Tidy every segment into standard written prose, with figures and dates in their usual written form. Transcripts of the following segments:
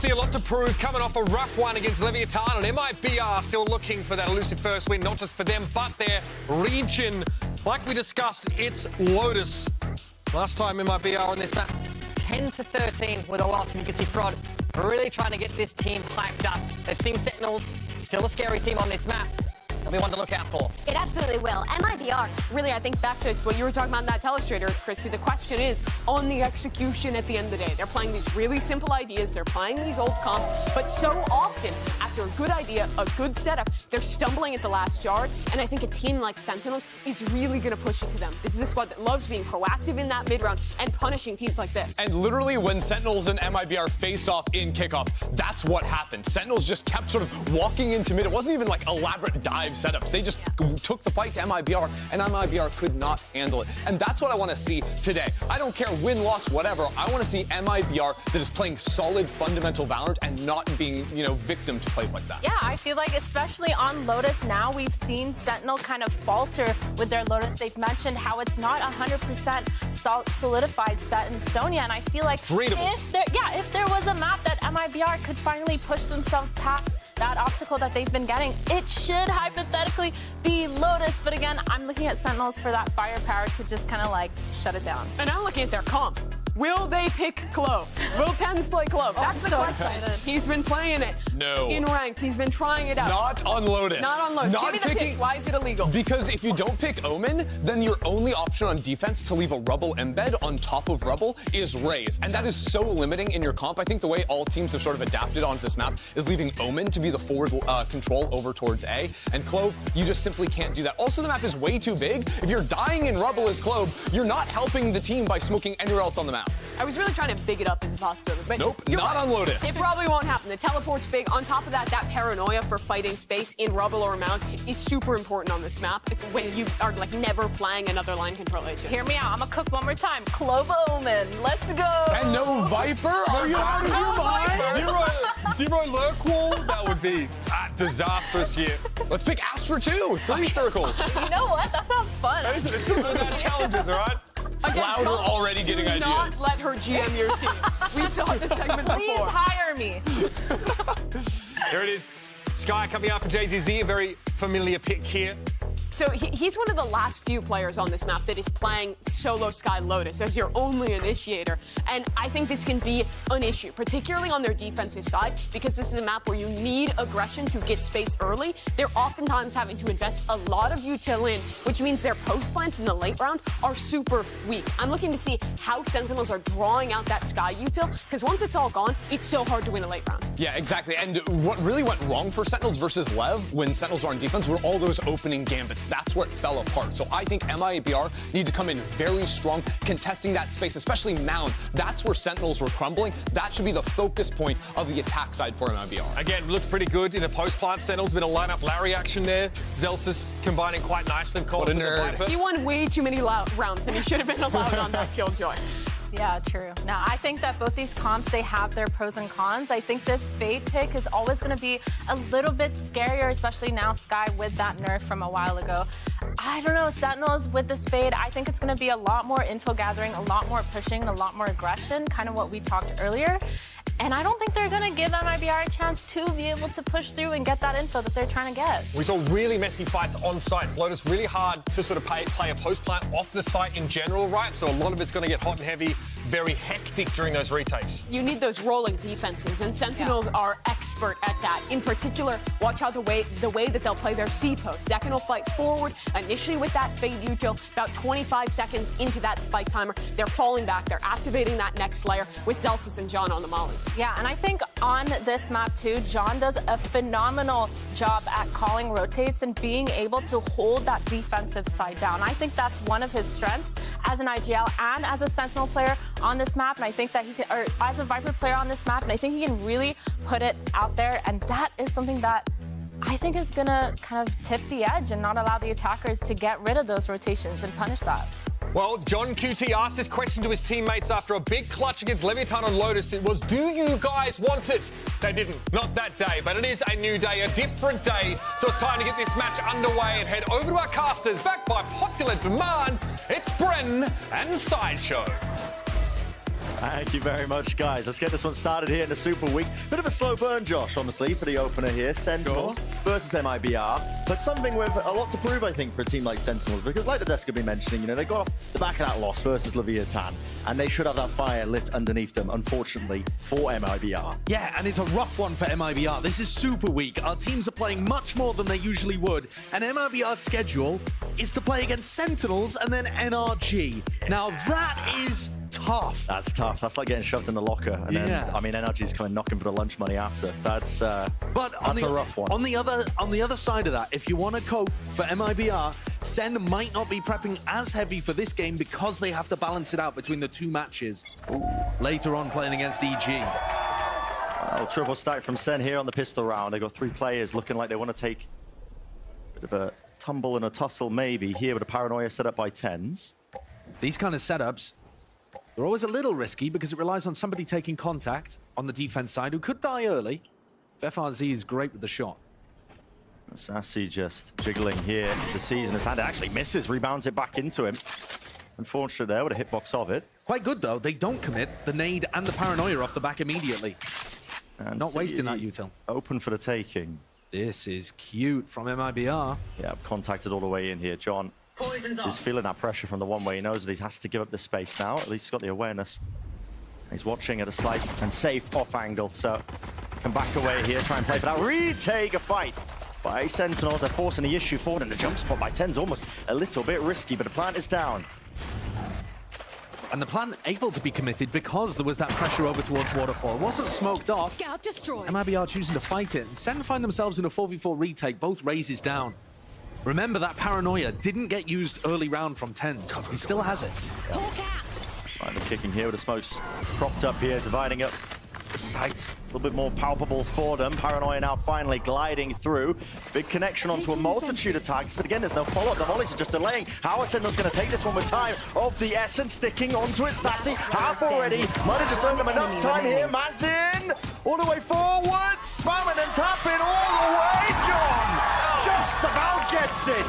obviously a lot to prove, coming off a rough one against Leviathan, and MiBR still looking for that elusive first win, not just for them, but their region. Like we discussed, it's Lotus. Last time MiBR on this map, 10-13 with a loss, and you can see Fraud really trying to get this team hyped up. They've seen Sentinels, still a scary team on this map. They'll be one to look out for. It absolutely will. MiBR, really, I think back to what you were talking about in that telestrator, Chrissy, the question is on the execution at the end of the day. They're playing these really simple ideas, they're playing these old comps, but so often, after a good idea, a good setup, they're stumbling at the last yard, and I think a team like Sentinels is really going to push it to them. This is a squad that loves being proactive in that mid-round and punishing teams like this. And literally, when Sentinels and MiBR faced off in kickoff, that's what happened. Sentinels just kept sort of walking into mid. It wasn't even like elaborate dive setups. They just took the fight to MiBR, and MiBR could not handle it. And that's what I want to see today. I don't care win, loss, whatever. I want to see MiBR that is playing solid, fundamental Valorant and not being, victim to plays like that. Yeah, I feel like especially on Lotus now, we've seen Sentinel kind of falter with their Lotus. They've mentioned how it's not 100% solidified set in stone yet, and I feel like if there was a map that MiBR could finally push themselves past that obstacle that they've been getting, it should hypothetically be Lotus. But again, I'm looking at Sentinels for that firepower to just kind of like shut it down. And I'm looking at their comp. Will they pick Clove? Will tenz play Clove? That's the question. He's been playing it. No. In ranked, he's been trying it out. Not on Lotus. Not on Lotus. Give me the pick. Why is it illegal? Because if you don't pick Omen, then your only option on defense to leave a Rubble embed on top of Rubble is Raze. And that is so limiting in your comp. I think the way all teams have sort of adapted onto this map is leaving Omen to be the forward control over towards A. And Clove, you just simply can't do that. Also, the map is way too big. If you're dying in Rubble as Clove, you're not helping the team by smoking anywhere else on the map. I was really trying to big it up as a possibility, but nope, not on Lotus. It probably won't happen. The teleport's big. On top of that, that paranoia for fighting space in Rubble or Mount is super important on this map when you are like never playing another line control agent. Hear me out. I'm gonna cook one more time. Clove Omen. Let's go. And no Viper? Are you out of your mind? Zero lurk wall? That would be disastrous here. Let's pick Astra too. 3 circles. You know what? That sounds fun. It's still about challenges, all right? Louder already getting ideas. Do not let her GM your team. We saw this segment before. Please hire me. Here it is. Sky coming out for JZZ, a very familiar pick here. So he's one of the last few players on this map that is playing solo Sky Lotus as your only initiator. And I think this can be an issue, particularly on their defensive side, because this is a map where you need aggression to get space early. They're oftentimes having to invest a lot of util in, which means their post plants in the late round are super weak. I'm looking to see how Sentinels are drawing out that Sky util, because once it's all gone, it's so hard to win a late round. Yeah, exactly. And what really went wrong for Sentinels versus Lev when Sentinels were on defense were all those opening gambits. That's where it fell apart. So I think MiBR need to come in very strong, contesting that space, especially Mound. That's where Sentinels were crumbling. That should be the focus point of the attack side for MiBR. Again, looked pretty good in the post-plant. Sentinels, a bit of line-up Larry action there. Zelsis combining quite nicely, of course. What a nerd. He won way too many rounds, and he should have been allowed on that Killjoy. Yeah, true. Now, I think that both these comps, they have their pros and cons. I think this Fade pick is always going to be a little bit scarier, especially now Sky with that nerf from a while ago. I don't know, Sentinels with this Fade, I think it's going to be a lot more info gathering, a lot more pushing, a lot more aggression, kind of what we talked earlier. And I don't think they're going to give MiBR a chance to be able to push through and get that info that they're trying to get. We saw really messy fights on sites. Lotus really hard to sort of play a post plant off the site in general, right? So a lot of it's going to get hot and heavy, very hectic during those retakes. You need those rolling defenses, and Sentinels are expert at that. In particular, watch out the way that they'll play their C post. Second will fight forward, initially with that Fade util. About 25 seconds into that spike timer, they're falling back. They're activating that next layer with Zelsis and John on the Mollies. Yeah, and I think on this map too, John does a phenomenal job at calling rotates and being able to hold that defensive side down. I think that's one of his strengths as an IGL and as a Sentinel player on this map, and I think that he can, or as a Viper player on this map, and I think he can really put it out there, and that is something that I think is gonna kind of tip the edge and not allow the attackers to get rid of those rotations and punish that. Well, John QT asked this question to his teammates after a big clutch against Leviathan on Lotus. It was, do you guys want it? They didn't. Not that day, but it is a new day, a different day. So it's time to get this match underway and head over to our casters. Backed by popular demand, it's Bren and Sideshow. Thank you very much, guys. Let's get this one started here in the Super Week. Bit of a slow burn, Josh, honestly, for the opener here. Sentinels versus MiBR. But something with a lot to prove, I think, for a team like Sentinels. Because like the desk have been mentioning, you know, they got off the back of that loss versus Leviathan. And they should have that fire lit underneath them, unfortunately, for MiBR. Yeah, and it's a rough one for MiBR. This is Super Week. Our teams are playing much more than they usually would. And MiBR's schedule is to play against Sentinels and then NRG. Now, that is tough. That's tough. That's like getting shoved in the locker. And then, I mean, NRG's coming knocking for the lunch money after. That's a rough one. On the other side of that, if you want to cope for MiBR, SEN might not be prepping as heavy for this game because they have to balance it out between the two matches. Later on, playing against EG. Well, triple stack from SEN here on the pistol round. They've got 3 players looking like they want to take a bit of a tumble and a tussle maybe here with a paranoia set up by tenz. These kind of setups, they're always a little risky because it relies on somebody taking contact on the defense side who could die early. FRZ is great with the shot. Sassy just jiggling here. The season his hand actually misses, rebounds it back into him. Unfortunate there with a hitbox of it. Quite good though. They don't commit the nade and the paranoia off the back immediately. And not wasting that util. Open for the taking. This is cute from MiBR. Yeah, contacted all the way in here. John is feeling that pressure from the one-way. He knows that he has to give up the space now. At least he's got the awareness. He's watching at a slight and safe off angle. So can back away here, try and play for that. Retake a fight by Sentinels. They're forcing the issue forward, and the jump spot by tenz almost a little bit risky, but the plant is down. And the plant able to be committed because there was that pressure over towards Waterfall. It wasn't smoked off. Scout destroyed. MiBR choosing to fight it. And SEN find themselves in a 4v4 retake, both raises down. Remember that paranoia didn't get used early round from tenz. He still has it. Right, the kicking here with the smokes propped up here, dividing up the site. A little bit more palpable for them. Paranoia now finally gliding through. Big connection onto a multitude of targets, but again, there's no follow-up. The volleys are just delaying. How is Sentinels going to take this one with time of the essence, sticking onto it. Sassy, half already. Might have just earned them enough time here. Mazin, all the way forward. Spamming and tapping all the way. John just about gets it.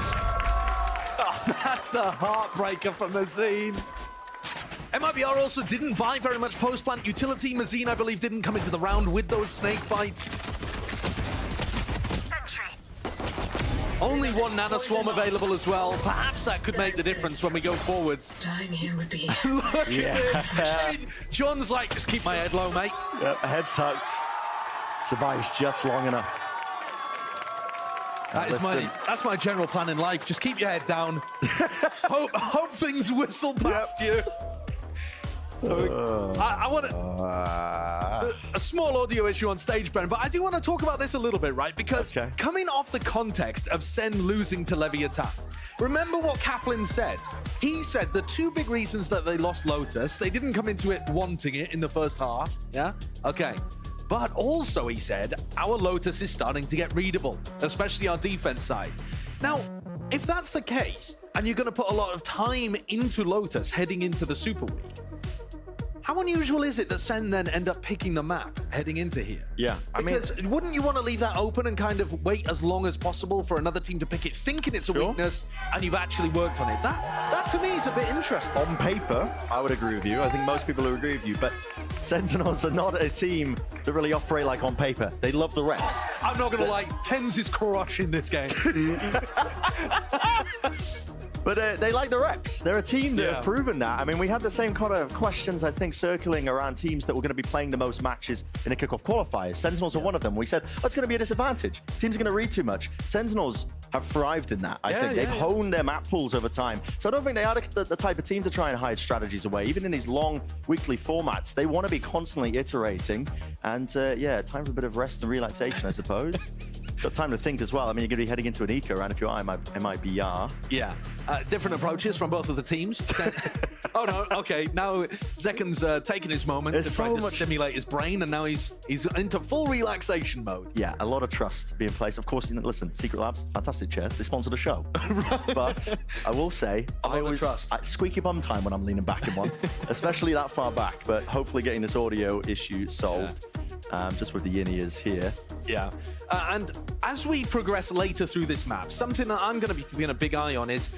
Oh, that's a heartbreaker from the scene. MiBR also didn't buy very much post-plant utility. Mazin, I believe, didn't come into the round with those snake bites. Only one nano swarm available as well. Perhaps that could make the difference when we go forwards. Time here would be. Look at this. John's like, just keep my head low, mate. Yep, head tucked. Survives just long enough. That's my general plan in life. Just keep your head down. hope things whistle past you. I want a small audio issue on stage, Bren, but I do want to talk about this a little bit, right? Because coming off the context of SEN losing to Leviathan, remember what Kaplan said? He said the 2 big reasons that they lost Lotus, they didn't come into it wanting it in the first half, yeah? Okay. But also, he said, our Lotus is starting to get readable, especially our defense side. Now, if that's the case, and you're going to put a lot of time into Lotus heading into the Super Week, how unusual is it that SEN then end up picking the map heading into here? Yeah, because wouldn't you want to leave that open and kind of wait as long as possible for another team to pick it, thinking it's a weakness, and you've actually worked on it? That to me is a bit interesting. On paper, I would agree with you. I think most people would agree with you, but Sentinels are not a team that really operate like on paper. They love the reps. I'm not going to lie, tenz is crushing this game. But they like the reps. They're a team that have proven that. I mean, we had the same kind of questions, I think, circling around teams that were going to be playing the most matches in a kickoff qualifiers. Sentinels are one of them. We said, oh, it's going to be a disadvantage. Teams are going to read too much. Sentinels have thrived in that. I think they've honed their map pools over time. So I don't think they are the type of team to try and hide strategies away. Even in these long weekly formats, they want to be constantly iterating. And time for a bit of rest and relaxation, I suppose. Got time to think as well. I mean, you're going to be heading into an eco round if you're MiBR. Yeah. Different approaches from both of the teams. Oh, no. Okay. Now Zekan's taking his moment to try to stimulate his brain, and now he's into full relaxation mode. Yeah, a lot of trust being placed. Of course, listen, Secret Labs, fantastic chairs. They sponsor the show. But I will say, I always trust. Squeaky bum time when I'm leaning back in one, especially that far back. But hopefully getting this audio issue solved. Just with the in-ears here. Yeah. And as we progress later through this map, something that I'm going to be keeping a big eye on is,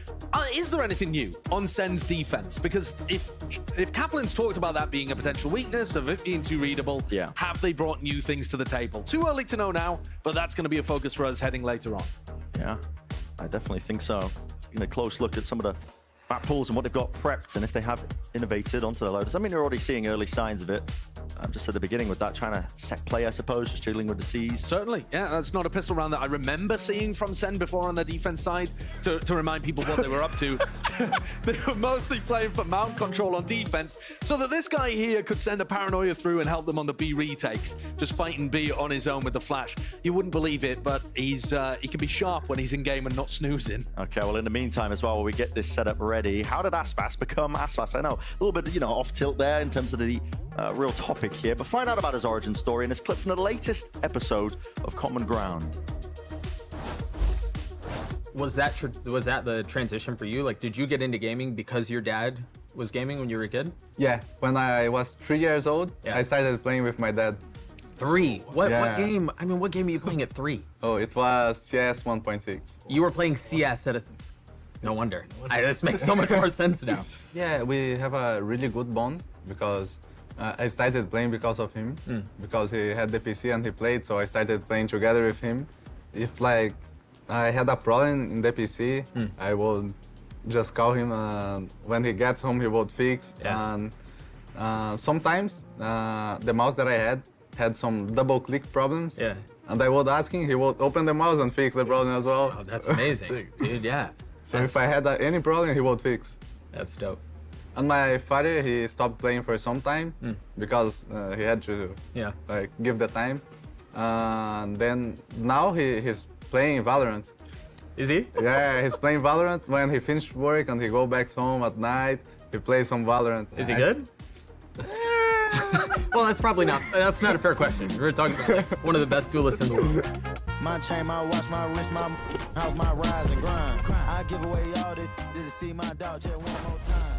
Is there anything new on Sen's defense? Because if Kaplan's talked about that being a potential weakness, of it being too readable, have they brought new things to the table? Too early to know now, but that's going to be a focus for us heading later on. Yeah, I definitely think so. Taking a close look at some of the map pools and what they've got prepped, and if they have innovated onto the loaders. I mean, you're already seeing early signs of it. Just at the beginning with that, trying to set play, I suppose, just jiggling with the C's. Certainly, yeah, that's not a pistol round that I remember seeing from Sen before on the defense side. To remind people what they were up to, they were mostly playing for mount control on defense, so that this guy here could send a paranoia through and help them on the B retakes, just fighting B on his own with the flash. You wouldn't believe it, but he can be sharp when he's in game and not snoozing. Okay, well, in the meantime as well, while we get this setup ready, how did Aspas become Aspas? I know, a little bit, off tilt there in terms of the real topic here, but find out about his origin story in this clip from the latest episode of Common Ground. Was that the transition for you? Like, did you get into gaming because your dad was gaming when you were a kid? Yeah, when I was 3 years old, I started playing with my dad. 3? What game? I mean, what game are you playing at 3? Oh, it was CS 1.6. You were playing CS at a... No wonder. This makes so much more sense now. Yeah, we have a really good bond because I started playing because of him, because he had the PC and he played, so I started playing together with him. If like I had a problem in the PC, I would just call him, and when he gets home, he would fix. And sometimes the mouse that I had some double-click problems. Yeah. And I would ask him, he would open the mouse and fix the problem as well. Oh, that's amazing, dude. Yeah. So if I had any problem, he would fix. That's dope. And my father, he stopped playing for some time because he had to like give the time. And then now he's playing Valorant. Is he? Yeah, he's playing Valorant. When he finished work and he go back home at night, he plays some Valorant. Is he good? Well, that's probably not. That's not a fair question. We're talking about like, one of the best duelists in the world. My chain, my watch, my wrist, my house, my rise and grind. I give away all this to see my dog just one more time.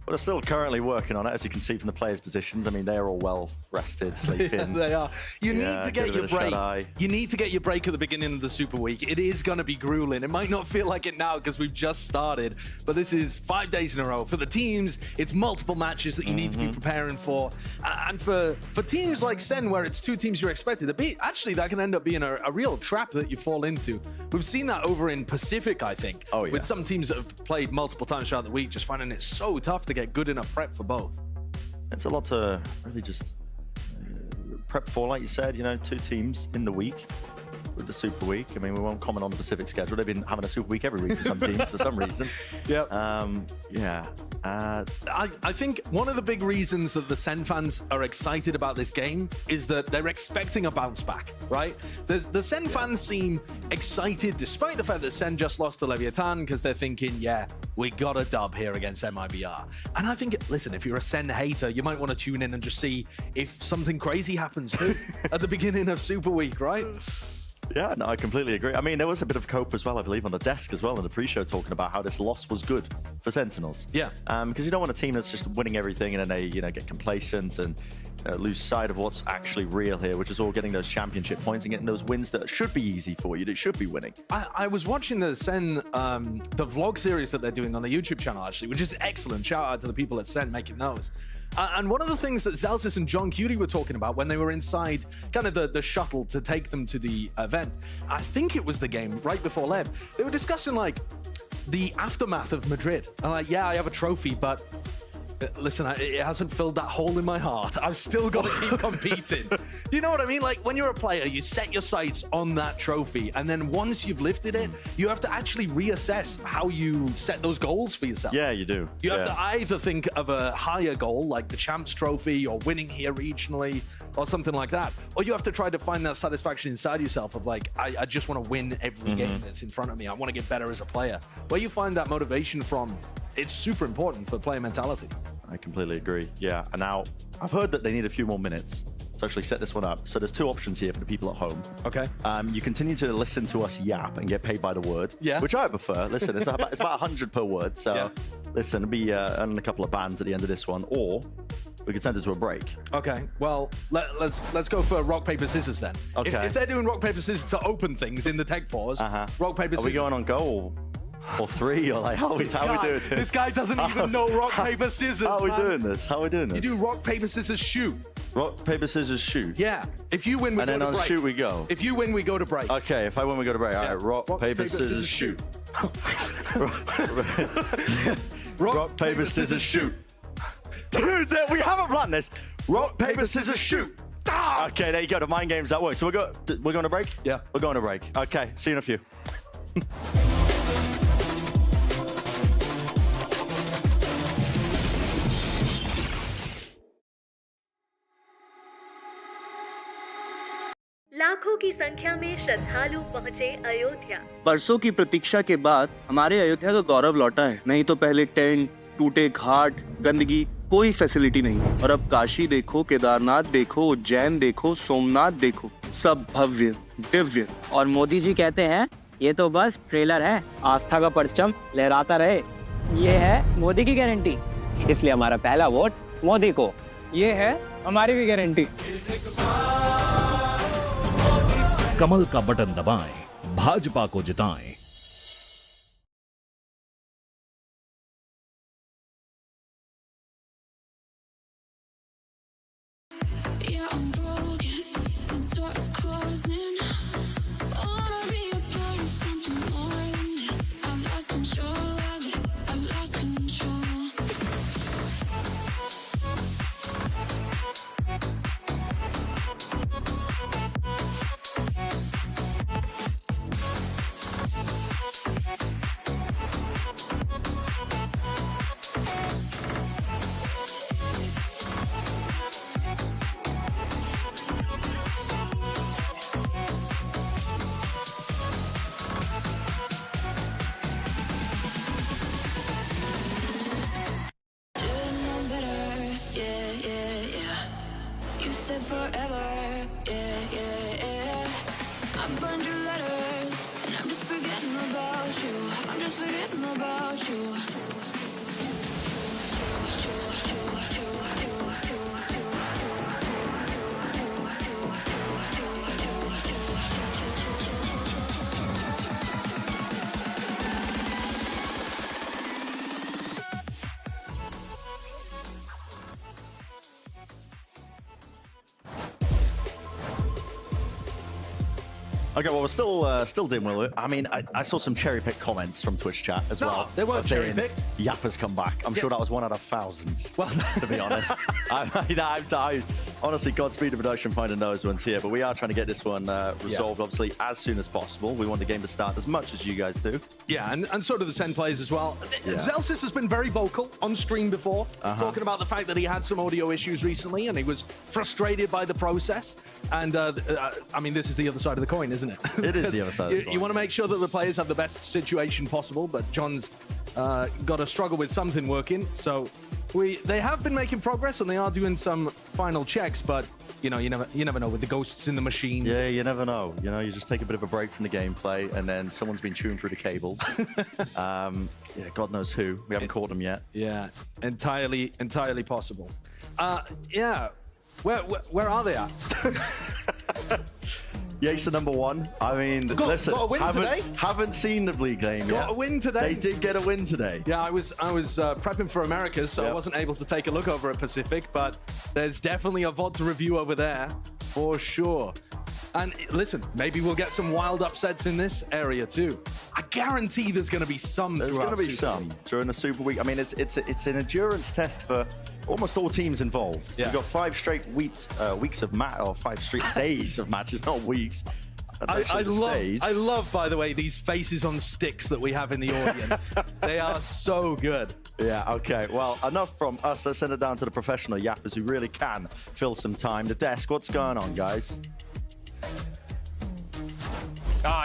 But they're still currently working on it, as you can see from the players' positions. I mean, they are all well rested, sleeping. They are. You need to get your break. You need to get your break at the beginning of the Super Week. It is going to be grueling. It might not feel like it now because we've just started, but this is 5 days in a row. For the teams, it's multiple matches that you need to be preparing for. And for teams like Sen, where it's 2 teams you're expected to beat, actually, that can end up being a real trap that you fall into. We've seen that over in Pacific, I think, with some teams that have played multiple times throughout the week, just finding it so tough to get good enough prep for both. It's a lot to really just prep for, like you said, 2 teams in the week with the Super Week. I mean, we won't comment on the Pacific schedule. They've been having a Super Week every week for some teams for some reason. I think one of the big reasons that the Sen fans are excited about this game is that they're expecting a bounce back, right? The Sen fans seem excited despite the fact that Sen just lost to Leviathan because they're thinking, we got a dub here against MiBR. And I think, listen, if you're a Sen hater, you might want to tune in and just see if something crazy happens too at the beginning of Super Week, right? Yeah, no, I completely agree. I mean, there was a bit of cope as well, I believe, on the desk as well in the pre-show talking about how this loss was good for Sentinels. Yeah. Because you don't want a team that's just winning everything and then they, get complacent and lose sight of what's actually real here, which is all getting those championship points and getting those wins that should be easy for you, that should be winning. I was watching the Sen, the vlog series that they're doing on the YouTube channel, actually, which is excellent. Shout out to the people at Sen making those. And one of the things that Zelsis and John Cutie were talking about when they were inside kind of the shuttle to take them to the event, I think it was the game right before Lev, they were discussing like the aftermath of Madrid. And like, I have a trophy, but listen, it hasn't filled that hole in my heart. I've still got to keep competing. You know what I mean? Like when you're a player, you set your sights on that trophy. And then once you've lifted it, you have to actually reassess how you set those goals for yourself. Yeah, you do. You have to either think of a higher goal, like the Champs Trophy or winning here regionally or something like that. Or you have to try to find that satisfaction inside yourself of like, I just want to win every game that's in front of me. I want to get better as a player. Where you find that motivation from, it's super important for player mentality. I completely agree. Yeah, and now I've heard that they need a few more minutes to actually set this one up. So there's 2 options here for the people at home. Okay. You continue to listen to us yap and get paid by the word. Yeah. Which I prefer. Listen, it's about 100 per word. So listen, it'll be earning a couple of bands at the end of this one, or we could send it to a break. Okay. Well, let's go for rock paper scissors then. Okay. If they're doing rock paper scissors to open things in the tech pause, rock paper scissors. Are we going on goal? Or 3, or like, how are we doing this? This guy doesn't even know rock, paper, scissors, How are we doing this? How are we doing this? You do rock, paper, scissors, shoot. Rock, paper, scissors, shoot. Yeah. If you win, we and go then to on break. shoot we go. If you win, we go to break. Okay, if I win, we go to break. All right, rock, paper, scissors, shoot. Rock, paper, scissors, shoot. Dude, we haven't planned this. Rock, paper, scissors, shoot. Okay, there you go. The mind games that work. So we're going to break? Yeah. We're going to break. Okay, see you in a few. लाखों की संख्या में श्रद्धालु पहुंचे अयोध्या। बरसों की प्रतीक्षा के बाद हमारे अयोध्या का गौरव लौटा है। नहीं तो पहले टेंट, टूटे घाट, गंदगी, कोई फैसिलिटी नहीं। और अब काशी देखो, केदारनाथ देखो, उज्जैन देखो, सोमनाथ देखो, सब भव्य, दिव्य। और मोदी जी कहते हैं ये तो बस ट्रेलर है, आस्था का परचम लहराता रहे। ये है मोदी की गारंटी, इसलिए हमारा पहला वोट मोदी को। ये है हमारी भी गारंटी। कमल का बटन दबाएं, भाजपा को जिताएं। Forever, yeah, yeah, yeah. I burned your letters, and I'm just forgetting about you. I'm just forgetting about you. Okay, well, we're still dealing with it. I mean, I saw some cherry-picked comments from Twitch chat as well. They weren't cherry-picked. Yap has come back. I'm sure that was one out of thousands, well, to be honest. I honestly, Godspeed to production finding those ones here, but we are trying to get this one resolved, obviously, as soon as possible. We want the game to start as much as you guys do. Yeah, and so do the SEN players as well. Yeah. Zelsis has been very vocal on stream before, talking about the fact that he had some audio issues recently and he was frustrated by the process. And, I mean, this is the other side of the coin, isn't it? It is the other side of the coin. You want to make sure that the players have the best situation possible, but John's got to struggle with something working. So they have been making progress and they are doing some final checks, but you know, you never know with the ghosts in the machine. Yeah, you never know. You know, you just take a bit of a break from the gameplay and then someone's been chewing through the cables. Yeah, God knows who. We haven't caught them yet. Yeah, entirely possible. Yeah, where are they at? Yates are #1. I mean, listen, got a win today? Haven't seen the Bleak game yet. Got a win today? They did get a win today. Yeah, I was prepping for Americas, so I wasn't able to take a look over at Pacific, but there's definitely a VOD to review over there, for sure. And listen, maybe we'll get some wild upsets in this area too. I guarantee there's going to be some. There's going to be some during the Super Week. I mean, it's an endurance test for almost all teams involved. Yeah. You've got 5 straight weeks of match, or 5 straight days of matches, not weeks. I love, by the way, these faces on sticks that we have in the audience. They are so good. Yeah, okay. Well, enough from us. Let's send it down to the professional yappers who really can fill some time. The desk, what's going on, guys?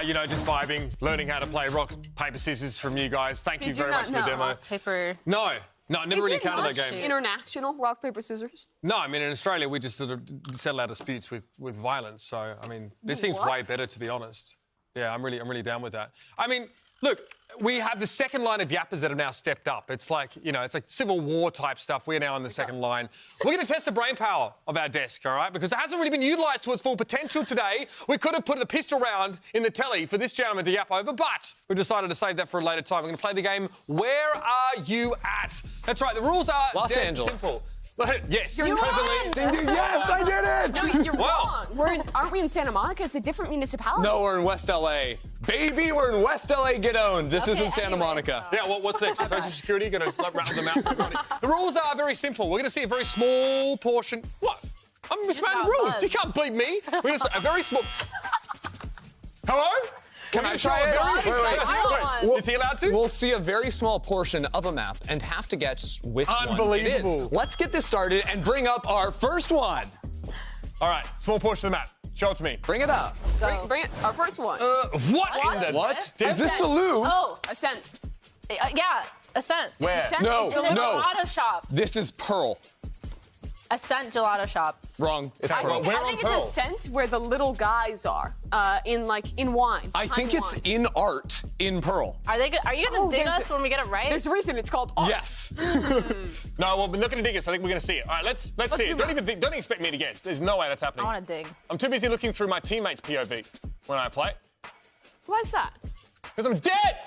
You know, just vibing, learning how to play rock, paper, scissors from you guys. Thank you very much for the demo. Paper. No, I never really encountered that game. International rock, paper, scissors? No, I mean, in Australia, we just sort of settle our disputes with violence. So, I mean, this seems way better, to be honest. Yeah, I'm really down with that. I mean, look, we have the second line of yappers that have now stepped up. It's like, you know, it's like Civil War type stuff. We're now on the second line. We're going to test the brain power of our desk, all right? Because it hasn't really been utilised to its full potential today. We could have put the pistol round in the telly for this gentleman to yap over, but we decided to save that for a later time. We're going to play the game, Where Are You At? That's right, the rules are Los dead Angeles. Simple. Yes, You presently. won! Yes, I did it! No, you're Wow. wrong. Aren't we in Santa Monica? It's a different municipality. No, we're in West LA. Baby, we're in West LA. Get owned. This Okay, isn't Santa anyway. Monica. Yeah, what's next? Social Security? Going to rattle them out. The rules are very simple. We're going to see a very small portion. What? I'm mismanaging got rules. buzzed. You can't beat me. We're going to see a very small. Hello? Can I try it? Wait. Is he allowed to? We'll see a very small portion of a map and have to guess which one it Unbelievable. is. Let's get this started and bring up our first one. All right, small portion of the map. Show it to me. Bring it up. Bring it. Our first one. What in the... What? Is this the Louvre? Oh, Ascent. Yeah, Ascent. Where? Ascent No, is the The no. gelato shop. This is Pearl. Ascent gelato shop. Wrong. It's Okay, Pearl. well, where I on think Pearl? it's Ascent where the little guys are, in wine. I think it's in art in Pearl. Are you gonna dig there's us when we get it right? There's a reason it's called art. Yes. No, well, we're not going to dig it, so I think we're going to see it. All right, let's see it. Don't expect me to guess. There's no way that's happening. I want to dig. I'm too busy looking through my teammates' POV when I play. Why is that? Because I'm dead!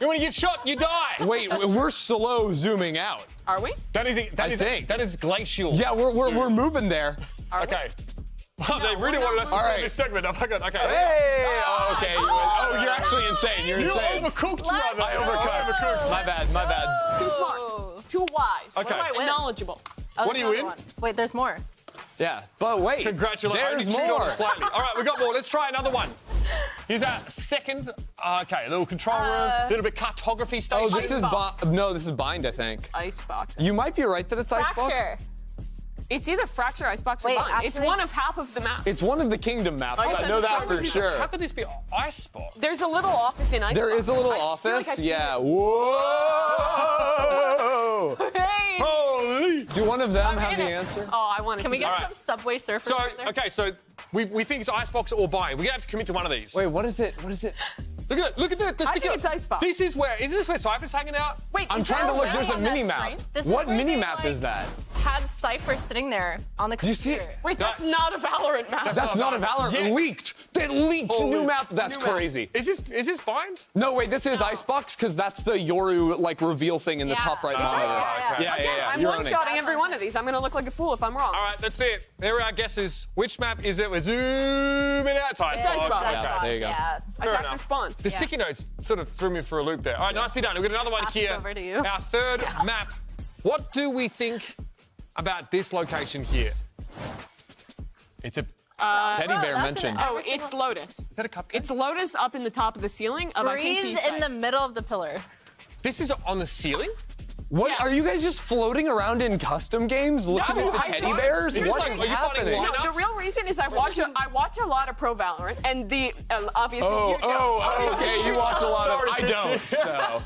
And when you get shot, you die! Wait, we're slow zooming out. Are we? That is glacial. Yeah, we're moving there. Okay. Wow, they really wanted us to do this segment. Oh my God, okay. Hey! Oh, okay. You're actually insane. You're You insane. overcooked, brother. I overcooked. My bad. Too smart. Too wise. Okay. And knowledgeable. Oh, What are you there's in? another one. Wait, there's more. Yeah, but wait. Congratulations. There's I only chewed on more. it slightly. All right, we got more. Let's try another one. Here's our second. Okay, a little control room, a little bit cartography station. Oh, this is Icebox. this is Bind, I think. Icebox. You might be right that it's Icebox. Fracture. It's either Fracture, Icebox, or Wait, Bind. It's actually- one of half of the map. It's one of the Kingdom maps. I know that for sure. How could this be Icebox? There's a little office in Icebox. There is a little I feel like office. I've seen Yeah. it. Whoa! Hey! Holy! Do one of them have in the it. answer? Oh, I wanted Can to we be- get All right. some Subway Surfers? So, right there? okay, so we think it's Icebox or Bind. We're gonna have to commit to one of these. Wait, what is it? What is it? Look at the I sticker. think it's Icebox. Isn't this where Cypher's hanging out? Wait, I'm is trying that to look. where- There's a on that mini screen? map. This is What where mini they, map is that? Had Cypher sitting there on the Do you computer. see it? Wait, that's not a Valorant map. That's not a Valorant. Yes. Leaked. They leaked Oh, new map. That's new map. crazy. Is this Bind? No, wait. This is Icebox because that's the Yoru reveal thing in the Yeah. top right It's monitor. Icebox, Yeah, Again, I'm You're owning. one-shotting every one of these. I'm going to look like a fool if I'm wrong. All right, that's it. There are our guesses. Which map is it? We're zooming out. It's Icebox. Icebox. Okay. Yeah, there you go. Yeah. Attack enough. the spawn. The sticky notes sort of threw me for a loop there. All right, nicely done. We've got another one Pass here. over to you. Our third map. What do we think about this location here? It's a... Teddy Bear that's mentioned. Oh, it's Lotus. Is that a cupcake? It's Lotus up in the top of the ceiling of I think Breeze he's in the middle of the pillar. This is on the ceiling? What Yeah. are you guys just floating around in custom games looking at the I teddy thought- bears? Is this What like- is are you finding happening? one? No, the real reason is I watch a lot of Pro Valorant, and the obviously you don't. Okay. You watch a lot of. I don't. So,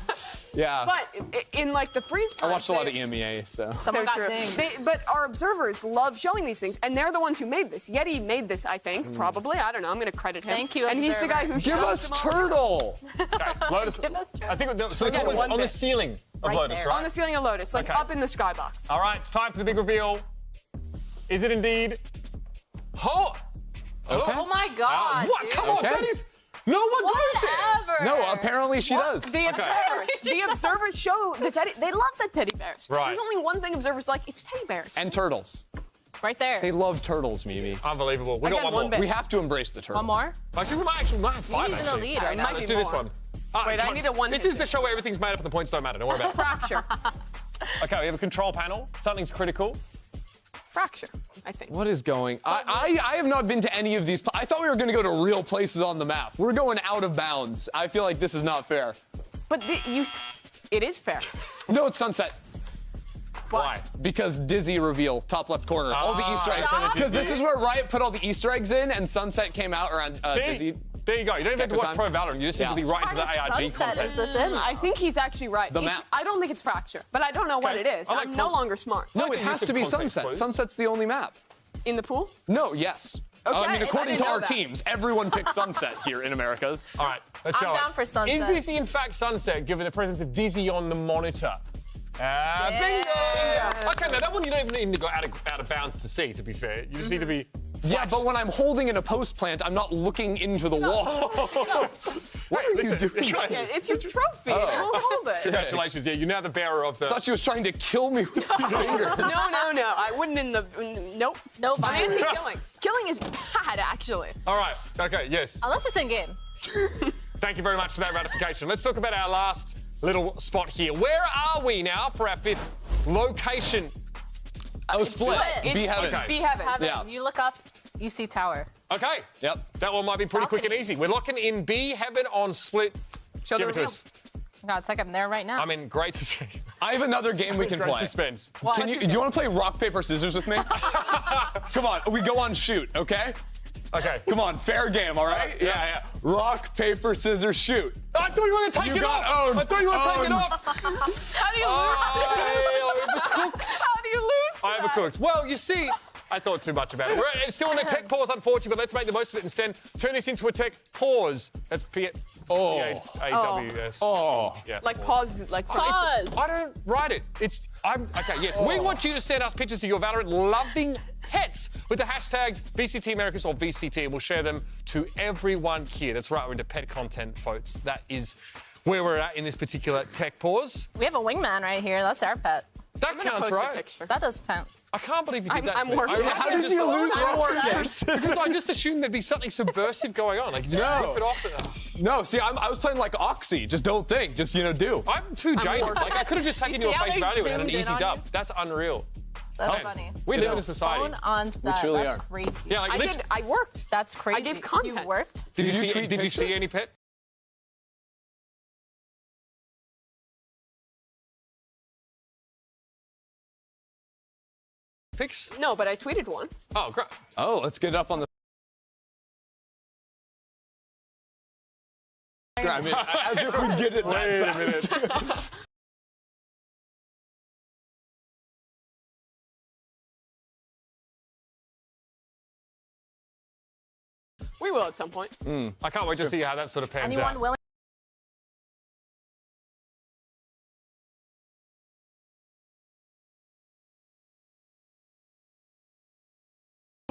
yeah. But in like the freeze I time, watched a lot of EMEA. So. Someone got true. dinged. But our observers love showing these things, and they're the ones who made this. Yeti made this, I think, probably. I don't know. I'm going to credit him. Thank you, And he's the guy who Give shows us them all. turtle. Okay, Lotus. Give us I think so. Yeah, It was one on the bit. ceiling of Right Lotus, there. right? On the ceiling of Lotus, like Okay. up in the skybox. All right, it's time for the big reveal. Is it indeed? Oh! Oh my God. What? dude. Come on, Okay. that is. No one goes there. Whatever. No, apparently she does. The observers show the teddy. They love the teddy bears. Right. There's only one thing observers like. It's teddy bears. And turtles. Right there. They love turtles, Mimi. Unbelievable. We I got got one one more. bit. We have to embrace the turtle. One more? Actually, we might have five. Mimi's in the actually. lead right now. might Let's be do this more. one. Wait, I come need a one This hit is the show where everything's made up and the points don't matter. Don't worry about it. Fracture. Okay, we have a control panel. Something's critical. Fracture, I think. What is going? I have not been to any of these. I thought we were going to go to real places on the map. We're going out of bounds. I feel like this is not fair. But it is fair. No, it's Sunset. Why? Because Dizzy reveal, top left corner. All the Easter eggs. Stop. Because this is where Riot put all the Easter eggs in, and Sunset came out around Dizzy. There you go. You don't even have to watch Pro Valorant. You just need to be right into the ARG Sunset content. is this in? I think he's actually right. The It's- map. I don't think it's Fracture, but I don't know what it is. I like I'm no longer smart. No, like it the has use to of be context Sunset. clues. Sunset's the only map. In the pool? No, yes. I mean, according to our that. teams, everyone picks Sunset here in Americas. All right, let's show I'm it. down for Sunset. Is this in fact Sunset, given the presence of Dizzy on the monitor? Bingo! Okay, now that one you don't even need to go out of bounds to see, to be fair. You just need to be... Yeah, but when I'm holding in a post plant, I'm not looking into the wall. What are you doing? Yeah, it's your trophy. We'll hold it. Congratulations, yeah, you're now the bearer of the... I thought she was trying to kill me with 2 fingers. No. I wouldn't in the... Nope. Nope. I'm anti-killing. Killing is bad, actually. All right, okay, yes. Unless it's in game. Thank you very much for that ratification. Let's talk about our last little spot here. Where are we now for our 5th location? Oh, split. It's Heaven. Be Heaven. Yeah. You look up, you see tower. Okay. Yep. That one might be pretty quick and easy. We're locking in B Heaven on split. Show Give the it to reveal. us. God, it's like I'm there right now. I mean, great to see. I have another game we can Great play. suspense. Do you want to play rock, paper, scissors with me? Come on, we go on shoot, okay? Okay. Come on, fair game, all right? Yeah. Rock, paper, scissors, shoot. I thought you were going to take it off. Owned. I thought you were going to take it off. How do you lose? How do you lose? I overcooked. Well, you see, I thought too much about it. It's still in a tech pause, unfortunately, but let's make the most of it instead. Turn this into a tech pause. That's P-A-W-S. Oh. Yeah. Like pause, like pause. I don't write it. Okay, yes. We want you to send us pictures of your Valorant loving pets with the hashtags VCT Americas or VCT, and we'll share them to everyone here. That's right, we're into pet content, folks. That is where we're at in this particular tech pause. We have a wingman right here. That's our pet. That counts, right? That does count. I can't believe you did that. I'm to me. working. How did you lose rock, paper, scissors? Because I just assumed there'd be something subversive going on. Like, you just rip it off. No, see, I was playing like Oxy. Just don't think. Just, do. I'm too jaded. Like, I could have just taken you see at how face they value and had an zoomed in easy on dub. you? That's unreal. That's Man, funny. We live in a society. Phone on set. truly That's are. crazy. Yeah, like, I worked. That's crazy. I gave content. You worked? Did you see pictures? any pet? Pics? No, but I tweeted one. Oh, great. Oh, let's get it up on the... I mean, as if we get it that fast. We will at some point. I can't wait to see how that sort of pans Anyone out. willing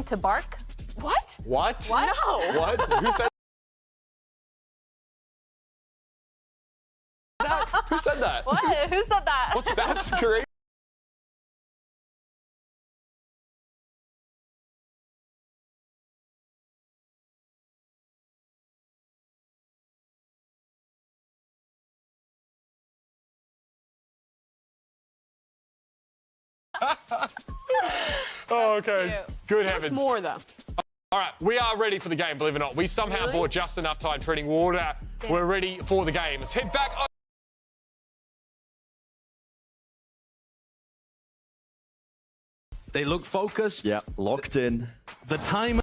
to bark? What? What? No. What? Who said that? Who said that? What? Who said that? That's great. Oh, okay. Good There's heavens. more, though. All right, we are ready for the game, believe it or not. We somehow bought just enough time treading water. We're ready for the game. Let's head back. They look focused. Yeah, locked in. The time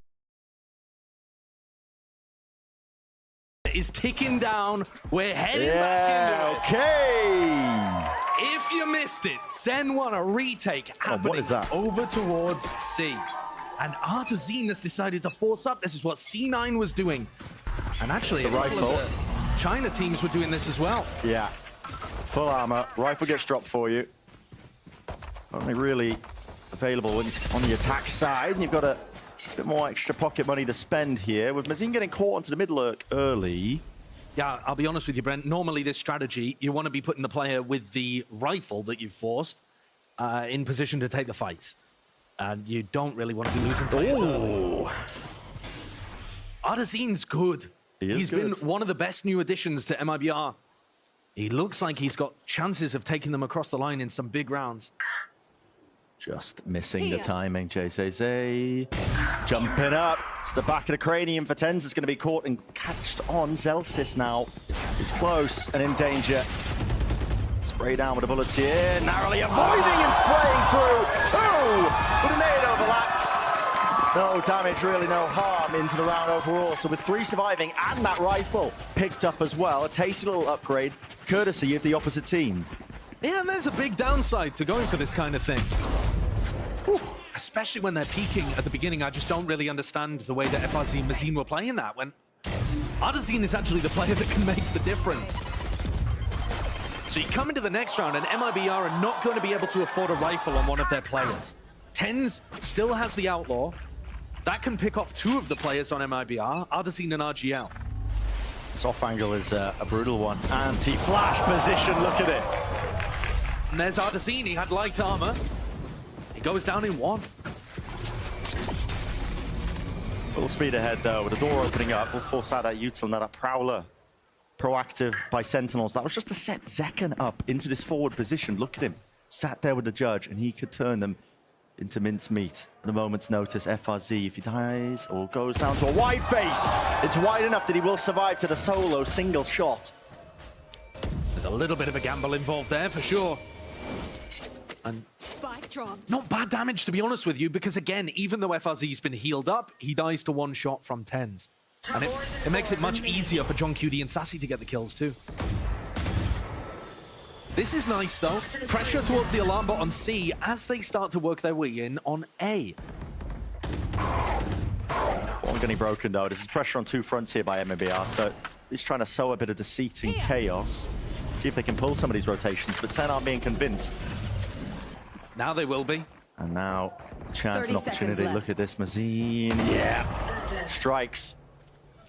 is ticking down. We're heading back into it. Okay. If you missed it, SEN won a retake happening what is that? over towards C. And Artazine has decided to force up. This is what C9 was doing. And actually, a couple of the China teams were doing this as well. Yeah. Full armor. Rifle gets dropped for you. Only really available on the attack side. And you've got a bit more extra pocket money to spend here. With Mazin getting caught onto the mid lurk early. Yeah, I'll be honest with you, Brent. Normally, this strategy, you want to be putting the player with the rifle that you've forced in position to take the fight. And you don't really want to be losing players early. Artazine's good. He's been one of the best new additions to MiBR. He looks like he's got chances of taking them across the line in some big rounds. Just missing the timing, JZZ. Jumping up. It's the back of the cranium for tenz. It's going to be caught and catched on. Zelsis now is close and in danger. Spray down with the bullets here. Narrowly avoiding and spraying through. Two! With a nade overlapped. No damage, really no harm into the round overall. So with 3 surviving and that rifle picked up as well, a tasty little upgrade courtesy of the opposite team. Yeah, and there's a big downside to going for this kind of thing. Whew. especially when they're peaking at the beginning. I just don't really understand the way that FRZ and Mazin were playing that, when Artazine is actually the player that can make the difference. So you come into the next round and MiBR are not going to be able to afford a rifle on one of their players. tenz still has the Outlaw. That can pick off 2 of the players on MiBR, Artazine and RGL. This off angle is a brutal one. Anti-flash position, look at it. And there's Artazine, he had light armor. He goes down in 1. Full speed ahead though, with the door opening up. We'll force out that util, now that Prowler. Proactive by Sentinels. That was just to set Zekken up into this forward position. Look at him. Sat there with the judge, and he could turn them into mincemeat at a moment's notice. FRZ, if he dies or goes down to a wide face, it's wide enough that he will survive to the solo single shot. There's a little bit of a gamble involved there, for sure. And not bad damage, to be honest with you, because again, even though FRZ's been healed up, he dies to 1 shot from tenz. And it makes it much easier for John QD and Sassy to get the kills too. This is nice though. Pressure towards the alarm bot on C as they start to work their way in on A. One gunny broken though. This is pressure on 2 fronts here by MiBR, so he's trying to sow a bit of deceit and chaos. See if they can pull some of these rotations, but SEN aren't being convinced. Now they will be. And now, chance and opportunity. Look at this, Mazin. Yeah. Strikes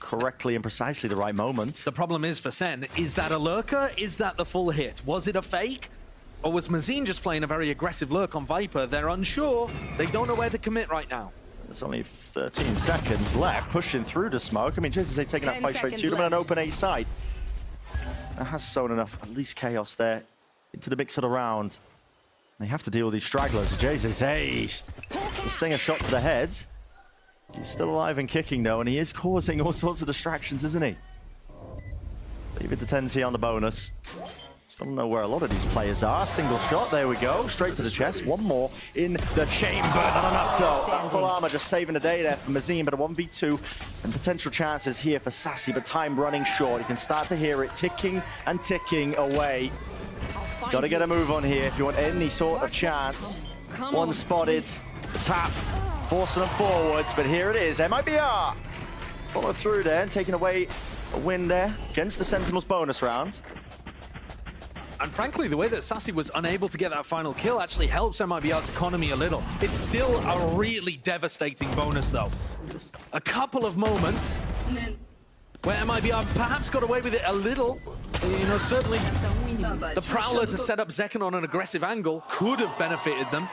correctly and precisely the right moment. The problem is for SEN, is that a lurker? Is that the full hit? Was it a fake? Or was Mazin just playing a very aggressive lurk on Viper? They're unsure. They don't know where to commit right now. There's only 13 seconds left, pushing through the smoke. I mean, Jason's taking that fight straight to them in an open A side. That has sown enough, at least chaos there, into the mix of the round. They have to deal with these stragglers. Jesus, hey, the stinger shot to the head. He's still alive and kicking though, and he is causing all sorts of distractions, isn't he? Leave it to tenz here on the bonus. Just don't know where a lot of these players are. Single shot, there we go, straight to the chest. One more in the chamber, not enough though. That full armor just saving the day there for Mazin, but a 1v2 and potential chances here for Sassy, but time running short. You can start to hear it ticking and ticking away. Got to get a move on here if you want any sort of chance. One spotted, tap, forcing them forwards, but here it is, MiBR. Follow through there and taking away a win there against the Sentinels bonus round. And frankly, the way that Sassy was unable to get that final kill actually helps MiBR's economy a little. It's still a really devastating bonus though. A couple of moments where MiBR perhaps got away with it a little. You know, certainly the Prowler to set up Zekken on an aggressive angle could have benefited them.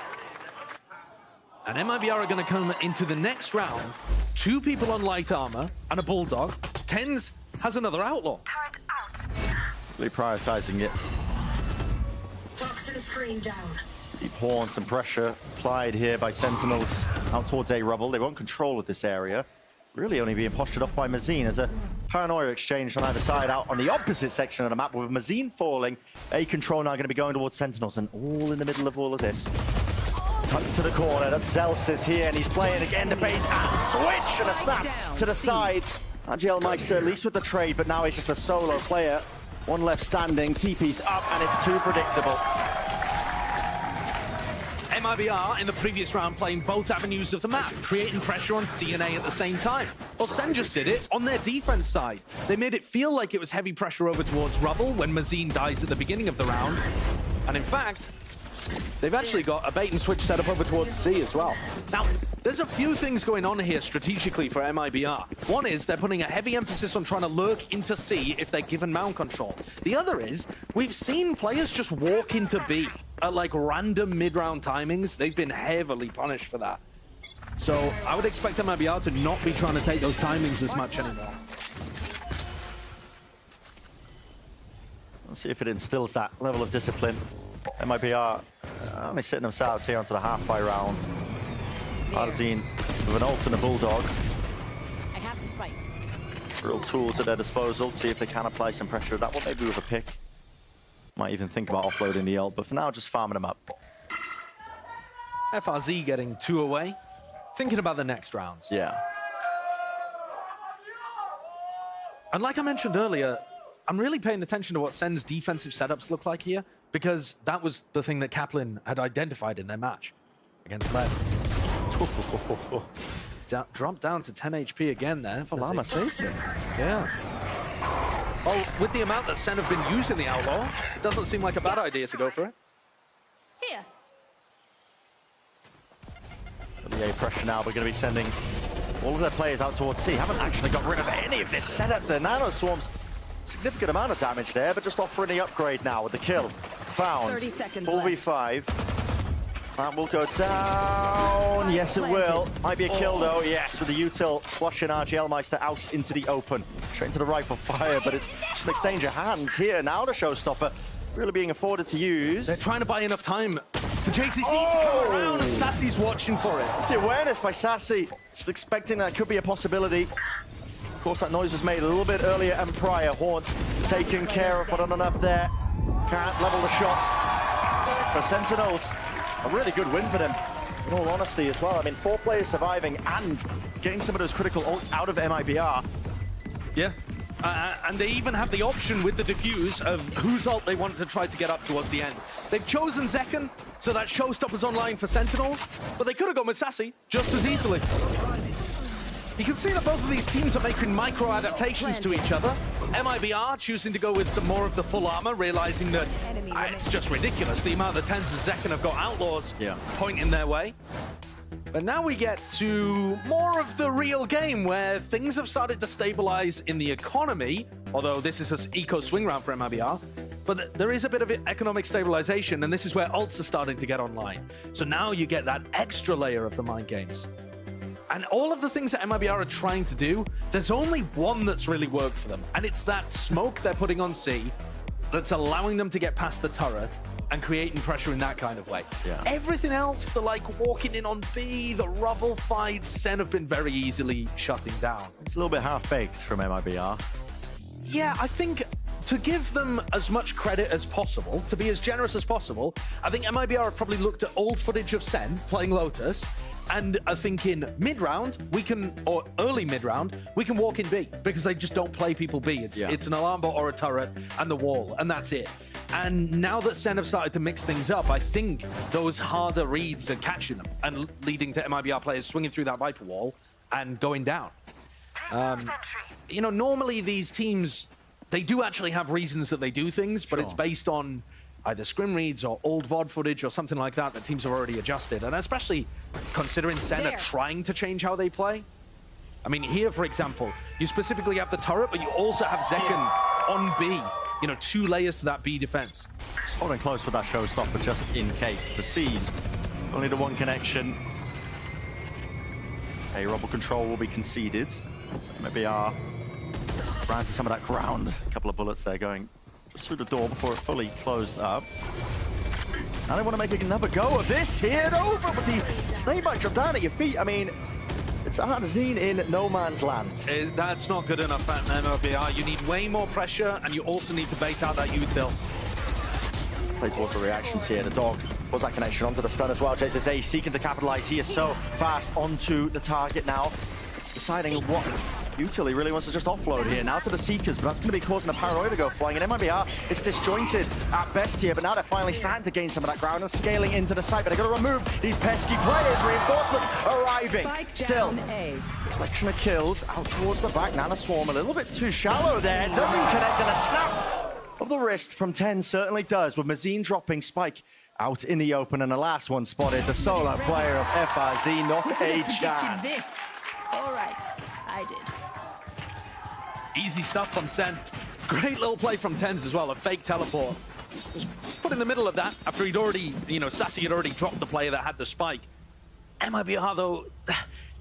And MiBR are going to come into the next round. 2 people on light armor and a Bulldog. tenz has another Outlaw. Really prioritizing it. Toxin screen down. Deep haunts and pressure applied here by Sentinels out towards A rubble. They won't control of this area. Really only being postured off by Mazin as a paranoia exchange on either side out on the opposite section of the map with Mazin falling. A control now going to be going towards Sentinels, and all in the middle of all of this. Tucked to the corner, that's Zelsis here, and he's playing again, debate and switch, and a snap to the side. RGL Meister, at least with the trade, but now he's just a solo player. One left standing, TP's up, and it's too predictable. MiBR in the previous round playing both avenues of the map, creating pressure on C and A at the same time. Well, SEN just did it on their defense side. They made it feel like it was heavy pressure over towards Rubble when Mazin dies at the beginning of the round. And in fact, they've actually got a bait and switch set up over towards C as well. Now, there's a few things going on here strategically for MiBR. One is they're putting a heavy emphasis on trying to lurk into C if they're given mount control. The other is, we've seen players just walk into B at like random mid-round timings. They've been heavily punished for that. So I would expect MiBR to not be trying to take those timings as much anymore. We'll see if it instills that level of discipline. MiBR only sitting themselves here onto the halfway round. Artazine with an ult and a Bulldog. I have to spike. Real tools at their disposal. See if they can apply some pressure. That one maybe with a pick. Might even think about offloading the ult, but for now just farming them up. FRZ getting 2 away. Thinking about the next rounds. Yeah. And like I mentioned earlier, I'm really paying attention to what SEN's defensive setups look like here, because that was the thing that Kaplan had identified in their match against Lev. Drop down to 10 HP again there. Valama saves it. Yeah. Oh, with the amount that Sen have been using the Outlaw, it doesn't seem like a bad idea to go for it. Here. The A pressure now, we're going to be sending all of their players out towards C. Haven't actually got rid of any of this setup. The Nano Swarms, significant amount of damage there, but just offering the upgrade now with the kill. Found. 30 seconds 4v5. That will go down. Yes, it will. Might be a kill, though. Yes, with the util flushing RGL Meister out into the open. Straight into the rifle fire, but it's just an exchange of hands here. Now the showstopper really being afforded to use. They're trying to buy enough time for JCC to come around, and Sassy's watching for it. It's the awareness by Sassy. Just expecting that could be a possibility. Of course, that noise was made a little bit earlier and prior. Haunt taken care of, but not enough there. Can't level the shots. So Sentinels, a really good win for them, in all honesty, as well. I mean, 4 players surviving and getting some of those critical ults out of MiBR. Yeah. And they even have the option with the defuse of whose ult they wanted to try to get up towards the end. They've chosen Zekken, so that showstopper's online for Sentinels, but they could have gone with Sassy just as easily. You can see that both of these teams are making micro-adaptations to each other. MiBR choosing to go with some more of the full armor, realizing that it's just ridiculous, the amount that tenz and Zekken have got outlaws pointing their way. But now we get to more of the real game, where things have started to stabilize in the economy, although this is an eco swing round for MiBR. But there is a bit of economic stabilization, and this is where ults are starting to get online. So now you get that extra layer of the mind games. And all of the things that MiBR are trying to do, there's only one that's really worked for them, and it's that smoke they're putting on C that's allowing them to get past the turret and creating pressure in that kind of way. Yeah. Everything else, the like walking in on B, the rubble fights, Sen have been very easily shutting down. It's a little bit half-baked from MiBR. Yeah, I think to give them as much credit as possible, to be as generous as possible, I think MiBR have probably looked at old footage of Sen playing Lotus, and I think in mid-round, or early mid-round, we can walk in B, because they just don't play people B. It's an alarm bot or a turret and the wall, and that's it. And now that Sen have started to mix things up, I think those harder reads are catching them and leading to MiBR players swinging through that Viper wall and going down. You know, normally these teams, they do actually have reasons that they do things, but it's based on either scrim reads or old VOD footage or something like that teams have already adjusted. And especially considering Sen are trying to change how they play. I mean, here, for example, you specifically have the turret, but you also have Zekken on B. You know, 2 layers to that B defense. Just holding close with that showstopper just in case. To C's, only the 1 connection. A rubble control will be conceded. MiBR ran to some of that ground. A couple of bullets there going just through the door before it fully closed up. Now they want to make another go of this here and over, but the snake might drop down at your feet. I mean, it's Arzine in no man's land. That's not good enough at MiBR. You need way more pressure, and you also need to bait out that util. Play towards the reactions here. The dog was that connection onto the stun as well. Jace is A seeking to capitalize. He is so fast onto the target now. Deciding what util he really wants to just offload here. Now to the Seekers, but that's going to be causing a paranoia to go flying. And MiBR, it's disjointed at best here, but now they're finally starting to gain some of that ground and scaling into the site. But they're going to remove these pesky players. Reinforcements arriving. Still, collection of kills out towards the back. Nana Swarm a little bit too shallow there. Doesn't connect, and a snap of the wrist from tenz certainly does, with Mazine dropping Spike out in the open, and the last one spotted, the solo player of FRZ, not a chance. This. All right, I did. Easy stuff from Sen. Great little play from tenz as well, a fake teleport. Just put in the middle of that after he'd already, you know, Sassy had already dropped the player that had the spike. MiBR, though,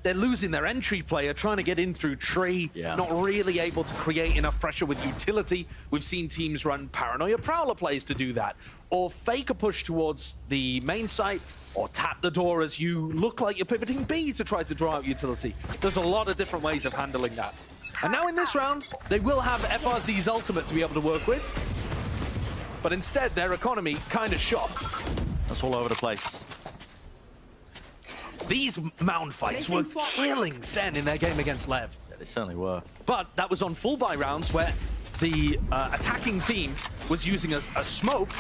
they're losing their entry player, trying to get in through tree, not really able to create enough pressure with utility. We've seen teams run Paranoia Prowler plays to do that, or fake a push towards the main site, or tap the door as you look like you're pivoting B to try to draw out utility. There's a lot of different ways of handling that. And now in this round, they will have FRZ's ultimate to be able to work with, but instead their economy kind of shot. That's all over the place. These mound fights were killing Sen in their game against Lev. Yeah, they certainly were. But that was on full buy rounds where the attacking team was using a smoke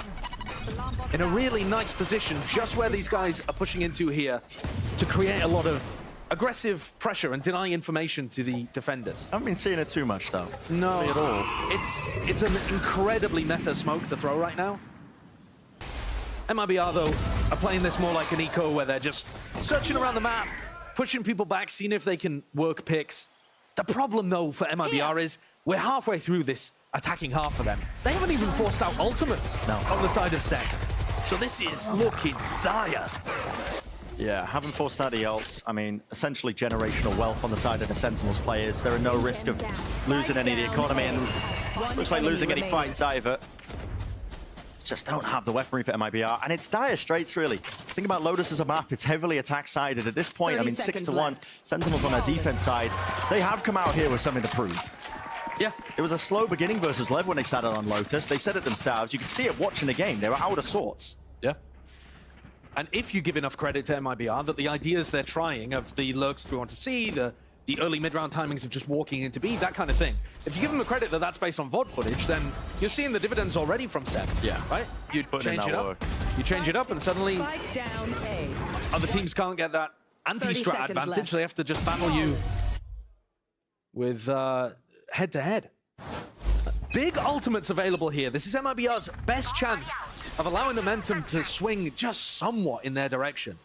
in a really nice position, just where these guys are pushing into here to create a lot of aggressive pressure and deny information to the defenders. I haven't been seeing it too much, though. No, really at all. It's an incredibly meta smoke to throw right now. MiBR, though, are playing this more like an eco, where they're just searching around the map, pushing people back, seeing if they can work picks. The problem, though, for MiBR is we're halfway through this attacking half for them. They haven't even forced out ultimates on the side of SEN. So this is looking dire. Yeah, haven't forced out the ults. I mean, essentially generational wealth on the side of the Sentinels players. There are no risk of losing any of the economy, and looks like losing any fights either. Just don't have the weaponry for MiBR, and it's dire straits, really. Think about Lotus as a map. It's heavily attack-sided. At this point, I mean, 6-1, Sentinels on their defense side. They have come out here with something to prove. Yeah. It was a slow beginning versus Lev when they started on Lotus. They said it themselves. You could see it watching the game. They were out of sorts. Yeah. And if you give enough credit to MiBR, that the ideas they're trying of the lurks through onto C, the early mid-round timings of just walking into B, that kind of thing. If you give them the credit that that's based on VOD footage, then you're seeing the dividends already from SEN. Yeah. Right? You change it up. You change it up, and suddenly other teams can't get that anti-strat advantage. Left. They have to just battle you with head-to-head. Big ultimates available here. This is MiBR's best chance of allowing the momentum to swing just somewhat in their direction.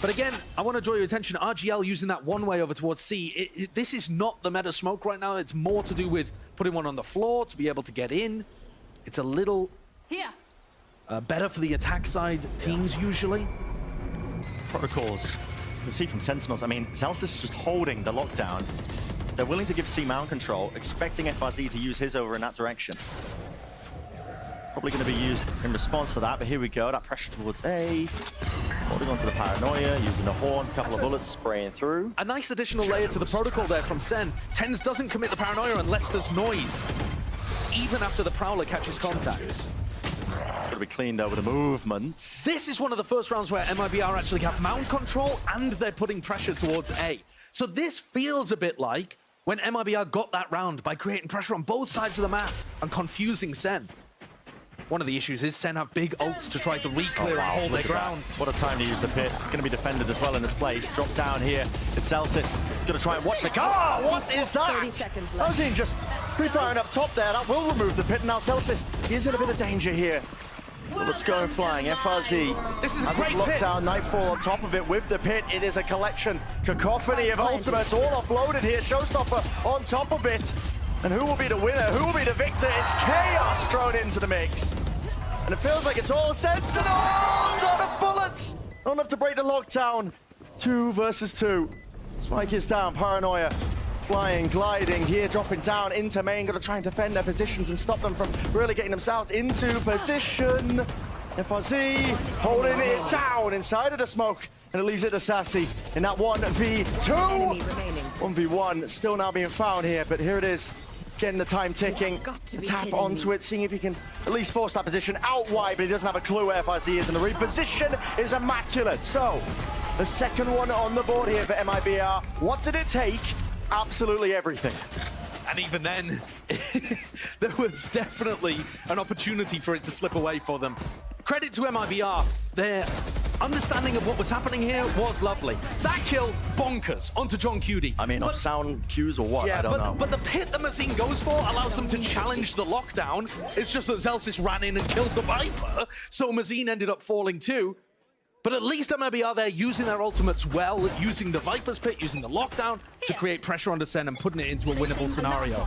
But again, I want to draw your attention. RGL using that one way over towards C. This is not the meta smoke right now. It's more to do with putting one on the floor to be able to get in. It's a little better for the attack side teams usually. Protocols. You can see from Sentinels, I mean, Zelsis is just holding the lockdown. They're willing to give C mount control, expecting FRZ to use his over in that direction. Probably going to be used in response to that, but here we go. That pressure towards A. Holding onto the paranoia, using the horn, couple of bullets spraying through. A nice additional layer to the protocol there from SEN. tenz doesn't commit the paranoia unless there's noise, even after the Prowler catches contact. Got to be cleaned over the movement. This is one of the first rounds where MiBR actually have mount control and they're putting pressure towards A. So this feels a bit like when MiBR got that round by creating pressure on both sides of the map and confusing SEN. One of the issues is SEN have big ults to try to re-clear and hold their ground. What a time to use the pit. It's going to be defended as well in this place. Drop down here. It's Celsius. He's going to try and watch the car. What is that? 30 seconds left. Ozine just pre-firing up top there. That will remove the pit. And now Celsius, he is in a bit of danger here. Bullets going flying. FRZ. This is a has great its lockdown, Nightfall on top of it with the pit. It is a collection, cacophony of ultimates all offloaded here. Showstopper on top of it. And who will be the winner? Who will be the victor? It's Chaos thrown into the mix. And it feels like it's all Sentinels! Not enough bullets! Not enough to break the lockdown. 2 versus 2. Spike is down. Paranoia flying, gliding here, dropping down into main. Got to try and defend their positions and stop them from really getting themselves into position. FRZ holding it down inside of the smoke. And it leaves it to Sassy in that 1v2. 1v1 still now being found here, but here it is. Getting the time ticking. Tap onto it, seeing if he can at least force that position out wide, but he doesn't have a clue where FRZ is, and the reposition is immaculate. So, the second one on the board here for MiBR. What did it take? Absolutely everything. And even then, there was definitely an opportunity for it to slip away for them. Credit to MiBR. Their understanding of what was happening here was lovely. That kill, bonkers, onto John Cutie. I mean, off sound cues or what? Yeah, I don't know. But the pit that Mazine goes for allows them to challenge the lockdown. It's just that Zelsis ran in and killed the Viper, so Mazine ended up falling too. But at least MiBR there using their ultimates well, using the Viper's pit, using the lockdown to create pressure onto SEN and putting it into a winnable scenario.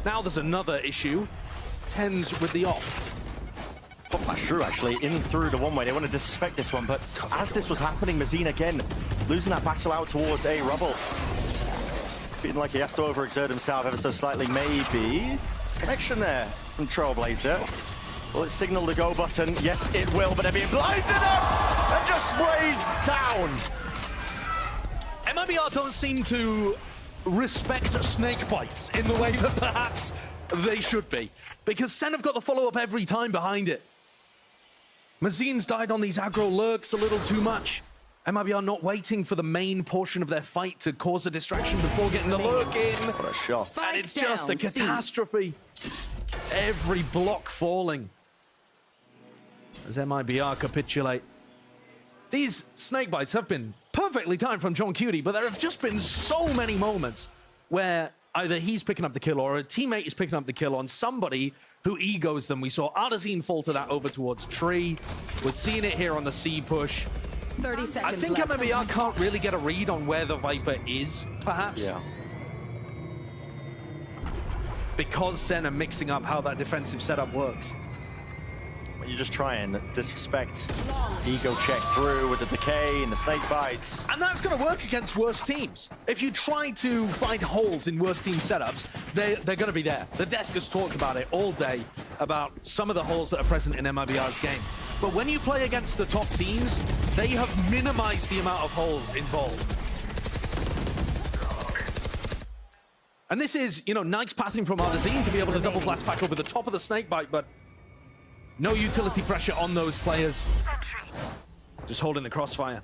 Now there's another issue. tenz with the off. Pop flash through, actually, in through the one-way. They want to disrespect this one, but as this was happening, Mazine again losing that battle out towards A rubble. Feeling like he has to overexert himself ever so slightly, maybe. Connection there from Trailblazer. Will it signal the go button? Yes, it will, but they're being blinded up and just sprayed down. MiBR don't seem to respect snake bites in the way that perhaps they should be, because SEN have got the follow-up every time behind it. Mazine's died on these aggro lurks a little too much. MiBR not waiting for the main portion of their fight to cause a distraction before getting the lurk in. What a shot. And it's just a catastrophe. Every block falling. as MiBR capitulate. These snake bites have been perfectly timed from John Cutie, but there have just been so many moments where either he's picking up the kill or a teammate is picking up the kill on somebody who egos them. We saw Artazine fall to that over towards Tree. We're seeing it here on the C push. 30 seconds I think left. MiBR can't really get a read on where the Viper is, perhaps. Yeah. Because SEN are mixing up how that defensive setup works. You just try and disrespect, ego check through with the decay and the snake bites. And that's going to work against worse teams. If you try to find holes in worse team setups, they're going to be there. The desk has talked about it all day, about some of the holes that are present in MiBR's game. But when you play against the top teams, they have minimized the amount of holes involved. And this is, you know, nice pathing from Artazine to be able to double blast back over the top of the snakebite, but no utility pressure on those players. Just holding the crossfire.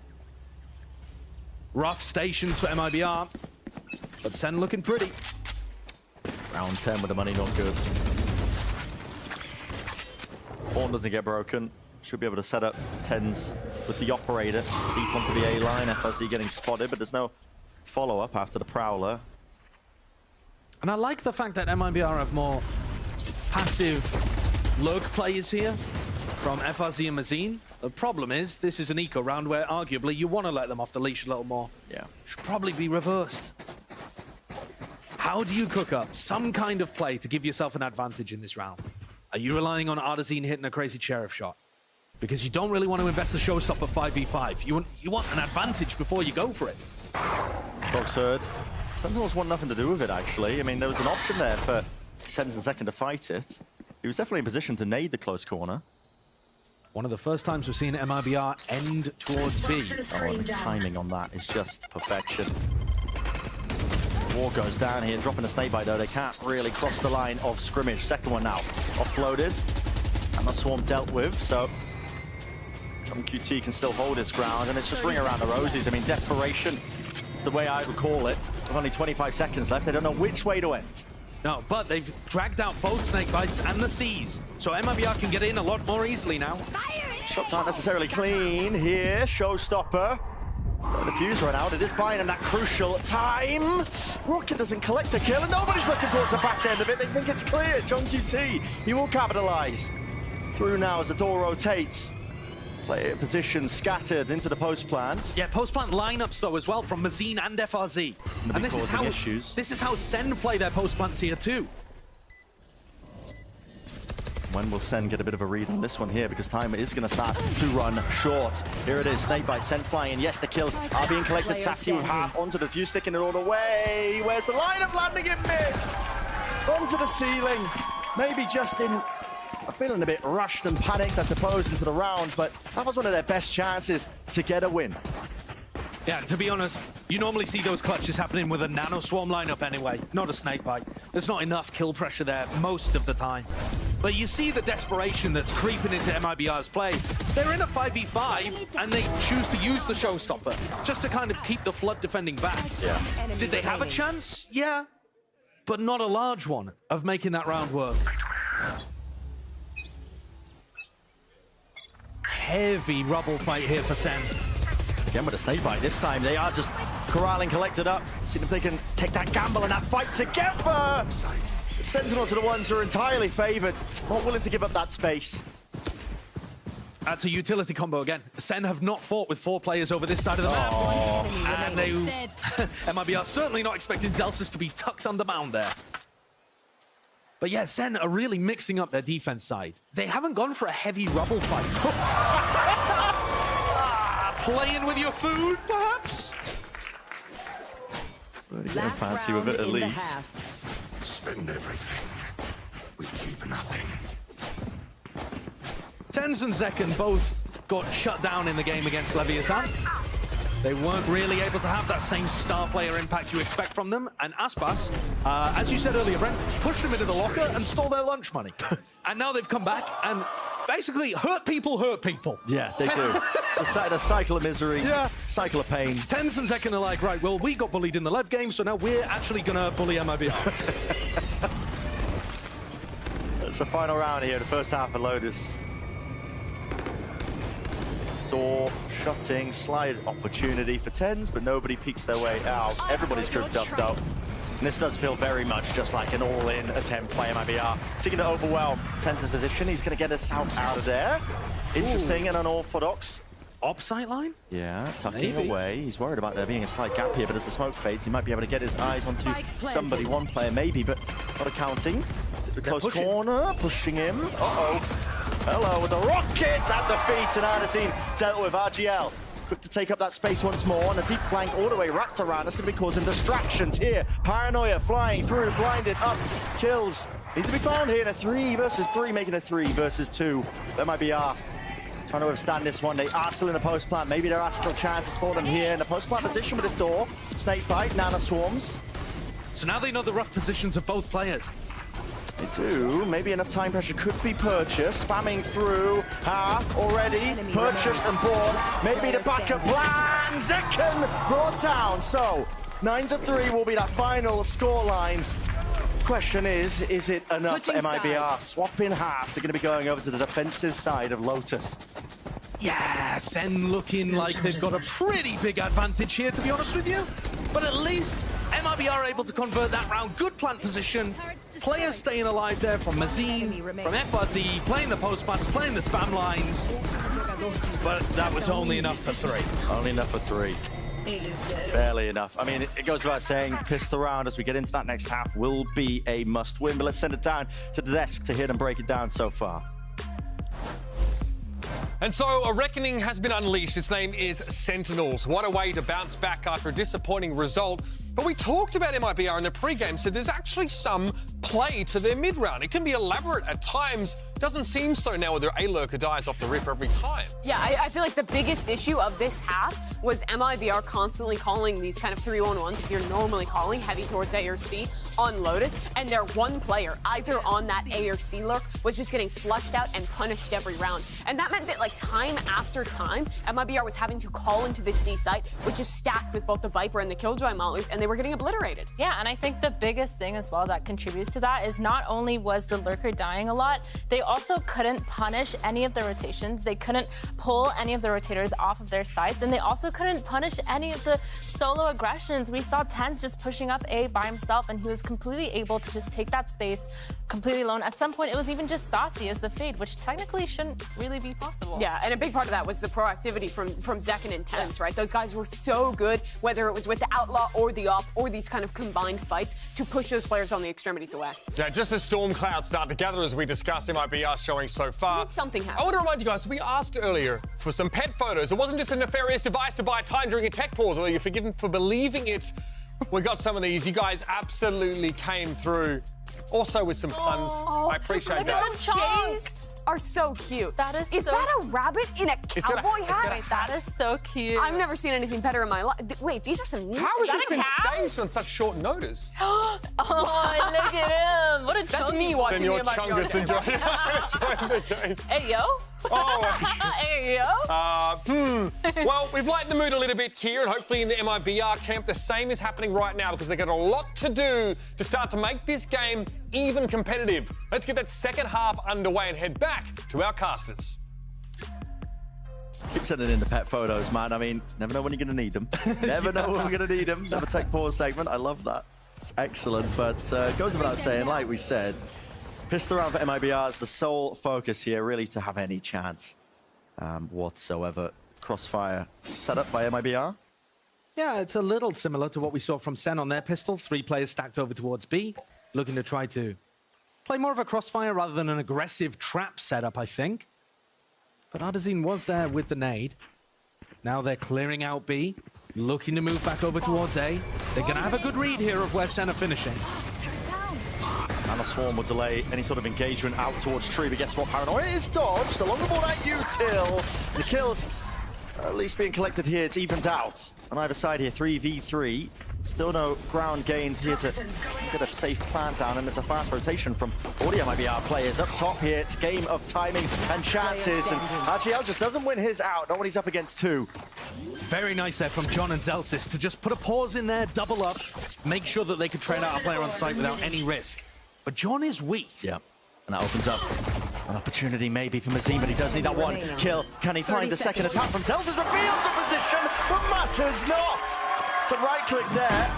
Rough stations for MiBR, but SEN looking pretty. Round 10 with the money not good. Horn doesn't get broken. Should be able to set up tenz with the operator deep onto the A line. FRZ getting spotted, but there's no follow-up after the Prowler. And I like the fact that MiBR have more passive lurk players here from FRZ and Mazine. The problem is, this is an eco round where arguably you want to let them off the leash a little more. Yeah. Should probably be reversed. How do you cook up some kind of play to give yourself an advantage in this round? Are you relying on Artazine hitting a crazy sheriff shot? Because you don't really want to invest the showstopper 5v5. You want an advantage before you go for it. Folks heard. Sentinels want nothing to do with it, actually. I mean, there was an option there for tenz and Second to fight it. He was definitely in position to nade the close corner. One of the first times we've seen MiBR end towards B. Oh, and the timing on that is just perfection. War goes down here, dropping a snakebite though. They can't really cross the line of scrimmage. Second one now, offloaded. And the swarm dealt with, so John QT can still hold his ground, and it's just ring around the roses. I mean, desperation is the way I would call it. With only 25 seconds left, they don't know which way to end. No, but they've dragged out both snakebites and the Cs, so MiBR can get in a lot more easily now. Shots aren't necessarily clean here. Showstopper. The fuse run out. It is buying him that crucial time. Rocket doesn't collect a kill, and nobody's looking towards the back end of it. They think it's clear. John QT, he will capitalize. Through now as the door rotates. Player position scattered into the post plant. Yeah, post plant lineups though as well from Mazine and FRZ. And this is how SEN play their post plants here too. When will SEN get a bit of a read on this one here? Because time is going to start to run short. Here it is, snakebite, SEN flying, and yes, the kills are being collected. Sassy with half onto the fuse, sticking it all the way. Where's the lineup landing? It missed! Onto the ceiling. Maybe just in feeling a bit rushed and panicked, I suppose, into the round, but that was one of their best chances to get a win. Yeah, to be honest, you normally see those clutches happening with a nano swarm lineup anyway, not a snakebite. There's not enough kill pressure there most of the time. But you see the desperation that's creeping into MiBR's play. They're in a 5v5, and they choose to use the showstopper just to kind of keep the flood defending back. Yeah. Did they have a chance? Yeah, but not a large one of making that round work. Heavy rubble fight here for SEN. Again with a snakebite. This time they are just corralling, collected up. See if they can take that gamble and that fight together. The Sentinels are the ones who are entirely favored, not willing to give up that space. That's a utility combo again. SEN have not fought with 4 players over this side of the map. And they MiBR certainly not expecting Zelsus to be tucked under mound there. But yeah, SEN are really mixing up their defense side. They haven't gone for a heavy rubble fight. Playing with your food, perhaps? Really getting fancy with it, at least. Spend everything. We keep nothing. tenz and Zekken both got shut down in the game against Leviathan. They weren't really able to have that same star player impact you expect from them. And Aspas, as you said earlier, Brent, pushed them into the locker and stole their lunch money. And now they've come back and basically hurt people. Yeah, they do. It's a cycle of misery, cycle of pain. tenz and Zekken are like, right, well, we got bullied in the Lev game, so now we're actually going to bully MiBR. It's the final round here, the first half of Lotus. Door shutting, slide opportunity for tenz, but nobody peeks their way out. Everybody's grouped up though. And this does feel very much just like an all-in attempt by MiBR. Seeking to overwhelm tenz's position. He's going to get us out of there. Interesting and unorthodox. Op sight line? Yeah, tucking away. He's worried about there being a slight gap here, but as the smoke fades, he might be able to get his eyes onto somebody, one player maybe, but not accounting. The close corner, pushing him. Uh-oh. Hello with the rockets at the feet, and Anderson dealt with RGL. Quick to take up that space once more, and a deep flank all the way wrapped around. That's going to be causing distractions here. Paranoia flying through, blinded up. Kills need to be found here in a 3 versus 3, making a 3 versus 2. There might be trying to withstand this one. They are still in the post plant. Maybe there are still chances for them here in the post plant position with this door. Snake bite, nano swarms. So now they know the rough positions of both players. They do. Maybe enough time pressure could be purchased. Spamming through half already. Purchased and bought. Maybe the backup plan. Zekken brought down. So 9-3 will be that final scoreline. Question is it enough for MiBR? Swapping halves are going to be going over to the defensive side of Lotus. Yeah, SEN looking like they've got a pretty big advantage here, to be honest with you. But at least MiBR are able to convert that round. Good plant position. Players staying alive there from Mazine, from FRZ, playing the post plants, playing the spam lines. But that was only enough for 3. Only enough for 3. Barely enough. I mean, it goes without saying, pistol round as we get into that next half will be a must-win. But let's send it down to the desk to hear them break it down so far. And so a reckoning has been unleashed. Its name is Sentinels. What a way to bounce back after a disappointing result. But we talked about MiBR in the pregame, so there's actually some play to their mid-round. It can be elaborate at times. Doesn't seem so now with their A-lurker dies off the rip every time. Yeah, I feel like the biggest issue of this half was MiBR constantly calling these kind of 3-1-1s as you're normally calling, heavy towards A or C on Lotus, and their one player, either on that A or C lurk, was just getting flushed out and punished every round. And that meant that, like, time after time, MiBR was having to call into the C site, which is stacked with both the Viper and the Killjoy mollies, and they were getting obliterated. Yeah, and I think the biggest thing as well that contributes to that is not only was the lurker dying a lot, they also couldn't punish any of the rotations. They couldn't pull any of the rotators off of their sites, and they also couldn't punish any of the solo aggressions. We saw tenz just pushing up A by himself, and he was completely able to just take that space completely alone. At some point, it was even just Saucy as the fade, which technically shouldn't really be possible. Yeah, and a big part of that was the proactivity from Zekken and tenz, right? Those guys were so good, whether it was with the Outlaw or the Op or these kind of combined fights, to push those players on the extremities away. Yeah, just as storm clouds start to gather, as we discussed, MiBR showing so far. Something happened. I want to remind you guys, we asked earlier for some pet photos. It wasn't just a nefarious device to buy time during a tech pause, although you're forgiven for believing it. We got some of these. You guys absolutely came through. Also with some puns. I appreciate that. The chains are so cute. That is so... that a rabbit in a cowboy hat? Wait, that is so cute. I've never seen anything better in my life. Wait, these are some new... How has this been staged on such short notice? Oh, look at him. What a That's me watching then your Chungus enjoying the game. Hey, yo. Oh. Hey, yo. Well, we've lightened the mood a little bit here, and hopefully in the MiBR camp, the same is happening right now because they've got a lot to do to start to make this game even competitive. Let's get that second half underway and head back to our casters. Keep sending in the pet photos, man. I mean, never know when you're going to need them. Never know when we're going to need them. Never take pause segment. I love that. It's excellent, but it goes without saying, like we said, pistol round for MiBR is the sole focus here, really, to have any chance whatsoever. Crossfire set up by MiBR. Yeah, it's a little similar to what we saw from SEN on their pistol. 3 players stacked over towards B, looking to try to play more of a crossfire rather than an aggressive trap setup, I think. But Ardazine was there with the nade. Now they're clearing out B, looking to move back over towards A. They're going to have a good read here of where SEN are finishing. And a swarm will delay any sort of engagement out towards Tree, but guess what? Paranoia is dodged along the board at Util. The kills at least being collected here. It's evened out on either side here. 3v3. Still no ground gained here to get a safe plant down, and there's a fast rotation from all the MiBR players up top here. It's a game of timings and chances, and RGL just doesn't win his out, not when he's up against 2. Very nice there from John and Zelsis to just put a pause in there, double up, make sure that they could trade out a player on site without any risk. But John is weak. Yeah, and that opens up An opportunity maybe for Mazin, but he does need that one kill. Can he find the second attack from Cells? Has revealed the position, but matters not. It's a right click there.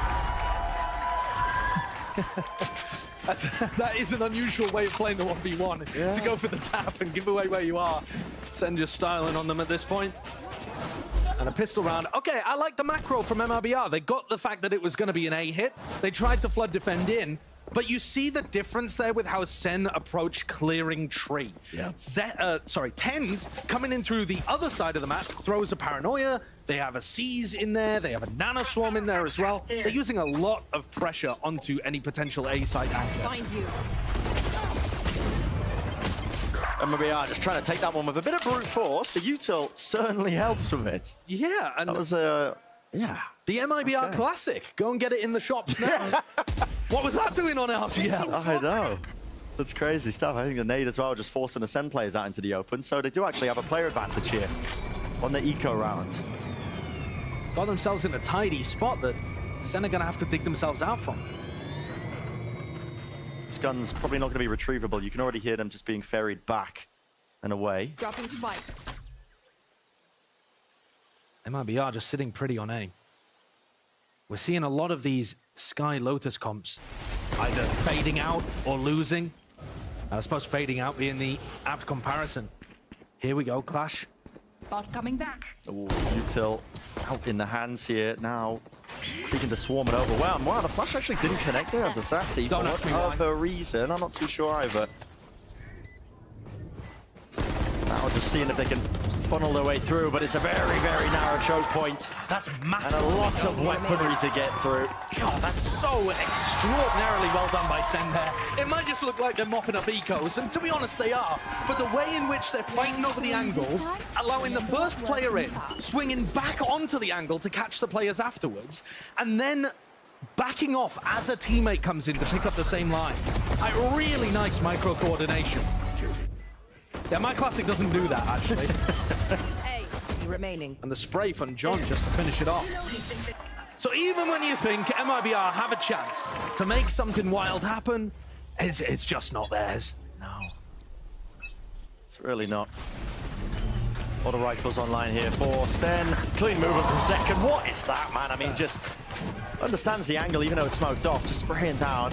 That is an unusual way of playing the 1v1, to go for the tap and give away where you are. SEN just styling on them at this point. And a pistol round. Okay, I like the macro from MiBR. They got the fact that it was going to be an A hit. They tried to flood defend in, but you see the difference there with how SEN approached clearing tree. Yeah. tenz coming in through the other side of the map, throws a paranoia. They have a Seize in there. They have a nano swarm in there as well. They're using a lot of pressure onto any potential A site anchor. Find you. MiBR just trying to take that one with a bit of brute force. The util certainly helps with it. Yeah, and that was yeah. The MiBR classic. Go and get it in the shops now. What was that doing on RGL? I know. That's crazy stuff. I think the nade as well, just forcing the SEN players out into the open. So they do actually have a player advantage here on the eco round. Got themselves in a tidy spot that SEN are going to have to dig themselves out from. This gun's probably not going to be retrievable. You can already hear them just being ferried back and away. Dropping spike. MiBR just sitting pretty on A. We're seeing a lot of these Sky Lotus comps either fading out or losing. I suppose fading out being the apt comparison. Here we go, Clash. Bot coming back. Ooh, util out in the hands here now. Seeking to swarm it over. Wow, the flash actually didn't connect there onto Sassy. Don't ask me why. For reason, I'm not too sure either. Now just seeing if they can funnel their way through, but it's a very, very narrow choke point. That's massive. And a lot of weaponry to get through. God, that's so extraordinarily well done by SEN there. It might just look like they're mopping up ecos, and to be honest, they are. But the way in which they're fighting over the angles, allowing the first player in, swinging back onto the angle to catch the players afterwards, and then backing off as a teammate comes in to pick up the same line. Like, really nice micro coordination. Yeah, my classic doesn't do that, actually. Remaining. And the spray from John just to finish it off. So even when you think MiBR have a chance to make something wild happen, it's just not theirs. No. It's really not. A lot of rifles online here for SEN. Clean movement from second. What is that, man? I mean, just understands the angle, even though it's smoked off. Just spraying down.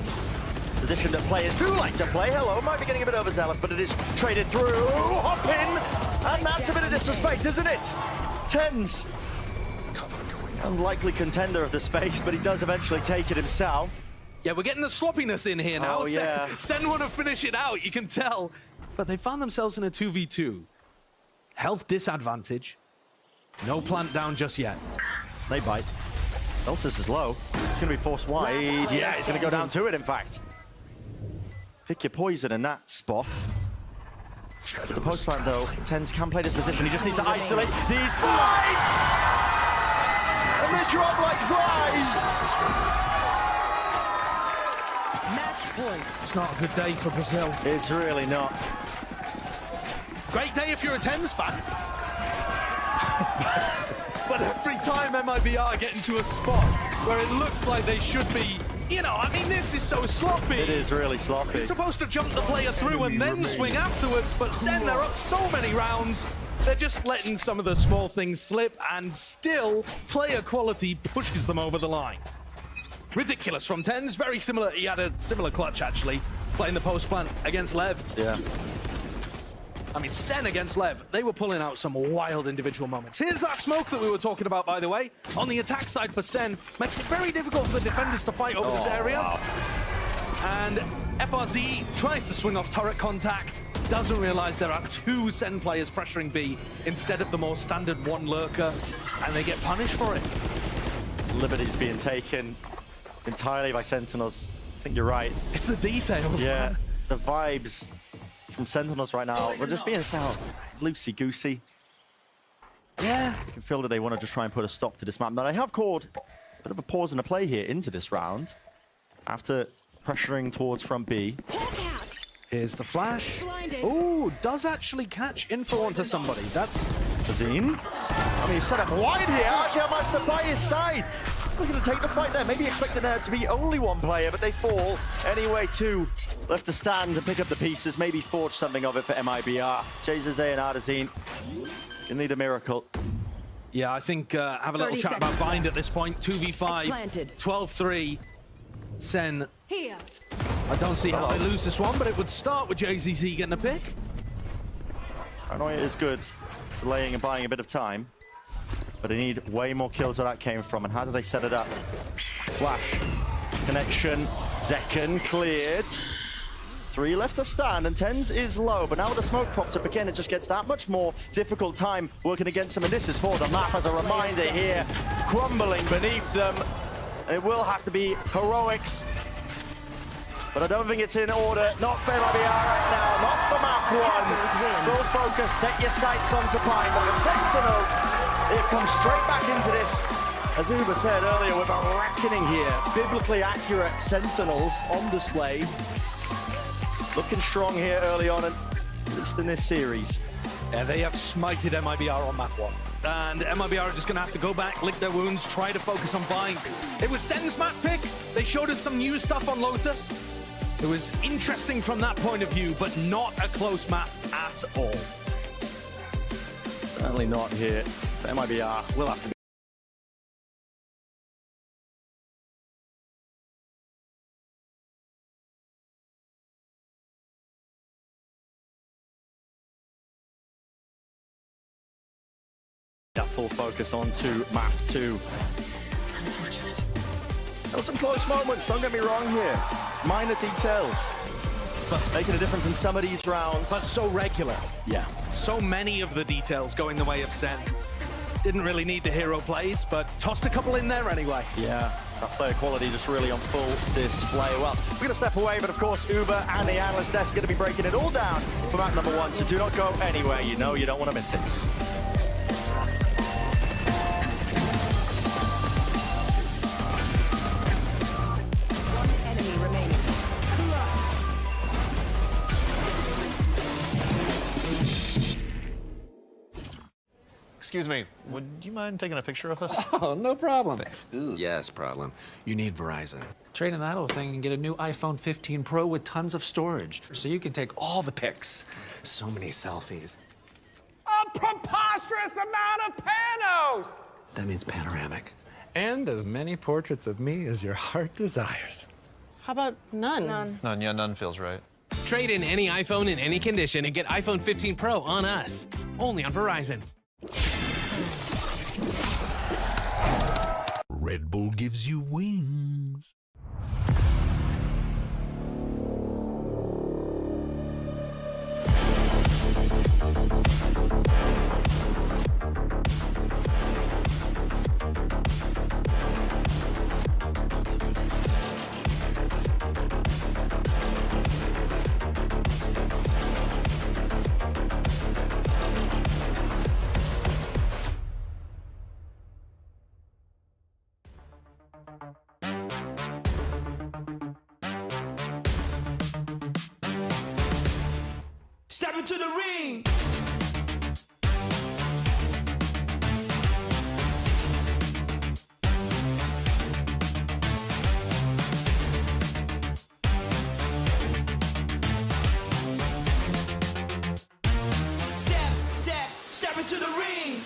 Position that players do like to play. Hello, might be getting a bit overzealous, but it is traded through. Hop in, and that's a bit of disrespect, isn't it? tenz. Unlikely contender of the space, but he does eventually take it himself. Yeah, we're getting the sloppiness in here now. Oh, yeah. SEN want to finish it out, you can tell. But they found themselves in a 2v2. Health disadvantage. No plant down just yet. Snake bite. Elsis is low. It's going to be forced wide. Yeah, he's going to go down to it, in fact. Pick your poison in that spot. The post plant, though, tenz can play this position. He just needs to isolate these flights! And they drop like flies! Match point. It's not a good day for Brazil. It's really not. Great day if you're a tenz fan. But every time MiBR get into a spot where it looks like they should be, you know, I mean, this is so sloppy. It is really sloppy. You're supposed to jump the player through and then swing afterwards, but SEN, they're up so many rounds. They're just letting some of the small things slip, and still, player quality pushes them over the line. Ridiculous from tenz, very similar. He had a similar clutch, actually, playing the post plant against Lev. Yeah. I mean, SEN against Lev, they were pulling out some wild individual moments. Here's that smoke that we were talking about, by the way. On the attack side for SEN, makes it very difficult for the defenders to fight over this area. Wow. And FRZ tries to swing off turret contact, doesn't realize there are two SEN players pressuring B instead of the more standard one lurker, and they get punished for it. Liberty's being taken entirely by Sentinels. I think you're right. It's the details, yeah, man. The vibes from Sentinels right now, we're just being so loosey-goosey. Yeah. You can feel that they want to just try and put a stop to this map. Now, they have called a bit of a pause in the play here into this round after pressuring towards front B. Here's the flash. Ooh, does actually catch info onto somebody. That's Azine. I mean, he's set up wide here. Actually, how much to by his side. looking to take the fight there. Maybe expecting there to be only one player, but they fall. Anyway, two left to stand and pick up the pieces, maybe forge something of it for MiBR. Jesus and Ardazine can need a miracle. Yeah, I think have a little chat about Bind at this point. 2v5, 12-3. Sen. Here. I don't see how they lose this one, but it would start with JZZ getting a pick. Paranoia is good, delaying and buying a bit of time. But they need way more kills where that came from. And how did they set it up? Flash. Connection. Zekken cleared. 3 left to stand, and tenz is low. But now with the smoke popped up again, it just gets that much more difficult time working against them. And this is for the map as a reminder here. Crumbling beneath them. And it will have to be heroics. But I don't think it's in order. Not for MiBR right now. Not for map 1. Full focus. Set your sights onto Pine. But the Sentinels, they've come straight back into this. As Uber said earlier, with a reckoning here. Biblically accurate Sentinels on display. Looking strong here early on, and at least in this series. Yeah, they have smited MiBR on map 1. And MiBR are just going to have to go back, lick their wounds, try to focus on Bind. It was Sen's map pick. They showed us some new stuff on Lotus. It was interesting from that point of view, but not a close map at all. Certainly not here for MiBR. Will have to be. That full focus onto map 2. There were some close moments, don't get me wrong here. Minor details, but making a difference in some of these rounds. But so regular. Yeah. So many of the details going the way of Sen. Didn't really need the hero plays, but tossed a couple in there anyway. Yeah, that player quality just really on full display. Well, we're going to step away, but of course, Uber and the analyst desk are going to be breaking it all down for map number 1, so do not go anywhere. You know you don't want to miss it. Excuse me, would you mind taking a picture of this? Oh, no problem. Thanks. Ooh, yes, problem. You need Verizon. Trade in that old thing and get a new iPhone 15 Pro with tons of storage, so you can take all the pics. So many selfies. A preposterous amount of panos! That means panoramic. And as many portraits of me as your heart desires. How about none? None, yeah, none feels right. Trade in any iPhone in any condition and get iPhone 15 Pro on us. Only on Verizon. Red Bull gives you wings. Step into the ring. Step into the ring.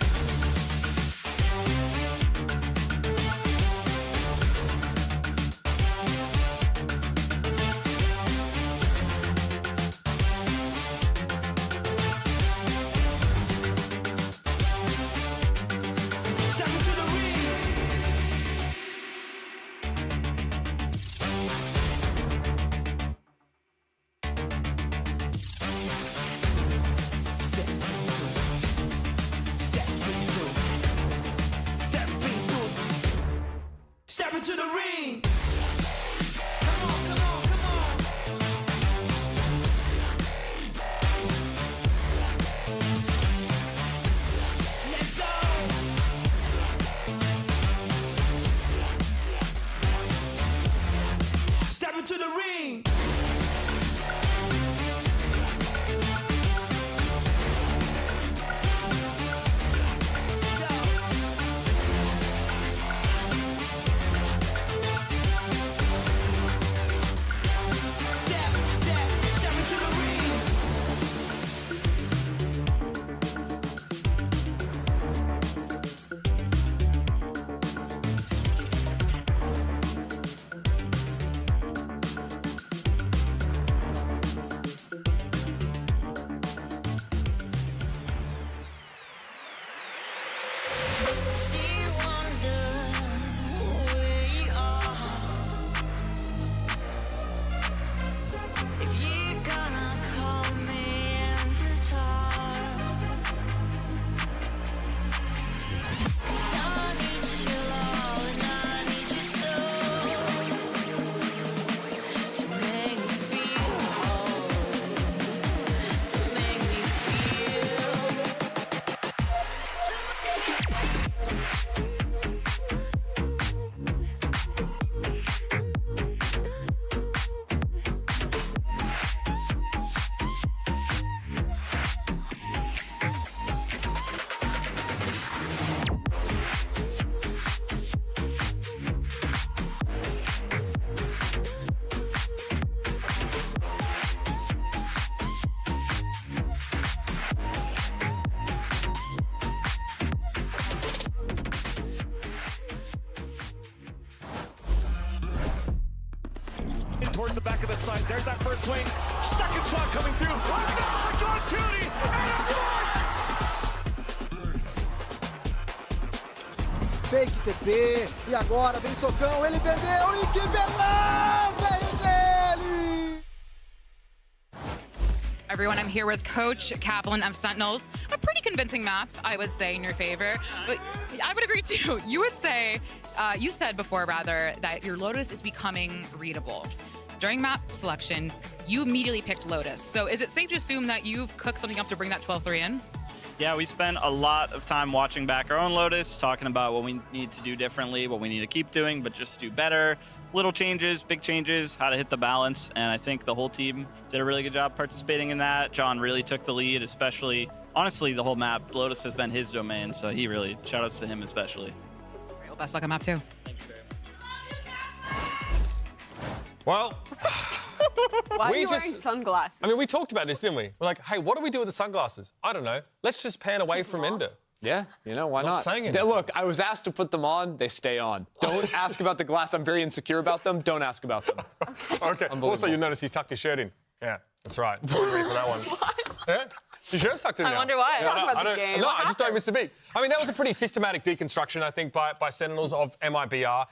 the back of the site. There's that first swing. Second shot coming through. Large opportunity, and it worked! Fake TP, e agora vem socão, ele perdeu, e que beleza, Rebele! Everyone, I'm here with Coach Kaplan of Sentinels. A pretty convincing map, I would say, in your favor. But I would agree too. You would say, you said before rather, that your Lotus is becoming readable. During map selection, you immediately picked Lotus. So is it safe to assume that you've cooked something up to bring that 12-3 in? Yeah, we spent a lot of time watching back our own Lotus, talking about what we need to do differently, what we need to keep doing, but just do better. Little changes, big changes, how to hit the balance, and I think the whole team did a really good job participating in that. John really took the lead, especially, honestly, the whole map. Lotus has been his domain, so he really, shout-outs to him especially. Well, best luck on map 2. Well, Why are you wearing sunglasses? I mean, we talked about this, didn't we? We're like, hey, what do we do with the sunglasses? I don't know. Let's just pan away from Ender. Yeah, you know, why not? Saying anything. Look, I was asked to put them on. They stay on. Don't ask about the glass. I'm very insecure about them. Don't ask about them. Okay. Also, you notice he's tucked his shirt in. Yeah, that's right. Ready for that one. Yeah? His shirt's tucked in now. I wonder why. Talk about the game. No, I just don't miss a beat. I mean, that was a pretty systematic deconstruction, I think, by Sentinels of MiBR.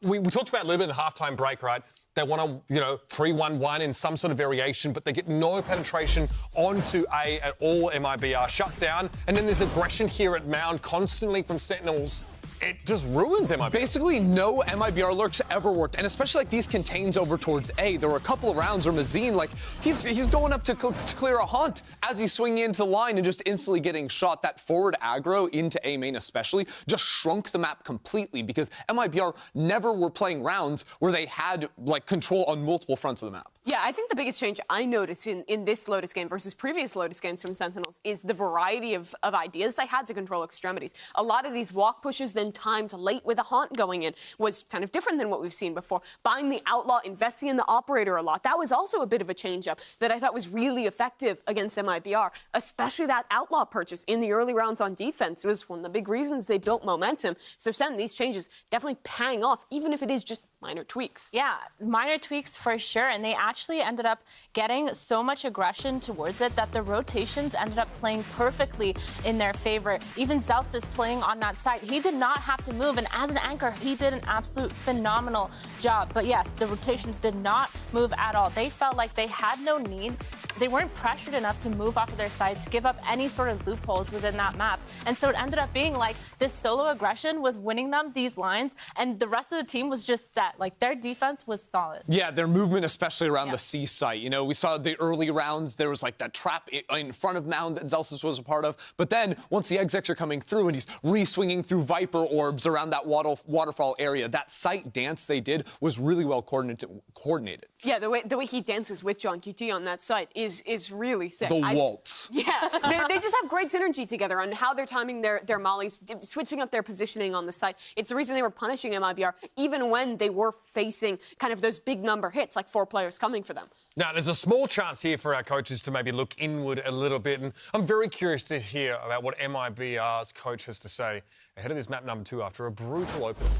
We talked about it a little bit in the halftime break, right? They want to, 3-1-1 in some sort of variation, but they get no penetration onto A at all. MiBR shut down, and then there's aggression here at Mound constantly from Sentinels. It just ruins MiBR. Basically, no MiBR lurks ever worked, and especially like these contains over towards A. There were a couple of rounds where Mazine, like, he's going up to clear a haunt as he's swinging into the line and just instantly getting shot. That forward aggro into A main especially just shrunk the map completely because MiBR never were playing rounds where they had, like, control on multiple fronts of the map. Yeah, I think the biggest change I noticed in this Lotus game versus previous Lotus games from Sentinels is the variety of ideas they had to control extremities. A lot of these walk pushes, then timed late with a haunt going in, was kind of different than what we've seen before. Buying the Outlaw, investing in the Operator a lot, that was also a bit of a change-up that I thought was really effective against MiBR, especially that Outlaw purchase in the early rounds on defense. It was one of the big reasons they built momentum. So Sen, these changes definitely paying off, even if it is just minor tweaks. Yeah, minor tweaks for sure, and they actually ended up getting so much aggression towards it that the rotations ended up playing perfectly in their favor. Even Zeus is playing on that side. He did not have to move, and as an anchor, he did an absolute phenomenal job. But yes, the rotations did not move at all. They felt like they had no need. They weren't pressured enough to move off of their sides, give up any sort of loopholes within that map. And so it ended up being like this solo aggression was winning them these lines, and the rest of the team was just set. Like, their defense was solid. Yeah, their movement, especially around the C site. You know, we saw the early rounds, there was like that trap in front of Mound that Zelsis was a part of. But then, once the execs are coming through and he's re-swinging through Viper orbs around that waterfall area, that site dance they did was really well coordinated. Yeah, the way he dances with John QT on that site is really sick. The waltz. Yeah, they just have great synergy together on how they're timing their mollies, switching up their positioning on the site. It's the reason they were punishing MiBR, even when they were facing kind of those big number hits, like 4 players coming for them. Now, there's a small chance here for our coaches to maybe look inward a little bit, and I'm very curious to hear about what MiBR's coach has to say ahead of this map number 2 after a brutal opening.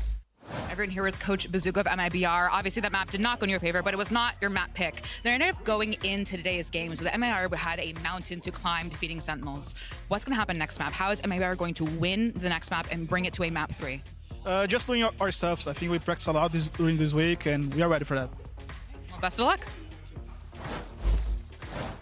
Everyone here with Coach Bazooka of MiBR. Obviously, that map did not go in your favor, but it was not your map pick. They ended up going into today's game, so the MiBR had a mountain to climb, defeating Sentinels. What's going to happen next map? How is MiBR going to win the next map and bring it to a map 3? Just doing ourselves. I think we practiced a lot during this week, and we are ready for that. Well, best of luck.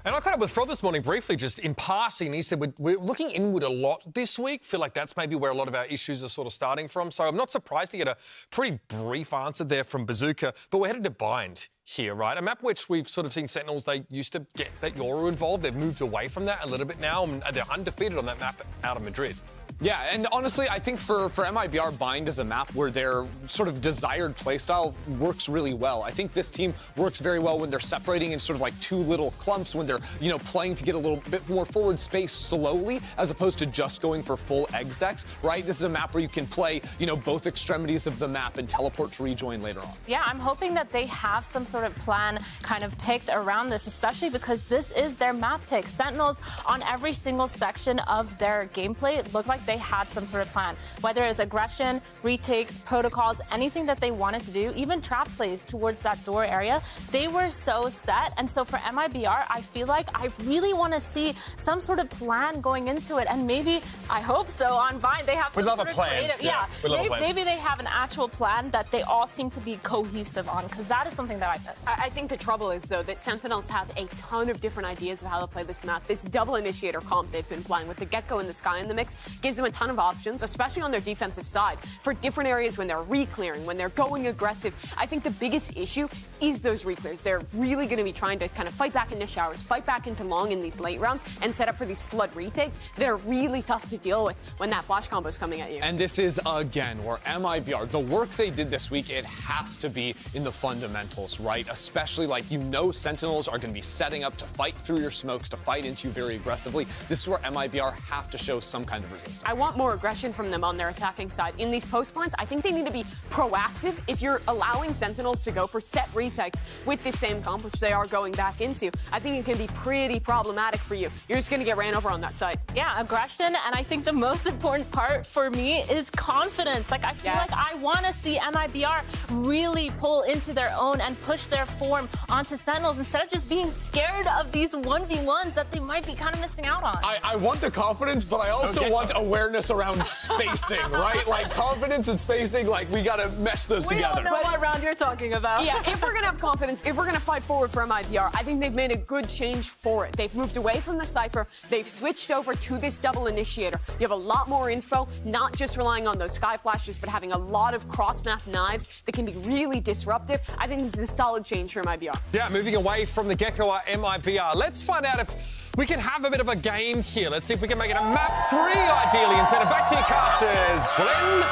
And I caught up with Frod this morning briefly, just in passing. He said we're looking inward a lot this week. Feel like that's maybe where a lot of our issues are sort of starting from. So I'm not surprised to get a pretty brief answer there from Bazooka. But we're headed to Bind here, right? A map which we've sort of seen Sentinels, they used to get that Yoru involved. They've moved away from that a little bit now, and they're undefeated on that map out of Madrid. Yeah, and honestly, I think for MiBR, Bind is a map where their sort of desired playstyle works really well. I think this team works very well when they're separating in sort of like 2 little clumps, when they're, playing to get a little bit more forward space slowly, as opposed to just going for full execs, right? This is a map where you can play, both extremities of the map and teleport to rejoin later on. Yeah, I'm hoping that they have some sort of plan kind of picked around this, especially because this is their map pick. Sentinels, on every single section of their gameplay, it looked like they they had some sort of plan. Whether it's aggression, retakes, protocols, anything that they wanted to do, even trap plays towards that door area, they were so set. And so for MiBR, I feel like I really want to see some sort of plan going into it. And maybe, I hope so, on Vine, they have some sort of creative. Yeah, maybe they have an actual plan that they all seem to be cohesive on, because that is something that I miss. I think the trouble is, though, that Sentinels have a ton of different ideas of how to play this map. This double initiator comp they've been playing with the Gecko and the Sky in the mix gives them a ton of options, especially on their defensive side, for different areas when they're re-clearing, when they're going aggressive. I think the biggest issue is those re-clears. They're really going to be trying to kind of fight back into showers, fight back into long in these late rounds, and set up for these flood retakes. They're really tough to deal with when that flash combo is coming at you. And this is, again, where MiBR, the work they did this week, it has to be in the fundamentals, right? Especially, like, you know, Sentinels are going to be setting up to fight through your smokes, to fight into you very aggressively. This is where MiBR have to show some kind of resistance. I want more aggression from them on their attacking side. In these post plants, I think they need to be proactive. If you're allowing Sentinels to go for set retakes with this same comp, which they are going back into, I think it can be pretty problematic for you. You're just going to get ran over on that side. Yeah, aggression, and I think the most important part for me is confidence. Like, I feel like I want to see MiBR really pull into their own and push their form onto Sentinels instead of just being scared of these 1v1s that they might be kind of missing out on. I want the confidence, but I also want awareness around spacing, right? Like, confidence and spacing, like, we got to mesh those together. We don't know what round you're talking about. Yeah, if we're going to have confidence, if we're going to fight forward for MiBR, I think they've made a good change for it. They've moved away from the Cypher. They've switched over to this double initiator. You have a lot more info, not just relying on those sky flashes, but having a lot of cross-map knives that can be really disruptive. I think this is a solid change for MiBR. Yeah, moving away from the Gecko are MiBR. Let's find out if we can have a bit of a game here. Let's see if we can make it a map 3, ideally, and send it back to your casters. Glenn,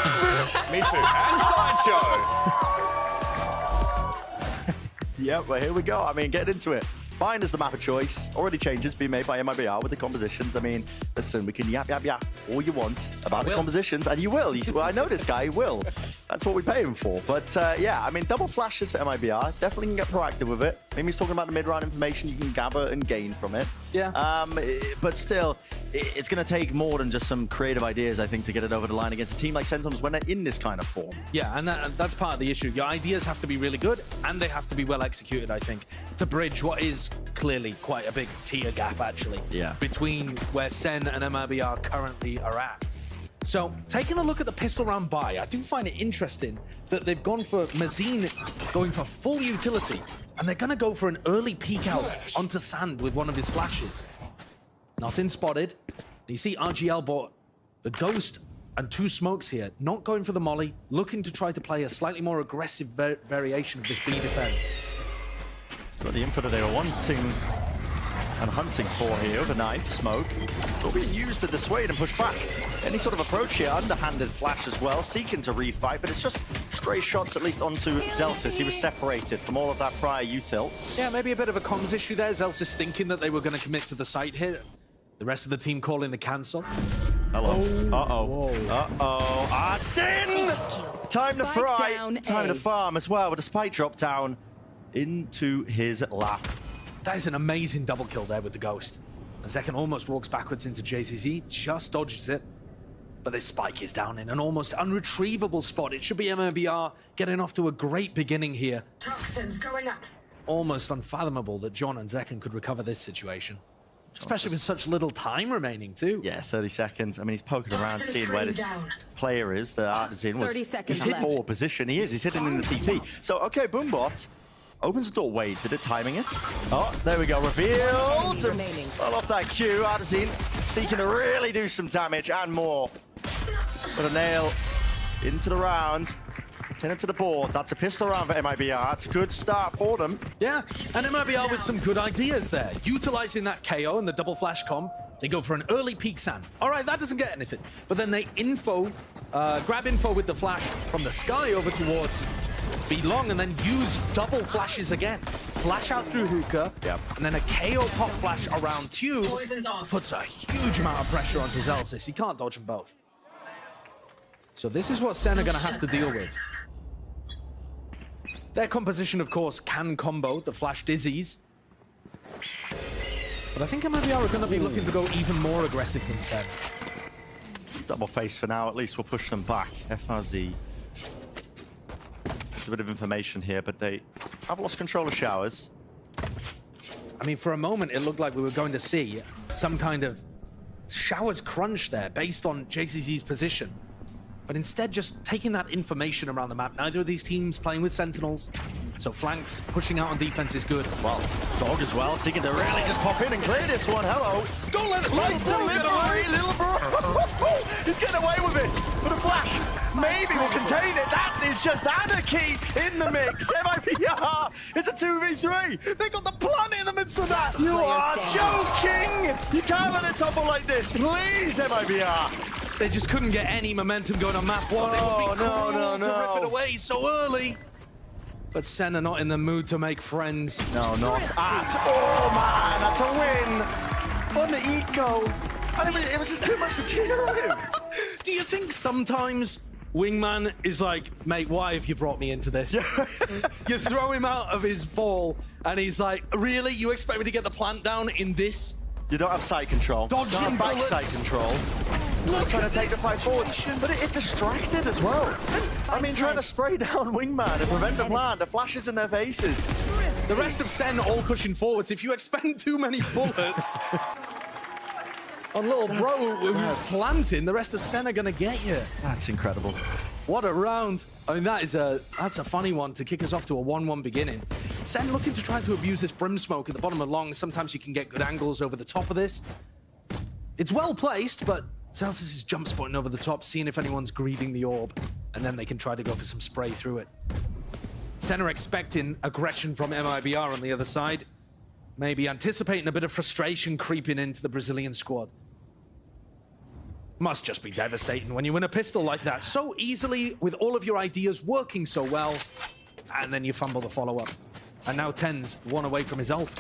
me too, and Sideshow. Yeah, well, here we go. I mean, getting into it. Fine as the map of choice. Already changes being made by MiBR with the compositions. I mean, listen, we can yap all you want about the compositions, and you will. Well, I know this guy will. That's what we pay him for. But yeah, I mean, double flashes for MiBR. Definitely can get proactive with it. Maybe he's talking about the mid-round information you can gather and gain from it. Yeah. But still, it's going to take more than just some creative ideas, I think, to get it over the line against a team like Sentinels when they're in this kind of form. Yeah, and that's part of the issue. Your ideas have to be really good, and they have to be well executed, I think, to bridge what is clearly quite a big tier gap, actually, between where SEN and MiBR currently are at. So, taking a look at the pistol round buy, I do find it interesting that they've gone for Mazine going for full utility, and they're going to go for an early peek out onto sand with one of his flashes. Nothing spotted. You see RGL bought the Ghost and 2 smokes here, not going for the molly, looking to try to play a slightly more aggressive variation of this B defense. Got the info that they were wanting and hunting for here, the knife, smoke. It's all being used to dissuade and push back. Any sort of approach here, underhanded flash as well, seeking to refight, but it's just stray shots at least onto Zelsis. He was separated from all of that prior util. Yeah, maybe a bit of a comms issue there. Zelsis thinking that they were going to commit to the site here. The rest of the team calling the cancel. Hello. Uh-oh. Uh-oh. Artsin! Time to fry. Time to farm as well with a spike drop down into his lap. That is an amazing double kill there with the Ghost. Zekken almost walks backwards into JCZ, just dodges it. But this spike is down in an almost unretrievable spot. It should be MiBR getting off to a great beginning here. Toxins going up. Almost unfathomable that John and Zekken could recover this situation. Especially with such little time remaining, too. Yeah, 30 seconds. I mean, he's poking around, seeing where this player is. The Artisan was... 30 seconds He's hit left. forward position. He is. He's hidden in the TP. So, okay, Boombot opens the door. Wait, did it timing it? Oh, there we go. Revealed. Well, off that cue, Artisan seeking to really do some damage and more. But a nail into the round. 10 into the board. That's a pistol round for MiBR. That's a good start for them. Yeah, and MiBR with some good ideas there. Utilizing that KO and the double flash comp, they go for an early peek sand. All right, that doesn't get anything. But then they grab info with the flash from the sky over towards B long and then use double flashes again. Flash out through hookah, and then a KO pop flash around tube puts a huge amount of pressure onto Zelsis. He can't dodge them both. So this is what SEN are going to have to deal with. Their composition, of course, can combo the flash dizzies. But I think MiBR are going to be looking to go even more aggressive than SEN. double face for now. At least we'll push them back. FRZ. There's a bit of information here, but they have lost control of showers. I mean, for a moment, it looked like we were going to see some kind of showers crunch there based on JCZ's position. But instead, just taking that information around the map. Neither of these teams playing with sentinels, so flanks pushing out on defense is good. Well, Dog as well, seeking to really just pop in and clear this one. Hello. Don't let it delivery, little bro. He's getting away with it. But a flash maybe will contain it. That is just anarchy in the mix. MiBR, it's a 2v3. They got the plant in the midst of that. You are joking. You can't let it topple like this. Please, MiBR. They just couldn't get any momentum going on map 1. It would be cruel to rip it away so early. But SEN are not in the mood to make friends. No, not at all, man. That's a win on the eco. And it was just too much to deal with. Do you think sometimes Wingman is like, mate, why have you brought me into this? You throw him out of his ball, and he's like, really? You expect me to get the plant down in this? You don't have side control. Dodging bullets. Backside control. Trying to take the fight forward, but it distracted as well. I mean, trying to spray down Wingman and prevent the plant, the flashes in their faces. The rest of SEN all pushing forwards. If you expend too many bullets on little bro who's planting, the rest of SEN are going to get you. That's incredible. What a round. I mean, that's a funny one to kick us off to a 1-1 beginning. SEN looking to try to abuse this brim smoke at the bottom of long. Sometimes you can get good angles over the top of this. It's well placed, but Celsius is jump spotting over the top, seeing if anyone's greeding the orb, and then they can try to go for some spray through it. SEN are expecting aggression from MiBR on the other side, maybe anticipating a bit of frustration creeping into the Brazilian squad. Must just be devastating when you win a pistol like that so easily, with all of your ideas working so well, and then you fumble the follow-up. And now tenz one away from his ult.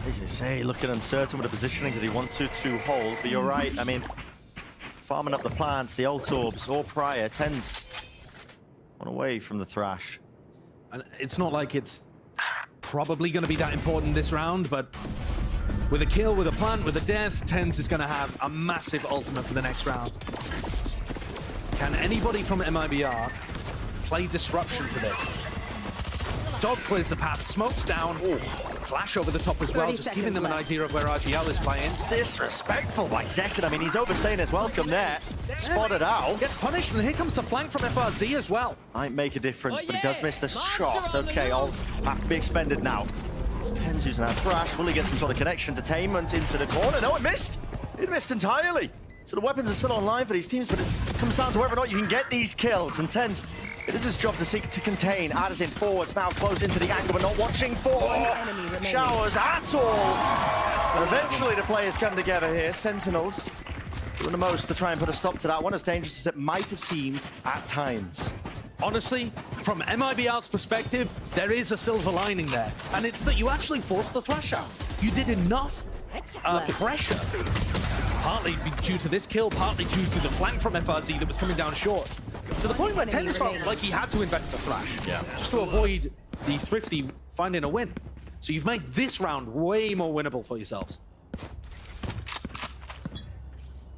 As you say, looking uncertain with the positioning that he wants to hold, but you're right. I mean, farming up the plants, the ult orbs, or prior, tenz one away from the thrash. And it's not like it's probably going to be that important this round, but with a kill, with a plant, with a death, tenz is going to have a massive ultimate for the next round. Can anybody from MiBR play disruption to this? Dog clears the path, smokes down. Ooh, flash over the top as well, just giving them an idea of where RGL is playing. Disrespectful by Zekin. I mean, he's overstaying his welcome there. Spotted out. Gets punished, and here comes the flank from FRZ as well. Might make a difference, but he does miss the shot. Okay, ults have to be expended now. It's tenz using that thrash. Will he get some sort of connection? Detainment into the corner. No, it missed. It missed entirely. So the weapons are still online for these teams, but it comes down to whether or not you can get these kills. And tenz, it is his job to seek to contain. Adders in forwards, now close into the angle, but not watching for showers at all. And eventually the players come together here. Sentinels doing the most to try and put a stop to that one, as dangerous as it might have seemed at times. Honestly, from MiBR's perspective, there is a silver lining there. And it's that you actually forced the thrash out. You did enough pressure. Partly due to this kill, partly due to the flank from FRZ that was coming down short. To the point where tenz felt like he had to invest the flash. Just to avoid the Thrifty finding a win. So you've made this round way more winnable for yourselves.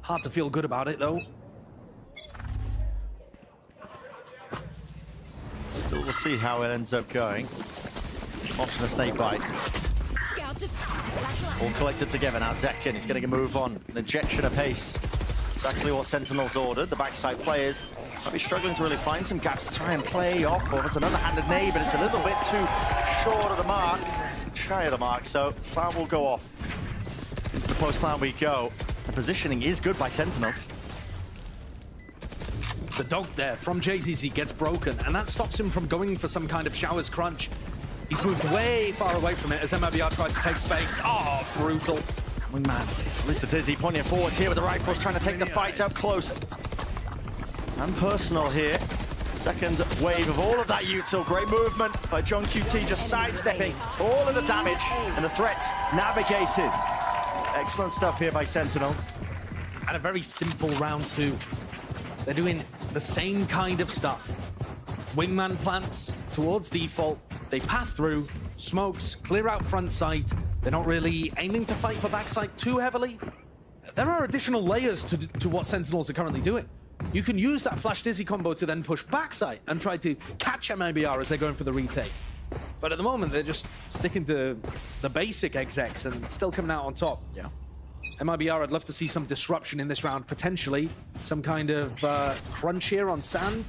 Hard to feel good about it, though. Still, we'll see how it ends up going. Option a snake bite. All collected together now. Zekin is getting a move on. An injection of pace. Exactly what Sentinels ordered. The backside players might be struggling to really find some gaps to try and play off. Or it's an underhanded nade, but it's a little bit too short of the mark. Shy of the mark, so plan will go off. Into the post plan we go. The positioning is good by Sentinels. The dog there from JCZ gets broken, and that stops him from going for some kind of showers crunch. He's moved way far away from it as MiBR tries to take space. Oh, brutal. Wingman, at least a dizzy pointing forwards here with the rifles, trying to take the fight up close. And personal here. Second wave of all of that util. Great movement by John QT, just sidestepping all of the damage and the threats navigated. Excellent stuff here by Sentinels. And a very simple round two. They're doing the same kind of stuff. Wingman plants towards default. They path through, smokes, clear out front sight. They're not really aiming to fight for backside too heavily. there are additional layers to what Sentinels are currently doing. You can use that flash dizzy combo to then push backside and try to catch MiBR as they're going for the retake. But at the moment, they're just sticking to the basic execs and still coming out on top. Yeah. MiBR, I'd love to see some disruption in this round, potentially. Some kind of crunch here on Sand.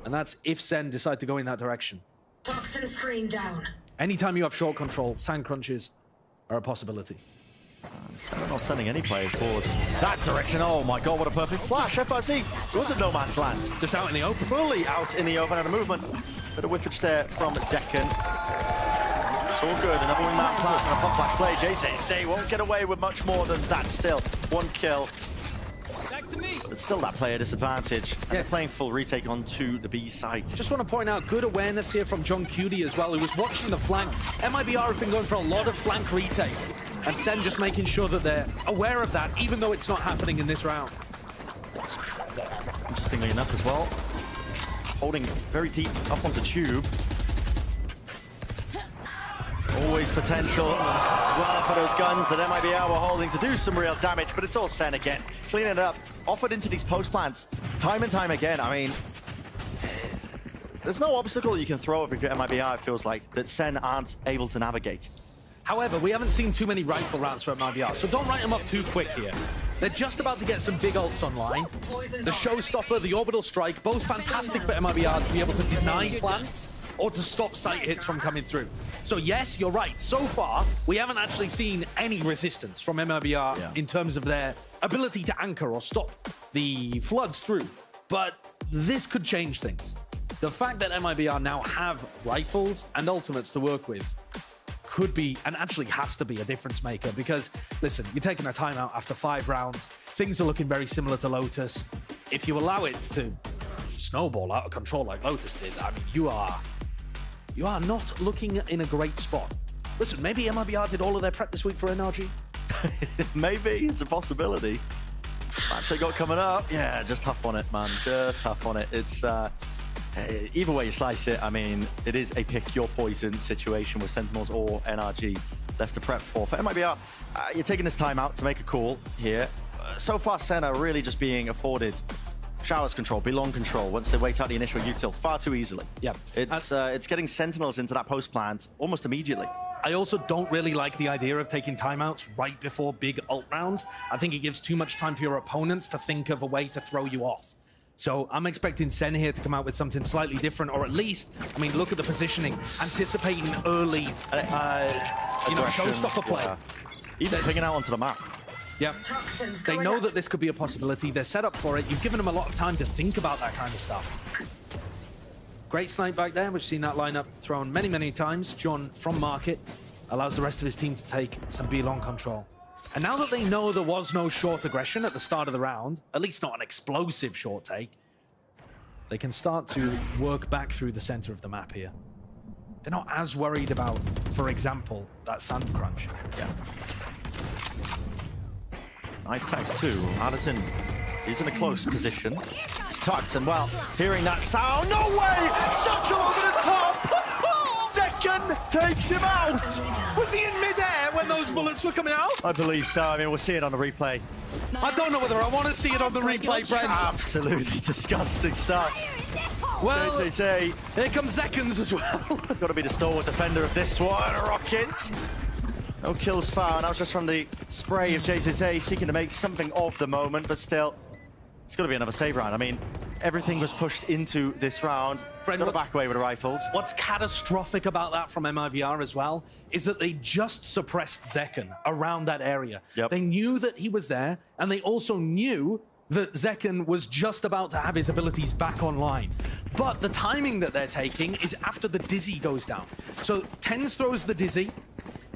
And that's if SEN decide to go in that direction. Toxin screen down. Anytime you have short control, Sand crunches are a possibility. So they're not sending any players forwards that direction. Oh my god, what a perfect flash. FRC was at no man's land. Just out in the open. Fully out in the open and a movement. Bit of whiffage there from Zekken. It's all good. Another wingman plant and a pop flash play. JCC won't get away with much more than that still. One kill. Back to me. But still that player disadvantage. And they're playing full retake onto the B side. Just want to point out good awareness here from John Cutie as well, who was watching the flank. MiBR have been going for a lot of flank retakes. And SEN just making sure that they're aware of that, even though it's not happening in this round. Interestingly enough as well, holding very deep up onto tube. Always potential as well for those guns that MiBR were holding to do some real damage, but it's all SEN again. Cleaning it up, offered into these post plants time and time again. I mean, there's no obstacle you can throw up if you're MiBR, it feels like, that SEN aren't able to navigate. However, we haven't seen too many rifle rounds from MiBR, so don't write them off too quick here. They're just about to get some big ults online. The Showstopper, the Orbital Strike, both fantastic for MiBR to be able to deny plants or to stop sight hits from coming through. So yes, you're right. So far, we haven't actually seen any resistance from MiBR in terms of their ability to anchor or stop the floods through. But this could change things. The fact that MiBR now have rifles and ultimates to work with could be, and actually has to be, a difference maker, because listen, you're taking a timeout after 5 rounds. Things are looking very similar to Lotus. If you allow it to snowball out of control like Lotus did, I mean, you are not looking in a great spot. Listen, maybe MiBR did all of their prep this week for NRG. Maybe, it's a possibility. Match they got coming up. Yeah, just huff on it, man. Just huff on it. It's either way you slice it, I mean, it is a pick your poison situation with Sentinels or NRG left to prep for. For MiBR, you're taking this time out to make a call here. So far, SEN are really just being afforded showers control, belong control, once they wait out the initial util far too easily. Yeah. It's getting Sentinels into that post plant almost immediately. I also don't really like the idea of taking timeouts right before big ult rounds. I think it gives too much time for your opponents to think of a way to throw you off. So I'm expecting SEN here to come out with something slightly different, or at least, I mean, look at the positioning, anticipating early, showstopper play. Yeah. Even picking out onto the map. Yeah, they know that this could be a possibility. They're set up for it. You've given them a lot of time to think about that kind of stuff. Great snipe back there. We've seen that lineup thrown many, many times. John from Market allows the rest of his team to take some B-long control. And now that they know there was no short aggression at the start of the round, at least not an explosive short take, they can start to work back through the center of the map here. They're not as worried about, for example, that sand crunch. Yeah. Knife tags too. Addison, he's in a close position. He's tucked, and well, hearing that sound, no way! Satchel over the top! Zekken takes him out! Was he in midair when those bullets were coming out? I believe so. I mean, we'll see it on the replay. I don't know whether I want to see it on the replay, Brent. Absolutely disgusting stuff. Well, they say, here comes Zekkens as well. Got to be the stalwart defender of this one. Rocket. No kills found. That was just from the spray of JZA, seeking to make something of the moment, but still, it's got to be another save round. I mean, everything was pushed into this round. Got to back away with the rifles. What's catastrophic about that from MiBR as well is that they just suppressed Zekken around that area. Yep. They knew that he was there, and they also knew that Zekken was just about to have his abilities back online. But the timing that they're taking is after the Dizzy goes down. So tenz throws the Dizzy,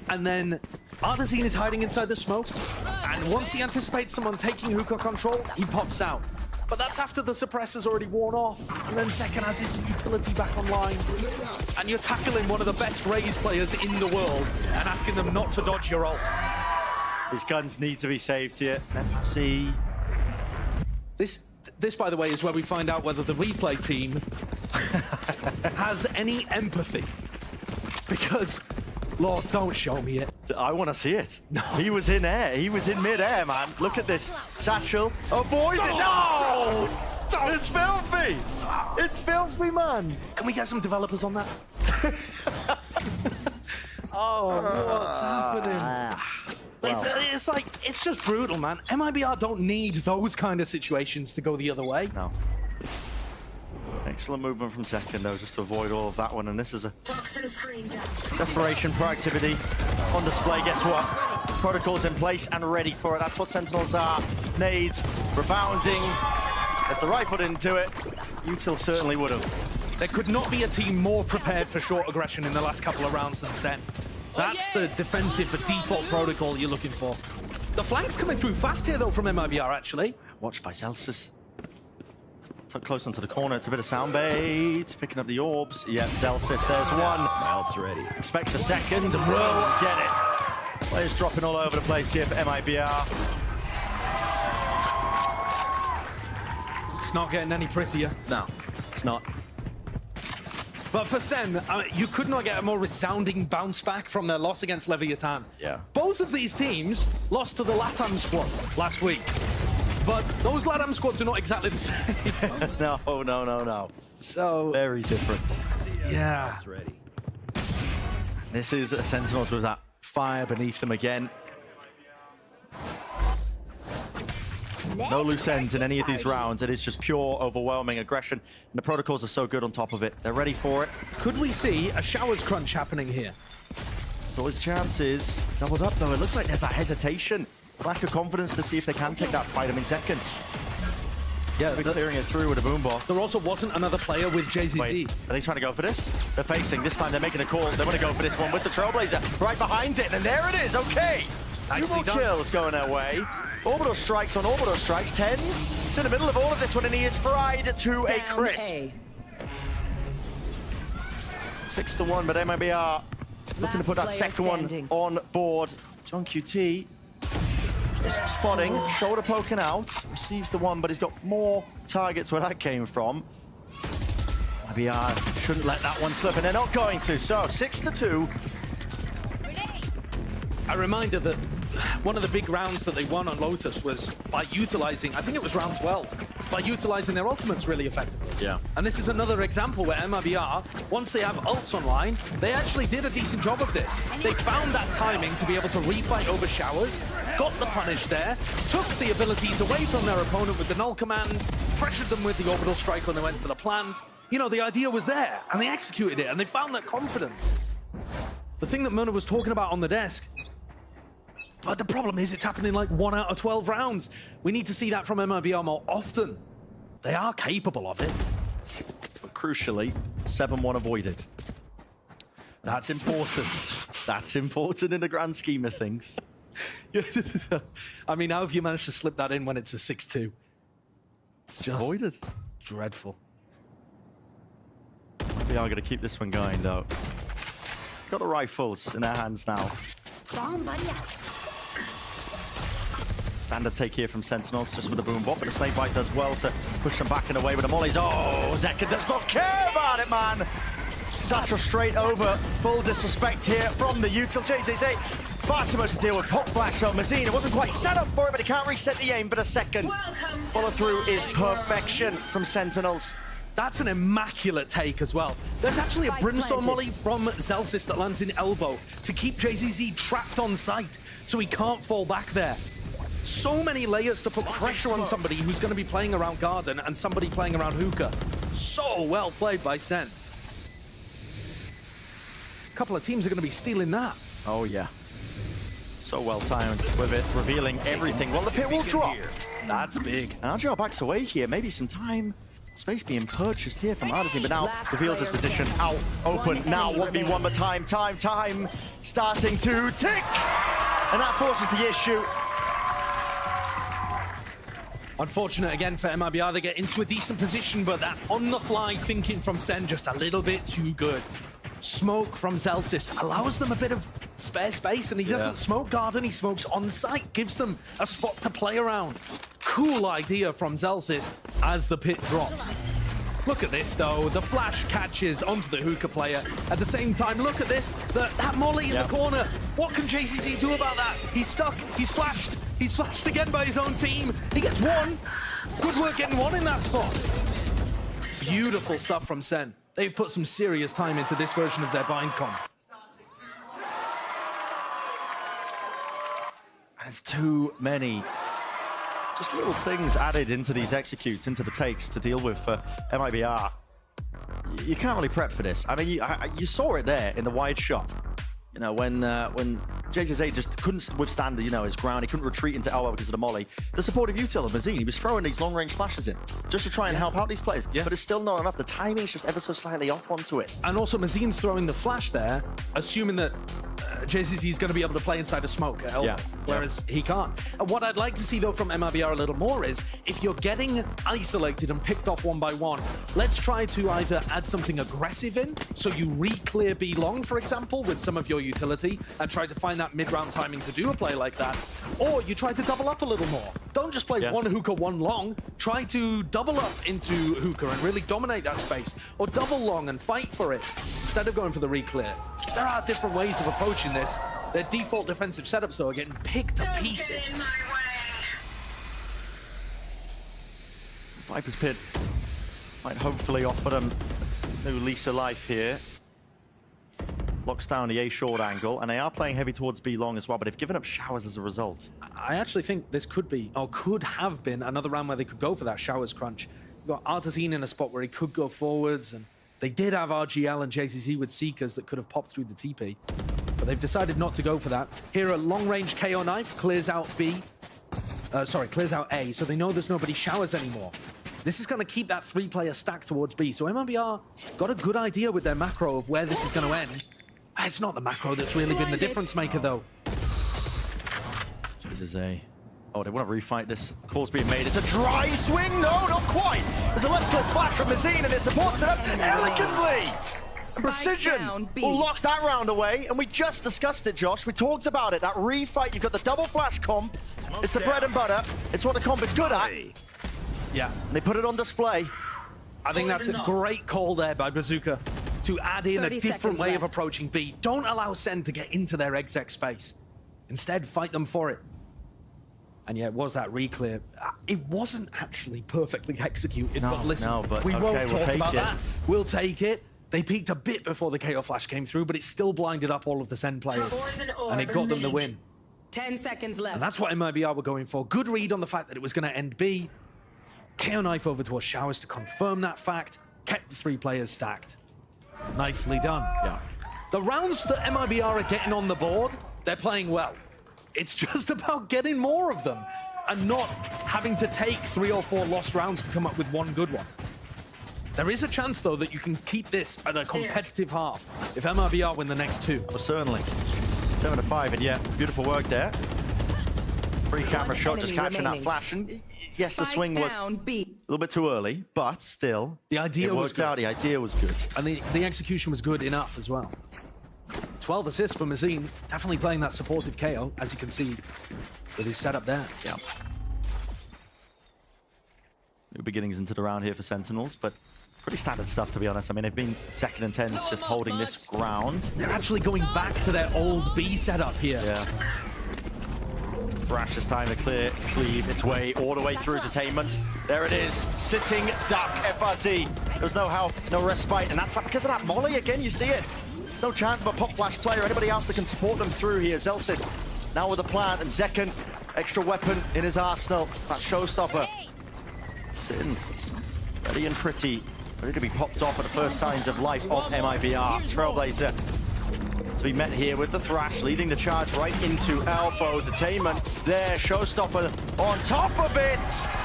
and then Artazine is hiding inside the smoke, and once he anticipates someone taking hookah control, he pops out. But that's after the suppressor's already worn off, and then Zekken has his utility back online. And you're tackling one of the best Raze players in the world and asking them not to dodge your ult. His guns need to be saved here. Let's see. This, by the way, is where we find out whether the replay team has any empathy. Because Lord, don't show me it. I want to see it. No. He was in air. He was in mid-air, man. Look at this. Satchel. Avoid it. No! It's filthy. It's filthy, man. Can we get some developers on that? Oh, what's happening? It's like, it's just brutal, man. MiBR don't need those kind of situations to go the other way. No. Excellent movement from second, though, just to avoid all of that one. And this is a desperation, proactivity on display. Guess what? Protocols in place and ready for it. That's what Sentinels are. Nades, rebounding. If the rifle didn't do it, Util certainly would have. There could not be a team more prepared for short aggression in the last couple of rounds than SEN. That's the defensive default protocol you're looking for. The flank's coming through fast here, though, from MiBR, actually. Watched by Zelsis. Tucked close into the corner. It's a bit of sound bait. Picking up the orbs. Yep, Zelsis, there's one. Mouth's ready. Expects a second and will get it. Players dropping all over the place here for MiBR. It's not getting any prettier. No, it's not. But for SEN, you could not get a more resounding bounce back from their loss against Leviathan. Yeah. Both of these teams lost to the LATAM squads last week. But those LATAM squads are not exactly the same. No. So... very different. Yeah. This is Sentinels with that fire beneath them again. No loose ends in any of these rounds. It is just pure, overwhelming aggression. And the protocols are so good on top of it. They're ready for it. Could we see a showers crunch happening here? So his chances doubled up, though. It looks like there's that hesitation. Lack of confidence to see if they can take that fight. I mean, second. Yeah, they're clearing it through with a boombox. There also wasn't another player with JZZ. Wait, are they trying to go for this? They're facing. This time they're making a call. They want to go for this one with the Trailblazer right behind it. And there it is. Okay. Two more kills going their way. Orbital strikes on orbital strikes. tenz. It's in the middle of all of this one, and he is fried to a crisp. 6-1, but MiBR looking to put that second one on board. John QT just spotting, shoulder poking out, receives the one, but he's got more targets where that came from. MiBR shouldn't let that one slip, and they're not going to. So 6-2. A reminder that one of the big rounds that they won on Lotus was by utilizing, I think it was round 12, by utilizing their ultimates really effectively. Yeah. And this is another example where MiBR, once they have ults online, they actually did a decent job of this. They found that timing to be able to refight over showers, got the punish there, took the abilities away from their opponent with the null command, pressured them with the orbital strike when they went for the plant. You know, the idea was there, and they executed it, and they found that confidence. The thing that Mona was talking about on the desk, but the problem is it's happening like 1 out of 12 rounds. We need to see that from MiBR more often. They are capable of it. But crucially, 7-1 avoided. That's important. That's important in the grand scheme of things. I mean, how have you managed to slip that in when it's a 6-2? It's just avoided. Dreadful. We are going to keep this one going, though. Got the rifles in their hands now. Standard take here from Sentinels, just with the boom bot, but the snake bite does well to push them back and away with the mollies. Oh, Zeka does not care about it, man. Satchel straight over. Full disrespect here from the Util. JZZ, far too much to deal with. Pop flash on Mazine. It wasn't quite set up for it, but he can't reset the aim. But a second follow through is perfection from Sentinels. That's an immaculate take as well. There's actually a brimstone molly from Zelsis that lands in elbow to keep JZZ trapped on site, so he can't fall back there. So many layers to put pressure on somebody who's going to be playing around Garden and somebody playing around Hookah. So well played by SEN. A couple of teams are going to be stealing that. Oh, yeah. So well timed with it, revealing everything. Well, the pit will drop. That's big. And RGR backs away here. Maybe some time. Space being purchased here from Artisan, but now reveals his position out open. Now 1v1, but time starting to tick. And that forces the issue. Unfortunate again for MiBR, they get into a decent position, but that on-the-fly thinking from SEN just a little bit too good. Smoke from Zelsis allows them a bit of spare space, and he doesn't smoke Garden, he smokes on-site, gives them a spot to play around. Cool idea from Zelsis as the pit drops. Look at this, though. The flash catches onto the hookah player. At the same time, look at this. That molly in the corner. What can JCC do about that? He's stuck. He's flashed. He's flashed again by his own team. He gets one. Good work getting one in that spot. Beautiful stuff from SEN. They've put some serious time into this version of their bind comp. There's too many just little things added into these executes, into the takes to deal with for MiBR. You can't really prep for this. I mean, you saw it there in the wide shot. You know, when JCC just couldn't withstand, you know, his ground. He couldn't retreat into Elbow because of the molly. The supportive util of Mazine, he was throwing these long-range flashes in just to try and help out these players. But it's still not enough. The timing's just ever so slightly off onto it. And also, Mazine's throwing the flash there, assuming that JCC is going to be able to play inside a smoke at Elbow, whereas he can't. And what I'd like to see, though, from MiBR a little more is, if you're getting isolated and picked off one by one, let's try to either add something aggressive in, so you re-clear B long, for example, with some of your utility, and try to find that mid-round timing to do a play like that, or you try to double up a little more. Don't just play one hookah, one long. Try to double up into hookah and really dominate that space, or double long and fight for it, instead of going for the re-clear. There are different ways of approaching this. Their default defensive setups, though, are getting picked to pieces. Viper's Pit might hopefully offer them new lease of life here. Locks down the A short angle, and they are playing heavy towards B long as well, but they've given up showers as a result. I actually think this could be, or could have been, another round where they could go for that showers crunch. You've got Artesine in a spot where he could go forwards, and they did have RGL and JCC with Seekers that could have popped through the TP, but they've decided not to go for that. Here, a long-range KO knife clears out B. Clears out A, so they know there's nobody showers anymore. This is going to keep that three-player stack towards B, so MiBR got a good idea with their macro of where this is going to end. It's not the macro that's really been the difference maker, though. This is a... Oh, they want to refight this. Call's being made. It's a dry swing. No, not quite. There's a left click flash from Mazine, and it supports it up elegantly. And Precision will lock that round away. And we just discussed it, Josh. We talked about it. That refight, you've got the double flash comp. It's the bread and butter. It's what the comp is good at. Yeah. And they put it on display. I think that's a great call there by Bazooka to add in a different way of approaching B. Don't allow SEN to get into their exec space. Instead, fight them for it. And yeah, it was that re-clear. It wasn't actually perfectly executed, but listen, we won't talk about that. We'll take it. They peaked a bit before the KO flash came through, but it still blinded up all of the SEN players. And it got them the win. 10 seconds left. And that's what MiBR were going for. Good read on the fact that it was going to end B. KO knife over to a showers to confirm that fact. Kept the three players stacked. Nicely done. Yeah. The rounds that MiBR are getting on the board, they're playing well. It's just about getting more of them and not having to take 3 or 4 lost rounds to come up with one good one. There is a chance, though, that you can keep this at a competitive half if MiBR win the next 2. Well, certainly. 7-5, and yeah, beautiful work there. Free camera shot, just catching that flash. And yes, the swing was a little bit too early, but still, the idea was good. The idea was good. And the execution was good enough as well. 12 assists for Mazine, definitely playing that supportive KO, as you can see with his setup there. Yeah. New beginnings into the round here for Sentinels, but pretty standard stuff, to be honest. I mean, they've been second and tenz, just holding this ground. They're actually going back to their old B setup here. Yeah. Thrash this time to cleave its way all the way through entertainment. There it is, sitting duck, FRZ. There's no help, no respite, and that's because of that molly again, you see it. No chance of a pop flash player, anybody else that can support them through here. Zelsis now with a plant, and Zekken, extra weapon in his arsenal. It's that showstopper. Sitting ready and pretty, ready to be popped off at the first signs of life of MiBR. Trailblazer to be met here with the Thrash, leading the charge right into Elbow. Entertainment there, showstopper on top of it.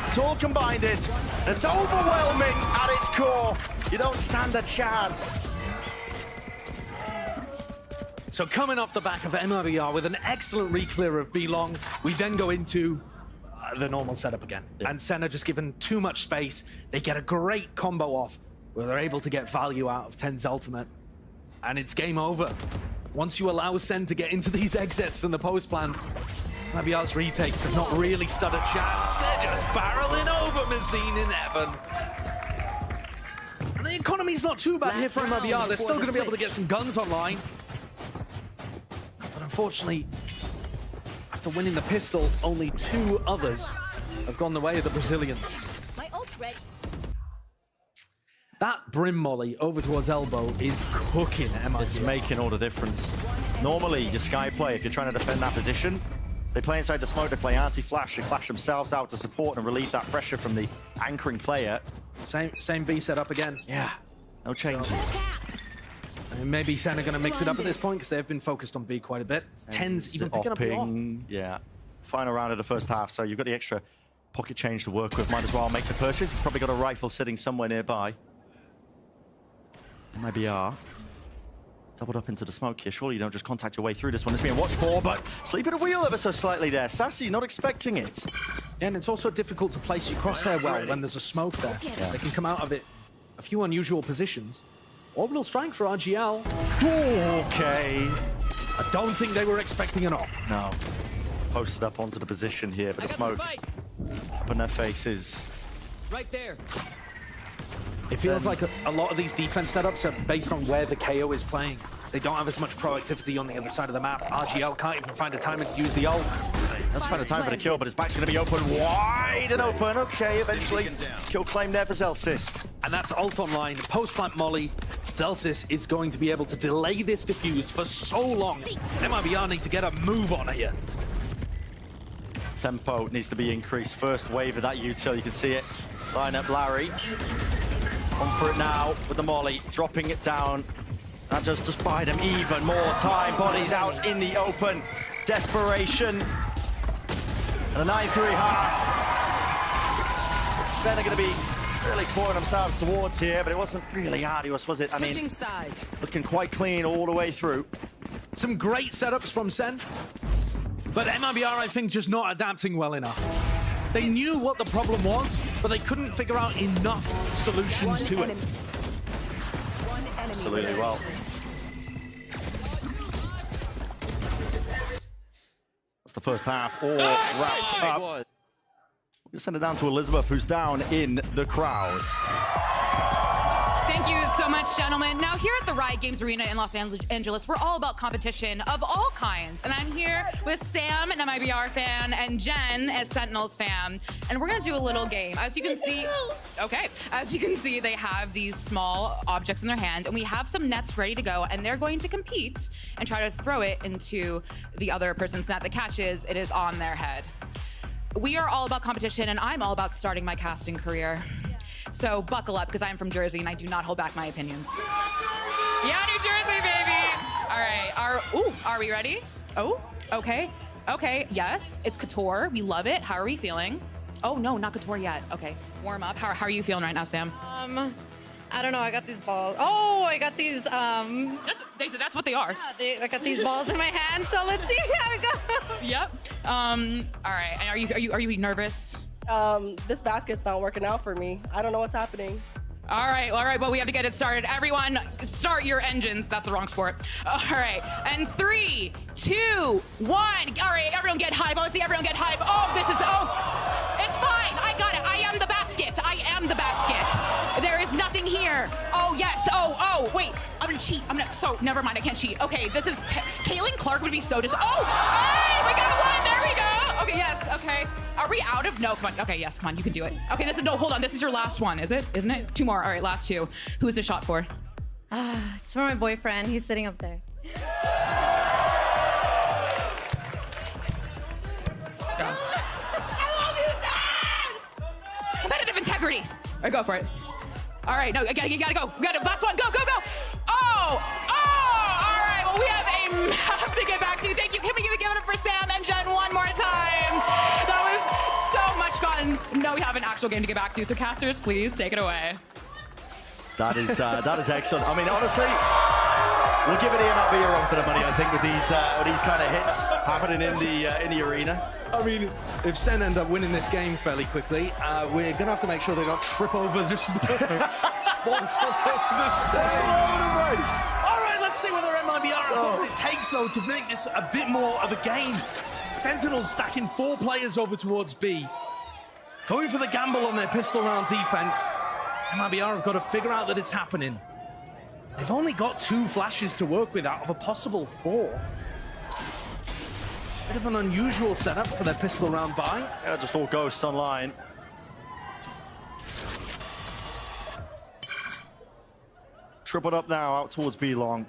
It's all combined it. It's overwhelming at its core. You don't stand a chance. So coming off the back of MiBR with an excellent re-clear of B long, we then go into the normal setup again. And SEN are just given too much space. They get a great combo off where they're able to get value out of tenz ultimate. And it's game over. Once you allow SEN to get into these exits and the post plants, MiBR's retakes have not really stood a chance. They're just barreling over Mazine in heaven. the economy's not too bad here for MiBR. They're still going to be able to get some guns online. But unfortunately, after winning the pistol, only 2 others have gone the way of the Brazilians. My ult's ready. That brim molly over towards elbow is cooking MiBR. It's making all the difference. Normally, your Sky play, if you're trying to defend that position, they play inside the smoke, they play anti-flash, they flash themselves out to support and relieve that pressure from the anchoring player. Same B setup again. Yeah, no changes. And maybe SEN are going to mix it up at this point because they've been focused on B quite a bit. Tenz even picking up a lot. Yeah, final round of the first half, so you've got the extra pocket change to work with. Might as well make the purchase. He's probably got a rifle sitting somewhere nearby. MiBR doubled up into the smoke here. Surely you don't just contact your way through this one. It's being watched for, but sleeping a wheel ever so slightly there. Sassy not expecting it. Yeah, and it's also difficult to place your crosshair well when there's a smoke there. Yeah. They can come out of it a few unusual positions. Orbital strike for RGL. Okay. I don't think they were expecting an op. No. Posted up onto the position here, but the smoke up in their faces. Right there. It feels like a lot of these defense setups are based on where the KO is playing. They don't have as much proactivity on the other side of the map. RGL can't even find a timing to use the ult. Let's find a time for the kill, but his back's going to be open wide and open. Okay, eventually kill claim there for Zelsis. And that's ult online. Post-plant molly. Zelsis is going to be able to delay this defuse for so long. MiBR need to get a move on here. Tempo needs to be increased. First wave of that util, you can see it. Line up Larry. On for it now with the molly, dropping it down. That just buy them even more time. Bodies out in the open. Desperation. And a 9-3 half. SEN are going to be really pouring themselves towards here, but it wasn't really arduous, was it? I mean, looking quite clean all the way through. Some great setups from SEN, but MiBR, I think, just not adapting well enough. They knew what the problem was, but they couldn't figure out enough solutions to it. Absolutely well. That's the first half all wrapped up. We're going to send it down to Elizabeth, who's down in the crowd. Thank you so much, gentlemen. Now, here at the Riot Games Arena in Los Angeles, we're all about competition of all kinds. And I'm here with Sam, an MiBR fan, and Jen, a Sentinels fan. And we're going to do a little game. As you can see, as you can see, they have these small objects in their hand, and we have some nets ready to go, and they're going to compete and try to throw it into the other person's net. The catch is, it is on their head. We are all about competition, and I'm all about starting my casting career. So buckle up, because I'm from Jersey and I do not hold back my opinions. Yeah, New Jersey, baby! All right, are we ready? Oh, okay, yes, it's Couture, we love it. How are we feeling? Oh no, not Couture yet. Okay, warm up. How are you feeling right now, Sam? I don't know, I got these balls. Oh, I got these, That's what they are. Yeah, I got these balls in my hand, so let's see how it goes. Yep, all right, and are you nervous? This basket's not working out for me. I don't know what's happening. All right, well, we have to get it started. Everyone, start your engines. That's the wrong sport. All right, and 3, 2, 1. All right, everyone get hype. I want to see everyone get hype. It's fine. I got it. I am the basket. There is nothing here. Oh, yes. Oh, wait. I'm gonna cheat. Never mind. I can't cheat. Okay, this is, Kaylin Clark would be so hey, we got one. There we go. Okay, yes, okay. Are we out of, no, come on. Okay, yes, come on, you can do it. Okay, hold on, this is your last one, isn't it? 2 more, all right, last 2. Who is this shot for? It's for my boyfriend, he's sitting up there. Go. I love you, Dance! Competitive integrity. All right, go for it. All right, no, you gotta go. Last one, go. Oh, all right, well, we have a map to get back to. Thank you, can we give it up for Sam and Jen one more time? That was so much fun. No, we have an actual game to get back to, so casters, please take it away. That is excellent. I mean, honestly, we'll give it a run for the money, I think, with these kind of hits happening in the arena. I mean, if SEN end up winning this game fairly quickly, we're gonna have to make sure they don't trip over just the balls all over the stage. All right, let's see whether MiBR have got what it takes, though, to make this a bit more of a game. Sentinels stacking 4 players over towards B. Going for the gamble on their pistol round defense. MiBR have got to figure out that it's happening. They've only got 2 flashes to work with out of a possible 4. Bit of an unusual setup for their pistol round buy. Yeah, just all ghosts online. Tripled up now, out towards B long.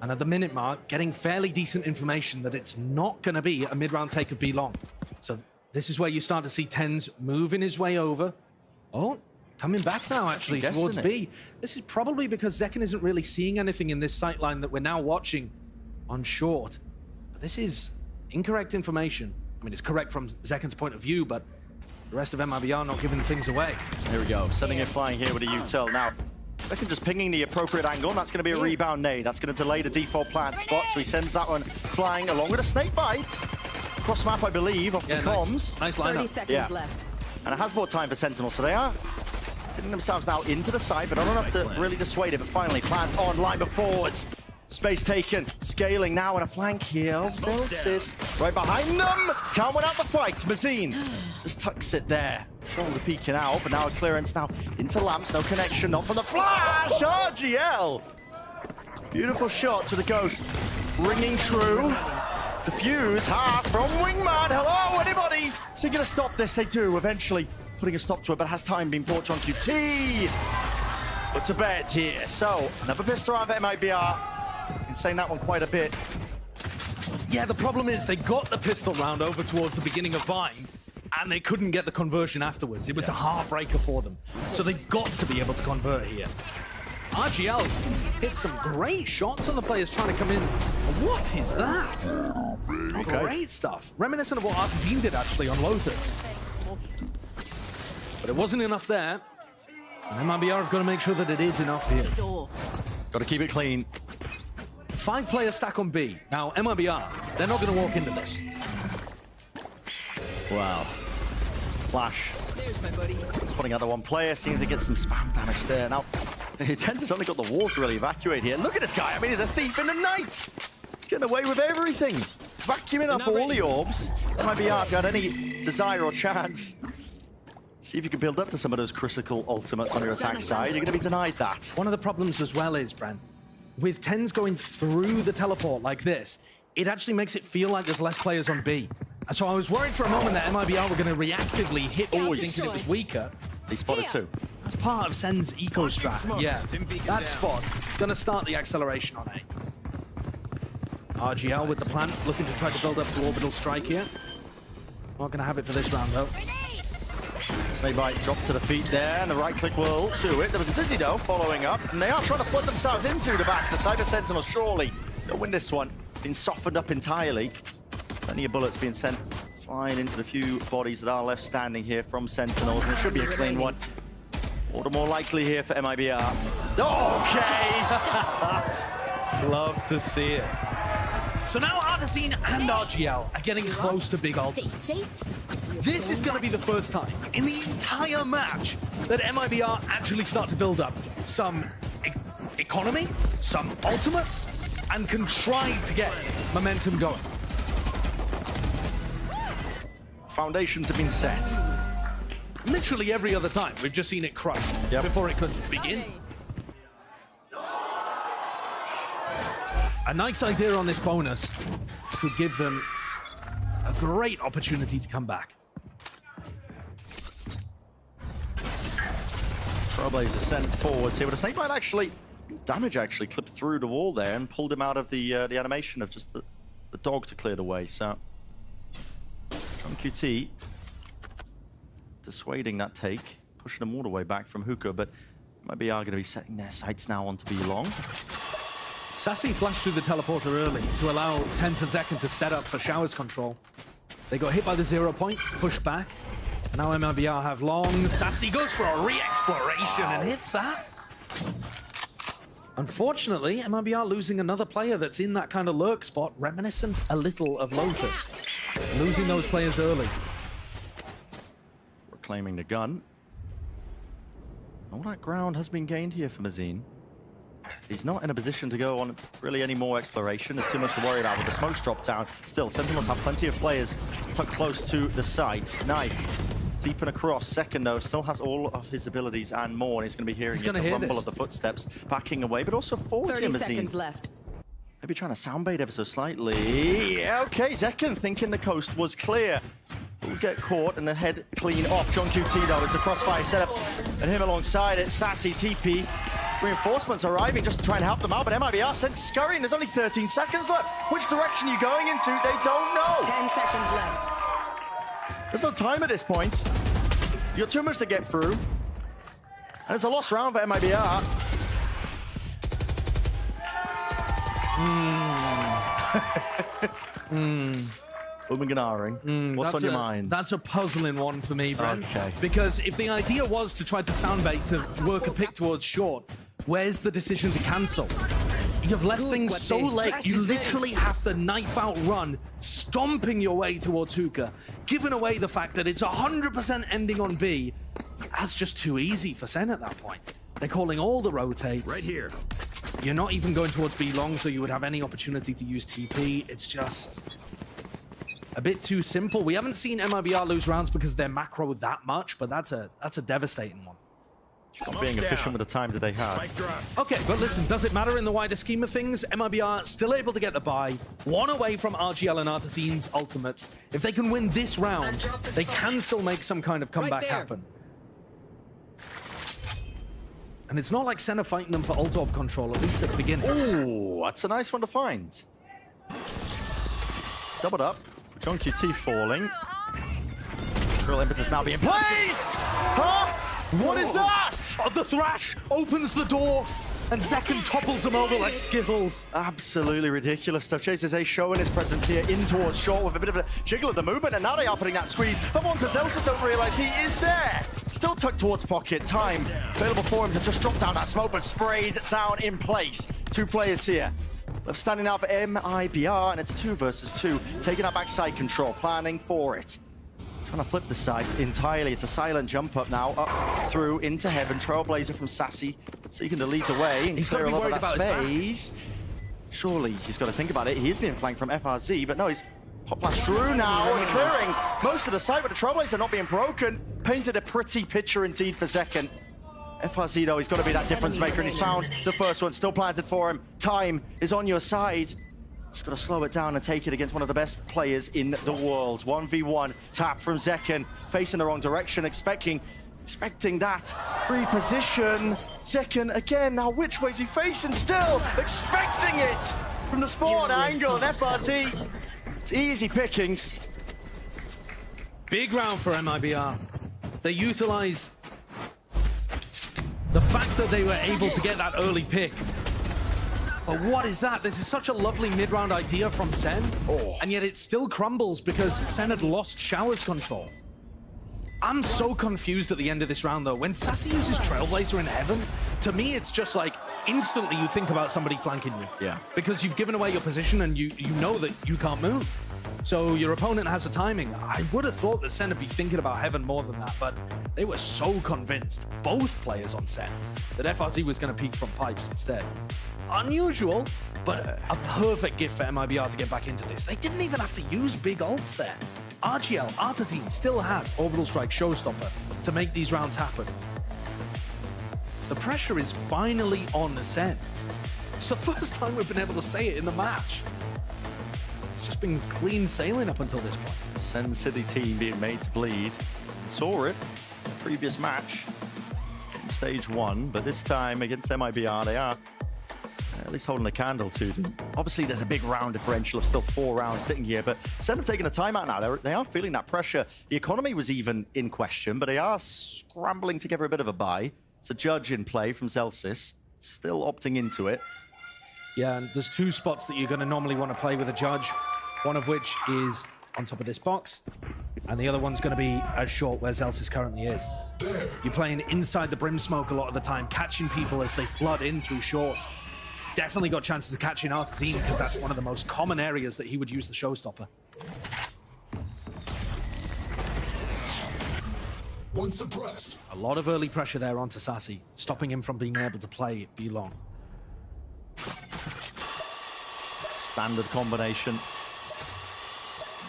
And at the minute mark, getting fairly decent information that it's not going to be a mid-round take of B long. So this is where you start to see tenz moving his way over. Oh, coming back now, actually, towards B. This is probably because Zekken isn't really seeing anything in this sight line that we're now watching on short. But this is incorrect information. I mean, it's correct from Zekken's point of view, but the rest of MiBR not giving things away. Here we go, sending it flying here with a util. Now, Zekken just pinging the appropriate angle, and that's going to be a rebound nade. That's going to delay the default plant spot, so he sends that one flying along with a snake bite. Cross map, I believe, off the comms. Nice lineup. 30 seconds left. And it has more time for Sentinels, so they are getting themselves now into the side, but not enough to really dissuade it. But finally, plant on, line forwards. Space taken, scaling now on a flank here of Zelsis. Right behind them, can't win out the fight. Mazine just tucks it there. Shoulder peeking out, but now a clearance now into lamps, no connection, not for the flash. RGL. Beautiful shots with a ghost, ringing true. Defuse, half from Wingman. Hello, anybody? So you're gonna stop this? They do, eventually putting a stop to it, but has time been porch on QT. Put to bed here. So, another pistol round for MiBR. Been saying that one quite a bit. Yeah, the problem is they got the pistol round over towards the beginning of Bind, and they couldn't get the conversion afterwards. It was a heartbreaker for them. So they've got to be able to convert here. RGL hit some great shots on the players trying to come in. What is that? Okay. Great stuff. Reminiscent of what Artesine did actually on Lotus. But it wasn't enough there. And MiBR have got to make sure that it is enough here. Got to keep it clean. 5-player stack on B. Now, MiBR, they're not going to walk into this. Wow. Flash. There's my buddy. Spotting out the one player, seems to get some spam damage there. Now, tenz has only got the wall to really evacuate here. Look at this guy. I mean, he's a thief in the night. He's getting away with everything. Vacuuming up all the orbs. MiBR, if you had any desire or chance, see if you can build up to some of those critical ultimates on your attack side. You're going to be denied that. One of the problems as well is, Brent, with tenz going through the teleport like this, it actually makes it feel like there's less players on B. And so I was worried for a moment that MiBR were going to reactively hit B thinking it was weaker. They spotted 2. That's part of sen's eco strat. Yeah, that spot is going to start the acceleration on A. RGL with the plant, looking to try to build up to orbital strike here. Not going to have it for this round, though. Snakebite dropped to the feet there, and the right click will do it. There was a Dizzy, though, following up, and they are trying to flood themselves into the back. The Cyber Sentinel surely they'll win this one. Been softened up entirely. Plenty of bullets being sent flying into the few bodies that are left standing here from Sentinels, and it should be a clean one. All the more likely here for MiBR. Okay! Love to see it. So now Artesine and RGL are getting close to big ultimates. This is going to be the first time in the entire match that MiBR actually start to build up some economy, some ultimates, and can try to get momentum going. Foundations have been set. Literally every other time, we've just seen it crushed before it could begin. A nice idea on this bonus could give them a great opportunity to come back. Trailblazer sent forwards here, but a snakebite actually, damage actually clipped through the wall there and pulled him out of the animation of just the dog to clear the way. So, from QT, dissuading that take, pushing them all the way back from hookah, but MiBR going to be setting their sights now onto B long. Sassy flashed through the teleporter early to allow tenz and Zekken to set up for showers control. They got hit by the 0 point, pushed back. Now MiBR have long. Sassy goes for a re-exploration and hits that. Unfortunately, MiBR losing another player that's in that kind of lurk spot, reminiscent a little of Lotus. Losing those players early. Reclaiming the gun. All that ground has been gained here for Mazine. He's not in a position to go on really any more exploration. There's too much to worry about with the smokes dropped down. Still, Sentinels have plenty of players tucked close to the site. Knife Deep and across. Second, though, still has all of his abilities and more. And he's going to be hearing the rumble of the footsteps backing away, but also forward 30 seconds left. Maybe trying to soundbait ever so slightly. Yeah, okay, Zekken thinking the coast was clear. Will get caught and the head clean off. John QT, though, is a crossfire setup. And him alongside it, Sassy, TP. Reinforcements arriving just to try and help them out, but MiBR sent scurrying. There's only 13 seconds left. Which direction are you going into? They don't know. 10 seconds left. There's no time at this point. You got too much to get through. And it's a lost round for MiBR. What's on your mind? That's a puzzling one for me, Brent. Okay. Because if the idea was to try to soundbait to work a pick towards short, where's the decision to cancel? You've left things so late, you literally have to knife-out run, stomping your way towards hookah, giving away the fact that it's 100% ending on B. That's just too easy for SEN at that point. They're calling all the rotates. Right here. You're not even going towards B long, so you would have any opportunity to use TP. It's just a bit too simple. We haven't seen MiBR lose rounds because they're macro that much, but that's a devastating one. Not being efficient with the time that they had. Okay, but listen, does it matter in the wider scheme of things? MiBR still able to get the buy, one away from RGL and Artisan's ultimates. If they can win this round, they can still make some kind of comeback happen. And it's not like SEN are fighting them for ult orb control, at least at the beginning. Oh, that's a nice one to find. Doubled up. John QT falling. Real impetus now being placed! Huh? What is that? The thrash opens the door, and Zekken topples him over like Skittles. Absolutely ridiculous stuff. Chasers A showing his presence here in towards short with a bit of a jiggle of the movement, and now they are putting that squeeze. But Montage don't realize he is there. Still tucked towards pocket. Time available for him to just drop down that smoke, but sprayed down in place. Two players here. Left standing out for MiBR, and it's 2 versus 2. Taking that backside control, planning for it. Trying to flip the side entirely. It's a silent jump up now, up through into heaven. Trailblazer from Sassy, so you can lead the way and clear a lot of that space. Surely he's got to think about it. He is being flanked from FRZ, but no, he's pop flash through now and clearing most of the site, but the Trailblazer not being broken. Painted a pretty picture indeed for Zekken. FRZ, though, he's got to be that difference maker, and he's found the first one, still planted for him. Time is on your side. Just got to slow it down and take it against one of the best players in the world. 1v1 tap from Zekken, facing the wrong direction, expecting that reposition. Zekken again, now which way is he facing? Still expecting it from the spawn angle, and FRZ, it's easy pickings. Big round for MiBR. They utilize the fact that they were able to get that early pick. But what is that? This is such a lovely mid-round idea from SEN, and yet it still crumbles because SEN had lost showers control. I'm so confused at the end of this round, though. When Sassy uses Trailblazer in heaven, to me, it's just like instantly you think about somebody flanking you. Yeah. Because you've given away your position and you know that you can't move. So your opponent has a timing. I would have thought that SEN would be thinking about heaven more than that, but they were so convinced, both players on SEN, that FRZ was going to peek from pipes instead. Unusual, but a perfect gift for MiBR to get back into this. They didn't even have to use big ults there. RGL, Artisan still has Orbital Strike Showstopper to make these rounds happen. The pressure is finally on the SEN. It's the first time we've been able to say it in the match. It's just been clean sailing up until this point. SEN City team being made to bleed. Saw it in the previous match in stage 1, but this time against MiBR, they are at least holding a candle to them. Obviously, there's a big round differential of still 4 rounds sitting here, but instead of taking a timeout now, they are feeling that pressure. The economy was even in question, but they are scrambling together a bit of a buy. It's a judge in play from Zelsis, still opting into it. Yeah, and there's 2 spots that you're going to normally want to play with a judge, one of which is on top of this box, and the other one's going to be as short where Zelsis currently is. You're playing inside the brim smoke a lot of the time, catching people as they flood in through short. Definitely got chances of catching Artisan because that's one of the most common areas that he would use the Showstopper. One suppressed. A lot of early pressure there onto Sassy, stopping him from being able to play B long. Standard combination.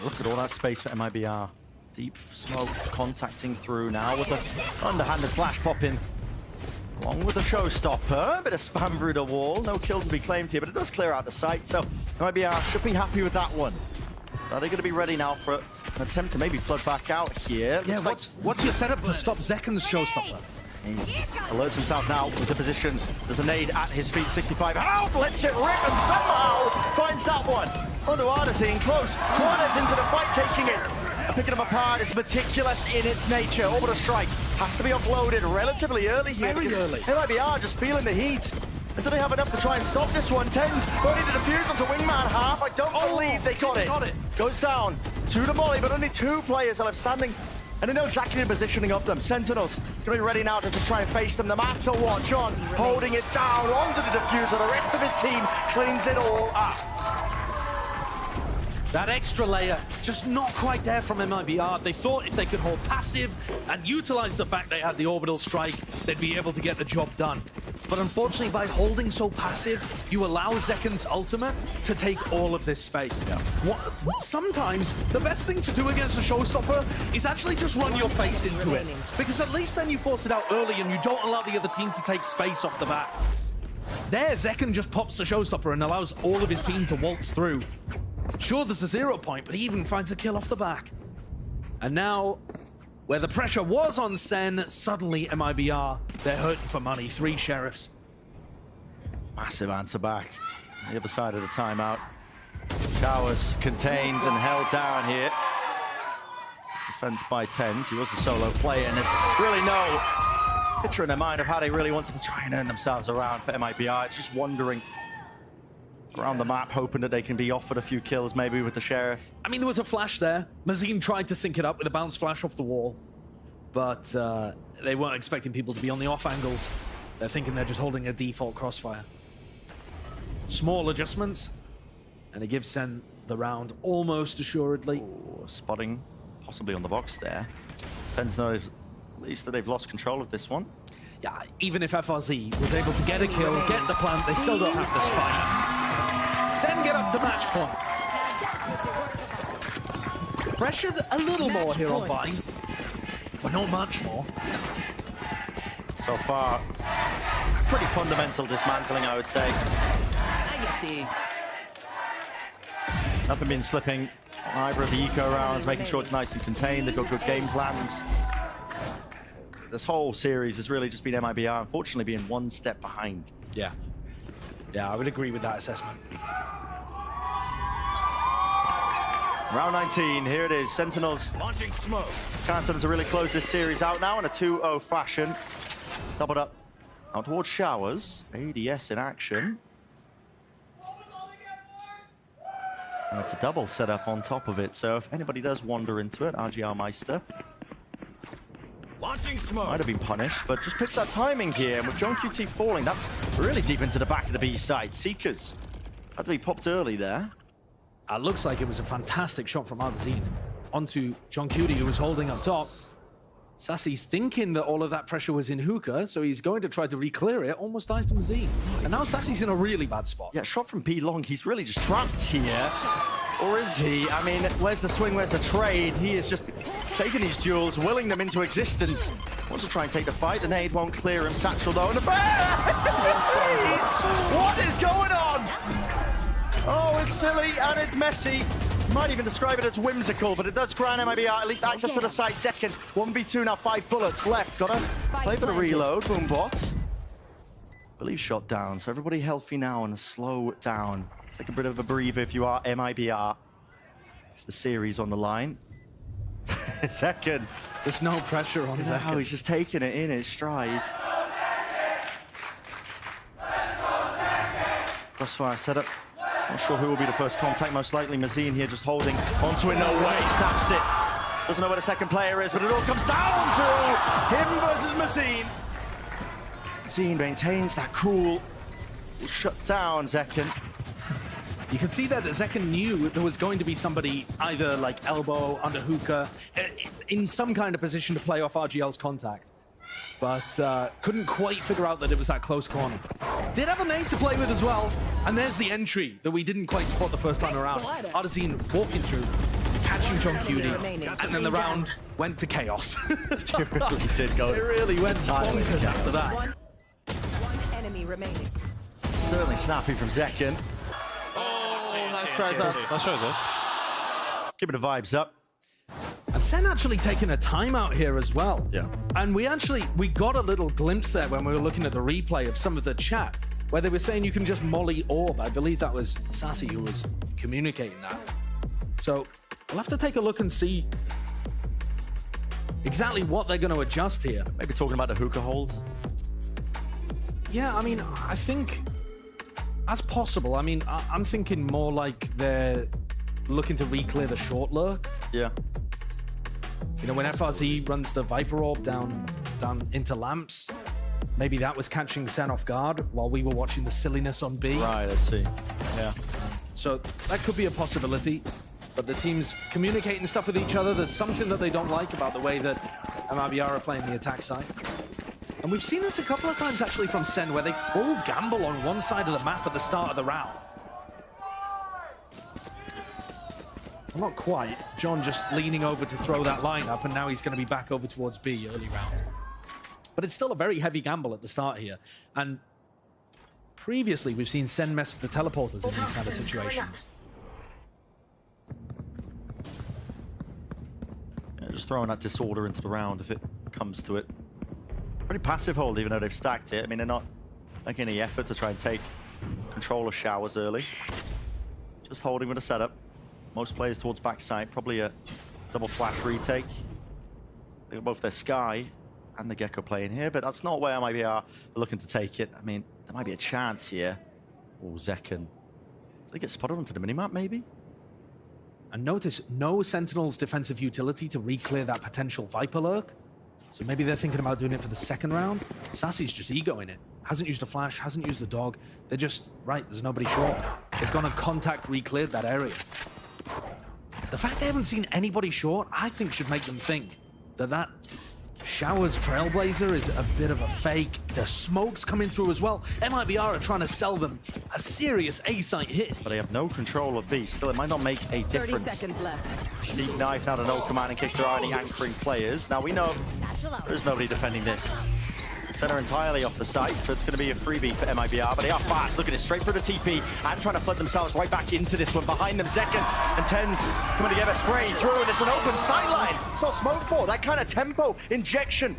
Look at all that space for MiBR. Deep smoke contacting through now with the underhanded flash popping. Along with the showstopper, a bit of spam through the wall. No kill to be claimed here, but it does clear out the site, so MiBR should be happy with that one. Are they going to be ready now for an attempt to maybe flood back out here? Yeah, what's your setup to stop Zeken's showstopper? He alerts himself now with the position. There's a nade at his feet, 65 health, lets it rip and somehow finds that one. Onto Artisine, close, corners into the fight, taking it. Picking them apart, it's meticulous in its nature. Orbital strike has to be offloaded relatively early here. Very early. MiBR just feeling the heat. And do they have enough to try and stop this one? tenz ready to defuse onto Wingman half. I don't believe they got it. Goes down to the molly, but only 2 players are left standing. And they know exactly the positioning of them. Sentinels going to be ready now to try and face them no matter what. John holding it down onto the diffuser. The rest of his team cleans it all up. That extra layer, just not quite there from MiBR. They thought if they could hold passive and utilize the fact they had the orbital strike, they'd be able to get the job done. But unfortunately, by holding so passive, you allow Zeken's ultimate to take all of this space. Yeah. Sometimes, the best thing to do against a showstopper is actually just run your face into it. Because at least then you force it out early and you don't allow the other team to take space off the bat. There, Zeken just pops the showstopper and allows all of his team to waltz through. Sure, there's a 0 point, but he even finds a kill off the back. And now, where the pressure was on SEN, suddenly MiBR, they're hurting for money. 3 sheriffs. Massive answer back. On the other side of the timeout. Showers contained and held down here. Defense by tenz. He was a solo player, and there's really no picture in their mind of how they really wanted to try and earn themselves around for MiBR. It's just wandering around the map, hoping that they can be offered a few kills maybe with the sheriff. I mean, there was a flash there. Mazin tried to sync it up with a bounce flash off the wall, but they weren't expecting people to be on the off angles. They're thinking they're just holding a default crossfire. Small adjustments, and it gives SEN the round almost assuredly. Ooh, spotting possibly on the box there. tenz knows at least that they've lost control of this one. Yeah, even if FRZ was able to get a kill, get the plant, they still don't have the spike. SEN get up to match point. Pressured a little more here on Bind, but not much more. So far, pretty fundamental dismantling, I would say. Nothing been slipping on either of the eco rounds, making sure it's nice and contained. They've got good game plans. This whole series has really just been MiBR, unfortunately, being 1 step behind. Yeah. Yeah, I would agree with that assessment. Round 19, here it is. Sentinels launching smoke. Chance for them to really close this series out now in a 2-0 fashion. Doubled up out towards Showers. ADS in action. And it's a double setup on top of it, so if anybody does wander into it, RGR Meister launching smoke. Might have been punished, but just picks that timing here. And with John QT falling, that's really deep into the back of the B side. Seekers had to be popped early there. Looks like it was a fantastic shot from Artisine onto John Cutie, who was holding up top. Sassy's thinking that all of that pressure was in Hookah, so he's going to try to re-clear it. Almost dies to Mazin. And now Sassy's in a really bad spot. Yeah, shot from B long. He's really just trapped here. Or is he? I mean, where's the swing? Where's the trade? He is just taking these duels, willing them into existence. Wants to try and take the fight. The nade won't clear him. Satchel though, and the what is going on? Oh, it's silly and it's messy. Might even describe it as whimsical, but it does grant MiBR at least access to the site. Second, 1v2 now, 5 bullets left. Gotta play for the reload. Boombot. Believe shot down, so everybody healthy now and slow down. Take a bit of a breather if you are MiBR. It's the series on the line. Second. There's no pressure on Zeken. No, he's just taking it in his stride. Crossfire setup. Not sure who will be the first contact. Most likely Mazin here just holding onto it. No way. Snaps it. Doesn't know where the second player is, but it all comes down to him versus Mazin. Mazin maintains that cool. Will shut down Zeken. You can see that Zeken knew there was going to be somebody either like elbow, under hookah, in some kind of position to play off RGL's contact. But couldn't quite figure out that it was that close corner. Did have a nade to play with as well. And there's the entry that we didn't quite spot the first time around. Artisine walking through, catching John Cutie, and then the round went to chaos. It really did go. It really went bonkers after that. One enemy remaining. Certainly snappy from Zekken. That shows up. Keeping the vibes up. And Sen actually taking a timeout here as well. Yeah. And we got a little glimpse there when we were looking at the replay of some of the chat, where they were saying you can just molly orb. I believe that was Sassy who was communicating that. So we'll have to take a look and see exactly what they're going to adjust here. Maybe talking about the hookah hold. Yeah, I mean, I think as possible. I mean, I'm thinking more like they're looking to re-clear the short lurk. Yeah. You know, when FRZ runs the Viper Orb down into lamps, maybe that was catching Sen off guard while we were watching the silliness on B. Right, I see. Yeah. So that could be a possibility. But the teams communicating stuff with each other. There's something that they don't like about the way that MiBR are playing the attack side. And we've seen this a couple of times actually from Sen, where they full gamble on one side of the map at the start of the round. Well, not quite. John just leaning over to throw that line up, and now he's going to be back over towards B early round. But it's still a very heavy gamble at the start here. And previously, we've seen Sen mess with the teleporters in these kind of situations. Yeah, just throwing that disorder into the round if it comes to it. Pretty passive hold, even though they've stacked it. I mean, they're not making any effort to try and take control of showers early. Just holding with a setup. Most players towards backside, probably a double flash retake. They got both their Sky and the Gecko playing here, but that's not where MiBR are looking to take it. I mean, there might be a chance here. Oh, Zekken. Did they get spotted onto the minimap, maybe? And notice, no Sentinels defensive utility to re-clear that potential Viper lurk. So maybe they're thinking about doing it for the second round. Sassy's just egoing it. Hasn't used a flash, hasn't used the dog. They're just, right, there's nobody short. They've gone and contact re-cleared that area. The fact they haven't seen anybody short, I think should make them think that Showers Trailblazer is a bit of a fake. The smoke's coming through as well. MiBR are trying to sell them a serious A-site hit. But they have no control of B. Still, it might not make a difference. 30 seconds left. Deep knife now to no command in case there are any anchoring players. Now we know there's nobody defending this. Center entirely off the site, so it's going to be a freebie for MiBR, but they are fast. Look at it, straight for the TP, and trying to flood themselves right back into this one. Behind them, Zekken and tenz coming together, spray through, and it's an open sideline. It's not smoke for that kind of tempo injection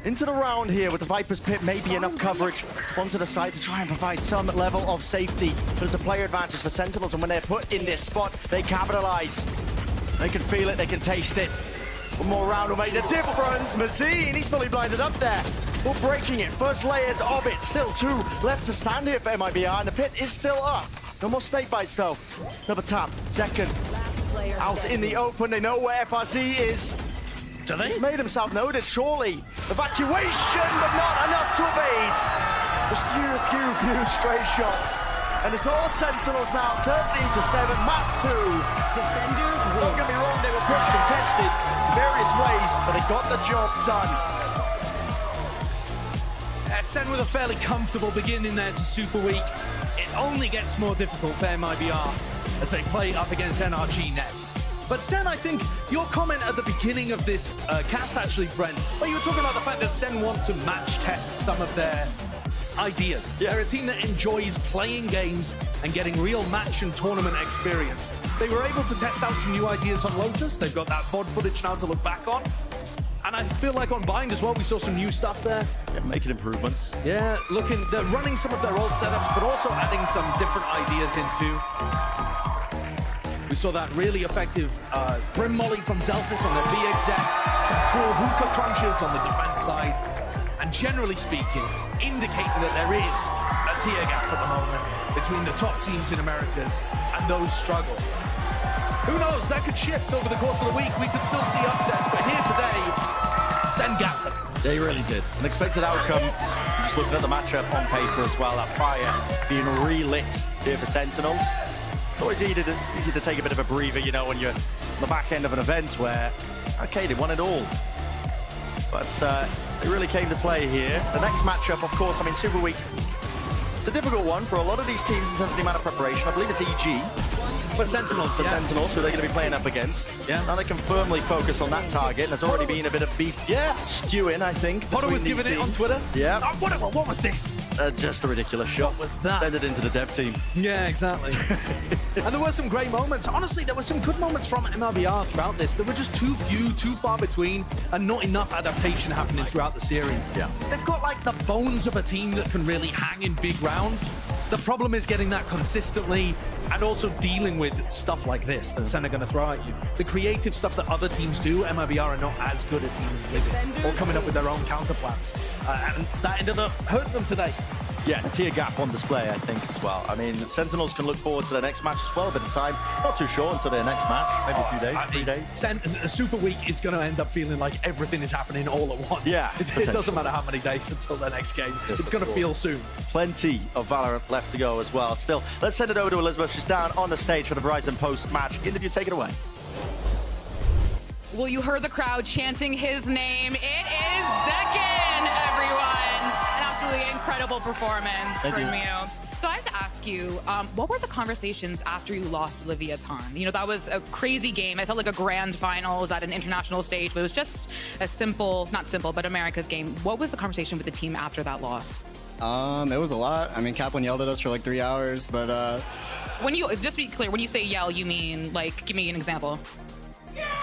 into the round here with the Viper's Pit. Maybe enough coverage onto the side to try and provide some level of safety. But it's a player advantage for Sentinels, and when they're put in this spot, they capitalize. They can feel it, they can taste it. One more round will make the difference. Mazine, he's fully blinded up there. We're breaking it. First layers of it. Still 2 left to stand here for MiBR, and the pit is still up. No more snake bites, though. Another tap. Zekken out in the open. They know where FRZ is. Do they? He's made himself noticed, surely. Evacuation, but not enough to evade. Just few stray shots. And it's all Sentinels now, 13-7, map 2. Defenders, don't get me wrong, they were pushed and tested in various ways, but they got the job done. Sen with a fairly comfortable beginning there to Super Week. It only gets more difficult for MiBR as they play up against NRG next. But Sen, I think your comment at the beginning of this cast actually, Brent, where you were talking about the fact that Sen want to match test some of their ideas. Yeah. They're a team that enjoys playing games and getting real match and tournament experience. They were able to test out some new ideas on Lotus. They've got that VOD footage now to look back on. And I feel like on Bind as well, we saw some new stuff there. Yeah, making improvements. Yeah, they're running some of their old setups, but also adding some different ideas into. We saw that really effective Brim Molly from Zelsis on the B exec, some cool hookah crunches on the defense side, and generally speaking, indicating that there is a tier gap at the moment between the top teams in Americas and those struggle. Who knows, that could shift over the course of the week. We could still see upsets, but here today, Sen gapped them. They really did. An expected outcome. Just looking at the matchup on paper as well, that fire being relit here for Sentinels. It's always easy to take a bit of a breather, you know, when you're on the back end of an event where, okay, they won it all. But they really came to play here. The next matchup, of course, I mean, Super Week, it's a difficult one for a lot of these teams in terms of the amount of preparation. I believe it's EG for Sentinels. So Sentinels, who they're going to be playing up against. Yeah. Now they can firmly focus on that target. And there's already been a bit of beef stewing, I think. Potter was giving it on Twitter. Yeah. Oh, what was this? Just a ridiculous shot. What was that? Send it into the dev team. Yeah, exactly. And there were some great moments. Honestly, there were some good moments from MiBR throughout this. There were just too few, too far between, and not enough adaptation happening throughout the series. Yeah. They've got like the bones of a team that can really hang in big rounds. The problem is getting that consistently and also dealing with stuff like this that SEN are going to throw at you. The creative stuff that other teams do, MiBR are not as good at dealing with it or coming up with their own counter plans. And that ended up hurting them today. Yeah, the tier gap on display, I think, as well. I mean, Sentinels can look forward to their next match as well, a bit of time. Not too short until their next match, maybe a few days, 3 days. A Super Week is going to end up feeling like everything is happening all at once. Yeah. It doesn't matter how many days until the next game. Yes, it's going to feel soon. Plenty of Valorant left to go as well. Still, let's send it over to Elizabeth. She's down on the stage for the Verizon post-match interview. Take it away. Well, you heard the crowd chanting his name. It is Zekin, everyone. An absolutely incredible performance from you. So I have to ask you, what were the conversations after you lost to Leviathan? You know, that was a crazy game. I felt like a grand final. It was at an international stage, but it was just a simple, not simple, but America's game. What was the conversation with the team after that loss? It was a lot. I mean, Kaplan yelled at us for like 3 hours, but... When you, just to be clear, when you say yell, you mean, like, give me an example.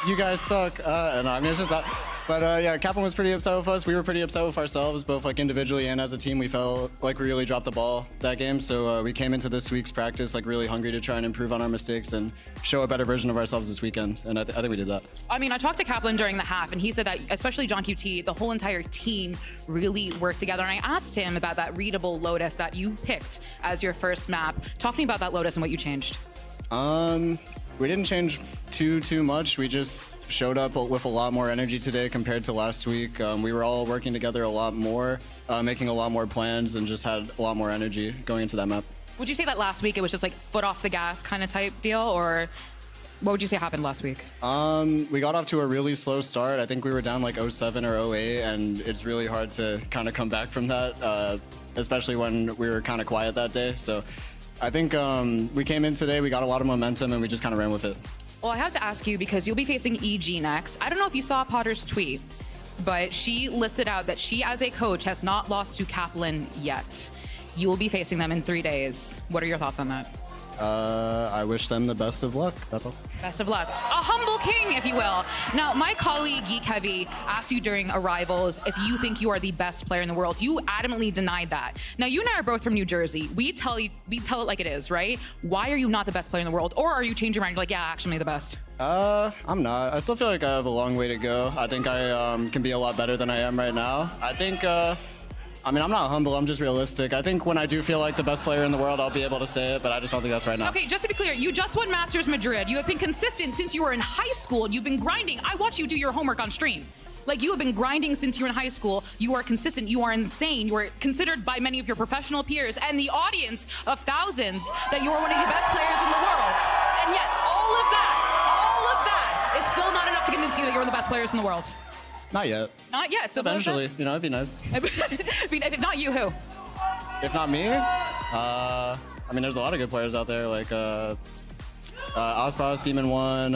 You guys suck. No, I mean, it's just that. But yeah, Kaplan was pretty upset with us. We were pretty upset with ourselves, both like individually and as a team. We felt like we really dropped the ball that game. So we came into this week's practice like really hungry to try and improve on our mistakes and show a better version of ourselves this weekend. And I think we did that. I mean, I talked to Kaplan during the half, and he said that, especially John QT, the whole entire team really worked together. And I asked him about that readable Lotus that you picked as your first map. Talk to me about that Lotus and what you changed. We didn't change too much. We just showed up with a lot more energy today compared to last week. We were all working together a lot more, making a lot more plans, and just had a lot more energy going into that map. Would you say that last week it was just like foot off the gas kind of type deal, or what would you say happened last week? We got off to a really slow start. I think we were down like 07 or 08, and it's really hard to kind of come back from that, especially when we were kind of quiet that day. So I think we came in today, we got a lot of momentum, and we just kind of ran with it. Well, I have to ask you because you'll be facing EG next. I don't know if you saw Potter's tweet, but she listed out that she, as a coach, has not lost to Kaplan yet. You will be facing them in 3 days. What are your thoughts on that? I wish them the best of luck, that's all. Best of luck. A humble king, if you will. Now, my colleague, Geek Heavy, asked you during Arrivals if you think you are the best player in the world. You adamantly denied that. Now, you and I are both from New Jersey. We tell it like it is, right? Why are you not the best player in the world? Or are you changing your mind? You're like, yeah, actually the best. I'm not. I still feel like I have a long way to go. I think I can be a lot better than I am right now. I think, I mean, I'm not humble, I'm just realistic. I think when I do feel like the best player in the world, I'll be able to say it, but I just don't think that's right now. Okay, just to be clear, you just won Masters Madrid. You have been consistent since you were in high school. You've been grinding. I watch you do your homework on stream. Like, you have been grinding since you were in high school. You are consistent. You are insane. You are considered by many of your professional peers and the audience of thousands that you are one of the best players in the world. And yet, all of that is still not enough to convince you that you're one of the best players in the world. Not yet. Not yet. So eventually, you know, it'd be nice. I mean, if not you, who? If not me, I mean, there's a lot of good players out there, like Ospas, Demon One,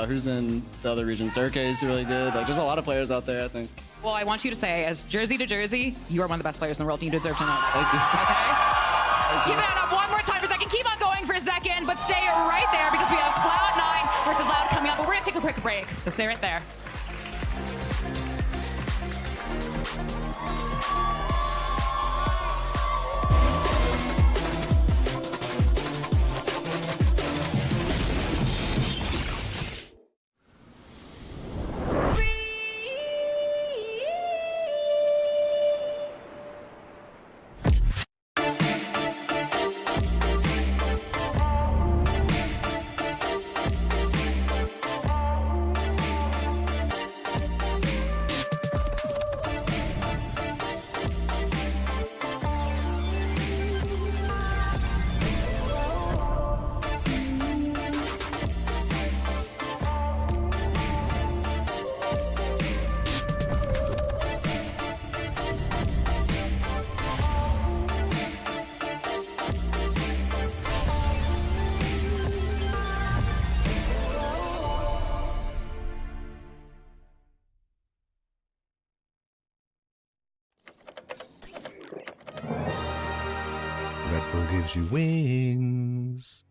who's in the other regions. Durke is really good. Like, there's a lot of players out there, I think. Well, I want you to say, as Jersey to Jersey, you are one of the best players in the world, and you deserve to know that. Thank you. Okay? Give it up one more time for Zekin. Keep on going for a second, but stay right there because we have Cloud9 versus Loud coming up. But we're going to take a quick break, so stay right there. gives you wings.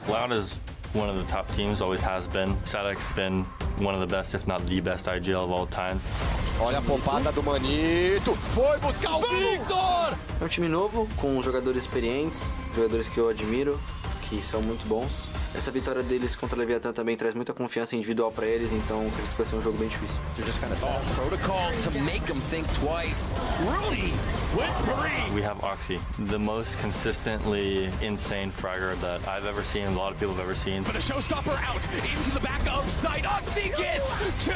Loud is one of the top teams, always has been. Sadek's been one of the best, if not the best IGL of all time. Olha a pompada do Manito, foi buscar o Victor! É um time novo, com jogadores experientes, jogadores que eu admiro, que são muito bons. Essa vitória deles contra a Leviathan também traz muita confiança individual para eles, então acredito que vai ser um jogo bem difícil. Protocol to make them think twice. Rudy with 3. We have Oxy, the most consistently insane fragger that I've ever seen, a lot of people have ever seen. But a showstopper out into the back of site. Oxy gets 2.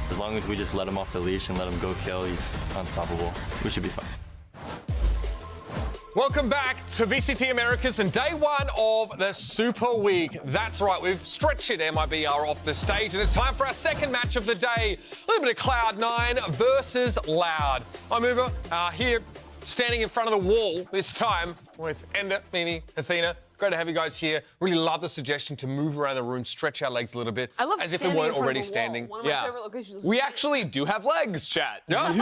As long as we just let him off the leash and let him go kill, he's unstoppable. We should be fine. Welcome back to VCT Americas and day one of the Super Week. That's right, we've stretched MiBR off the stage and it's time for our second match of the day. A little bit of Cloud9 versus Loud. I'm Uber, here standing in front of the wall this time with Ender, Mimi, Athena. Great to have you guys here. Really love the suggestion to move around the room, stretch our legs a little bit. I love as if we weren't already standing. One of my favorite locations. We actually do have legs, chat. Yeah.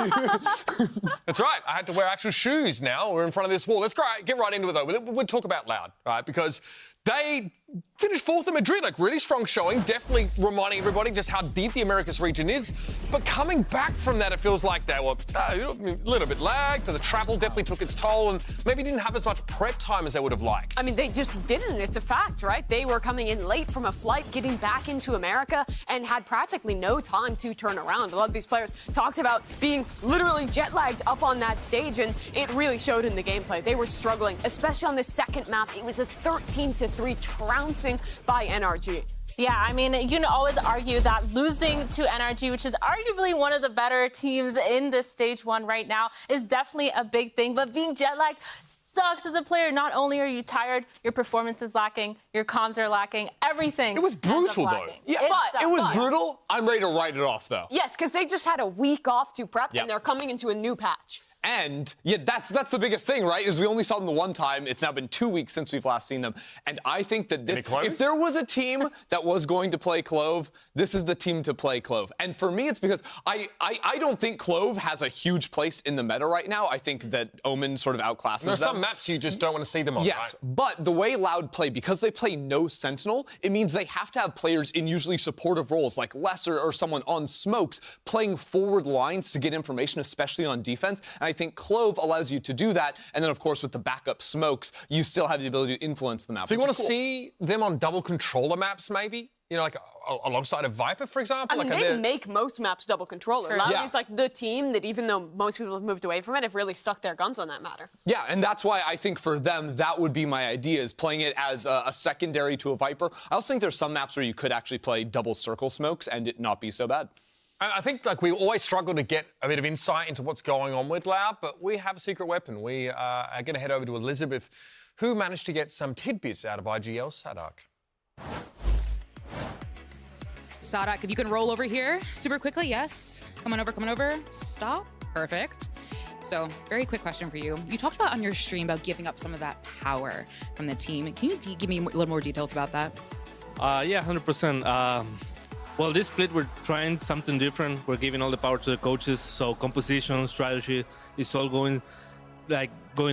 That's right. I had to wear actual shoes now. We're in front of this wall. Let's get right into it, though. We'll talk about Loud, right? Because they finished fourth in Madrid, like really strong showing, definitely reminding everybody just how deep the Americas region is. But coming back from that, it feels like they were a little bit lagged. The travel definitely took its toll and maybe didn't have as much prep time as they would have liked. I mean, they just didn't. It's a fact, right? They were coming in late from a flight, getting back into America, and had practically no time to turn around. A lot of these players talked about being literally jet-lagged up on that stage, and it really showed in the gameplay. They were struggling, especially on the second map. It was a 13-3 trouncing by NRG. Yeah, I mean, you can always argue that losing to NRG, which is arguably one of the better teams in this stage 1 right now, is definitely a big thing. But being jet lagged sucks as a player. Not only are you tired, your performance is lacking, your comms are lacking, everything. It was brutal, though. Yeah, but it was brutal. I'm ready to write it off, though. Yes, because they just had a week off to prep, Yep. and they're coming into a new patch. And yeah, that's the biggest thing, right? Is we only saw them the one time. It's now been 2 weeks since we've last seen them. And I think that this, if there was a team that was going to play Clove, this is the team to play Clove. And for me, it's because I don't think Clove has a huge place in the meta right now. I think that Omen sort of outclasses them. There's some maps you just don't want to see them on, Yes, right? but the way Loud play, because they play no Sentinel, it means they have to have players in usually supportive roles like Lesser or someone on smokes playing forward lines to get information, especially on defense. And I think Clove allows you to do that. And then, of course, with the backup smokes, you still have the ability to influence the map. So you want to see them on double controller maps, maybe? You know, like alongside a Viper, for example? I mean, they make most maps double controller. True. Loud Yeah. is like the team that, even though most people have moved away from it, have really stuck their guns on that matter. Yeah, and that's why I think for them, that would be my idea, is playing it as a secondary to a Viper. I also think there's some maps where you could actually play double circle smokes and it not be so bad. I think like we always struggle to get a bit of insight into what's going on with Loud, but we have a secret weapon. We are going to head over to Elizabeth, who managed to get some tidbits out of IGL Sadak. Sadak, if you can roll over here super quickly, yes. Come on over. Stop. Perfect. So, very quick question for you. You talked about on your stream about giving up some of that power from the team. Can you give me a little more details about that? Yeah, 100%. Well, this split, we're trying something different. We're giving all the power to the coaches. So composition, strategy, is all going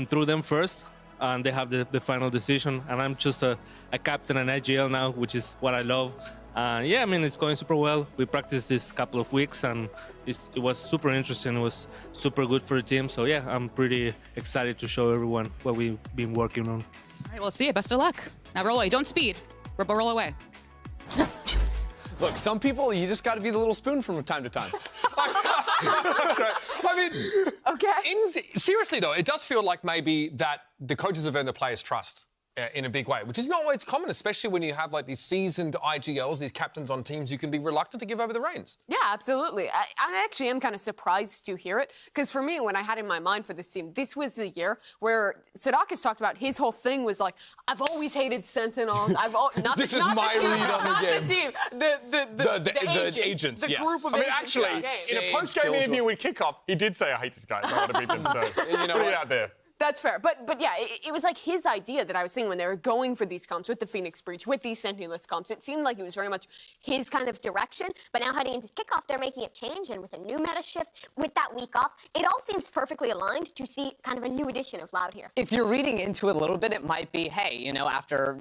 through them first. And they have the final decision. And I'm just a captain in IGL now, which is what I love. Yeah, I mean, it's going super well. We practiced this couple of weeks, and it was super interesting. It was super good for the team. So yeah, I'm pretty excited to show everyone what we've been working on. All right, well, see you. Best of luck. Now roll away. Don't speed. Roll away. Look, some people, you just got to be the little spoon from time to time. I mean, okay. Seriously, though, it does feel like maybe that the coaches have earned the players' trust in a big way, which is not always common, especially when you have like these seasoned IGLs, these captains on teams, you can be reluctant to give over the reins. Yeah, absolutely. I actually am kind of surprised to hear it, because for me, when I had in my mind for this team, this was the year where Sadak has talked about his whole thing was like, I've always hated Sentinels. This is my read on the game. The agents, yes. group of I mean, agents actually, in a post-game interview with Kickoff, he did say, I hate this guy, I want to beat them, so you know put it out there. That's fair. But yeah, it was like his idea that I was seeing when they were going for these comps with the Phoenix Breach, with these Sentinelist comps. It seemed like it was very much his kind of direction. But now heading into kickoff, they're making it change. And with a new meta shift, with that week off, it all seems perfectly aligned to see kind of a new edition of Loud here. If you're reading into it a little bit, it might be, hey, you know, after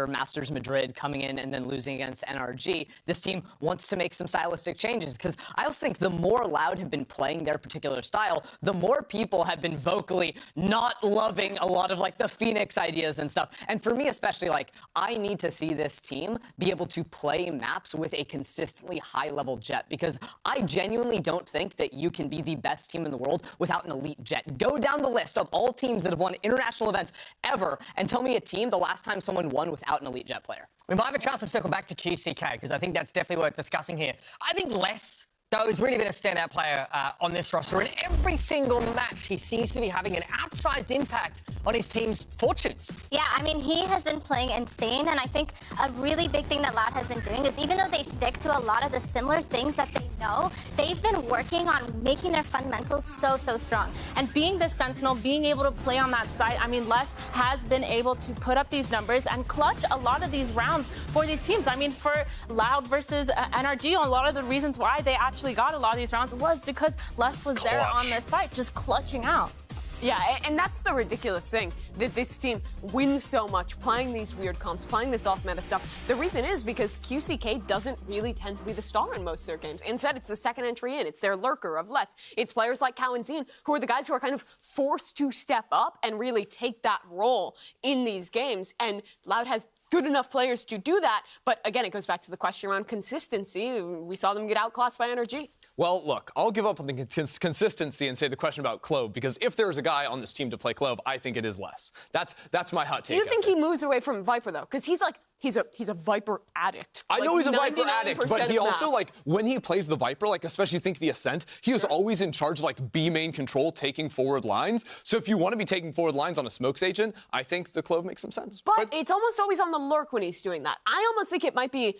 Masters Madrid coming in and then losing against NRG, this team wants to make some stylistic changes. Because I also think the more Loud have been playing their particular style, the more people have been vocally not loving a lot of like the Phoenix ideas and stuff. And for me especially, like, I need to see this team be able to play maps with a consistently high level jet, because I genuinely don't think that you can be the best team in the world without an elite jet. Go down the list of all teams that have won international events ever and tell me a team the last time someone won without an elite jet player. We might have a chance to circle back to QCK, because I think that's definitely worth discussing here. I think Les, though, has really been a standout player on this roster. In every single match, he seems to be having an outsized impact on his team's fortunes. Yeah, I mean, he has been playing insane, and I think a really big thing that Loud has been doing is, even though they stick to a lot of the similar things that they know, they've been working on making their fundamentals so strong. And being the Sentinel, being able to play on that side, I mean, Les has been able to put up these numbers and clutch a lot of these rounds for these teams. I mean, for Loud versus NRG, a lot of the reasons why they actually got a lot of these rounds was because Les was there on the side, just clutching out. Yeah, and that's the ridiculous thing, that this team wins so much playing these weird comps, playing this off-meta stuff. The reason is because QCK doesn't really tend to be the star in most of their games. Instead, it's the second entry in. It's their lurker of less. It's players like Cow and Zine who are the guys who are kind of forced to step up and really take that role in these games. And Loud has good enough players to do that. But again, it goes back to the question around consistency. We saw them get outclassed by NRG. Well, look, I'll give up on the consistency and say the question about Clove, because if there's a guy on this team to play Clove, I think it is less. That's my hot take. Do you think he moves away from Viper, though? Because he's a Viper addict. I know he's a Viper addict, but he also, maps. like, when he plays the Viper, like, especially think the Ascent, he is always in charge of, like, B main control, taking forward lines. So if you want to be taking forward lines on a Smokes agent, I think the Clove makes some sense. But it's almost always on the lurk when he's doing that. I almost think it might be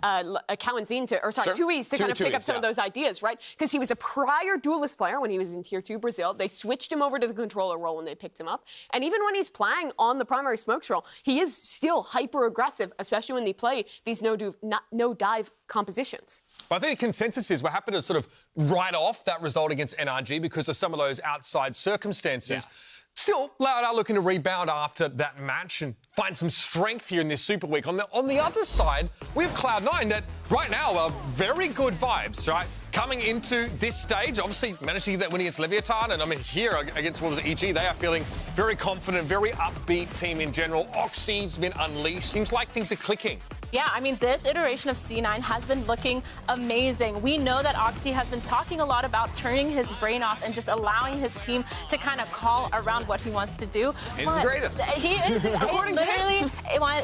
a Cowanzine to, or sorry, Sure. 2Es to kind of pick up some of those ideas, right? Because he was a prior duelist player when he was in Tier 2 Brazil. They switched him over to the controller role when they picked him up. And even when he's playing on the primary smokes role, he is still hyper aggressive, especially when they play these no dive compositions. Well, I think the consensus is we're happy to sort of write off that result against NRG because of some of those outside circumstances. Yeah. Still, Loud are looking to rebound after that match and find some strength here in this Super Week. On the other side, we have Cloud9 that right now are very good vibes, right? Coming into this stage, obviously managed to get that win against Leviathan, and I mean here against what was it, EG, they are feeling very confident, very upbeat team in general. Oxy's been unleashed. Seems like things are clicking. Yeah, I mean, this iteration of C9 has been looking amazing. We know that Oxy has been talking a lot about turning his brain off and just allowing his team to kind of call around what he wants to do. He's the greatest. He is, it literally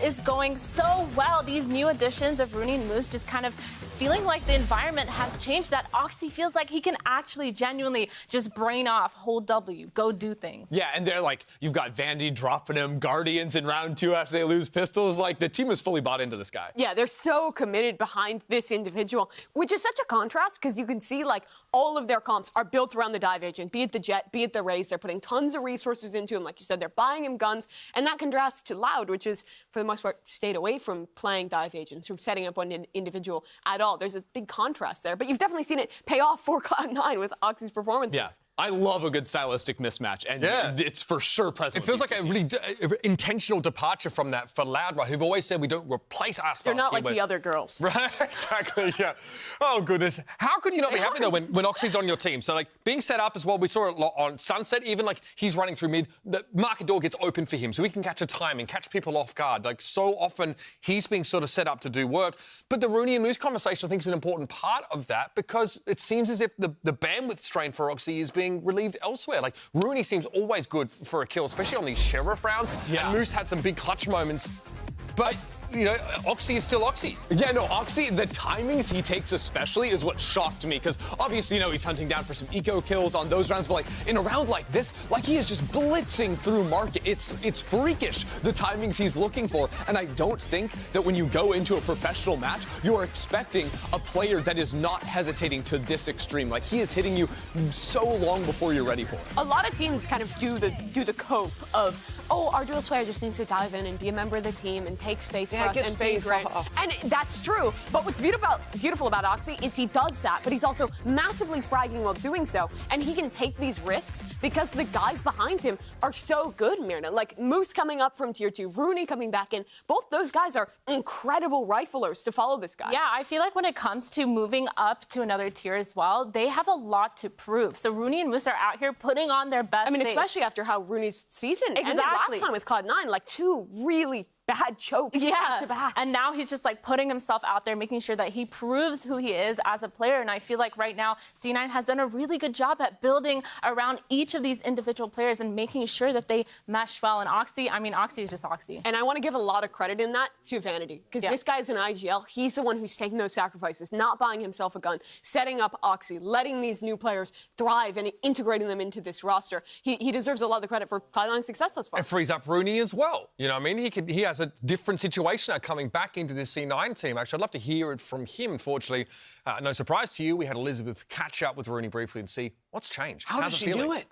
is going so well. These new additions of Rooney and Moose just kind of feeling like the environment has changed, that Oxy feels like he can actually genuinely just brain off, hold W, go do things. Yeah, and they're like, you've got Vandy dropping him, Guardians in round 2 after they lose Pistols. Like, the team is fully bought into this guy. Yeah, they're so committed behind this individual, which is such a contrast because you can see, like, all of their comps are built around the dive agent, be it the Jet, be it the Raze. They're putting tons of resources into him. Like you said, they're buying him guns. And that contrasts to Loud, which is, for the most part, stayed away from playing dive agents, from setting up one individual at all. There's a big contrast there. But you've definitely seen it pay off for Cloud9 with Oxy's performances. Yeah. I love a good stylistic mismatch, and it's for sure present. It feels like a really intentional departure from that for Loud, right? Who've always said we don't replace Aspas. They're not like the other girls. Right, exactly, yeah. Oh, goodness. How could you not be happy, though, when Oxy's on your team? So, like, being set up as well, we saw it a lot on Sunset, even, like, he's running through mid, the market door gets open for him, so he can catch a timing, catch people off guard. Like, so often, he's being sort of set up to do work. But the Rooney and Moose conversation, I think, is an important part of that, because it seems as if the bandwidth strain for Oxy is being relieved elsewhere. Like, Rooney seems always good for a kill, especially on these Sheriff rounds. Yeah. And Moose had some big clutch moments. But, you know, Oxy is still Oxy. Yeah, no, Oxy, the timings he takes especially is what shocked me, because obviously, you know, he's hunting down for some eco kills on those rounds, but, like, in a round like this, like, he is just blitzing through market. It's freakish, the timings he's looking for, and I don't think that when you go into a professional match, you're expecting a player that is not hesitating to this extreme. Like, he is hitting you so long before you're ready for it. A lot of teams kind of do the cope of, oh, our duelist player just needs to dive in and be a member of the team and take space for us and be great. And that's true. But what's beautiful about Oxy is he does that, but he's also massively fragging while doing so. And he can take these risks because the guys behind him are so good, Myrna. Like Moose coming up from Tier 2, Rooney coming back in. Both those guys are incredible riflers to follow this guy. Yeah, I feel like when it comes to moving up to another tier as well, they have a lot to prove. So Rooney and Moose are out here putting on their best. I mean, face. especially after how Rooney's season ended last time with Cloud9, like 2 really bad chokes back to back. And now he's just like putting himself out there, making sure that he proves who he is as a player. And I feel like right now, C9 has done a really good job at building around each of these individual players and making sure that they mesh well. And Oxy, I mean, Oxy is just Oxy. And I want to give a lot of credit in that to Vanity, because this guy's an IGL. He's the one who's taking those sacrifices, not buying himself a gun, setting up Oxy, letting these new players thrive and integrating them into this roster. He deserves a lot of the credit for Cloud9's success thus far. And frees up Rooney as well. You know what I mean? He has a different situation now coming back into this C9 team. Actually, I'd love to hear it from him. Unfortunately, no surprise to you, we had Elizabeth catch up with Rooney briefly and see what's changed. How does she do it?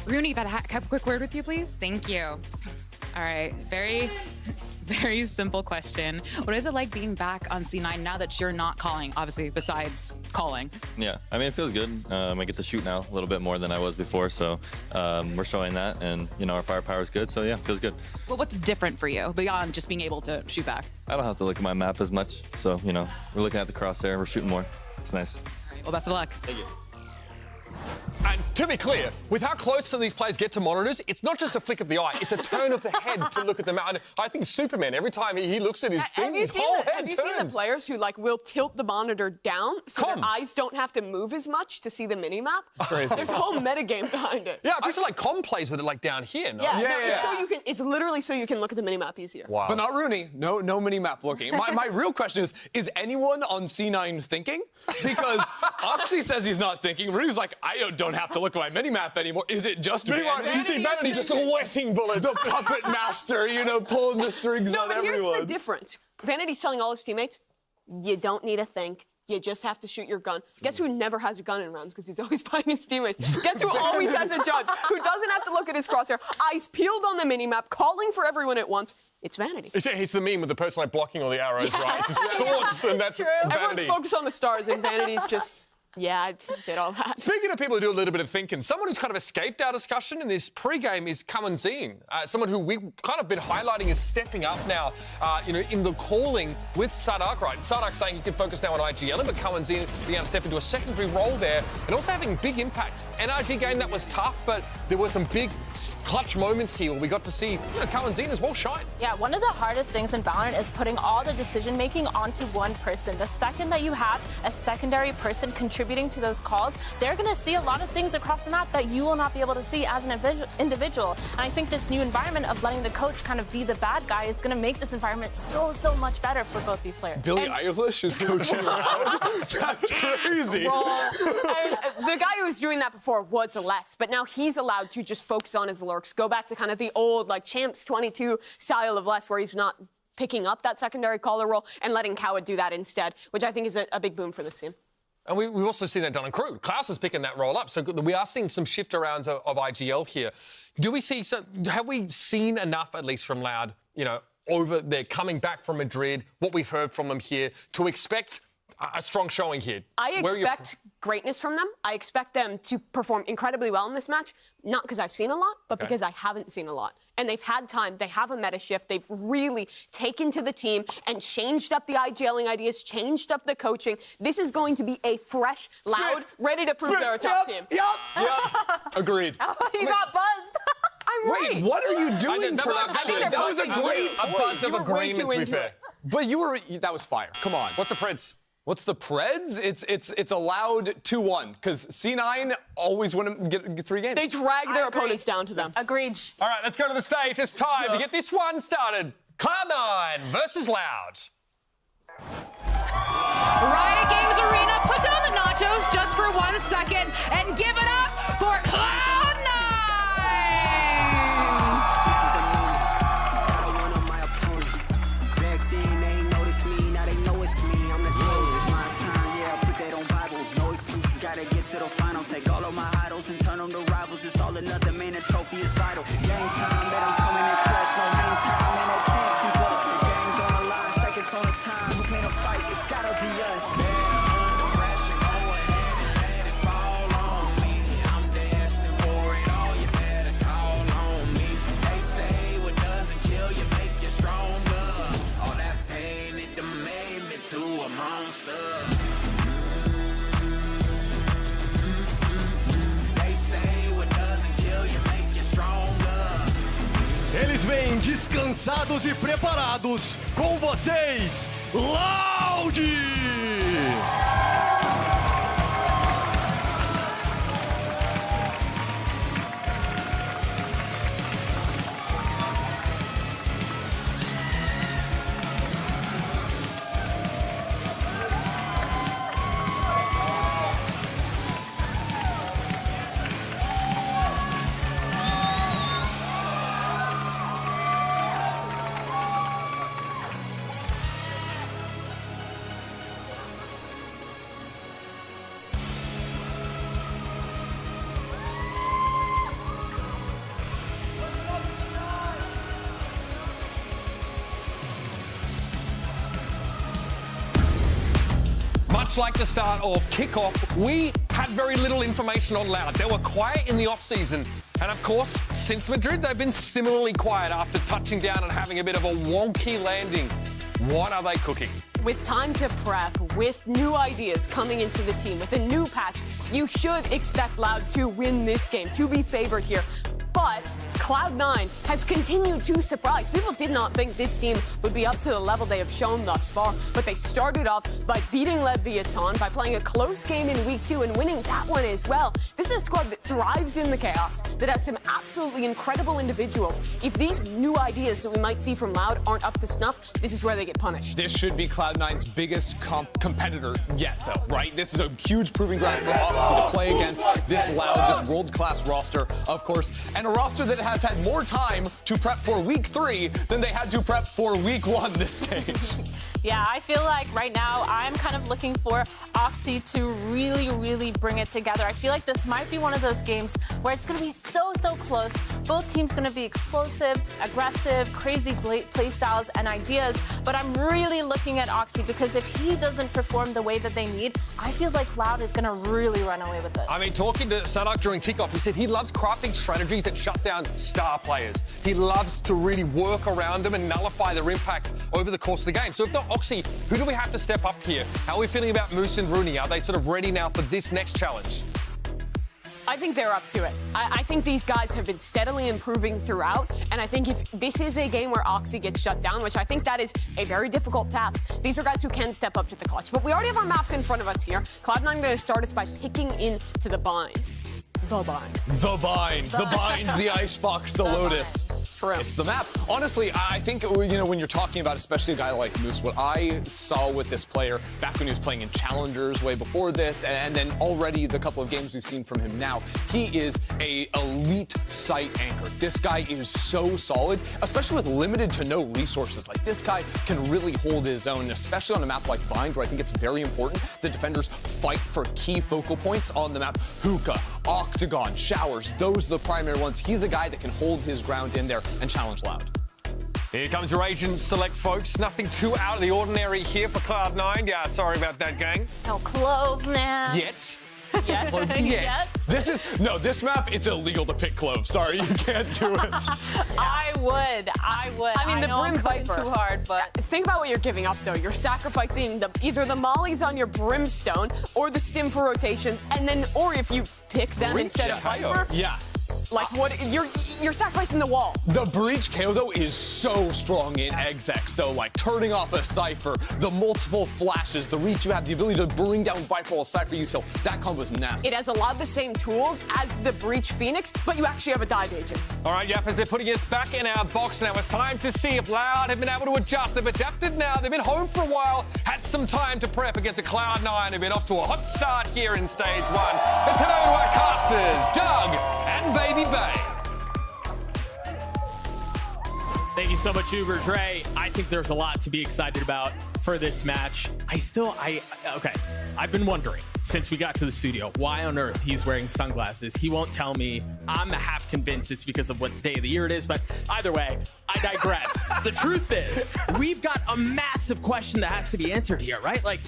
Rooney, if I have a quick word with you, please. Thank you. All right, very simple question. What is it like being back on C9 now that you're not calling, obviously, besides calling? Yeah, I mean, it feels good. I get to shoot now a little bit more than I was before, so we're showing that, and, you know, our firepower is good, so yeah, it feels good. Well, what's different for you beyond just being able to shoot back? I don't have to look at my map as much, so, you know, we're looking at the crosshair, we're shooting more. It's nice. Well, best of luck. Thank you. And to be clear, with how close these players get to monitors, it's not just a flick of the eye, it's a turn of the head to look at them. And I think Superman, every time he looks at his thing, his whole head Have you seen the players who like will tilt the monitor down so their eyes don't have to move as much to see the mini-map? Crazy. There's a whole metagame behind it. Yeah, I'm pretty sure like Com plays with it like down here, no? It's so you can. It's literally so you can look at the mini-map easier. Wow. But not Rooney. No mini-map looking. My real question is anyone on C9 thinking? Because Oxy says he's not thinking. Rooney's like, I don't have to look at my mini-map anymore. Is it just Meanwhile, you see Vanity's sweating bullets. The puppet master, pulling the strings on everyone. Here's the difference. Vanity's telling all his teammates, you don't need to think. You just have to shoot your gun. Guess who never has a gun in rounds because he's always playing his teammates? Guess who always has a judge, who doesn't have to look at his crosshair, eyes peeled on the minimap, calling for everyone at once? It's Vanity. It's the meme with the person like blocking all the arrows, right? It's just thoughts, and that's Vanity. Everyone's focused on the stars, and Vanity's just... Yeah, I did all that. Speaking of people who do a little bit of thinking, someone who's kind of escaped our discussion in this pre-game is Kamanzine, someone who we've kind of been highlighting as stepping up now, in the calling with Sadak, right? Sadak saying he can focus now on IGL, but Kamanzine began to step into a secondary role there and also having big impact. NRG game that was tough, but there were some big clutch moments here where we got to see Kamanzine as well shine. Yeah, one of the hardest things in Valorant is putting all the decision-making onto one person. The second that you have a secondary person contributing to those calls, they're going to see a lot of things across the map that you will not be able to see as an individual. And I think this new environment of letting the coach kind of be the bad guy is going to make this environment so much better for both these players. Billie Eilish is coaching around. That's crazy. The guy who was doing that before was Celeste, but now he's allowed to just focus on his lurks, go back to kind of the old like Champs 22 style of Les, where he's not picking up that secondary caller role and letting Coward do that instead, which I think is a big boom for this team. And we've also seen that done in crew. Klaus is picking that role up. So we are seeing some shift arounds of IGL here. Have we seen enough, at least from Loud, over there, coming back from Madrid, what we've heard from them here, to expect a strong showing here? I expect greatness from them. I expect them to perform incredibly well in this match, not because I've seen a lot, but because I haven't seen a lot. And they've had time. They have a meta shift. They've really taken to the team and changed up the IGLing ideas, changed up the coaching. This is going to be a fresh, Loud, ready to prove they're a top team. Yep. Agreed. Oh, you got buzzed. I'm right. Wait, what are you doing, production? That was a great buzz of agreement, to be fair. But that was fire. Come on. What's the Preds? What's the Preds? It's allowed 2-1 because C9 always want to get 3 games. They drag their opponents down to them. Agreed. All right, let's go to the stage. It's time to get this one started. Cloud9 versus Loud. Riot Games Arena, put down the nachos just for 1 second and give it up for Cloud9! To the final, take all of my idols and turn them to rivals. It's all or nothing, man, the trophy is vital. Game time, let them come in and crush. No hang time, man, they can't keep up. The game's on the line, seconds on the time. Who can't fight? It's gotta be us. Under pressure, go ahead and let it fall on me. I'm destined for it all, you better call on me. They say what doesn't kill you make you stronger. All that pain, it done made me to a monster. Eles vêm descansados e preparados com vocês, Loud! Much like the start of kickoff, we had very little information on Loud. They were quiet in the off-season. And of course, since Madrid, they've been similarly quiet after touching down and having a bit of a wonky landing. What are they cooking? With time to prep, with new ideas coming into the team, with a new patch, You should expect Loud to win this game, to be favored here. But Cloud9 has continued to surprise. People did not think this team would be up to the level they have shown thus far, but they started off by beating Leviathan, by playing a close game in week 2 and winning that one as well. This is a squad that thrives in the chaos, that has some absolutely incredible individuals. If these new ideas that we might see from Loud aren't up to snuff, this is where they get punished. This should be Cloud9's biggest competitor yet, though, right? This is a huge proving ground for Oxy to play against this Loud, this world-class roster, of course, and a roster that has had more time to prep for week 3 than they had to prep for week 1 this stage. Yeah, I feel like right now I'm kind of looking for Oxy to really bring it together. I feel like this might be one of those games where it's going to be so close. Both teams going to be explosive, aggressive, crazy play styles and ideas. But I'm really looking at Oxy because if he doesn't perform the way that they need, I feel like Loud is going to really run away with it. I mean, talking to Sadak during kickoff, he said he loves crafting strategies that shut down star players. He loves to really work around them and nullify their impact over the course of the game. So if not Oxy, who do we have to step up here? How are we feeling about Moose and Rooney? Are they sort of ready now for this next challenge? I think they're up to it. I think these guys have been steadily improving throughout, and I think if this is a game where Oxy gets shut down, which I think that is a very difficult task, these are guys who can step up to the clutch. But we already have our maps in front of us here. Cloud9 going to start us by picking into the bind. The bind. The bind. The bind, the icebox, the Lotus. True. It's the map. Honestly, I think, you know, when you're talking about especially a guy like Moose, what I saw with this player back when he was playing in Challengers way before this, and then already the couple of games we've seen from him now, he is a elite site anchor. This guy is so solid, especially with limited to no resources. Like, this guy can really hold his own, especially on a map like Bind, where I think it's very important the defenders fight for key focal points on the map. Hookah, Octagon, Showers, those are the primary ones. He's a guy that can hold his ground in there and challenge Loud. Here comes your agent select, folks. Nothing too out of the ordinary here for Cloud9. Yeah, sorry about that, gang. No clove now. Yet. Yes. Or yet. This map, it's illegal to pick clove. Sorry, you can't do it. I would. I mean, the Brim Viper. Too hard, but think about what you're giving up, though. You're sacrificing either the mollies on your Brimstone or the stim for rotations, and then, or if you pick them instead of Viper. Yeah. Like, what? You're sacrificing the wall. The Breach KO, though, is so strong in Exex, though. Like, turning off a Cypher, the multiple flashes, the reach you have, the ability to bring down Viper while Cypher util. That combo is nasty. It has a lot of the same tools as the Breach Phoenix, but you actually have a dive agent. All right, yep, as they're putting us back in our box now, it's time to see if Loud have been able to adjust. They've adapted now. They've been home for a while, had some time to prep against a Cloud9 who've been off to a hot start here in stage 1. And today, our casters, Doug and Baby Bay. Thank you so much, Uber Dre. I think there's a lot to be excited about for this match. Okay, I've been wondering since we got to the studio, why on earth he's wearing sunglasses. He won't tell me. I'm half convinced it's because of what day of the year it is, but either way, I digress. The truth is, we've got a massive question that has to be answered here, right? Like,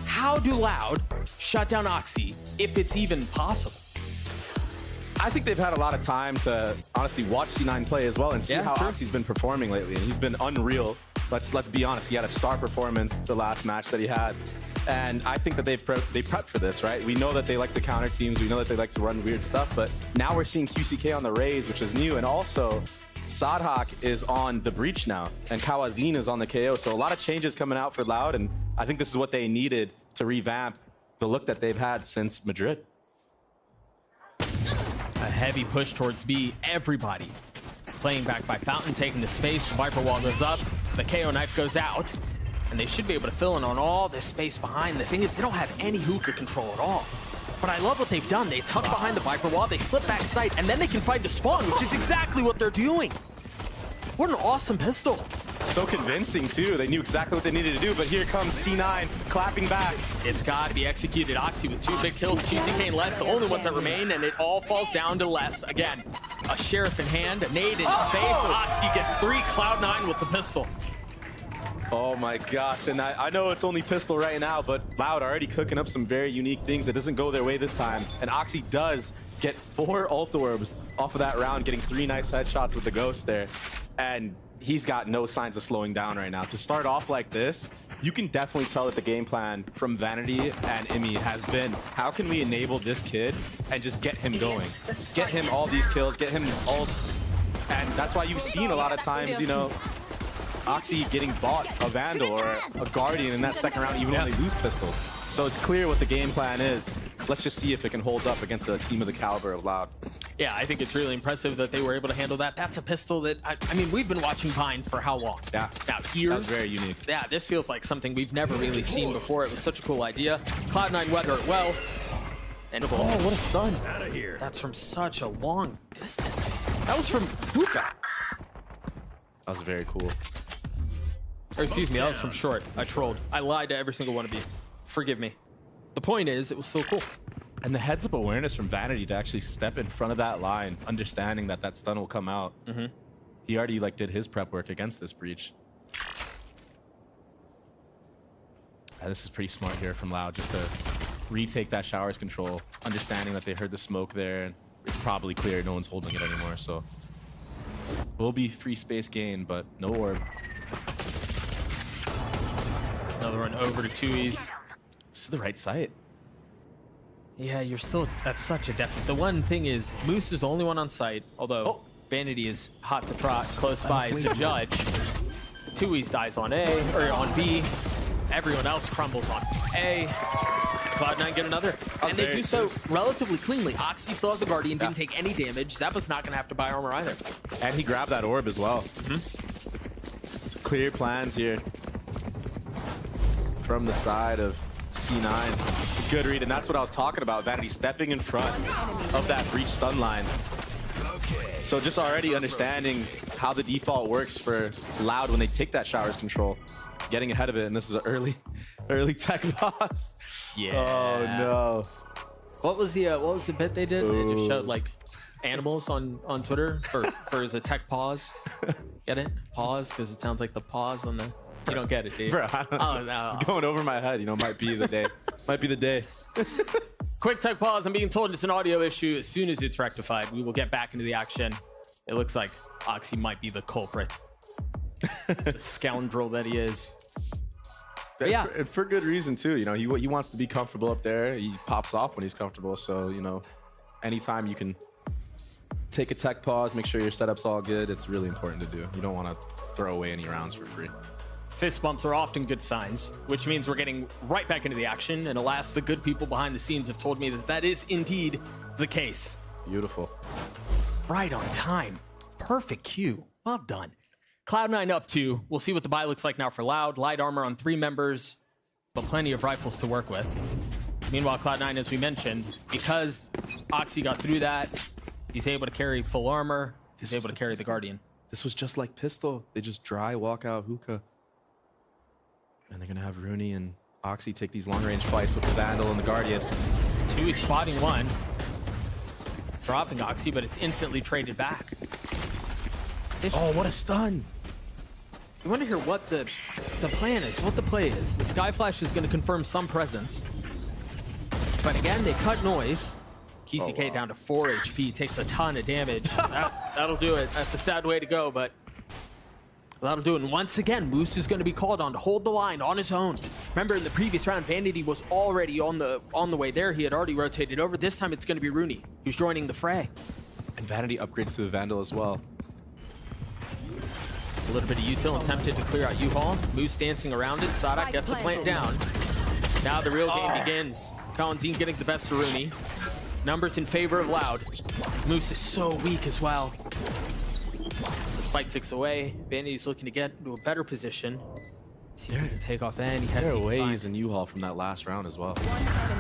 how do Loud shut down Oxy if it's even possible? I think they've had a lot of time to honestly watch C9 play as well and see how Oxy's been performing lately. And he's been unreal. Let's be honest. He had a star performance the last match that he had. And I think that they prepped for this, right? We know that they like to counter teams. We know that they like to run weird stuff. But now we're seeing QCK on the Raze, which is new. And also, Sadhak is on the Breach now. And Kawazin is on the KO. So a lot of changes coming out for Loud. And I think this is what they needed to revamp the look that they've had since Madrid. A heavy push towards B. Everybody playing back by Fountain, taking the space. The Viper wall goes up. The KO knife goes out. And they should be able to fill in on all this space behind. The thing is, they don't have any hookah control at all. But I love what they've done. They tuck behind the Viper wall. They slip back sight. And then they can find the spawn, which is exactly what they're doing. What an awesome pistol. So convincing, too. They knew exactly what they needed to do, but here comes C9 clapping back. It's got to be executed. Oxy with 2 big kills. QCK and Les, the only ones that remain, and it all falls down to Les. Again, a sheriff in hand, a nade in his face. Oxy gets 3, Cloud9 with the pistol. Oh my gosh, and I know it's only pistol right now, but Loud already cooking up some very unique things that doesn't go their way this time. And Oxy does get 4 ult orbs off of that round, getting 3 nice headshots with the ghost there. And he's got no signs of slowing down right now. To start off like this, you can definitely tell that the game plan from Vanity and Immy has been, how can we enable this kid and just get him going? Get him all these kills, get him ults. And that's why you've seen a lot of times, you know, Oxy getting bought a Vandal or a Guardian in that second round, even when they lose pistols. So it's clear what the game plan is. Let's just see if it can hold up against a team of the caliber of Loud. Yeah, I think it's really impressive that they were able to handle that. That's a pistol that, I mean, we've been watching Pine for how long? Yeah. Now, years. That's very unique. Yeah, this feels like something we've never really seen before. It was such a cool idea. Cloud9 weather it well. And oh, what a stun. Out of here. That's from such a long distance. That was from Hookah. That was very cool. Or excuse me, that was from short. I trolled. I lied to every single one of you. Forgive me. The point is, it was still cool. And the heads-up awareness from Vanity to actually step in front of that line, understanding that that stun will come out. He already like did his prep work against this breach. And this is pretty smart here from Loud, just to retake that shower's control, understanding that they heard the smoke there, and it's probably clear no one's holding it anymore, so will be free space gain, but no orb. Another one over to 2Es. This is the right site. Yeah, you're still at such a deficit. The one thing is, Moose is the only one on site, although Vanity is hot to trot close by to judge. 2Es dies on A, or on B. Everyone else crumbles on A. Cloud9 get another. And they do so relatively cleanly. Oxy still has a Guardian, didn't take any damage. Zappa's not going to have to buy armor either. And he grabbed that orb as well. So clear plans here from the side of C9. Good read, and that's what I was talking about. Vanity stepping in front of that breach stun line. So just already understanding how the default works for Loud when they take that shower's control. Getting ahead of it, and this is an early tech boss. Yeah. Oh no. What was the bit they did? They just showed like animals on Twitter for as a tech pause. Get it? Pause, because it sounds like the pause on the. You don't get it, dude. Bro, I don't know. No. It's going over my head. You know, might be the day. Might be the day. Quick tech pause. I'm being told it's an audio issue. As soon as it's rectified, we will get back into the action. It looks like Oxy might be the culprit. The scoundrel that he is. But yeah, and for good reason too. You know, he wants to be comfortable up there. He pops off when he's comfortable. So you know, anytime you can take a tech pause, make sure your setup's all good. It's really important to do. You don't want to throw away any rounds for free. Fist bumps are often good signs, which means we're getting right back into the action. And alas, the good people behind the scenes have told me that that is indeed the case. Beautiful. Right on time. Perfect cue. Well done. Cloud9 up 2. We'll see what the buy looks like now for Loud. Light armor on 3 members, but plenty of rifles to work with. Meanwhile, Cloud9, as we mentioned, because Oxy got through that, he's able to carry full armor. He's able to carry the Guardian. This was just like Pistol. They just dry walk out Hookah. And they're going to have Rooney and Oxy take these long-range fights with the Vandal and the Guardian. 2 is spotting 1. Dropping Oxy, but it's instantly traded back. Oh, what a stun! I wonder here what the plan is, what the play is. The Sky Flash is going to confirm some presence. But again, they cut noise. KCK down to 4 HP, takes a ton of damage. That'll do it. That's a sad way to go, but that'll do it. And once again, Moose is going to be called on to hold the line on his own. Remember, in the previous round, Vanity was already on the way there. He had already rotated over. This time, it's going to be Rooney who's joining the fray. And Vanity upgrades to a Vandal as well. A little bit of util attempted to clear out U-Haul. Moose dancing around it. Sadak gets the plant down. Now the real game begins. Kalanzine getting the best of Rooney. Numbers in favor of Loud. Moose is so weak as well. As the spike ticks away, Vanity's looking to get into a better position. See if he can take off any heads. There are ways in U-Haul from that last round as well.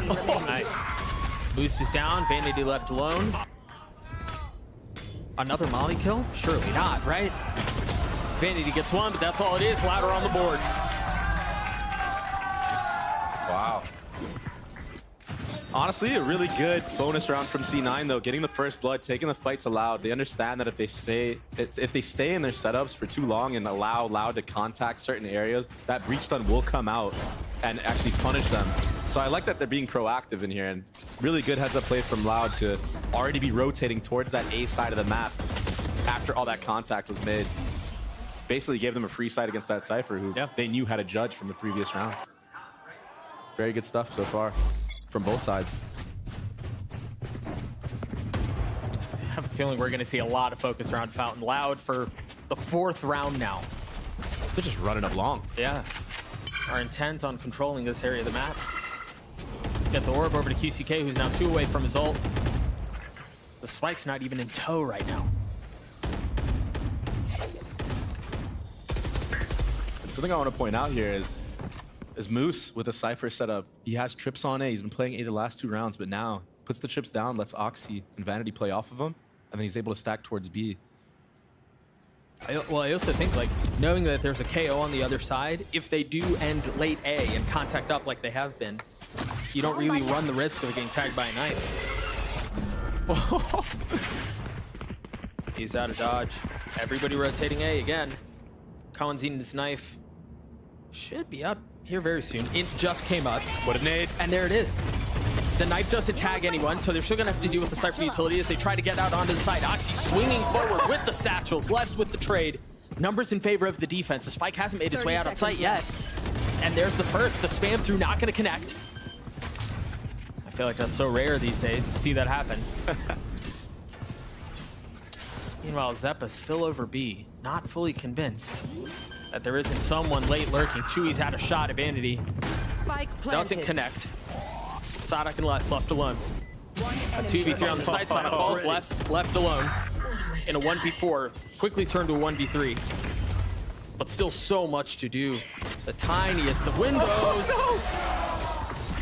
Nice. Moose is down. Vanity left alone. Another molly kill? Surely not, right? Vanity gets one, but that's all it is. Louder on the board. Wow. Honestly, a really good bonus round from C9 though. Getting the first blood, taking the fight to Loud. They understand that if they stay in their setups for too long and allow Loud to contact certain areas, that breach stun will come out and actually punish them. So I like that they're being proactive in here, and really good heads up play from Loud to already be rotating towards that A side of the map after all that contact was made. basically gave them a free side against that Cypher, who they knew how to judge from the previous round. Very good stuff so far from both sides. I have a feeling we're going to see a lot of focus around Fountain Loud for the 4th round now. They're just running up long. Yeah. Are intent on controlling this area of the map. Get the orb over to QCK, who's now 2 away from his ult. The spike's not even in tow right now. And something I want to point out here is Moose with a Cypher setup. He has trips on A. He's been playing A the last 2 rounds, but now puts the chips down, lets Oxy and Vanity play off of him, and then he's able to stack towards B. Well, I also think, like, knowing that there's a KO on the other side, if they do end late A and contact up like they have been, you don't really run the risk of getting tagged by a knife. He's out of dodge. Everybody rotating A again. Cohen's eating his knife. Should be up here very soon. It just came up. What a nade. And there it is. The knife doesn't tag anyone, so they're still gonna have to deal with the Cypher utility as they try to get out onto the side. Oxy swinging forward with the satchels, less with the trade. Numbers in favor of the defense. The spike hasn't made its way out on site yet. And there's the first. The spam through, not gonna connect. I feel like that's so rare these days to see that happen. Meanwhile, Zeppa's still over B, not fully convinced that there isn't someone late lurking. Chewy's had a shot at Vanity. Doesn't connect. Sadak and Les left alone. A 2v3 on the side. Sadak falls, left alone. In a 1v4, quickly turned to a 1v3. But still so much to do. The tiniest of windows.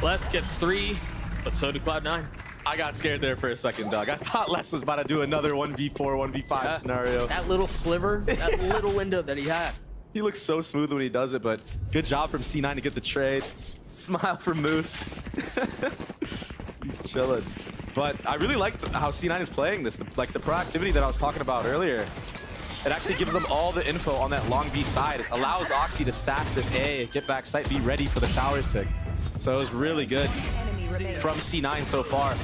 Les gets 3, but so did Cloud9. I got scared there for a second, Doug. I thought Les was about to do another 1v4, 1v5 scenario. That little sliver, that little window that he had. He looks so smooth when he does it, but good job from C9 to get the trade. Smile from Moose. He's chilling. But I really like how C9 is playing this. Like the proactivity that I was talking about earlier. It actually gives them all the info on that long B side. It allows Oxy to stack this A, get back site, be ready for the showers tick. So it was really good from C9 so far.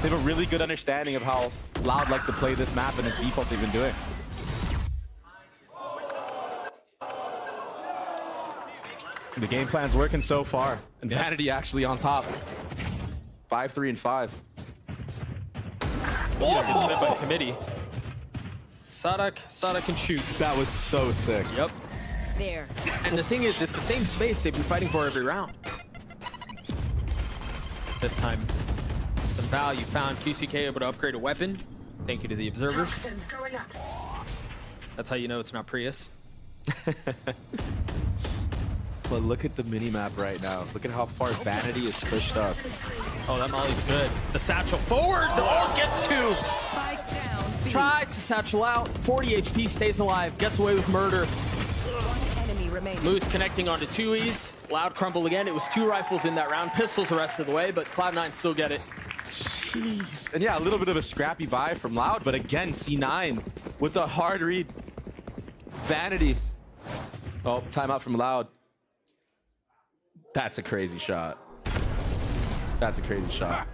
They have a really good understanding of how Loud like to play this map and his default they've been doing. The game plan's working so far, and Vanity actually on top. 5-3 and 5. By committee. Sadak can shoot. That was so sick. Yep. There. And the thing is, it's the same space they've been fighting for every round. This time, some value found. QCK able to upgrade a weapon. Thank you to the observers. That's how you know it's not Prius. But look at the mini-map right now. Look at how far Vanity is pushed up. Oh, that molly's good. The satchel forward. The ball gets to. Tries to satchel out. 40 HP, stays alive. Gets away with murder. Moose connecting onto 2Es. Loud crumble again. It was 2 rifles in that round. Pistols the rest of the way, but Cloud9 still get it. Jeez. And yeah, a little bit of a scrappy buy from Loud, but again, C9 with the hard read. Vanity. Oh, timeout from Loud. That's a crazy shot. That's a crazy shot.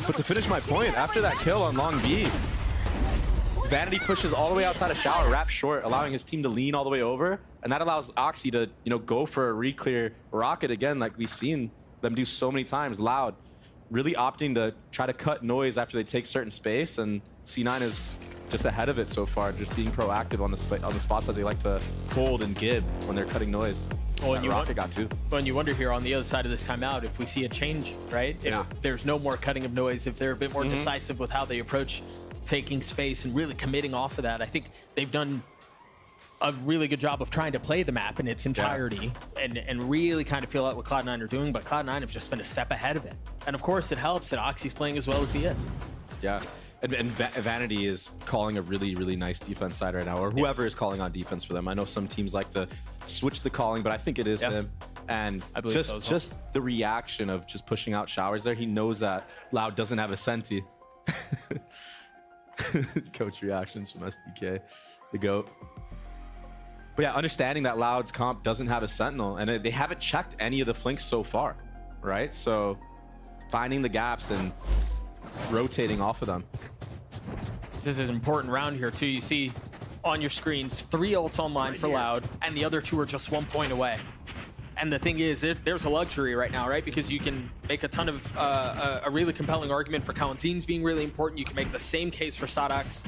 But to finish my point, after that kill on long B, Vanity pushes all the way outside of shower, wraps short, allowing his team to lean all the way over, and that allows Oxy to, you know, go for a re-clear rocket again, like we've seen them do so many times. Loud, really opting to try to cut noise after they take certain space, and C9 is just ahead of it so far, just being proactive on the spots that they like to hold and give when they're cutting noise. Oh, and you rocket got too. Well, and you wonder here on the other side of this timeout if we see a change, right? Yeah. If there's no more cutting of noise, if they're a bit more decisive with how they approach taking space and really committing off of that. I think they've done a really good job of trying to play the map in its entirety and really kind of feel out what Cloud9 are doing, but Cloud9 have just been a step ahead of it. And of course, it helps that Oxy's playing as well as he is. Yeah. And Vanity is calling a really, really nice defense side right now, or whoever is calling on defense for them. I know some teams like to switch the calling, but I think it is him. And I believe so as well. Just the reaction of just pushing out showers there, he knows that Loud doesn't have a senti. Coach reactions from SDK, the GOAT. But yeah, understanding that Loud's comp doesn't have a sentinel, and they haven't checked any of the flanks so far, right? So finding the gaps and rotating off of them. This is an important round here too. You see on your screens, 3 ults online for Loud, and the other 2 are just 1 point away. And the thing is, there's a luxury right now, right? Because you can make a ton of, a really compelling argument for Kawanzin's being really important. You can make the same case for Sadax.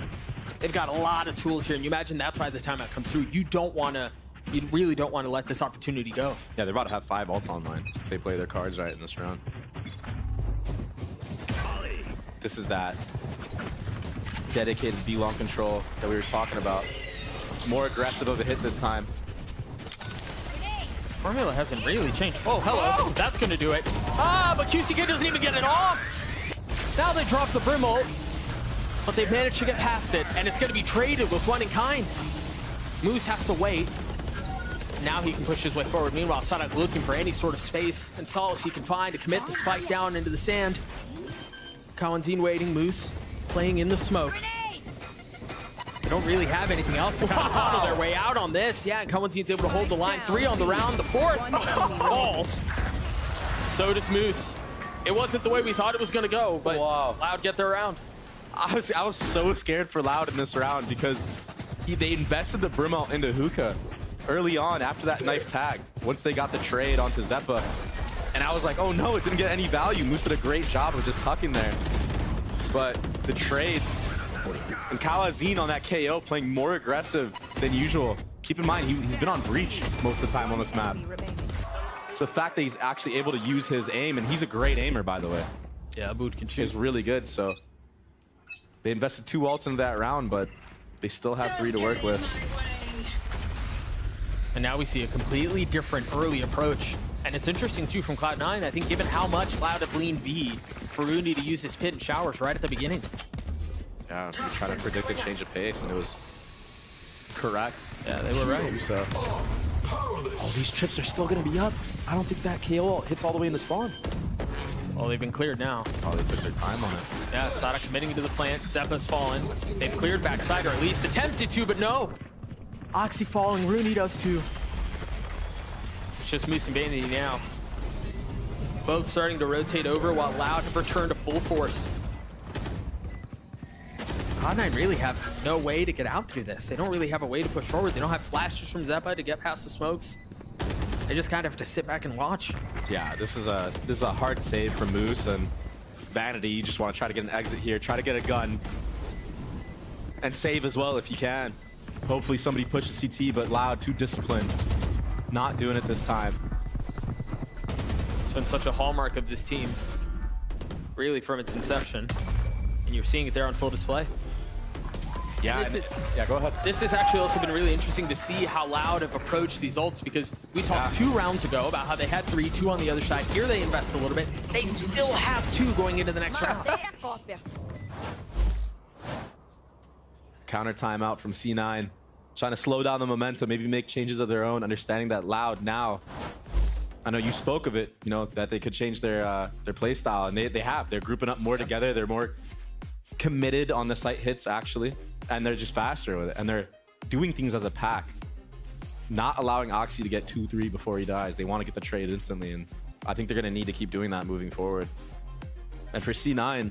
They've got a lot of tools here, and you imagine that's why the timeout comes through. You really don't want to let this opportunity go. Yeah, they're about to have 5 ults online if they play their cards right in this round. This is that dedicated V-long control that we were talking about. More aggressive of a hit this time. Formula hasn't really changed. Oh, hello. That's going to do it. Ah, but QCK doesn't even get it off. Now they drop the Brim ult, but they've managed to get past it, and it's going to be traded with 1 in kind. Moose has to wait. Now he can push his way forward. Meanwhile, Sadak looking for any sort of space and solace he can find to commit the spike down into the sand. Kawanzin waiting, Moose playing in the smoke. They don't really have anything else to kind of hustle their way out on this. Yeah, and Kawanzin's able to hold the line. 3 on the round, the 4th falls. So does Moose. It wasn't the way we thought it was going to go, but Loud get their round. I was so scared for Loud in this round because they invested the Brim ult into Hookah early on after that knife tag, once they got the trade onto Zeppa. And I was like, oh no, it didn't get any value. Moose did a great job of just tucking there. But the trades, and Kawazin on that KO playing more aggressive than usual. Keep in mind, he's been on breach most of the time on this map. So the fact that he's actually able to use his aim, and he's a great aimer, by the way. Yeah, Abood can shoot. Is really good, so they invested 2 ults into that round, but they still have 3 to work with. And now we see a completely different early approach. And it's interesting, too, from Cloud9, I think, given how much Cloud have leaned B, for Rooney to use his pit and showers right at the beginning. Yeah, we were trying to predict a change of pace, and it was correct. Yeah, they were right. So, oh, these trips are still going to be up. I don't think that KO hits all the way in the spawn. Well, they've been cleared now. Oh, they took their time on it. Yeah, Sada committing to the plant. Zeppa's fallen. They've cleared backside, or at least attempted to, but no. Oxy falling, Rooney does too. It's just Moose and Vanity now. Both starting to rotate over while Loud have returned to full force. Cloud9 really have no way to get out through this. They don't really have a way to push forward. They don't have flashes from Zeppa to get past the smokes. They just kind of have to sit back and watch. Yeah, this is a hard save for Moose and Vanity. You just want to try to get an exit here, try to get a gun, and save as well if you can. Hopefully somebody pushes CT, but Loud, too disciplined. Not doing it this time. It's been such a hallmark of this team, really from its inception. And you're seeing it there on full display. Yeah, yeah, go ahead. This has actually also been really interesting to see how Loud have approached these ults, because we talked 2 rounds ago about how they had 3, 2 on the other side. Here they invest a little bit. They still have 2 going into the next round. Counter timeout from C9. Trying to slow down the momentum, maybe make changes of their own, understanding that Loud now, I know you spoke of it, you know, that they could change their play style, and they have. They're grouping up more together. They're more committed on the site hits, actually, and they're just faster with it, and they're doing things as a pack, not allowing Oxy to get 2-3 before he dies. They want to get the trade instantly, and I think they're going to need to keep doing that moving forward. And for C9,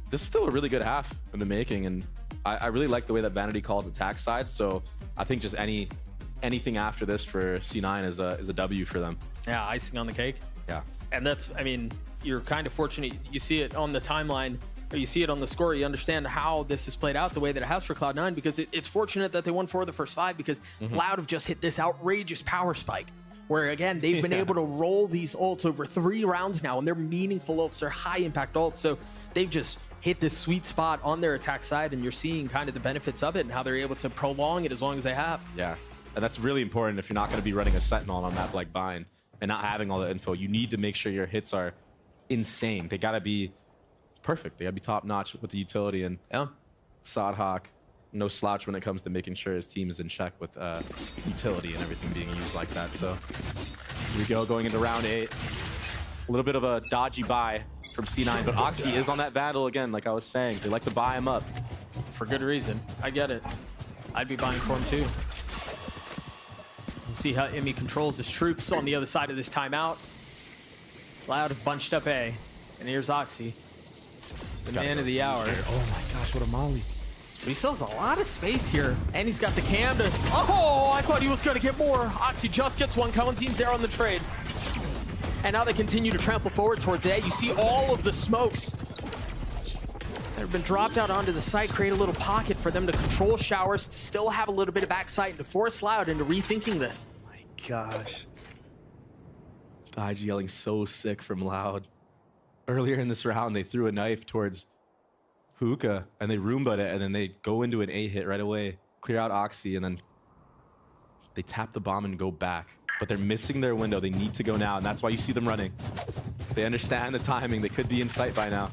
this is still a really good half in the making, and I really like the way that Vanity calls attack side, so I think just anything after this for C9 is a W for them. Yeah, icing on the cake. Yeah. And that's, I mean, you're kind of fortunate. You see it on the timeline, or you see it on the score. You understand how this has played out the way that it has for Cloud9, because it's fortunate that they won 4 of the first 5, because Loud have just hit this outrageous power spike, where, again, they've been able to roll these ults over 3 rounds now, and they're meaningful ults. They're high-impact ults, so they've just hit this sweet spot on their attack side, and you're seeing kind of the benefits of it and how they're able to prolong it as long as they have. Yeah, and that's really important if you're not going to be running a Sentinel on a map like Bind and not having all the info. You need to make sure your hits are insane. They got to be perfect. They got to be top-notch with the utility, and Sodhawk, no slouch when it comes to making sure his team is in check with utility and everything being used like that. So here we go, going into round 8. A little bit of a dodgy buy from C9, but Oxy is on that Vandal again, like I was saying. They like to buy him up. For good reason. I get it. I'd be buying for him too. We'll see how Emmy controls his troops on the other side of this timeout. Loud bunched up A. And here's Oxy, the man of the hour. Oh my gosh, what a molly. But he still has a lot of space here. And he's got the cam to... Oh, I thought he was going to get more. Oxy just gets one. Cohen's there on the trade. And now they continue to trample forward towards A. You see all of the smokes that have been dropped out onto the site, create a little pocket for them to control showers, to still have a little bit of backside, and to force Loud into rethinking this. My gosh. The IGLing so sick from Loud. Earlier in this round, they threw a knife towards Hookah, and they Roomba'd it, and then they go into an A hit right away, clear out Oxy, and then they tap the bomb and go back. But they're missing their window. They need to go now, and that's why you see them running. They understand the timing. They could be in sight by now.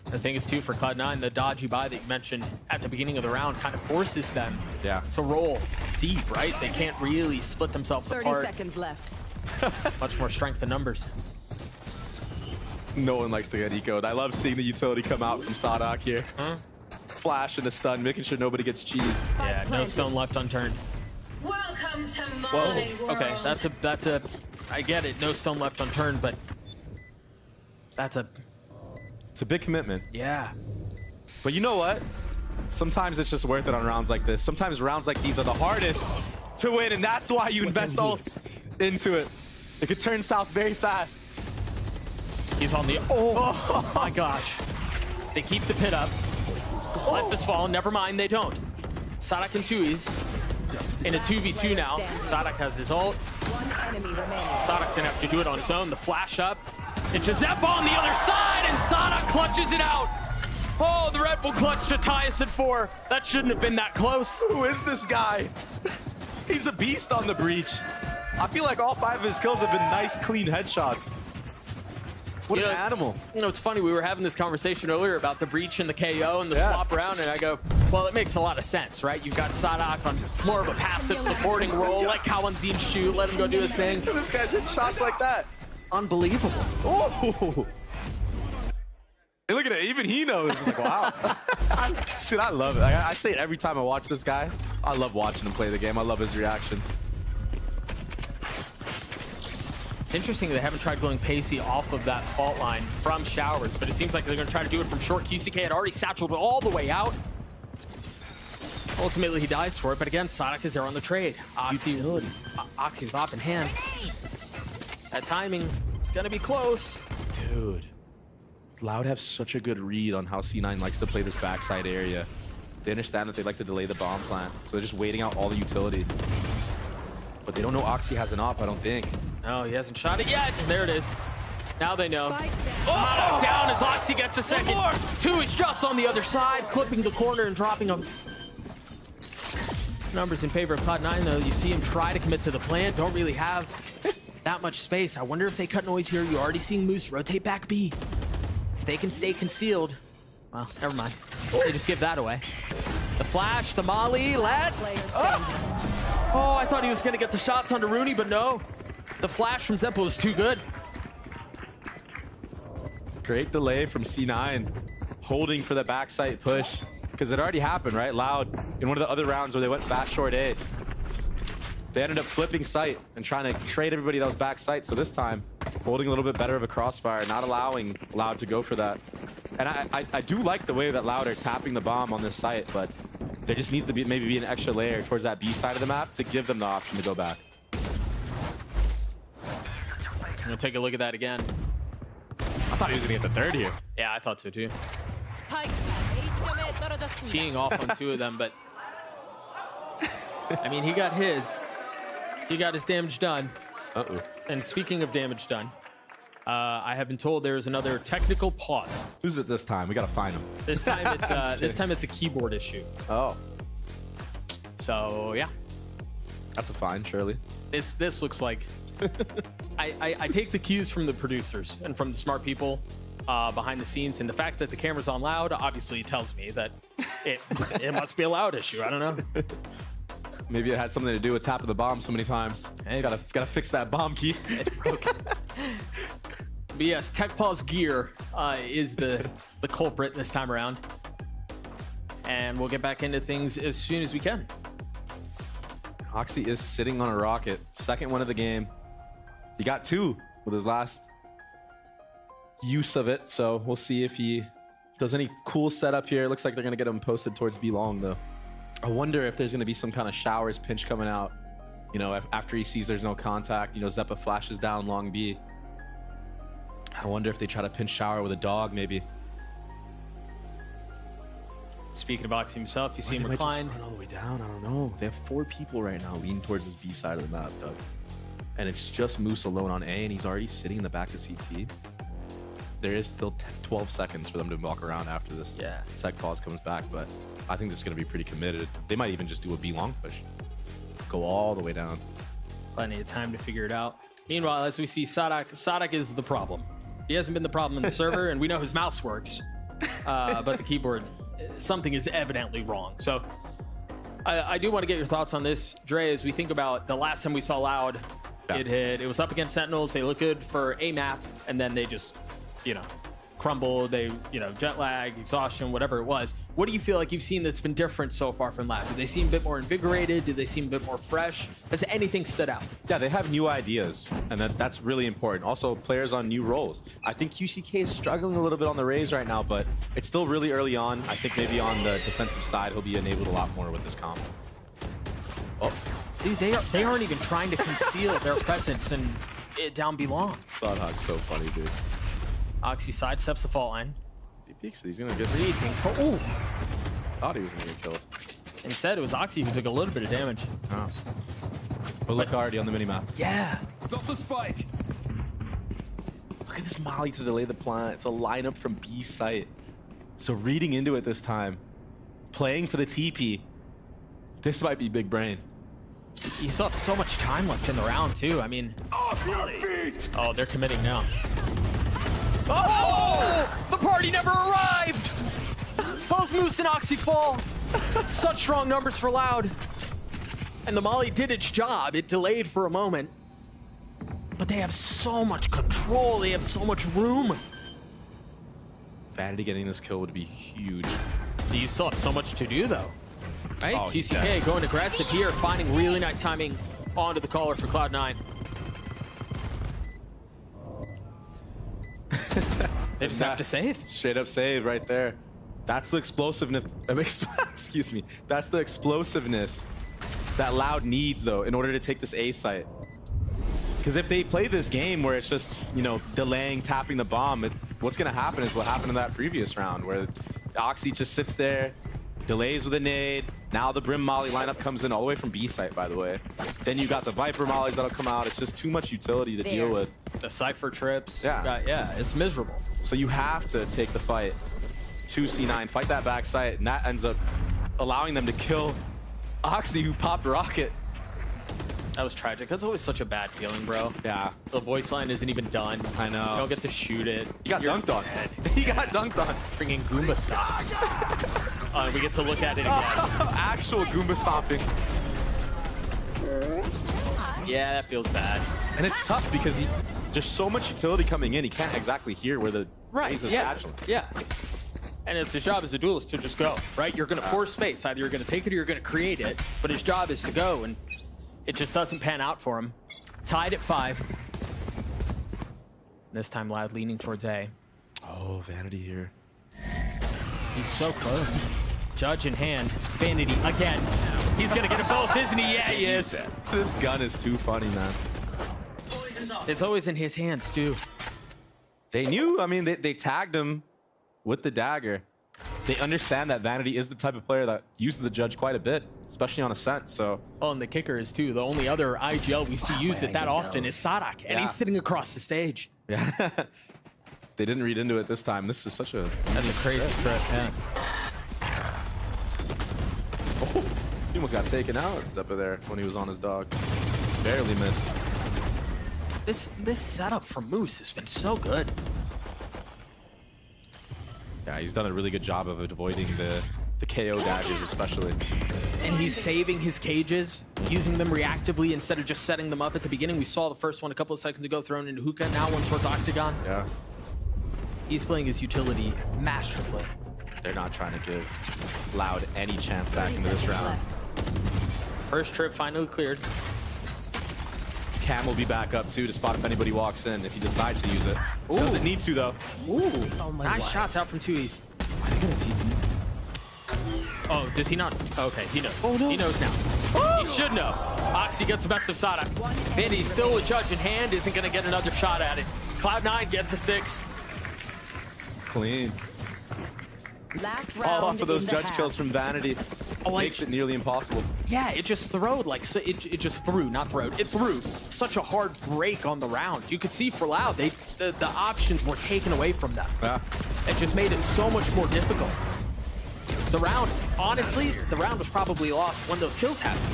The thing is, too, for Cloud9, the dodgy buy that you mentioned at the beginning of the round kind of forces them to roll deep, right? They can't really split themselves 30 apart. seconds left. Much more strength in numbers. No one likes to get ecoed. I love seeing the utility come out from Sadak here. Flash and a stun, making sure nobody gets cheesed. Yeah, no stone left unturned. Welcome to my Whoa, world. okay, that's a, I get it, no stone left unturned, but it's a big commitment. Yeah. But you know what? Sometimes it's just worth it on rounds like this. Sometimes rounds like these are the hardest to win, and that's why you invest ults into it. It could turn south very fast. He's on the, oh my gosh. They keep the pit up. Lets this fall, never mind, they don't. Sadak and Tui's in a 2v2 now. Sadak has his ult. Sadak's gonna have to do it on his own. The flash up. It's Jazeppa on the other side, and Sadak clutches it out. Oh, the Red Bull clutch to tie us at 4. That shouldn't have been that close. Who is this guy? He's a beast on the breach. I feel like all 5 of his kills have been nice, clean headshots. What an animal. You know, it's funny, we were having this conversation earlier about the breach and the KO and the swap around, and I go, well, it makes a lot of sense, right? You've got Sadak on more of a passive supporting role, let Kawanzin shoot, let him go do his thing. This guy's hitting shots like that. It's unbelievable. Oh! Hey, look at it, even he knows. Like, wow. Dude, I love it. I say it every time I watch this guy. I love watching him play the game. I love his reactions. It's interesting they haven't tried going pacey off of that fault line from showers, but it seems like they're going to try to do it from short. QCK had already satcheled all the way out. Ultimately, he dies for it, but again, Sadak is there on the trade. Oxy's op in hand. That timing is going to be close. Dude, Loud have such a good read on how C9 likes to play this backside area. They understand that they like to delay the bomb plant, so they're just waiting out all the utility. But they don't know Oxy has an op, I don't think. No, he hasn't shot it yet. There it is. Now they know. Oh, down as Oxy gets a second. 2 is just on the other side, clipping the corner and dropping him. Numbers in favor of Cloud9, though. You see him try to commit to the plant. Don't really have that much space. I wonder if they cut noise here. You're already seeing Moose rotate back B. If they can stay concealed, well, never mind. They just give that away. The flash, the molly, let's... Oh, I thought he was going to get the shots onto Rooney, but no. The flash from Zeppo was too good. Great delay from C9, holding for the backside push, because it already happened, right? Loud in one of the other rounds where they went fast short A. They ended up flipping sight and trying to trade everybody that was back sight. So this time, holding a little bit better of a crossfire, not allowing Loud to go for that. And I do like the way that Loud are tapping the bomb on this site, but there just needs to be maybe an extra layer towards that B side of the map to give them the option to go back. I'm gonna take a look at that again. I thought he was gonna get the third here. Yeah, I thought so too. Teeing off on 2 of them, but I mean, he got his damage done. Uh-oh. And speaking of damage done, I have been told there is another technical pause. Who's it this time? We gotta find him. This time it's a keyboard issue. Oh. So yeah. That's a fine, surely. This looks like I take the cues from the producers and from the smart people behind the scenes, and the fact that the camera's on Loud obviously tells me that it must be a Loud issue. I don't know. Maybe it had something to do with tapping the bomb so many times. Hey. Gotta fix that bomb key. Okay. But yes, Tech Pause gear is the culprit this time around. And we'll get back into things as soon as we can. Oxy is sitting on a rocket. Second one of the game. He got 2 with his last use of it, so we'll see if he Does any cool setup here? It looks like they're going to get him posted towards B long, though. I wonder if there's going to be some kind of showers pinch coming out. You know, after he sees there's no contact, you know, Zeppa flashes down long B. I wonder if they try to pinch shower with a dog, maybe. Speaking of Oxy himself, you see him recline. Run all the way down. I don't know. They have 4 people right now leaning towards this B side of the map, Doug. And it's just Moose alone on A, and he's already sitting in the back of CT. There is still 12 seconds for them to walk around after this tech pause comes back, but I think this is going to be pretty committed. They might even just do a B long push. Go all the way down. Plenty of time to figure it out. Meanwhile, as we see Sadak is the problem. He hasn't been the problem in the server, and we know his mouse works, but the keyboard, something is evidently wrong. So I do want to get your thoughts on this, Dre, as we think about the last time we saw Loud get hit. It was up against Sentinels. They look good for a map, and then they just, you know, crumble. They, you know, jet lag, exhaustion, whatever it was. What do you feel like you've seen that's been different so far from Loud? Do they seem a bit more invigorated? Do they seem a bit more fresh? Has anything stood out? Yeah, they have new ideas, and that's really important. Also, players on new roles. I think QCK is struggling a little bit on the Raze right now, but it's still really early on. I think maybe on the defensive side, he'll be enabled a lot more with this comp. Oh. Dude, they aren't even trying to conceal their presence and it down belong. Cloudhog's so funny, dude. Oxy sidesteps the fault line. He peeks it. He's gonna get read. Ooh. Thought he was gonna get killed. Instead, it was Oxy who took a little bit of damage. Oh. But look already on the minimap. Yeah. Got the spike. Look at this molly to delay the plant. It's a lineup from B site. So reading into it this time, playing for the TP. This might be big brain. You still have so much time left in the round, too. I mean... Oh, they're committing now. Oh! The party never arrived! Both Moose and Oxy fall. Such strong numbers for Loud. And the molly did its job. It delayed for a moment. But they have so much control. They have so much room. Vanity getting this kill would be huge. You still have so much to do, though. Right? Oh, QCK going aggressive here, finding really nice timing onto the caller for Cloud9. They just have to save. Straight up save right there. That's the explosiveness. Excuse me. That's the explosiveness that Loud needs, though, in order to take this A site. Because if they play this game where it's just, you know, delaying, tapping the bomb, what's going to happen is what happened in that previous round, where Oxy just sits there, delays with a nade. Now the Brim Molly lineup comes in all the way from B site, by the way. Then you got the Viper Mollies that'll come out. It's just too much utility to deal with. The Cypher trips. Yeah. Yeah, it's miserable. So you have to take the fight to C9, fight that back site, and that ends up allowing them to kill Oxy, who popped Rocket. That was tragic. That's always such a bad feeling, bro. Yeah. The voice line isn't even done. I know. You don't get to shoot it. He got dunked on. He got dunked on. Bringing Goomba Stomp. We get to look at it again. Actual Goomba stomping. Yeah, that feels bad. And it's tough because there's so much utility coming in. He can't exactly hear where the Raze is satchel. Yeah. And it's his job as a duelist to just go, right? You're going to force space. Either you're going to take it or you're going to create it. But his job is to go, and it just doesn't pan out for him. Tied at 5. This time Loud leaning towards A. Oh, Vanity here. He's so close. Judge in hand. Vanity again. He's going to get it both, isn't he? Yeah, he is. This gun is too funny, man. It's always in his hands, too. They knew. I mean, they tagged him with the dagger. They understand that Vanity is the type of player that uses the Judge quite a bit, especially on Ascent, so... Oh, and the kicker is, too, the only other IGL we see use it that often is Sadak, and he's sitting across the stage. Yeah. They didn't read into it this time. This is such a... That's a crazy trip, yeah. Oh, he almost got taken out. It's up there when he was on his dog. Barely missed. This setup from Moose has been so good. Yeah, he's done a really good job of avoiding the KO daggers, especially. And he's saving his cages, using them reactively instead of just setting them up at the beginning. We saw the first one a couple of seconds ago thrown into hookah, now one towards Octagon. Yeah. He's playing his utility masterfully. They're not trying to give Loud any chance back into this round. First trip finally cleared. Cam will be back up too to spot if anybody walks in if he decides to use it. Ooh. Doesn't need to though. Ooh, nice shots out from Tui's. gonna team. Oh, does he not? Okay, he knows. Oh, no. He knows now. He should know. Oxy gets the best of Sada. Vandy still a judge in hand, isn't gonna get another shot at it. Cloud9 gets a 6. Clean. Last All round off of those in the judge half. kills from Vanity. Makes it nearly impossible. Yeah, it just throwed like so. It just threw, not throwed. It threw such a hard break on the round. You could see for Loud, the options were taken away from them. Yeah. It just made it so much more difficult. The round, honestly, the round was probably lost when those kills happened.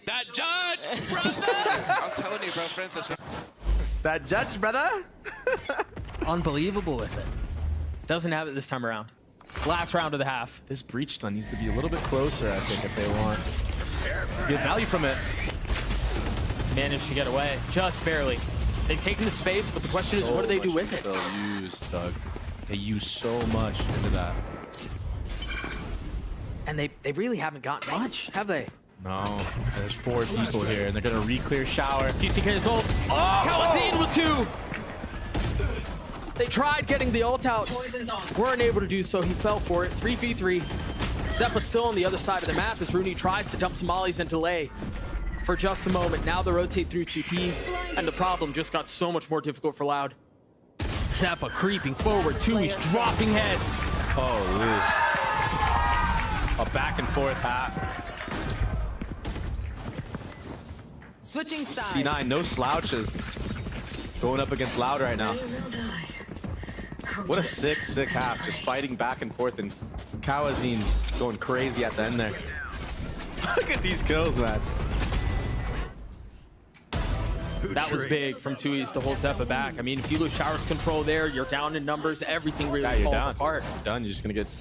That judge, brother! I'm telling you, bro, Francis. That judge, brother. Unbelievable with it. Doesn't have it this time around. Last round of the half. This breach stun needs to be a little bit closer, I think, if they want to get value from it. Managed to get away, just barely. They've taken the space, but the question is, what do they do with it? So used, Doug. They use so much into that. And they really haven't gotten much, have they? No, there's 4 people here, and they're gonna re-clear shower. QCK's ult. Oh! Kaladin with 2. They tried getting the ult out. Weren't able to do so. He fell for it. 3v3. Zeppa's still on the other side of the map as Rooney tries to dump some mollies and delay for just a moment. Now they rotate through 2P, and the problem just got so much more difficult for Loud. Zeppa creeping forward. 2, he's dropping heads. Holy. A back and forth half. Switching sides. C9, no slouches. Going up against Loud right now. What a sick half. Just fighting back and forth, and Kawazine going crazy at the end there. Look at these kills, man. That was big from 2E's to hold Zeppa back. I mean, if you lose Shower's control there, you're down in numbers. Everything really falls apart. You're done. You're just going to get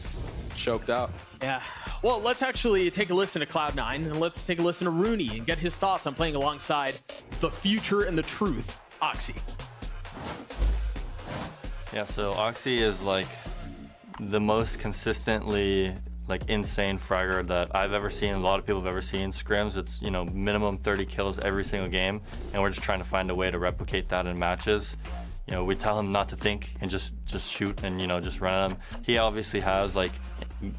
choked out. Yeah. Well, let's actually take a listen to Cloud9, and let's take a listen to Rooney and get his thoughts on playing alongside the future and the truth, Oxy. Yeah, so Oxy is like the most consistently like insane fragger that I've ever seen, a lot of people have ever seen. Scrims, it's, you know, minimum 30 kills every single game, and we're just trying to find a way to replicate that in matches. You know, we tell him not to think and just shoot and, you know, just run at him. He obviously has like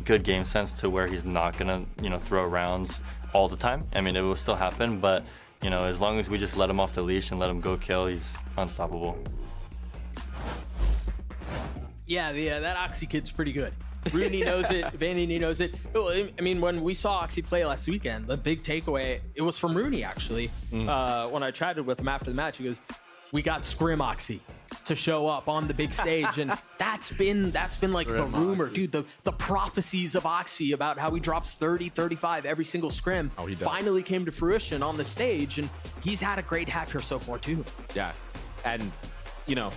good game sense to where he's not gonna, you know, throw rounds all the time. I mean, it will still happen, but, you know, as long as we just let him off the leash and let him go kill, he's unstoppable. Yeah, that Oxy kid's pretty good. Rooney knows it, Vandy knows it. I mean, when we saw Oxy play last weekend, the big takeaway, it was from Rooney, actually. When I chatted with him after the match, he goes, we got Scrim Oxy to show up on the big stage, and that's been like the rumor, dude, the prophecies of Oxy about how he drops 30, 35 every single scrim finally came to fruition on the stage, and he's had a great half here so far too. Yeah, and you know,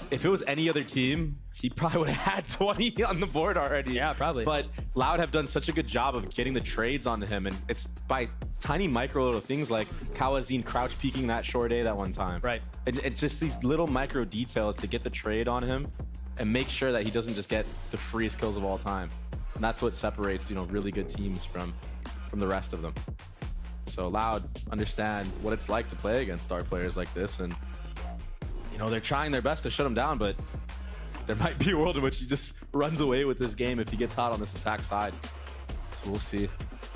if it was any other team, he probably would have had 20 on the board already. Yeah, probably. But Loud have done such a good job of getting the trades onto him, and it's by tiny micro little things like Kawazine crouch peeking that short A that one time. Right. And it's just these little micro details to get the trade on him and make sure that he doesn't just get the freest kills of all time. And that's what separates, you know, really good teams from the rest of them. So Loud understand what it's like to play against star players like this, and you know, they're trying their best to shut him down, but there might be a world in which he just runs away with this game if he gets hot on this attack side. So we'll see.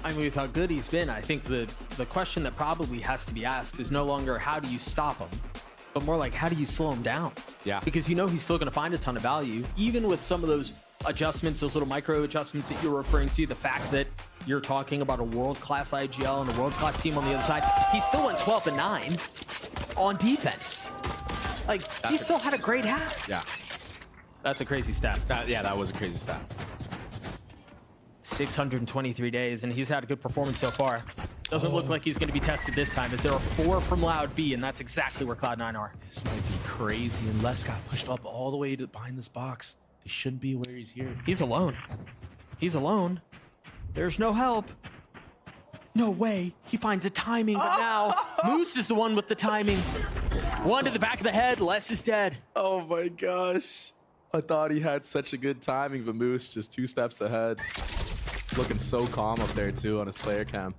I mean, with how good he's been, I think the question that probably has to be asked is no longer how do you stop him, but more like how do you slow him down? Yeah. Because you know he's still going to find a ton of value, even with some of those adjustments, those little micro adjustments that you're referring to, the fact that you're talking about a world-class IGL and a world-class team on the other side. He still went 12-9 on defense. Like, he still had a great half. Yeah. That's a crazy stat. That was a crazy stat. 623 days, and he's had a good performance so far. Doesn't look like he's going to be tested this time, as there are 4 from Loud B, and that's exactly where Cloud9 are. This might be crazy, and Les got pushed up all the way to behind this box. They shouldn't be where he's here. He's alone. He's alone. There's no help. No way. He finds a timing, but now Moose is the one with the timing. One to the back of the head. Les is dead. Oh my gosh. I thought he had such a good timing, but Moose just 2 steps ahead. Looking so calm up there too on his player cam.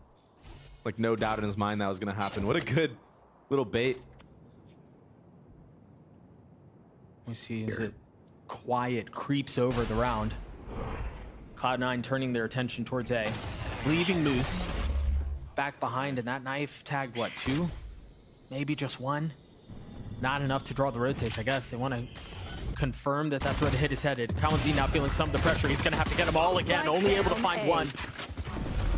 Like no doubt in his mind that was gonna happen. What a good little bait. We see as it quiet creeps over the round. Cloud9 turning their attention towards A, leaving Moose back behind, and that knife tagged, what, 2? Maybe just 1? Not enough to draw the rotates, I guess. They want to confirm that that's where the hit is headed. Kawanzi now feeling some of the pressure. He's going to have to get them all again, only able to find 1.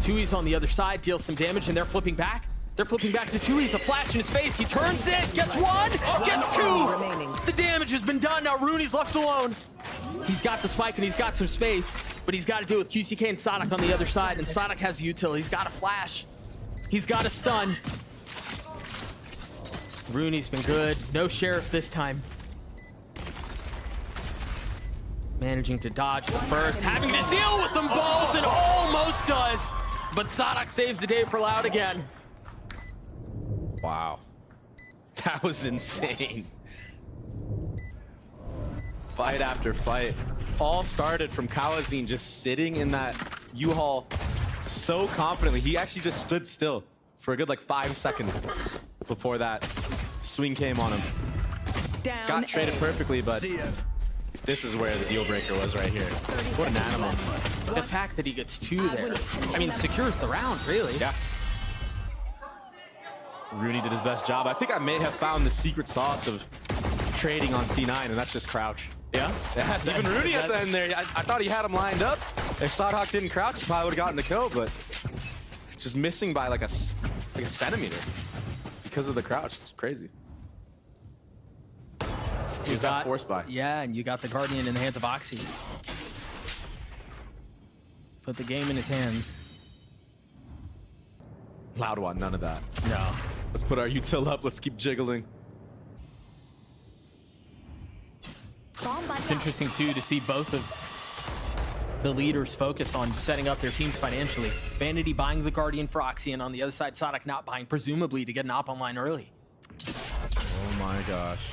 Tui's on the other side, deals some damage, and they're flipping back. They're flipping back to Tui's, a flash in his face. He turns it, gets 1, gets 2. The damage has been done. Now Rooney's left alone. He's got the spike and he's got some space, but he's got to deal with QCK and Sonic on the other side, and Sonic has a utility. He's got a flash. He's got a stun. Rooney's been good. No Sheriff this time. Managing to dodge the first, having to deal with them both, and almost does. But Sonic saves the day for Loud again. Wow. That was insane. Fight after fight. All started from Kalazin just sitting in that U-Haul so confidently. He actually just stood still for a good like 5 seconds before that swing came on him. Got traded perfectly, but this is where the deal breaker was right here. What an animal. The fact that he gets 2 there, I mean, secures the round, really. Yeah. Rooney did his best job. I think I may have found the secret sauce of trading on C9, and that's just crouch. Yeah? Even Rooney at the end there, I thought he had him lined up. If Sadhawk didn't crouch, he probably would have gotten the kill, but just missing by like a centimeter because of the crouch. It's crazy. He was that force buy. Yeah, and you got the Guardian in the hands of Oxy. Put the game in his hands. Loud one, none of that. No. Let's put our util up. Let's keep jiggling. It's interesting, too, to see both of the leaders focus on setting up their teams financially. Vanity buying the Guardian for Oxy, and on the other side, Sonic not buying, presumably to get an op online early. Oh my gosh.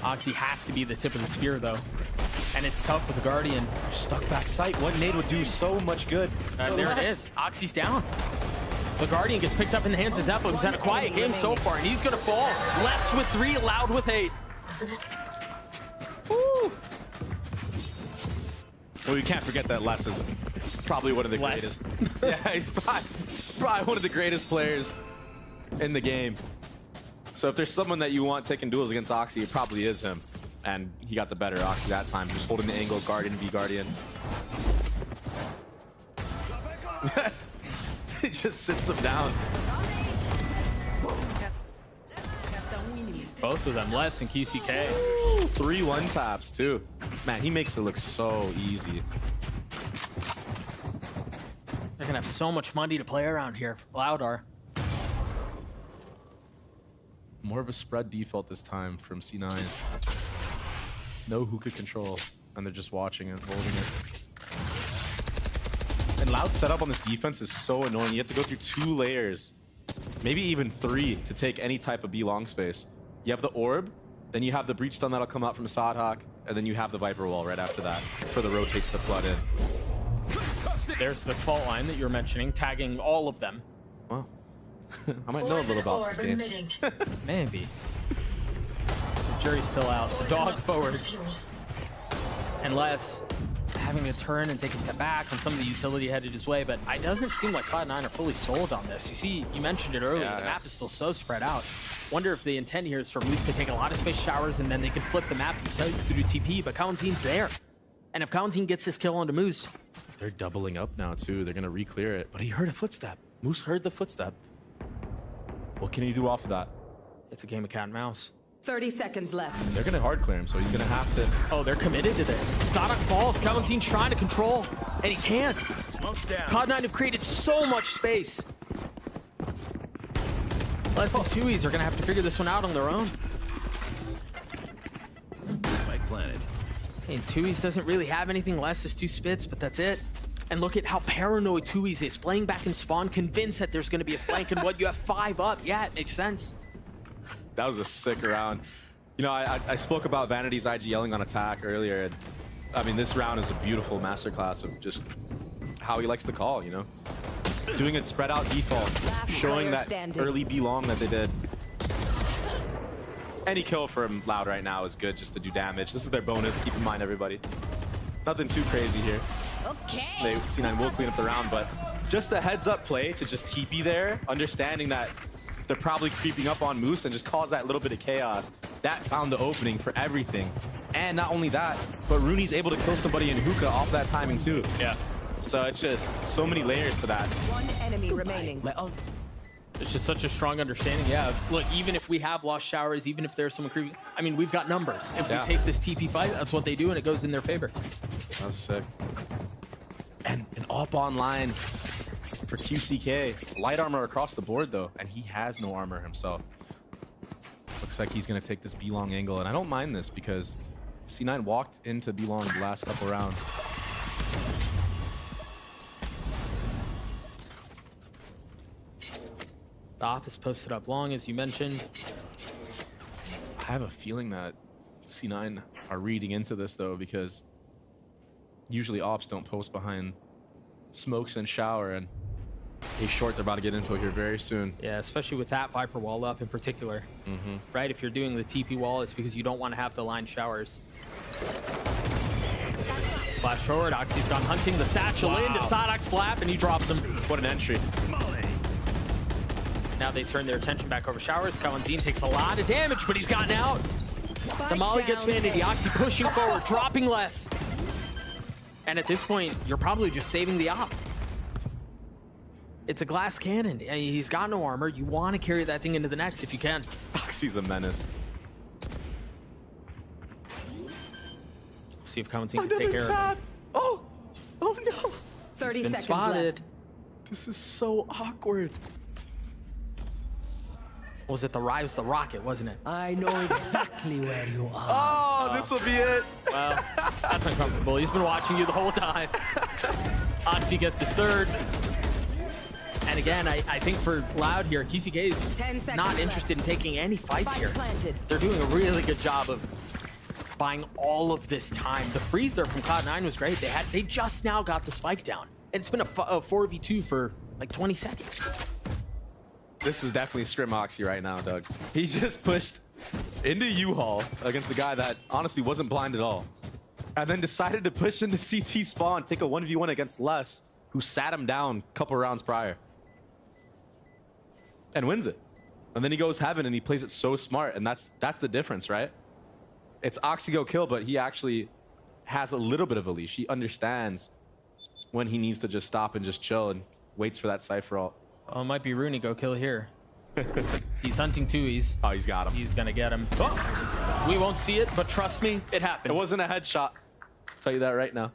Oxy has to be the tip of the spear, though. And it's tough with the Guardian. Stuck back sight. One nade would do so much good. There it is. Oxy's down. The Guardian gets picked up in the hands of Zeppo, who's had a quiet game so far, and he's going to fall. Less with 3, Loud with 8. Woo. Well, you can't forget that Les is probably one of the greatest. Yeah, he's probably one of the greatest players in the game. So if there's someone that you want taking duels against Oxy, it probably is him. And he got the better of Oxy that time, just holding the angle, Guardian v Guardian. He just sits him down. Both of them, Les and QCK. 3 one-taps, too. Man, he makes it look so easy. They're going to have so much money to play around here. Loud are. More of a spread default this time from C9. No hookah control, and they're just watching it, holding it. And Loud's setup on this defense is so annoying. You have to go through 2 layers, maybe even 3, to take any type of B long space. You have the orb, then you have the breach stun that'll come out from Sadhawk, and then you have the Viper wall right after that for the rotates to flood in. There's the fault line that you were mentioning, tagging all of them. Wow. I might know a little about this game. Maybe. So Jury's still out. The dog forward. And Les having to turn and take a step back on some of the utility headed his way, but it doesn't seem like Cloud9 are fully sold on this. You see, you mentioned it earlier, the map is still so spread out. Wonder if the intent here is for Moose to take a lot of space showers and then they can flip the map to do TP, but Kawanzin's there. And if Kawanzin gets this kill onto Moose... They're doubling up now, too. They're going to re-clear it. But he heard a footstep. Moose heard the footstep. What can he do off of that? It's a game of cat and mouse. 30 seconds left. They're going to hard clear him, so he's going to have to... Oh, they're committed to this. Sonic falls. Kawanzin's trying to control, and he can't. Cloud9 have created so much space. Les and Tui's are going to have to figure this one out on their own. Spike planted. And Tui's doesn't really have anything. Les is 2 spits, but that's it. And look at how paranoid Tui's is. Playing back in spawn, convinced that there's going to be a flank, and what, you have 5 up. Yeah, it makes sense. That was a sick round. You know, I spoke about Vanity's IGLing on attack earlier. And, I mean, this round is a beautiful masterclass of just how he likes to call, you know? Doing it spread out default, showing that early B long that they did. Any kill from Loud right now is good just to do damage. This is their bonus. Keep in mind, everybody. Nothing too crazy here. Okay. C9 will clean up the round, but just a heads-up play to just TP there, understanding that they're probably creeping up on Moose and just cause that little bit of chaos. That found the opening for everything. And not only that, but Rooney's able to kill somebody in hookah off that timing too. Yeah. So it's just so many layers to that. One enemy remaining. It's just such a strong understanding. Yeah, look, even if we have lost showers, even if there's someone creeping, I mean, we've got numbers. If we take this TP fight, that's what they do, and it goes in their favor. That was sick. And an up online for QCK. Light armor across the board, though, and he has no armor himself. Looks like he's going to take this B-long angle, and I don't mind this because C9 walked into B-long the last couple rounds. The op is posted up long, as you mentioned. I have a feeling that C9 are reading into this, though, because usually ops don't post behind smokes and shower, and A short, they're about to get info here very soon. Yeah, especially with that Viper wall up in particular. Right, if you're doing the TP wall, it's because you don't want to have the line showers. Flash forward, Oxy's gone hunting the satchel into Sadok slap, and he drops him. What an entry. Now they turn their attention back over showers. Kalanzine takes a lot of damage, but he's gotten out. The Molly gets Vanity. Oxy pushing forward, dropping less. And at this point, you're probably just saving the op. It's a glass cannon. He's got no armor. You want to carry that thing into the next if you can. Oxy's a menace. See if Kalanzine can take care of him. Oh no. 30 He's been seconds spotted. left. This is so awkward. Was it the rise the rocket, wasn't it? I know exactly where you are. Oh, this will be it. Well, that's uncomfortable. He's been watching you the whole time. Oxy gets his third. And again, I think for Loud here, QCK is not interested in taking any fights here. They're doing a really good job of buying all of this time. The freeze there from Cloud9 was great. They just now got the spike down. It's been a 4v2 for like 20 seconds. This is definitely Scrim Oxy right now, Doug. He just pushed into U-Haul against a guy that honestly wasn't blind at all. And then decided to push into CT spawn, take a 1v1 against Les, who sat him down a couple rounds prior. And wins it. And then he goes heaven and he plays it so smart, and that's the difference, right? It's Oxy go kill, but he actually has a little bit of a leash. He understands when he needs to just stop and just chill and waits for that Cypher ult. Oh, it might be Rooney go kill here. He's hunting too. He's got him. He's gonna get him. Oh, we won't see it, but trust me, it happened. It wasn't a headshot. I'll tell you that right now.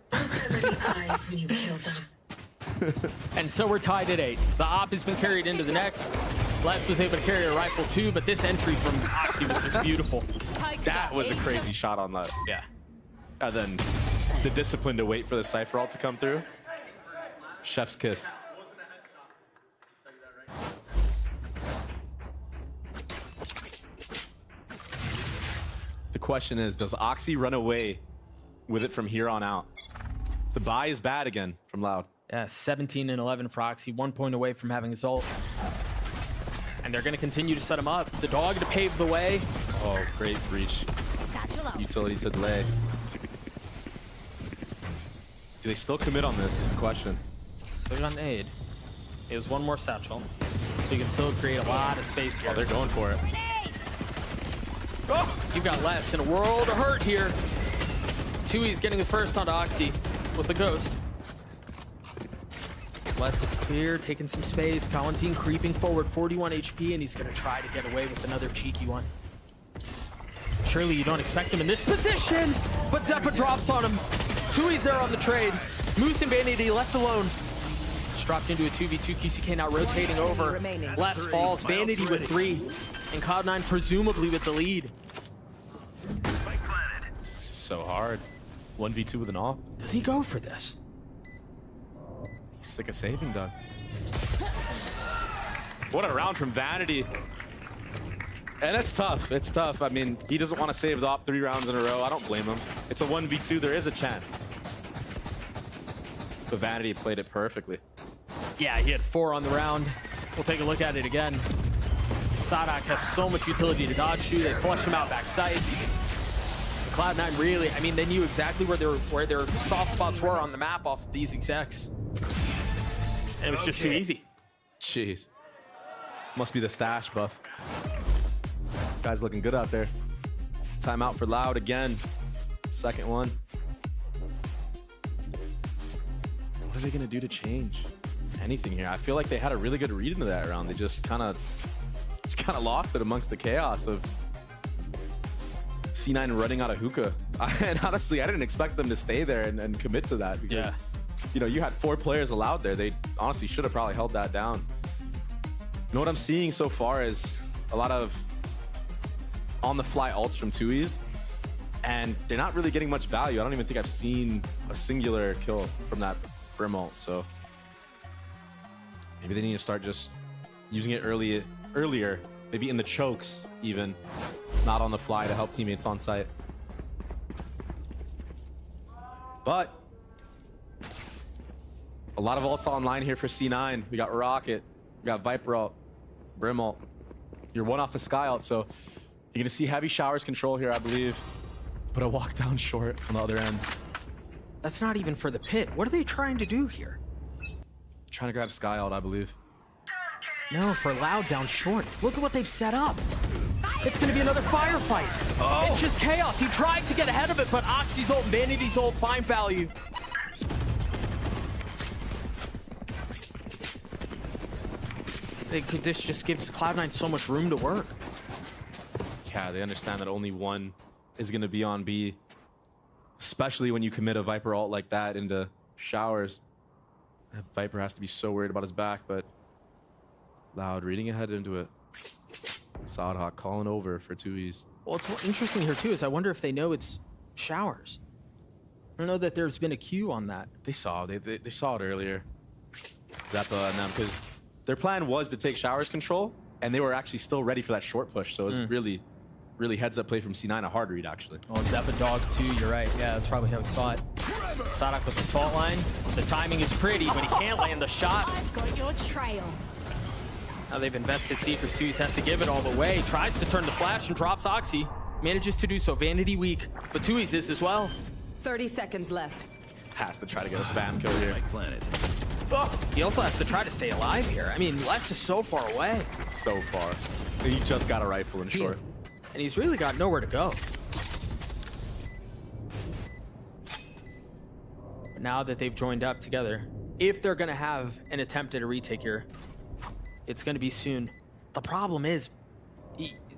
And so we're tied at 8. The op has been carried into the next. Les was able to carry a rifle too, but this entry from Oxy was just beautiful. That was a crazy shot on Les. Yeah. And then the discipline to wait for the Cypher ult to come through. Chef's kiss. The question is, does Oxy run away with it from here on out? The buy is bad again from Loud. Yeah, 17 and 11 for Oxy, 1 point away from having his ult. And they're going to continue to set him up. The dog to pave the way. Oh, great breach. Utility to delay. Do they still commit on this is the question. So he got an aid. It was one more satchel. So you can still create a lot of space here. Oh, they're going for it. Oh, you've got Les in a world of hurt here. Tui's getting the first onto Oxy with the ghost. Les is clear, taking some space. Kalanzine creeping forward, 41 HP, and he's going to try to get away with another cheeky one. Surely you don't expect him in this position, but Zeppa drops on him. Tui's there on the trade. Moose and Vanity left alone. It's dropped into a 2v2. QCK now rotating over. Les falls, Vanity with 3, and Cloud9 presumably with the lead. This is so hard. 1v2 with an AWP. Does he go for this? He's sick of saving, Doug. What a round from Vanity. And it's tough. It's tough. I mean, he doesn't want to save the AWP 3 rounds in a row. I don't blame him. It's a 1v2. There is a chance. But Vanity played it perfectly. Yeah, he had 4 on the round. We'll take a look at it again. Sadak has so much utility to dodge shoot. They flushed him out backside. Cloud9 really, I mean, they knew exactly where their soft spots were on the map off of these execs. And it was just too easy. Jeez. Must be the stash buff. Guys looking good out there. Timeout for Loud again. Second one. What are they gonna do to change anything here? I feel like they had a really good read into that round. They just kind of lost it amongst the chaos of C9 running out of hookah. And honestly, I didn't expect them to stay there and commit to that because, you know, you had 4 players allowed there. They honestly should have probably held that down. You know what I'm seeing so far is a lot of on-the-fly ults from 2Es, and they're not really getting much value. I don't even think I've seen a singular kill from that Brim ult, so maybe they need to start just using it earlier, maybe in the chokes even, not on the fly to help teammates on site. But a lot of ults online here for C9. We got Rocket, we got Viper ult, Brim ult. You're one off a Sky ult, so you're gonna see heavy showers control here, I believe, but a walk down short on the other end. That's not even for the pit. What are they trying to do here? Trying to grab Sky ult, I believe. No, for Loud down short. Look at what they've set up. It's going to be another firefight. Oh. It's just chaos. He tried to get ahead of it, but Oxy's ult and Vanity's ult find value. This just gives Cloud9 so much room to work. Yeah, they understand that only one is going to be on B, especially when you commit a Viper ult like that into showers. Viper has to be so worried about his back, but Loud reading ahead into it. Sadhawk calling over for 2Es. Well, what's interesting here too is I wonder if they know it's showers. I don't know that there's been a queue on that. They saw it earlier. Zeppa and them, because their plan was to take showers control, and they were actually still ready for that short push. So it was really heads up play from C9, a hard read actually. Oh, Zeppa dog too, you're right. Yeah, that's probably how we saw it. Sadak with the salt line. The timing is pretty, but he can't land the shots. Got your trail. Now they've invested Seekers 2Es, has to give it all the way. Tries to turn the flash and drops Oxy. Manages to do so. Vanity weak, but 2Es is as well. 30 seconds left. Has to try to get a spam kill here. Planet. Oh, he also has to try to stay alive here. I mean, Les is so far away. So far. He just got a rifle in short. And he's really got nowhere to go. But now that they've joined up together, if they're going to have an attempt at a retake here, it's going to be soon. The problem is,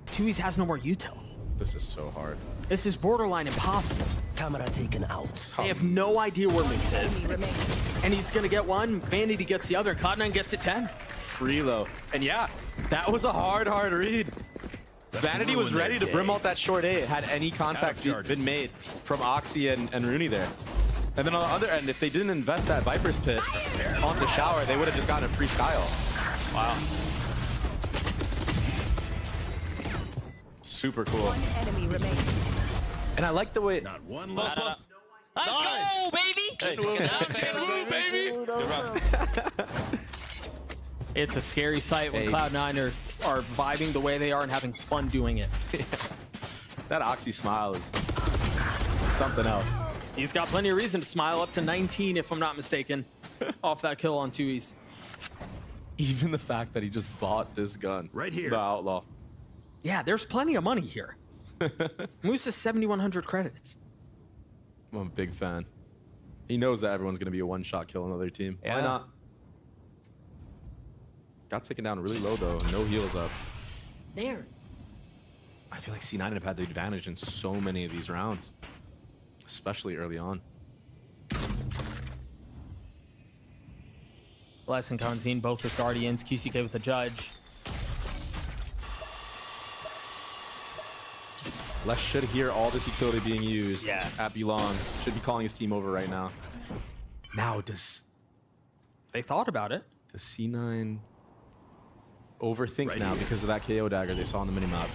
2Es has no more util. This is so hard. This is borderline impossible. Camera taken out. They have no idea where Moose is. And he's going to get one, Vanity gets the other, Cloud9 gets it 10. Freelo. And yeah, that was a hard read. Vanity was ready to Brim ult that short A. Had any contact been made from Oxy and Rooney there. And then on the other end, if they didn't invest that Viper's pit onto shower, they would have just gotten a free Sky ult. Wow. Super cool. One enemy remaining. And I like the way... Not one Let's left. go, baby! It's a scary sight when Cloud9 are vibing the way they are and having fun doing it. That Oxy smile is something else. He's got plenty of reason to smile, up to 19 if I'm not mistaken, off that kill on 2Es. Even the fact that he just bought this gun. Right here. The Outlaw. Yeah, there's plenty of money here. Moose has 7,100 credits. I'm a big fan. He knows that everyone's going to be a one-shot kill on the other team. Yeah. Why not? Got taken down really low, though. No heals up. There. I feel like C9 have had the advantage in so many of these rounds, especially early on. Les and Kanzine both with Guardians. QCK with the Judge. Les should hear all this utility being used at Belong. Should be calling his team over right now. Now, they thought about it. Does C9 overthink now because of that KO dagger they saw on the minimap?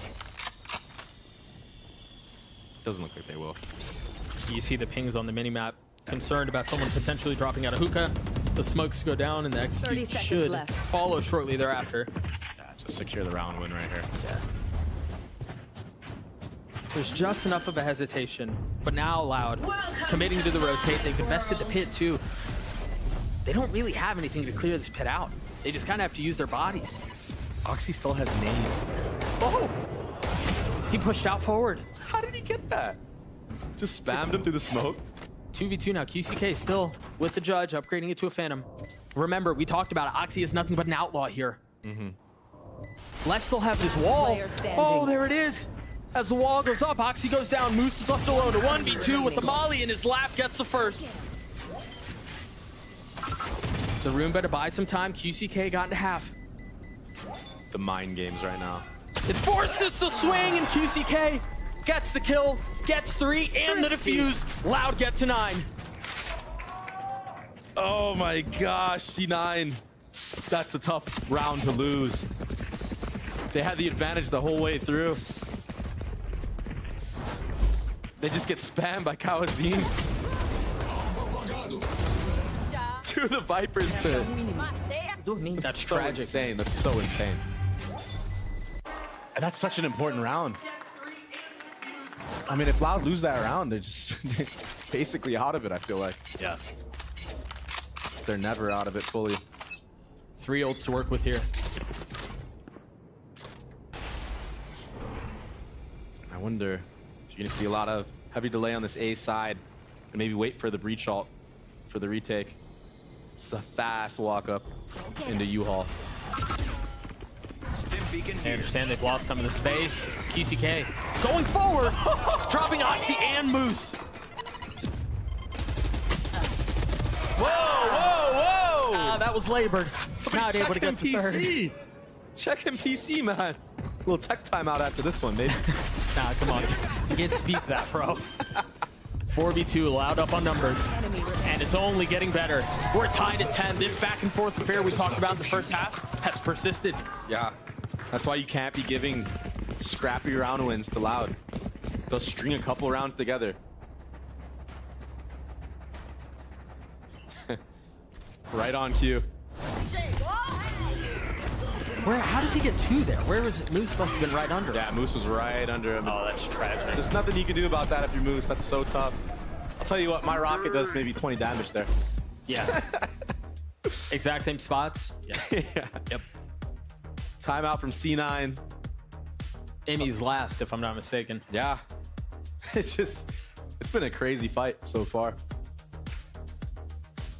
Doesn't look like they will. You see the pings on the minimap. Concerned about someone potentially dropping out of hookah. The smokes go down and the execute should follow shortly thereafter. Yeah, secure the round win right here. Yeah. There's just enough of a hesitation, but now Loud committing to the rotate. They've invested the pit too. They don't really have anything to clear this pit out. They just kind of have to use their bodies. Oxy still has nade. Oh! He pushed out forward. How did he get that? Just spammed him through the smoke. 2v2 now. QCK still with the judge, upgrading it to a Phantom. Remember, we talked about it. Oxy is nothing but an outlaw here. Les still has his wall. Oh, there it is. As the wall goes up, Oxy goes down. Moose is left alone. A 1v2 with the molly in his lap, gets the first. The room better buy some time. QCK got into half. The mind games right now. It forces the swing, and QCK gets the kill, gets 3, and the defuse. Loud get to 9. Oh my gosh, C9. That's a tough round to lose. They had the advantage the whole way through. They just get spammed by Kawazine. To the Viper's pit. That's so tragic. Insane. That's so insane. And that's such an important round. I mean, if Loud lose that round, they're just basically out of it, I feel like. Yeah. They're never out of it fully. 3 ults to work with here. I wonder if you're going to see a lot of heavy delay on this A side and maybe wait for the breach ult for the retake. It's a fast walk up into U-Haul. I understand they've lost some of the space. QCK going forward, dropping Oxy and Moose. Whoa, whoa, whoa! That was labored. Not able to get the PC. third. Check him PC, man. Little tech timeout after this one, maybe. Nah, come on. You can't speak that, bro. 4v2, Loud up on numbers. And it's only getting better. We're tied at 10. This back and forth affair we talked about in the first half has persisted. Yeah. That's why you can't be giving scrappy round wins to Loud. They'll string a couple rounds together. Right on cue. How does he get 2 there? Where was it? Moose must have been right under him. Yeah, Moose was right under him. Oh, that's tragic. There's nothing you can do about that if you're Moose. That's so tough. I'll tell you what, my rocket does maybe 20 damage there. Yeah. Exact same spots. Yeah. Yeah. Yep. Timeout from C9. Amy's last, if I'm not mistaken. Yeah. It's been a crazy fight so far.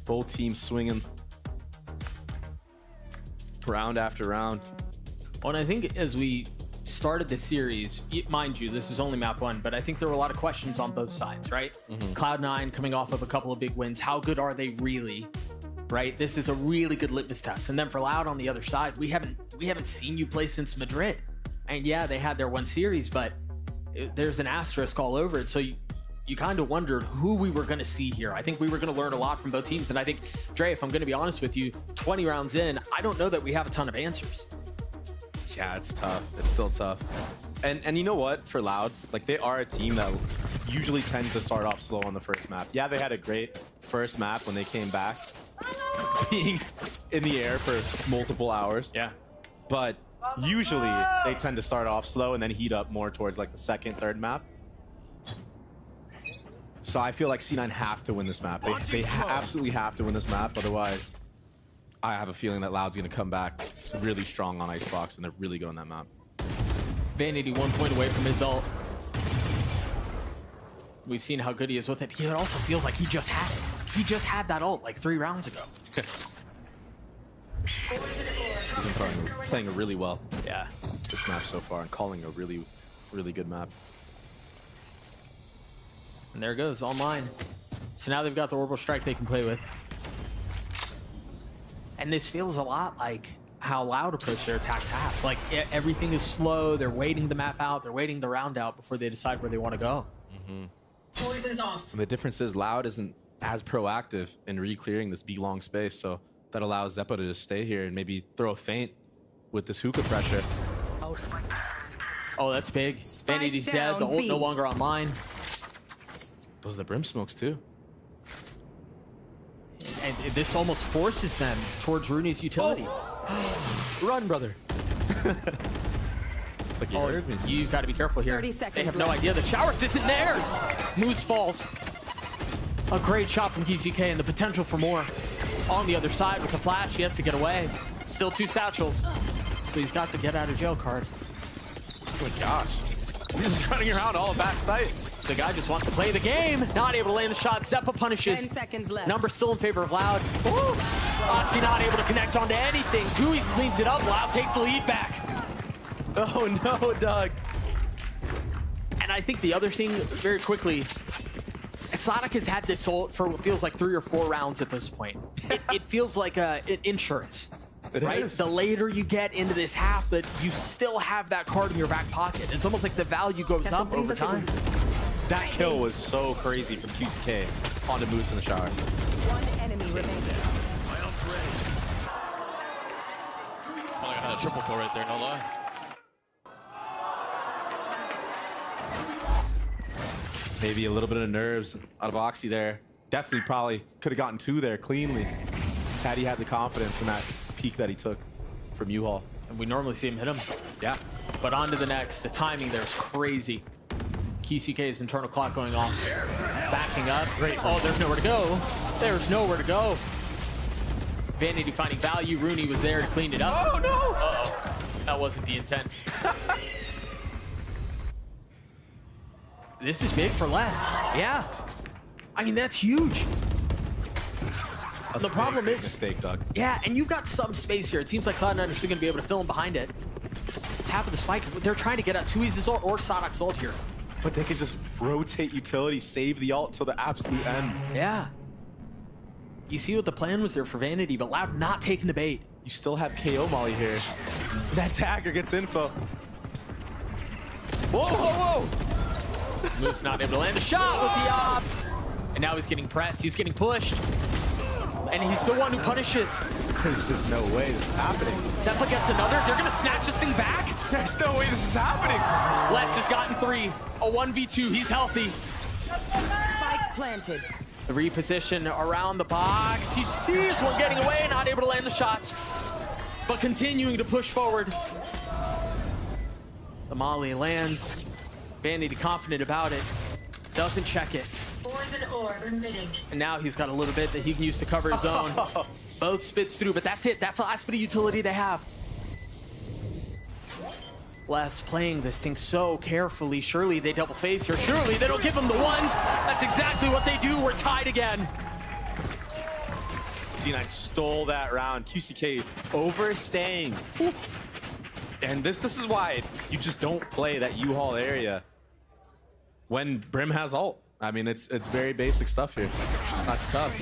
Both teams swinging round after round. Well, and I think as we started the series, mind you, this is only map 1, but I think there were a lot of questions on both sides, right? Cloud9 coming off of a couple of big wins. How good are they really? Right? This is a really good litmus test. And then for Loud on the other side, we haven't seen you play since Madrid. And yeah, they had their one series, but there's an asterisk all over it. So you kind of wondered who we were going to see here. I think we were going to learn a lot from both teams. And I think, Dre, if I'm going to be honest with you, 20 rounds in, I don't know that we have a ton of answers. Yeah, it's tough. It's still tough. And you know what? For Loud, like, they are a team that usually tends to start off slow on the first map. Yeah, they had a great first map when they came back, being in the air for multiple hours. Yeah. But usually they tend to start off slow and then heat up more towards like the second, third map. So I feel like C9 have to win this map. They absolutely have to win this map. Otherwise, I have a feeling that Loud's going to come back really strong on Icebox, and they're really good on that map. Vanity 1 point away from his ult. We've seen how good he is with it. It also feels like he just had it. He just had that ult like 3 rounds ago. He's been playing really well. Yeah. This map so far, and calling a really, really good map. And there it goes, online. So now they've got the Orbital Strike they can play with. And this feels a lot like how Loud approach their attack half. Like, everything is slow. They're waiting the map out. They're waiting the round out before they decide where they want to go. Poison's off. And the difference is Loud isn't as proactive in re-clearing this B long space, so that allows Zeppo to just stay here and maybe throw a feint with this hookah pressure. Oh, that's big. Vanity's dead. The ult no longer online. Those are the Brim smokes too. And this almost forces them towards Rooney's utility. Run, brother. It's like you heard me. You've got to be careful here. 30 seconds They have no left. idea the showers isn't theirs. Moose falls. A great shot from QCK and the potential for more. On the other side with the flash, he has to get away. Still 2 satchels. So he's got the get out of jail card. Oh my gosh. He's just running around all back sight. The guy just wants to play the game. Not able to land the shot. Zeppa punishes. 10 seconds left. Number still in favor of Loud. Oxy not able to connect onto anything. Tui's cleans it up. Loud take the lead back. Oh no, Doug. And I think the other thing, very quickly, Sonic has had this ult for what feels like 3 or 4 rounds at this point. It feels like an insurance. Right? is. The later you get into this half, that you still have that card in your back pocket. It's almost like the value goes up over time. That kill was so crazy from QCK onto Moose in the shower. One enemy remaining. Felt like I had a triple kill right there, no lie. Maybe a little bit of nerves out of Oxy there. Definitely probably could have gotten 2 there cleanly had he had the confidence in that peak that he took from U-Haul. And we normally see him hit him. Yeah. But on to the next. The timing there is crazy. QCK's internal clock going off. Backing up. Great. Oh, there's nowhere to go. There's nowhere to go. Vanity finding value. Rooney was there to clean it up. Oh, no. Uh-oh. That wasn't the intent. This is big for less. Yeah. I mean, that's huge. The problem is mistake, Doug. Yeah, and you've got some space here. It seems like Cloud9 are still going to be able to fill in behind it. Tap of the spike. They're trying to get out Tui's ult or Sonic's ult here. But they can just rotate utility, save the ult till the absolute end. Yeah. You see what the plan was there for Vanity, but Loud not taking the bait. You still have KO Molly here. That dagger gets info. Whoa, whoa, whoa! Move's not able to land a shot with the op. And now he's getting pressed. He's getting pushed. And he's the one who punishes. There's just no way this is happening. Zeppa gets another. They're going to snatch this thing back. There's no way this is happening. Les has gotten 3. A 1v2. He's healthy. Spike planted. The reposition around the box. He sees one getting away, not able to land the shots, but continuing to push forward. The Molly lands. Vanity confident about it. Doesn't check it. Poison orb emitting. And now he's got a little bit that he can use to cover his own. Both spits through, but that's it. That's the last bit of utility they have. Les playing this thing so carefully. Surely they double phase here. Surely they don't give him the ones. That's exactly what they do. We're tied again. C9 stole that round. QCK overstaying. And this is why you just don't play that U-Haul area when Brim has ult. I mean, it's very basic stuff here. That's tough.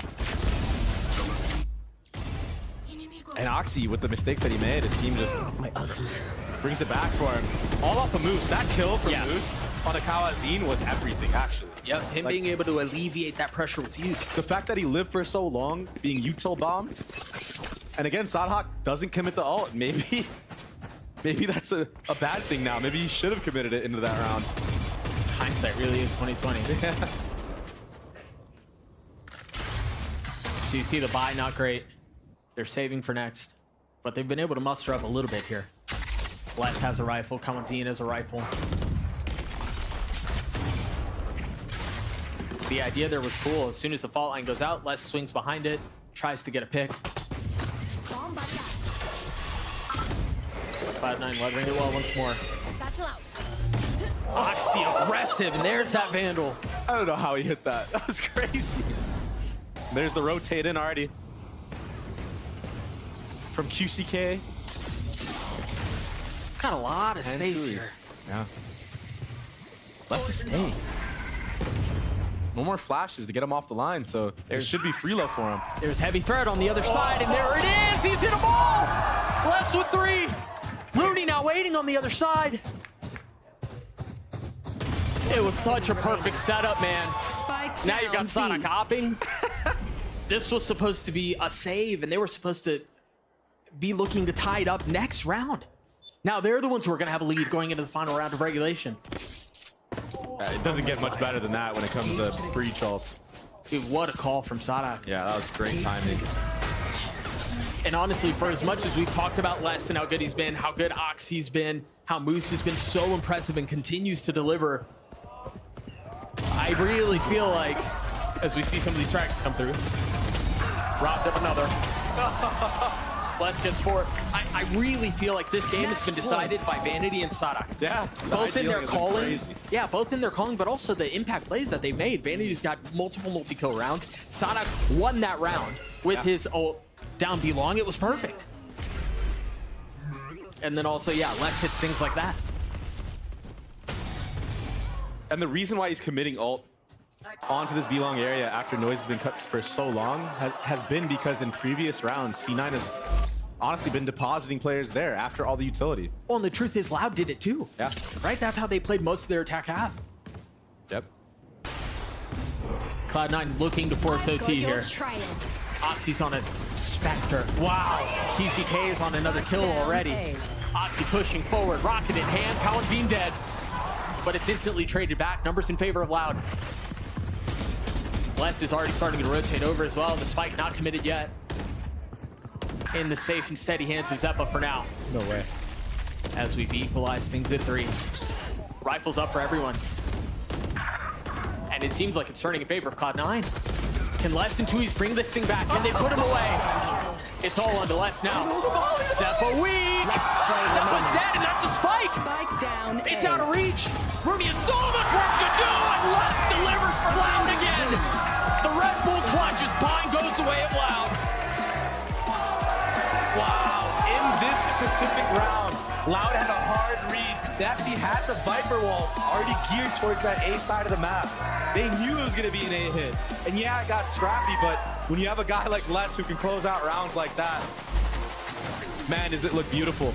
And Oxy, with the mistakes that he made, his team just brings it back for him. All off of Moose. That kill from Moose on a Kawazine was everything, actually. Yep, him being able to alleviate that pressure was huge. The fact that he lived for so long, being util bombed, and again, Sadhawk doesn't commit the ult. Maybe that's a bad thing now. Maybe he should have committed it into that round. Hindsight really is 2020. Yeah. So you see the buy, not great. They're saving for next, but they've been able to muster up a little bit here. Les has a rifle, Kawazine has a rifle. The idea there was cool. As soon as the fault line goes out, Les swings behind it, tries to get a pick. 5-9 weathering it well once more. Oxy aggressive, and there's that Vandal. I don't know how he hit that. That was crazy. There's the rotate in already. From QCK. Got a lot of space here. Yeah. Les is staying. No more flashes to get him off the line, so there should be free love for him. There's heavy threat on the other side, and there it is! He's hit a ball! Les with 3! Rooney now waiting on the other side. It was such a perfect setup, man. Now you got Sonic hopping. This was supposed to be a save, and they were supposed to be looking to tie it up next round. Now they're the ones who are going to have a lead going into the final round of regulation. It doesn't get much better than that when it comes to breach ults. Dude, what a call from Sadak. Yeah, that was great timing. And honestly, for as much as we've talked about Les and how good he's been, how good Oxy's been, how Moose has been so impressive and continues to deliver, I really feel like, as we see some of these strikes come through, robbed of another. Les gets 4. I really feel like this game has been decided by Vanity and Sadak. Yeah, both in their calling. Yeah, both in their calling, but also the impact plays that they made. Vanity's got multiple multi-kill rounds. Sadak won that round with his ult down B long. It was perfect. And then also, yeah, Les hits things like that. And the reason why he's committing ult onto this B-long area after Noise has been cut for so long has been because in previous rounds, C9 has honestly been depositing players there after all the utility. Well, and the truth is Loud did it too. Yeah. Right? That's how they played most of their attack half. Yep. Cloud9 looking to force OT here. Oxy's on a Spectre. Wow. QCK is on another kill already. Oxy pushing forward, rocket in hand. Kalanzine dead. But it's instantly traded back. Numbers in favor of Loud. Les is already starting to rotate over as well. The spike not committed yet. In the safe and steady hands of Zeppa for now. No way. As we've equalized things at 3. Rifles up for everyone. And it seems like it's turning in favor of Cloud9. Can Les and Tui's bring this thing back? Can they put him away? It's all on to Les now. Zeppa weak! Zeppa's dead, and that's a spike! Spike down. It's out of reach. Rumi has so much work to do, and Les delivers for Loud again. The Red Bull clutches. Pine goes the way of Loud. Wow, in this specific round, Loud had a hard read. They actually had the Viper wall already geared towards that A side of the map. They knew it was going to be an A hit. And yeah, it got scrappy, but when you have a guy like Les who can close out rounds like that, man, does it look beautiful.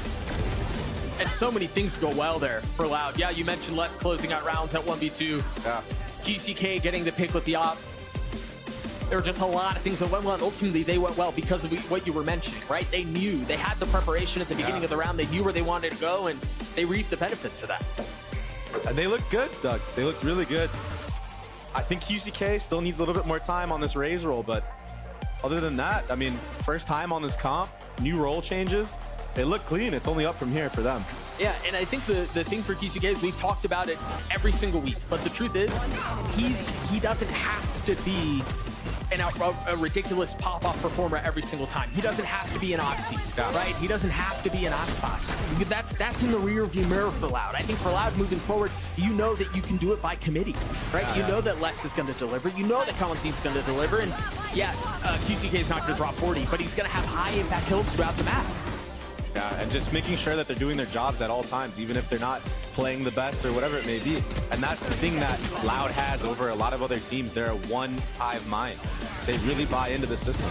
And so many things go well there for Loud. Yeah, you mentioned Les closing out rounds at 1v2. Yeah. QCK getting the pick with the op. There were just a lot of things that went well, and ultimately they went well because of what you were mentioning, right? They knew, they had the preparation at the beginning of the round, they knew where they wanted to go, and they reaped the benefits of that. And they look good, Doug. They look really good. I think QCK still needs a little bit more time on this Raze roll, but other than that, I mean, first time on this comp, new role changes, they look clean. It's only up from here for them. Yeah, and I think the thing for QCK is we've talked about it every single week, but the truth is he doesn't have to be a ridiculous pop-off performer every single time. He doesn't have to be an Oxy, right? He doesn't have to be an Aspas. That's in the rear-view mirror for Loud. I think for Loud moving forward, you know that you can do it by committee, right? You know that Les is going to deliver. You know that Kalanzine's going to deliver. And yes, QCK is not going to drop 40, but he's going to have high-impact kills throughout the map. Yeah, and just making sure that they're doing their jobs at all times, even if they're not playing the best or whatever it may be. And that's the thing that Loud has over a lot of other teams. They're a one-hive mind. They really buy into the system.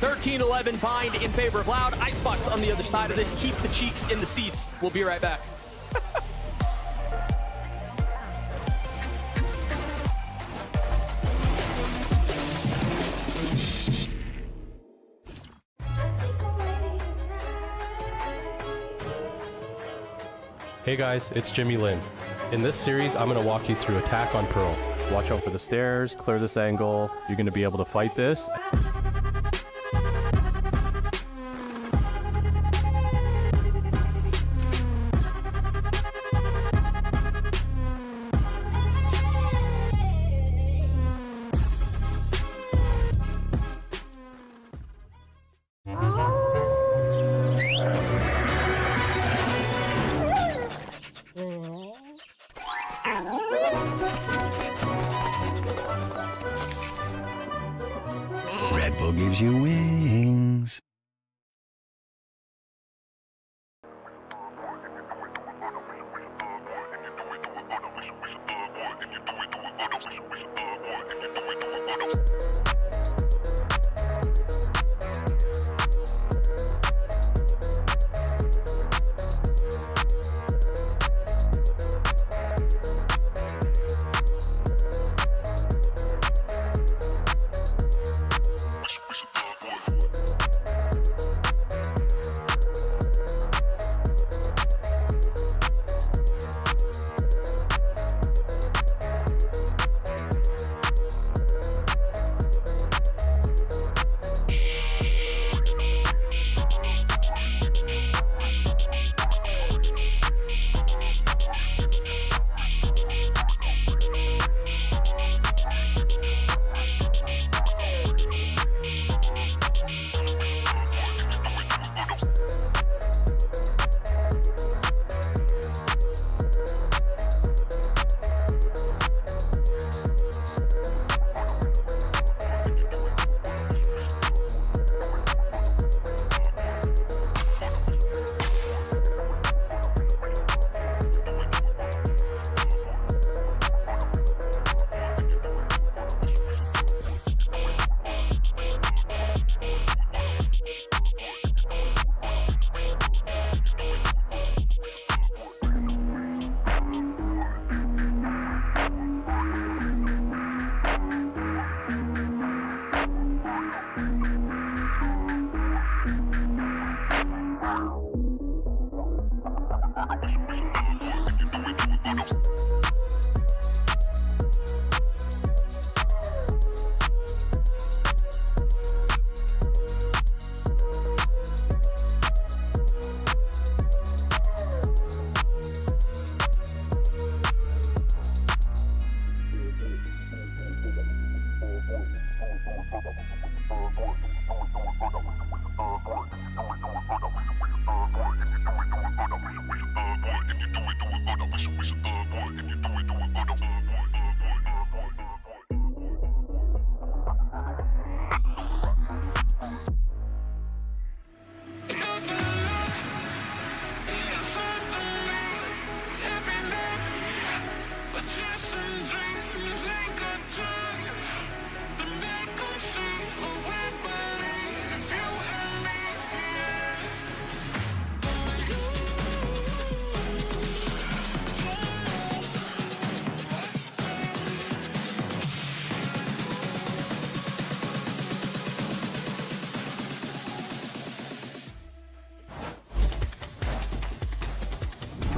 13-11 bind in favor of Loud. Icebox on the other side of this. Keep the cheeks in the seats. We'll be right back. Hey guys, it's Jimmy Lin. In this series, I'm going to walk you through attack on Pearl. Watch out for the stairs, clear this angle. You're going to be able to fight this. Red Bull gives you wings.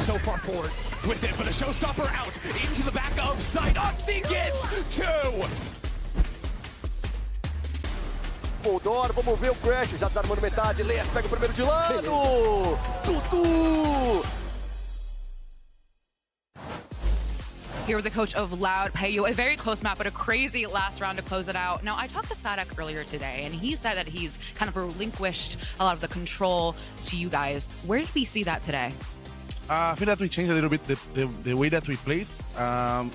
so far forward with it, but a showstopper out into the back of side. Oxy gets 2. Poldor, vamos ver o Crash, já desarmando metade, Elias pega o primeiro de lado. Tutu! Here with the coach of Loud, Payo, a very close map, but a crazy last round to close it out. Now, I talked to Sadek earlier today, and he said that he's kind of relinquished a lot of the control to you guys. Where did we see that today? I think that we changed a little bit the way that we played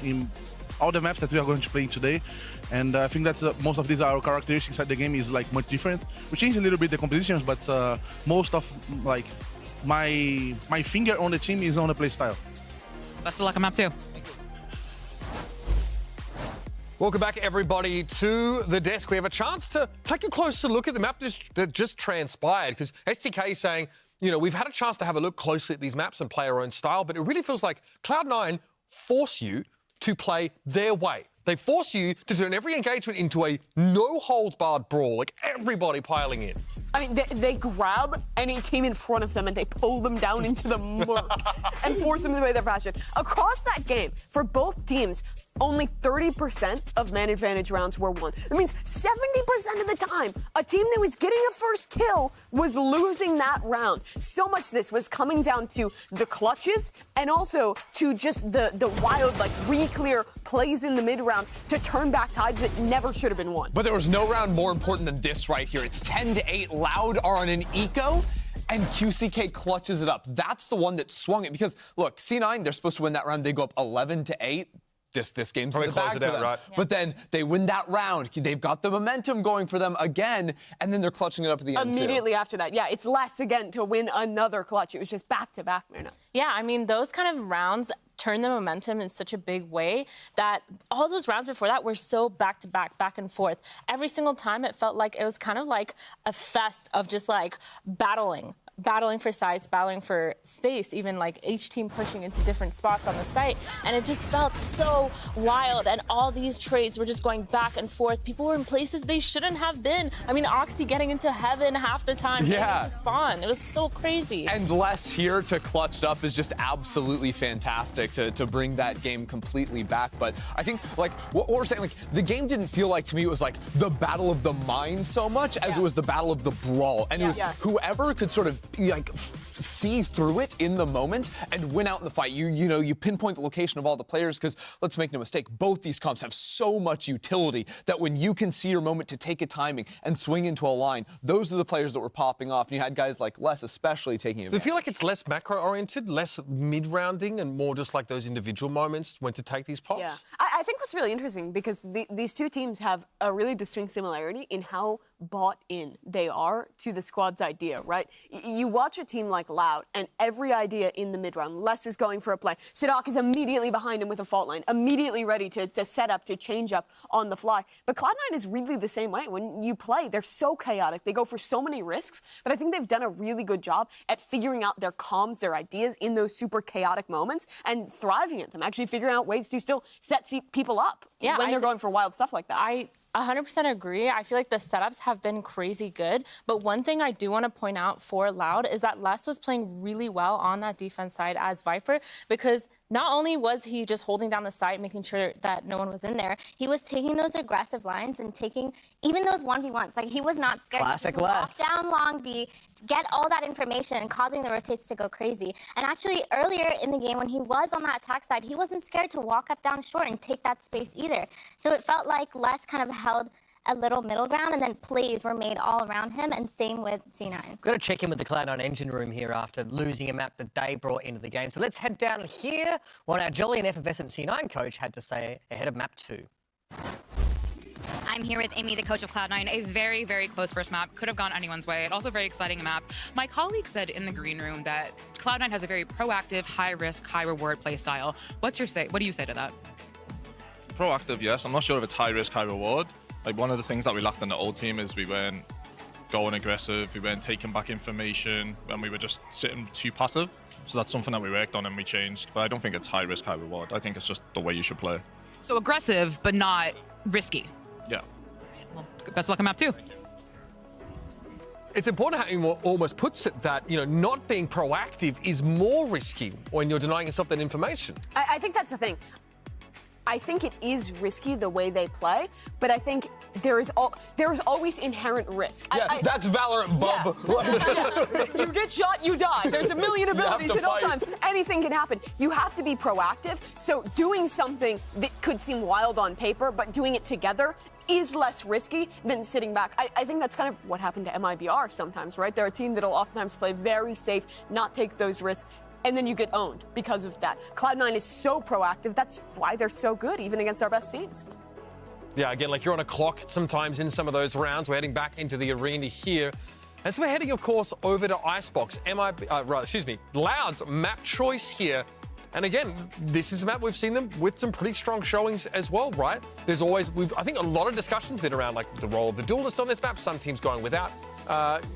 in all the maps that we are going to play today. And I think that's most of these our characteristics at the game is like much different. We changed a little bit the compositions, but most of like my finger on the team is on the play style. Best of luck on map 2. Welcome back, everybody, to the desk. We have a chance to take a closer look at the map that just transpired, because STK is saying, you know, we've had a chance to have a look closely at these maps and play our own style, but it really feels like Cloud9 force you to play their way. They force you to turn every engagement into a no-holds-barred brawl, like everybody piling in. I mean, they grab any team in front of them and they pull them down into the murk and force them to play their fashion. Across that game, for both teams, only 30% of man advantage rounds were won. That means 70% of the time, a team that was getting a first kill was losing that round. So much of this was coming down to the clutches and also to just the wild, like, re-clear plays in the mid-round to turn back tides that never should have been won. But there was no round more important than this right here. It's 10-8. Loud are on an eco, and QCK clutches it up. That's the one that swung it, because, look, C9, they're supposed to win that round. They go up 11-8. This game's in the bag for them. Right? Yeah. But then they win that round. They've got the momentum going for them again, and then they're clutching it up at the end, Immediately after that, yeah, it's less again to win another clutch. It was just back-to-back, Myrna. Yeah, I mean, those kind of rounds turn the momentum in such a big way that all those rounds before that were so back-to-back, back and forth. Every single time it felt like it was kind of like a fest of just like battling for sides, battling for space, even like each team pushing into different spots on the site. And it just felt so wild. And all these trades were just going back and forth. People were in places they shouldn't have been. I mean, Oxy getting into heaven half the time, getting into spawn. It was so crazy. And Les here to clutch it up is just absolutely fantastic to bring that game completely back. But I think, like, what we're saying, like, the game didn't feel like, to me, it was like the battle of the mind so much as it was the battle of the brawl. And it was whoever could sort of like see through it in the moment and win out in the fight. You know, you pinpoint the location of all the players, because let's make no mistake, both these comps have so much utility that when you can see your moment to take a timing and swing into a line, those are the players that were popping off. And you had guys like Les especially taking it. Do you feel like it's less macro-oriented, less mid-rounding, and more just like those individual moments when to take these pops? Yeah, I think what's really interesting, because these two teams have a really distinct similarity in how bought in they are to the squad's idea, right? You watch a team like Loud, and every idea in the mid-round, Les is going for a play. Sidak is immediately behind him with a fault line, immediately ready to set up, to change up on the fly. But Cloud9 is really the same way. When you play, they're so chaotic. They go for so many risks, but I think they've done a really good job at figuring out their comms, their ideas in those super chaotic moments and thriving at them, actually figuring out ways to still set people up when they're going for wild stuff like that. I 100% agree. I feel like the setups have been crazy good. But one thing I do want to point out for Loud is that Les was playing really well on that defense side as Viper, because not only was he just holding down the site, making sure that no one was in there, he was taking those aggressive lines and taking even those 1v1s. Like, he was not scared to just walk down long B, get all that information and causing the rotates to go crazy. And actually, earlier in the game when he was on that attack side, he wasn't scared to walk up down short and take that space either. So it felt like Les kind of held a little middle ground, and then plays were made all around him, and same with C9. We've got to check in with the Cloud9 engine room here after losing a map that they brought into the game. So let's head down and hear what our jolly and effervescent C9 coach had to say ahead of map 2. I'm here with Amy, the coach of Cloud9. A very, very close first map. Could have gone anyone's way. Also a very exciting map. My colleague said in the green room that Cloud9 has a very proactive, high-risk, high-reward play style. What do you say to that? Proactive, yes. I'm not sure if it's high-risk, high-reward. Like, one of the things that we lacked in the old team is we weren't going aggressive, we weren't taking back information, and we were just sitting too passive. So that's something that we worked on and we changed. But I don't think it's high risk, high reward. I think it's just the way you should play. So aggressive, but not risky. Yeah. Well, best of luck on map 2. it's important how he almost puts it that, you know, not being proactive is more risky when you're denying yourself that information. I think that's the thing. I think it is risky the way they play, but I think there is always inherent risk. Yeah, that's Valorant, bub. Yeah. You get shot, you die. There's a million abilities at all times. Anything can happen. You have to be proactive. So doing something that could seem wild on paper, but doing it together is less risky than sitting back. I think that's kind of what happened to MiBR sometimes, right? They're a team that'll oftentimes play very safe, not take those risks, and then you get owned because of that. Cloud9 is so proactive. That's why they're so good, even against our best teams. Yeah, again, like you're on a clock sometimes in some of those rounds. We're heading back into the arena here. As we're heading, of course, over to Icebox. Loud's map choice here. And again, this is a map we've seen them with some pretty strong showings as well, right? There's always, I think a lot of discussions been around like the role of the duelist on this map. Some teams going without,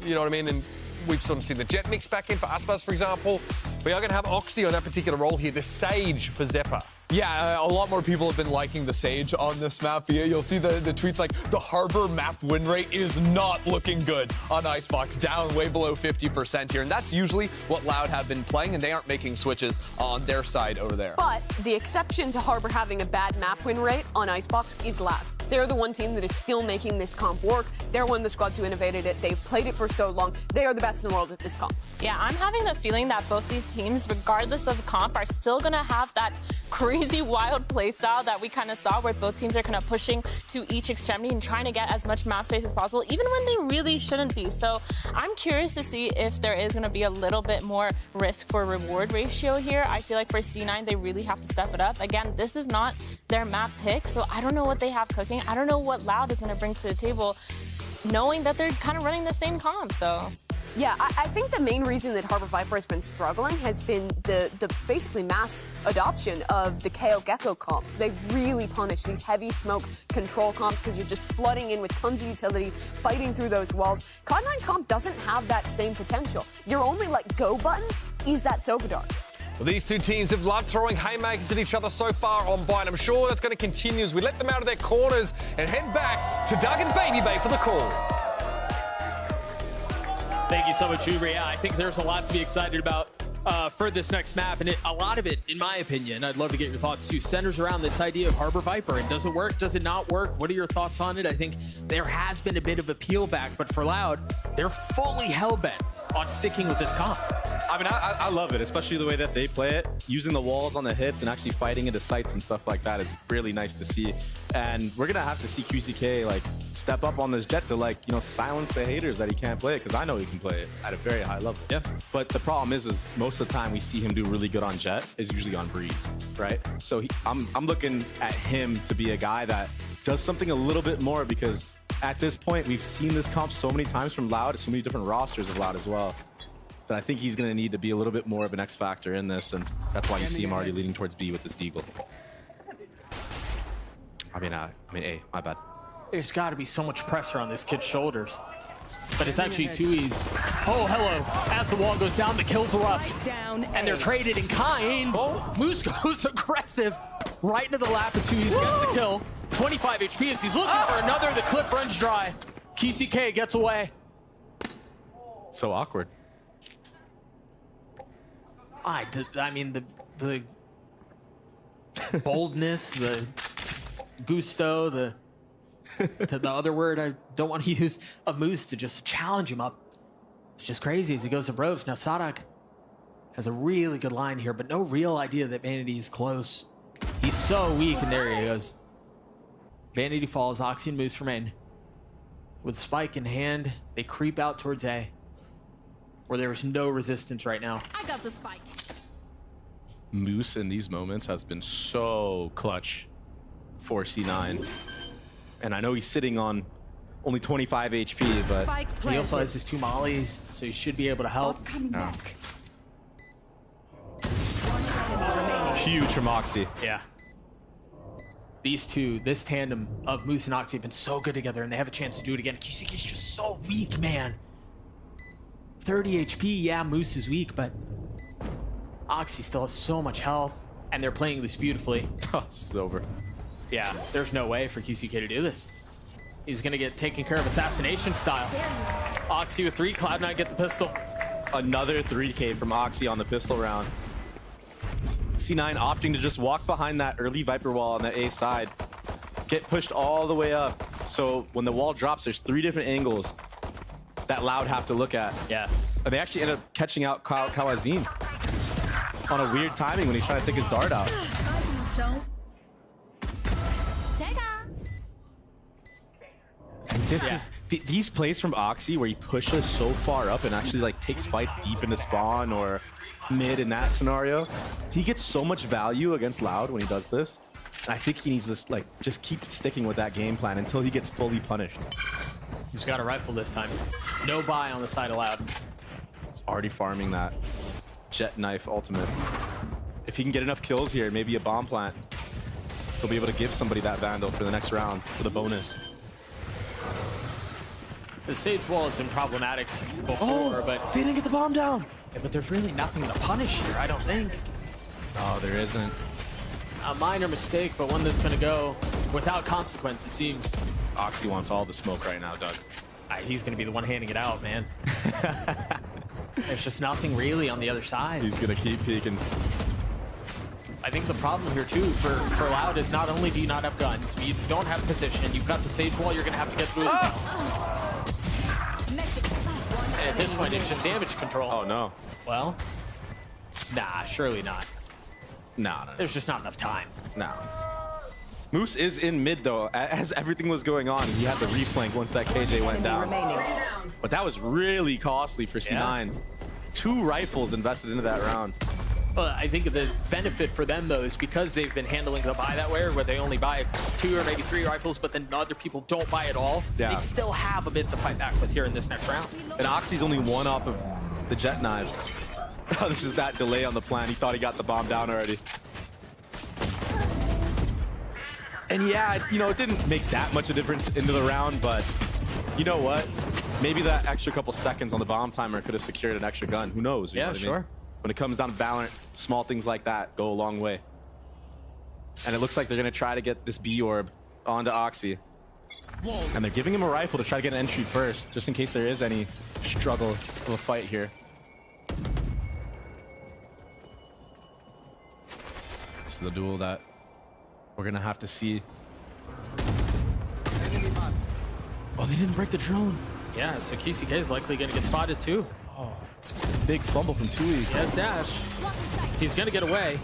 you know what I mean? And we've sort of seen the Jet mix back in for Aspas, for example. We are going to have Oxy on that particular role here, the Sage for Zephyr. Yeah, a lot more people have been liking the Sage on this map. You'll see the tweets like, the Harbor map win rate is not looking good on Icebox, down way below 50% here. And that's usually what Loud have been playing, and they aren't making switches on their side over there. But the exception to Harbor having a bad map win rate on Icebox is Loud. They're the one team that is still making this comp work. They're one of the squads who innovated it. They've played it for so long. They are the best in the world at this comp. Yeah, I'm having the feeling that both these teams, regardless of comp, are still going to have that crazy wild play style that we kind of saw, where both teams are kind of pushing to each extremity and trying to get as much map space as possible, even when they really shouldn't be. So I'm curious to see if there is going to be a little bit more risk for reward ratio here. I feel like for C9, they really have to step it up. Again, this is not their map pick, so I don't know what they have cooking. I don't know what Loud is going to bring to the table, knowing that they're kind of running the same comp, so... Yeah, I think the main reason that Harbor Viper has been struggling has been the basically mass adoption of the KO Gecko comps. They really punish these heavy smoke control comps because you're just flooding in with tons of utility, fighting through those walls. Cloud9's comp doesn't have that same potential. Your only, like, go button is that Sova Dart. Well, these two teams have loved throwing haymakers at each other so far on Byte. I'm sure that's going to continue as we let them out of their corners and head back to Doug and Baby Bay for the call. Thank you so much, Uber. Yeah, I think there's a lot to be excited about for this next map, and a lot of it, in my opinion, I'd love to get your thoughts too, centers around this idea of Harbor Viper. And does it work? Does it not work? What are your thoughts on it? I think there has been a bit of a peel back, but for Loud, they're fully hell-bent on sticking with this comp. I mean, I love it, especially the way that they play it. Using the walls on the hits and actually fighting into sites and stuff like that is really nice to see. And we're going to have to see QCK, like, step up on this Jet to, like, you know, silence the haters that he can't play it, because I know he can play it at a very high level. Yeah. But the problem is most of the time we see him do really good on Jet is usually on Breeze, right? So I'm looking at him to be a guy that does something a little bit more, because at this point, we've seen this comp so many times from Loud, so many different rosters of Loud as well, that I think he's going to need to be a little bit more of an X factor in this, and that's why you see him already leading towards B with this Deagle. I mean, A, my bad. There's got to be so much pressure on this kid's shoulders, but it's actually too easy. Oh, hello. As the wall goes down, the kills erupt, and they're traded in kind. Moose goes aggressive right into the lap of 2 E's, gets the kill. 25 HP as he's looking for another. The clip runs dry. KCK gets away. So awkward. I mean, the boldness, the gusto, the other word I don't want to use, a Moose to just challenge him up. It's just crazy as he goes to Bros. Now Sadak has a really good line here, but no real idea that Vanity is close. He's so weak, and there he goes. Vanity falls, Oxy and Moose remain. With Spike in hand, they creep out towards A, where there is no resistance right now. I got the Spike. Moose in these moments has been so clutch for C9. And I know he's sitting on only 25 HP, but he also has his 2 mollies, so he should be able to help. Huge from Oxy. Yeah. These two, this tandem of Moose and Oxy have been so good together, and they have a chance to do it again. QC is just so weak, man. 30 HP, yeah, Moose is weak, but Oxy still has so much health, and they're playing this beautifully. It's over. Yeah, there's no way for QCK to do this. He's gonna get taken care of assassination style. Oxy with 3, Cloud9 get the pistol. Another 3K from Oxy on the pistol round. C9 opting to just walk behind that early Viper wall on the A side. Get pushed all the way up. So when the wall drops, there's 3 different angles that Loud have to look at. Yeah. And they actually end up catching out Kawazin on a weird timing when he's trying to take his dart out. And this is these plays from Oxy where he pushes so far up and actually like takes fights deep into spawn or mid in that scenario. He gets so much value against Loud when he does this. And I think he needs to like just keep sticking with that game plan until he gets fully punished. He's got a rifle this time. No buy on the side of Loud. He's already farming that jet knife ultimate. If he can get enough kills here, maybe a bomb plant, he'll be able to give somebody that Vandal for the next round for the bonus. The Sage Wall has been problematic before, but they didn't get the bomb down. Yeah, but there's really nothing to punish here, I don't think. Oh, there isn't. A minor mistake, but one that's going to go without consequence, it seems. Oxy wants all the smoke right now, Doug. He's going to be the one handing it out, man. There's just nothing really on the other side. He's going to keep peeking. I think the problem here, too, for Loud is not only do you not have guns, you don't have position, you've got the Sage Wall you're going to have to get through as well. And at this point, it's just damage control. Oh, no. Well, nah, surely not. No. There's just not enough time. No. Moose is in mid, though. As everything was going on, he had the reflank once that KJ went down. But that was really costly for C9. Yeah. 2 rifles invested into that round. Well, I think the benefit for them, though, is because they've been handling the buy that way, where they only buy 2 or maybe 3 rifles, but then other people don't buy at all. Yeah. They still have a bit to fight back with here in this next round. And Oxy's only 1 off of the jet knives. Oh, this is that delay on the plan. He thought he got the bomb down already. And yeah, you know, it didn't make that much of a difference into the round, but you know what? Maybe that extra couple seconds on the bomb timer could have secured an extra gun. Who knows? You know what I mean? When it comes down to Valorant, small things like that go a long way. And it looks like they're going to try to get this B orb onto Oxy. And they're giving him a rifle to try to get an entry first, just in case there is any struggle of a fight here. This is the duel that we're going to have to see. Oh, they didn't break the drone. Yeah, so QCK is likely going to get spotted too. Oh, big fumble from Tui. He has dash. He's going to get away.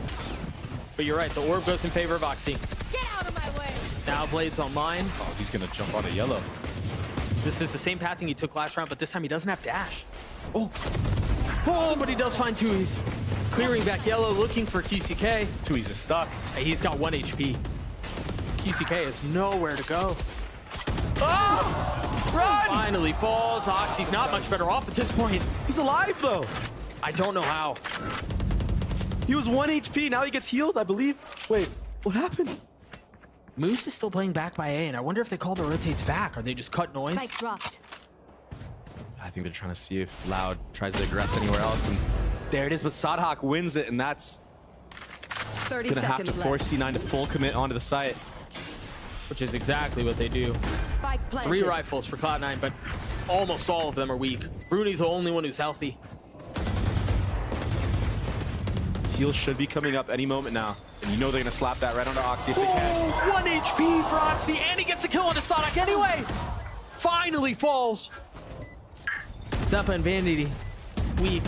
But you're right, the orb goes in favor of Oxy. Get out of my way. Now Blade's online. Oh, he's going to jump on a yellow. This is the same pathing he took last round, but this time he doesn't have dash. Oh, but he does find Tui's. Clearing back yellow, looking for QCK. Tui's is stuck. He's got 1 HP. QCK has nowhere to go. Oh! Run! Finally falls. Oxy's not much better off at this point. He's alive, though. I don't know how. He was 1 HP. Now he gets healed, I believe. Wait, what happened? Moose is still playing back by A, and I wonder if they call the rotates back. Are they just cut noise? Spike dropped. I think they're trying to see if Loud tries to aggress anywhere else. And there it is, but Sadhawk wins it, and that's 30 gonna have seconds to force left. C9 to full commit onto the site. Which is exactly what they do. Spike planted. 3 rifles for Cloud9, but almost all of them are weak. Bruni's the only one who's healthy. Heals should be coming up any moment now. And you know they're gonna slap that right onto Oxy if they can. 1 HP for Oxy, and he gets a kill on Sadhawk anyway! Finally falls! Zappa and Vanity, weak.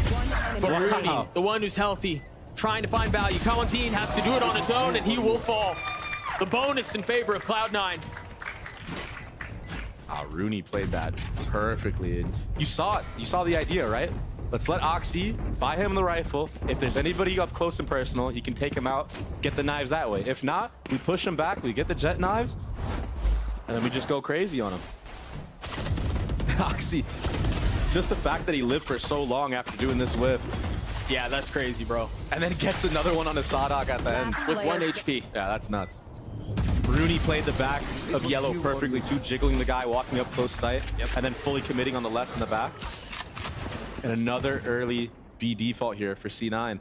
But Rooney, the one who's healthy, trying to find value. Kawazin has to do it on his own, and he will fall. The bonus in favor of Cloud9. Rooney played that perfectly. And you saw it. You saw the idea, right? Let's let Oxy buy him the rifle. If there's anybody up close and personal, he can take him out, get the knives that way. If not, we push him back, we get the jet knives, and then we just go crazy on him. Oxy, just the fact that he lived for so long after doing this whip. Yeah, that's crazy, bro. And then gets another one on a Sadhawk at the end. With 1 HP. Yeah, that's nuts. Rooney played the back of yellow perfectly too, jiggling the guy, walking up close sight, and then fully committing on the left in the back. And another early B default here for C9.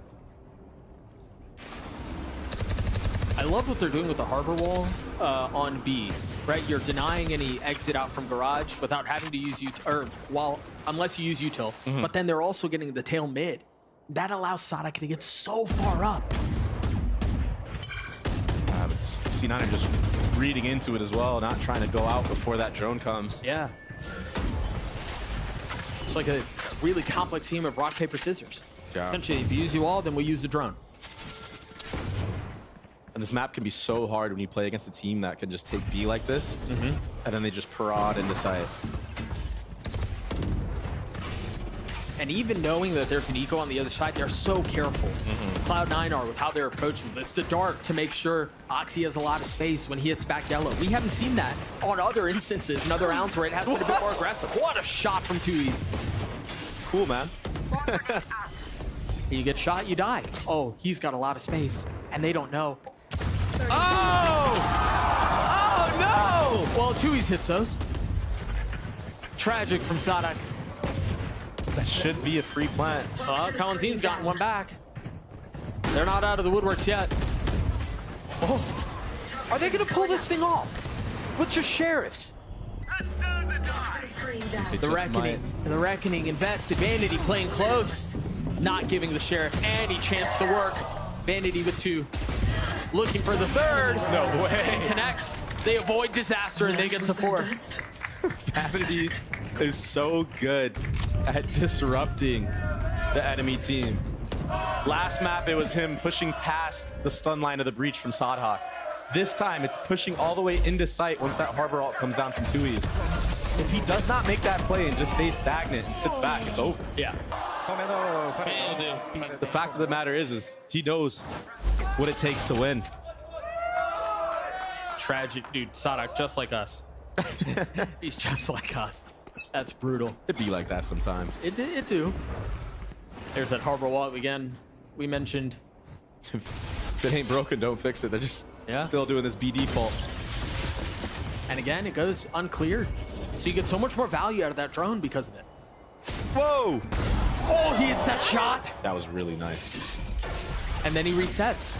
I love what they're doing with the harbor wall on B, right? You're denying any exit out from garage without having to use while unless you use util. But then they're also getting the tail mid. That allows Sadak to get so far up. But C9 are just reading into it as well, not trying to go out before that drone comes. Yeah. It's like a really complex team of rock, paper, scissors. Yeah. Essentially, if you use you all, then we use the drone. And this map can be so hard when you play against a team that can just take B like this, and then they just prod into sight. And even knowing that there's an eco on the other side, they're so careful. Cloud9 are with how they're approaching this. The dark to make sure Oxy has a lot of space when he hits back yellow. We haven't seen that on other instances in other rounds where it has been a bit more aggressive. What a shot from Tui's. Cool, man. You get shot, you die. Oh, he's got a lot of space, and they don't know. Oh! Oh, no! Well, Tui's hits those. Tragic from Sadak. That should be a free plant. Kalanzin's gotten one back. They're not out of the woodworks yet. Oh, are they going to pull this thing off with just sheriffs? The Reckoning. The Reckoning invested. Vanity playing close. Not giving the Sheriff any chance to work. Vanity with 2. Looking for the 3rd. No way. Connects. They avoid disaster and they get to 4. Vanity is so good at disrupting the enemy team. Last map, it was him pushing past the stun line of the breach from Sadhawk. This time, it's pushing all the way into sight once that harbor ult comes down from Tui's. If he does not make that play and just stays stagnant and sits back, it's over. Yeah. The fact of the matter is he knows what it takes to win. Tragic, dude. Sadak, just like us. He's just like us. That's brutal. It'd be like that sometimes. It do. There's that harbor wall again we mentioned. If it ain't broken, don't fix it. They're just still doing this B default. And again, it goes uncleared. So you get so much more value out of that drone because of it. Whoa! Oh, he hits that shot. That was really nice. And then he resets.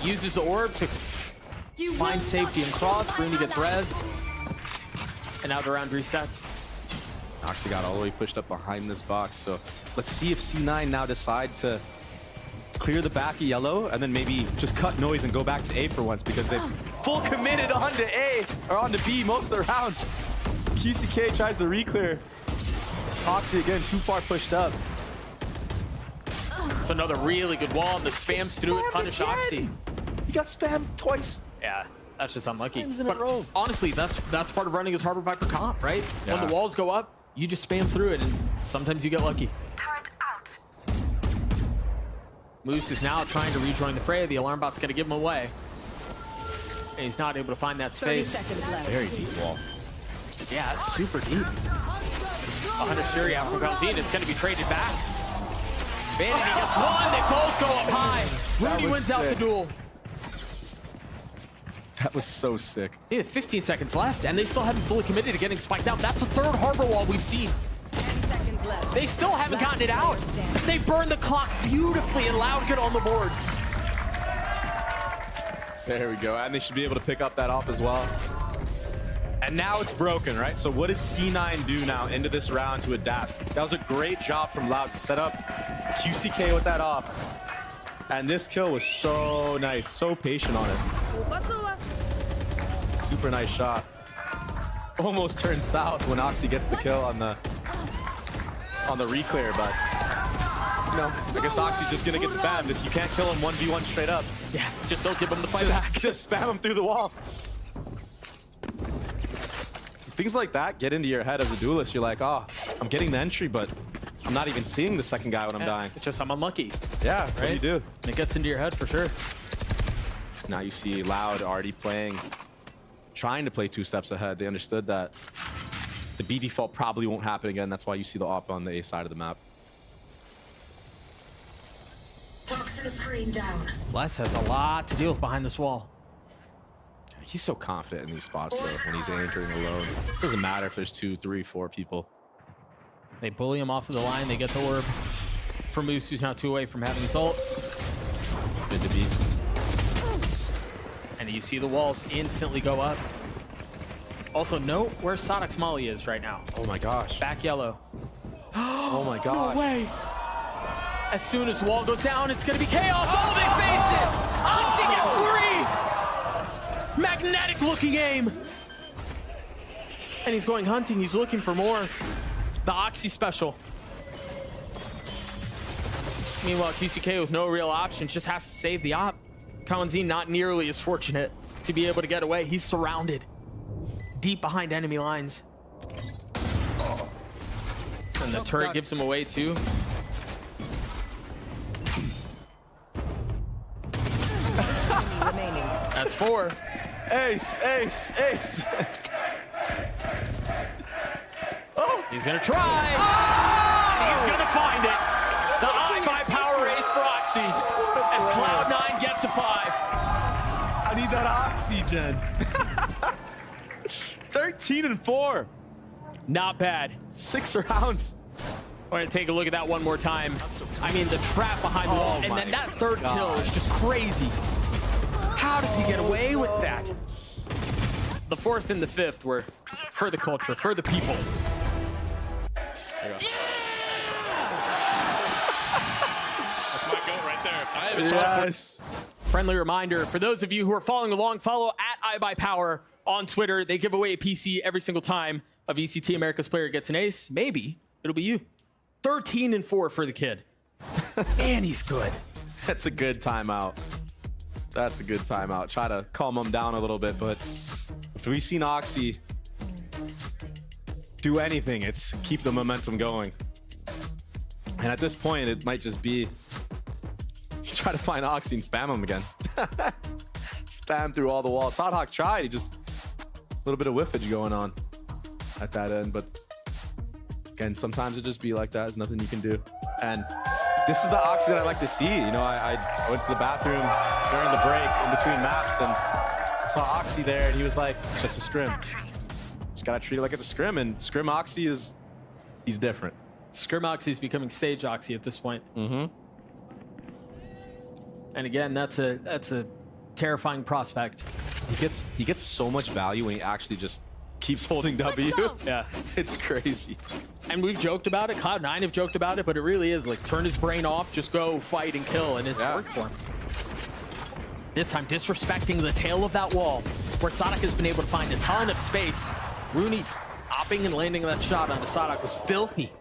Uses the orb to find safety and cross. Rooney gets rezzed. And now the round resets. Oxy got all the way pushed up behind this box. So let's see if C9 now decide to clear the back of yellow and then maybe just cut noise and go back to A for once, because they've full committed onto A or onto B most of the round. QCK tries to re-clear. Oxy again too far pushed up. It's another really good wall, and the spams through it punish Oxy. He got spammed twice. Yeah, that's just unlucky. But honestly, that's part of running his Harbor Viper comp, right? Yeah. When the walls go up, you just spam through it, and sometimes you get lucky. Moose is now trying to rejoin the fray. The alarm bot's going to give him away. And he's not able to find that space. Very deep wall. Yeah, it's super deep. 100 Fury out from Galzine. It's going to be traded back. Vanity gets one. They both go up high. Rudy wins out the duel. That was so sick. They have 15 seconds left, and they still haven't fully committed to getting spiked out. That's the 3rd harbor wall we've seen. 10 seconds left. They still haven't gotten it out. They burned the clock beautifully, and Loud get on the board. There we go. And they should be able to pick up that off as well. And now it's broken, right? So what does C9 do now into this round to adapt? That was a great job from Loud to set up QCK with that off. And this kill was so nice, so patient on it. Super nice shot. Almost turned south when Oxy gets the kill on the re-clear, but you know, I guess Oxy's just gonna get spammed if you can't kill him 1v1 straight up. Yeah, just don't give him the fight back. Just spam him through the wall. Things like that get into your head as a duelist. You're like, oh, I'm getting the entry, but I'm not even seeing the second guy when I'm dying. It's just I'm unlucky. Yeah, right? What do you do? It gets into your head for sure. Now you see Loud already playing, trying to play 2 steps ahead. They understood that the B default probably won't happen again. That's why you see the op on the A side of the map. Toxin screen down. Les has a lot to deal with behind this wall. He's so confident in these spots, though, when he's entering alone. It doesn't matter if there's 2, 3, 4 people. They bully him off of the line. They get the orb for Moose, who's now 2 away from having his ult. Good to be. And you see the walls instantly go up. Also, note where Sadak's Molly is right now. Oh my gosh. Back yellow. Oh my god. No way. As soon as the wall goes down, it's going to be chaos. Oh, they face it. Oxy gets 3. Magnetic looking aim. And he's going hunting. He's looking for more. The Oxy special. Meanwhile, QCK with no real options just has to save the op. Kawanzi not nearly as fortunate to be able to get away. He's surrounded deep behind enemy lines. And the turret gives him away too. That's 4. Ace, ace, ace. Oh, he's gonna try. He's gonna find it. The iBuyPower ace for Oxy as Cloud9 get to 5. I need that oxygen. 13 and 4. Not bad. 6 rounds. We're gonna take a look at that one more time. I mean, the trap behind the wall, and then that third kill is just crazy. How does he get away with that? The 4th and the 5th were for the culture, for the people. That's my goal right there. I have a shot. Yes. Friendly reminder, for those of you who are following along, follow at iBuyPower on Twitter. They give away a PC every single time a VCT America's player gets an ace. Maybe it'll be you. 13 and 4 for the kid. Man, he's good. That's a good timeout. That's a good timeout. Try to calm him down a little bit, but if we've seen Oxy do anything, it's keep the momentum going. And at this point, it might just be try to find Oxy and spam him again. Spam through all the walls. Sadhawk tried. He just a little bit of whiffage going on at that end, but again, sometimes it just be like that. There's nothing you can do. And this is the Oxy that I like to see. You know, I went to the bathroom during the break in between maps and I saw Oxy there, and he was like, it's just a scrim. Just gotta treat it like it's a scrim, and scrim Oxy he's different. Scrim Oxy is becoming stage Oxy at this point. Mm-hmm. And again, that's a terrifying prospect. He gets so much value when he actually just keeps holding W. Yeah, it's crazy. And we've joked about it. Cloud9 have joked about it, but it really is like turn his brain off, just go fight and kill, and it's worked for him. This time disrespecting the tail of that wall, where Sadhawk has been able to find a ton of space. Rooney hopping and landing that shot onto Sadhawk was filthy.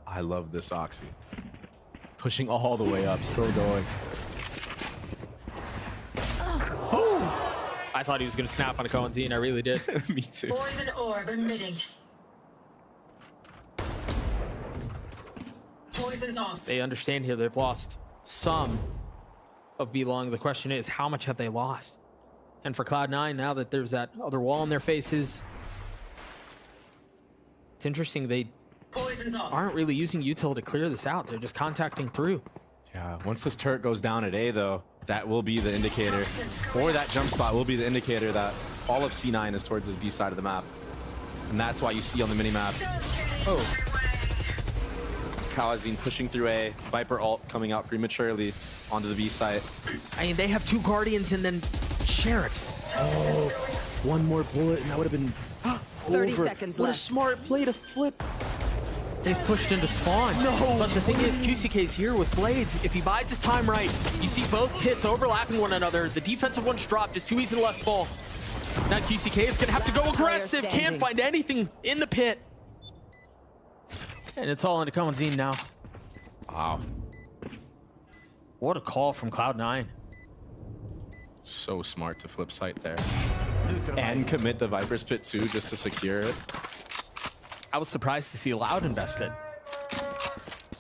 I love this Oxy. Pushing all the way up, still going. I thought he was going to snap on a Cohen Z, and I really did. Me too. Poison orb emitting. Poison's off. They understand here they've lost some of belong. The question is, how much have they lost? And for Cloud9, now that there's that other wall in their faces, it's interesting they aren't really using util to clear this out. They're just contacting through. Yeah, once this turret goes down at A, though, that will be the indicator, or that jump spot will be the indicator that all of C9 is towards this B side of the map. And that's why you see on the minimap, Kawazine pushing through A, Viper ult coming out prematurely onto the B site. I mean, they have 2 Guardians and then Sheriffs. Oh, one more bullet and that would have been 30 seconds What left. a smart play to flip. They've pushed into spawn. No. But the thing is, QCK's here with Blades. If he bides his time right, you see both pits overlapping one another. The defensive one's dropped. It's too easy to let fall. Now QCK is going to have to go aggressive. Can't find anything in the pit. And it's all into Kawanzine now. Wow. What a call from Cloud9. So smart to flip site there. And commit the Viper's pit too, just to secure it. I was surprised to see Loud invested.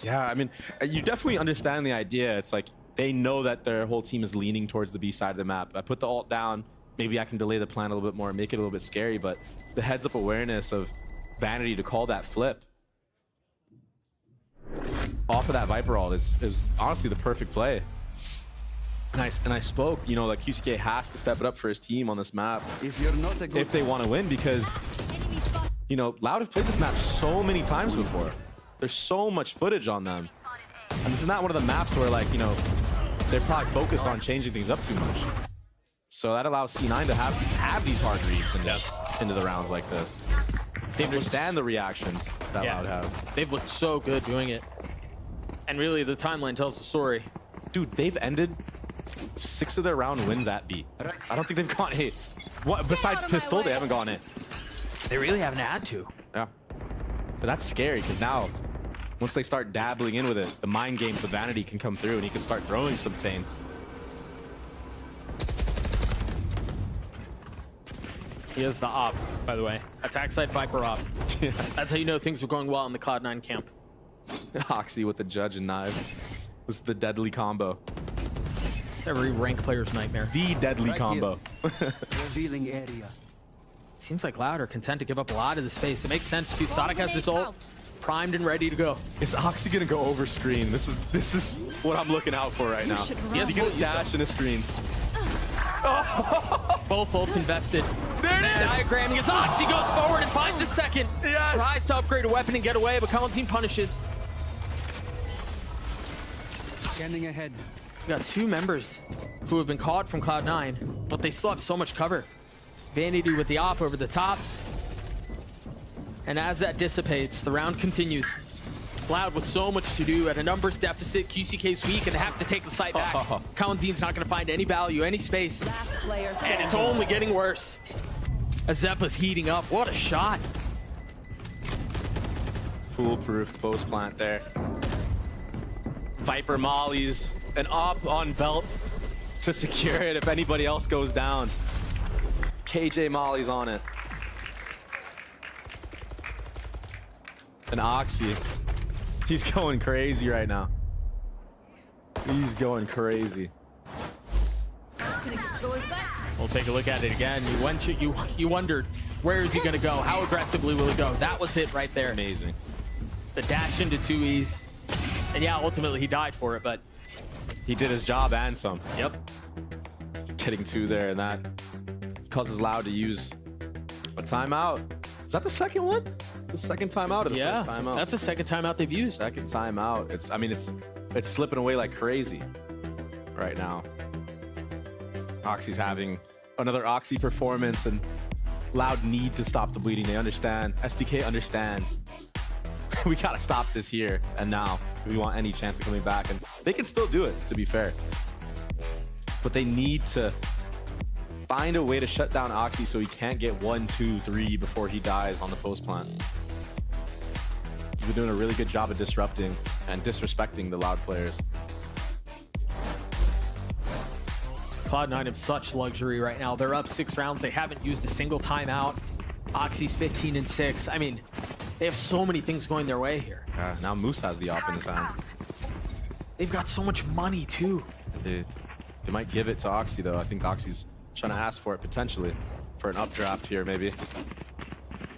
Yeah, I mean, you definitely understand the idea. It's like they know that their whole team is leaning towards the B side of the map. I put the ult down. Maybe I can delay the plan a little bit more, make it a little bit scary, but the heads-up awareness of Vanity to call that flip off of that Viper ult is honestly the perfect play. And I spoke, you know, like QCK has to step it up for his team on this map if they want to win, because you know, Loud have played this map so many times before. There's so much footage on them. And this is not one of the maps where, like, you know, they're probably focused on changing things up too much. So that allows C9 to have these hard reads into the rounds like this. They understand the reactions that Loud have. They've looked so good doing it. And really, the timeline tells the story. Dude, they've ended 6 of their round wins at B. I don't think they've gone A. What, besides pistol, they haven't gone A. They really haven't had to. Yeah. But that's scary, because now, once they start dabbling in with it, the mind games of Vanity can come through, and he can start throwing some feints. He is the op, by the way. Attack side Viper op. That's how you know things are going well in the Cloud9 camp. Oxy with the judge and knives. This is the deadly combo. It's every rank player's nightmare. The deadly combo. Revealing area. Seems like Loud are content to give up a lot of the space. It makes sense too. Sonic has his ult primed and ready to go. Is Oxy gonna go over screen? This is what I'm looking out for right now. He's gonna dash in his screens. Both ults invested. There it is! Diagramming as Oxy goes forward and finds a second. Yes! Tries to upgrade a weapon and get away, but Colin punishes. Scanning ahead. We got 2 members who have been caught from Cloud9, but they still have so much cover. Vanity with the op over the top. And as that dissipates, the round continues. Loud with so much to do at a numbers deficit. QCK's weak and they have to take the site back. Kawanzin's not going to find any value, any space. And it's only getting worse. As Zeppa's heating up. What a shot. Foolproof post plant there. Viper mollies an op on belt to secure it if anybody else goes down. KJ mollies on it. And Oxy, he's going crazy right now. He's going crazy. We'll take a look at it again. You wondered, where is he going to go? How aggressively will he go? That was it right there. Amazing. The dash into 2Es. And yeah, ultimately he died for it, but he did his job and some. Yep. Getting 2 there, and that causes Loud to use a timeout. Is that the second one? The second timeout or the first timeout? That's the second timeout they've used. Second timeout. It's slipping away like crazy right now. Oxy's having another Oxy performance, and Loud need to stop the bleeding. They understand. SDK understands. We gotta stop this here and now if we want any chance of coming back, and they can still do it, to be fair. But they need to find a way to shut down Oxy so he can't get 1, 2, 3 before he dies on the post plant. He's been doing a really good job of disrupting and disrespecting the Loud players. Cloud9 have such luxury right now. They're up 6 rounds. They haven't used a single timeout. Oxy's 15-6. I mean, they have so many things going their way here. Now Moose has the op in his hands. They've got so much money too. They might give it to Oxy though. I think Oxy's trying to ask for it potentially for an updraft here maybe.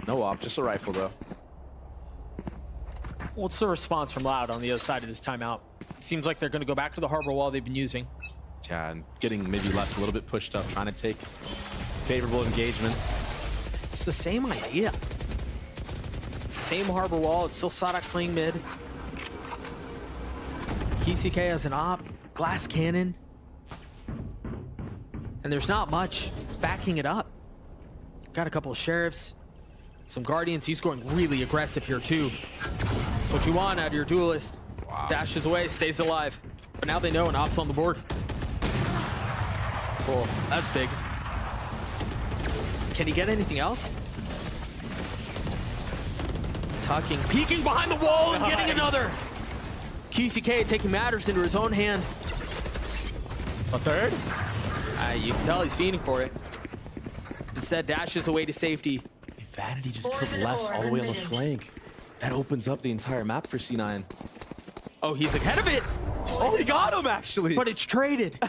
No op, just a rifle though. What's the response from Loud on the other side of this timeout? It seems like they're going to go back to the harbor wall they've been using. Yeah, and getting maybe less, a little bit pushed up, trying to take favorable engagements. It's the same idea. It's the same harbor wall. It's still Sadak playing mid. QCK has an op, glass cannon. And there's not much backing it up. Got a couple of sheriffs, some guardians. He's going really aggressive here too. That's what you want out of your duelist. Wow. Dashes away, stays alive. But now they know an op's on the board. Cool, that's big. Can he get anything else? Tucking, peeking behind the wall and getting another. QCK taking matters into his own hand. A third? You can tell he's feeding for it. Instead, dashes away to safety. If Vanity just kills less all the way on the flank, that opens up the entire map for C9. Oh, he's ahead of it. Oh, he got him actually. But it's traded.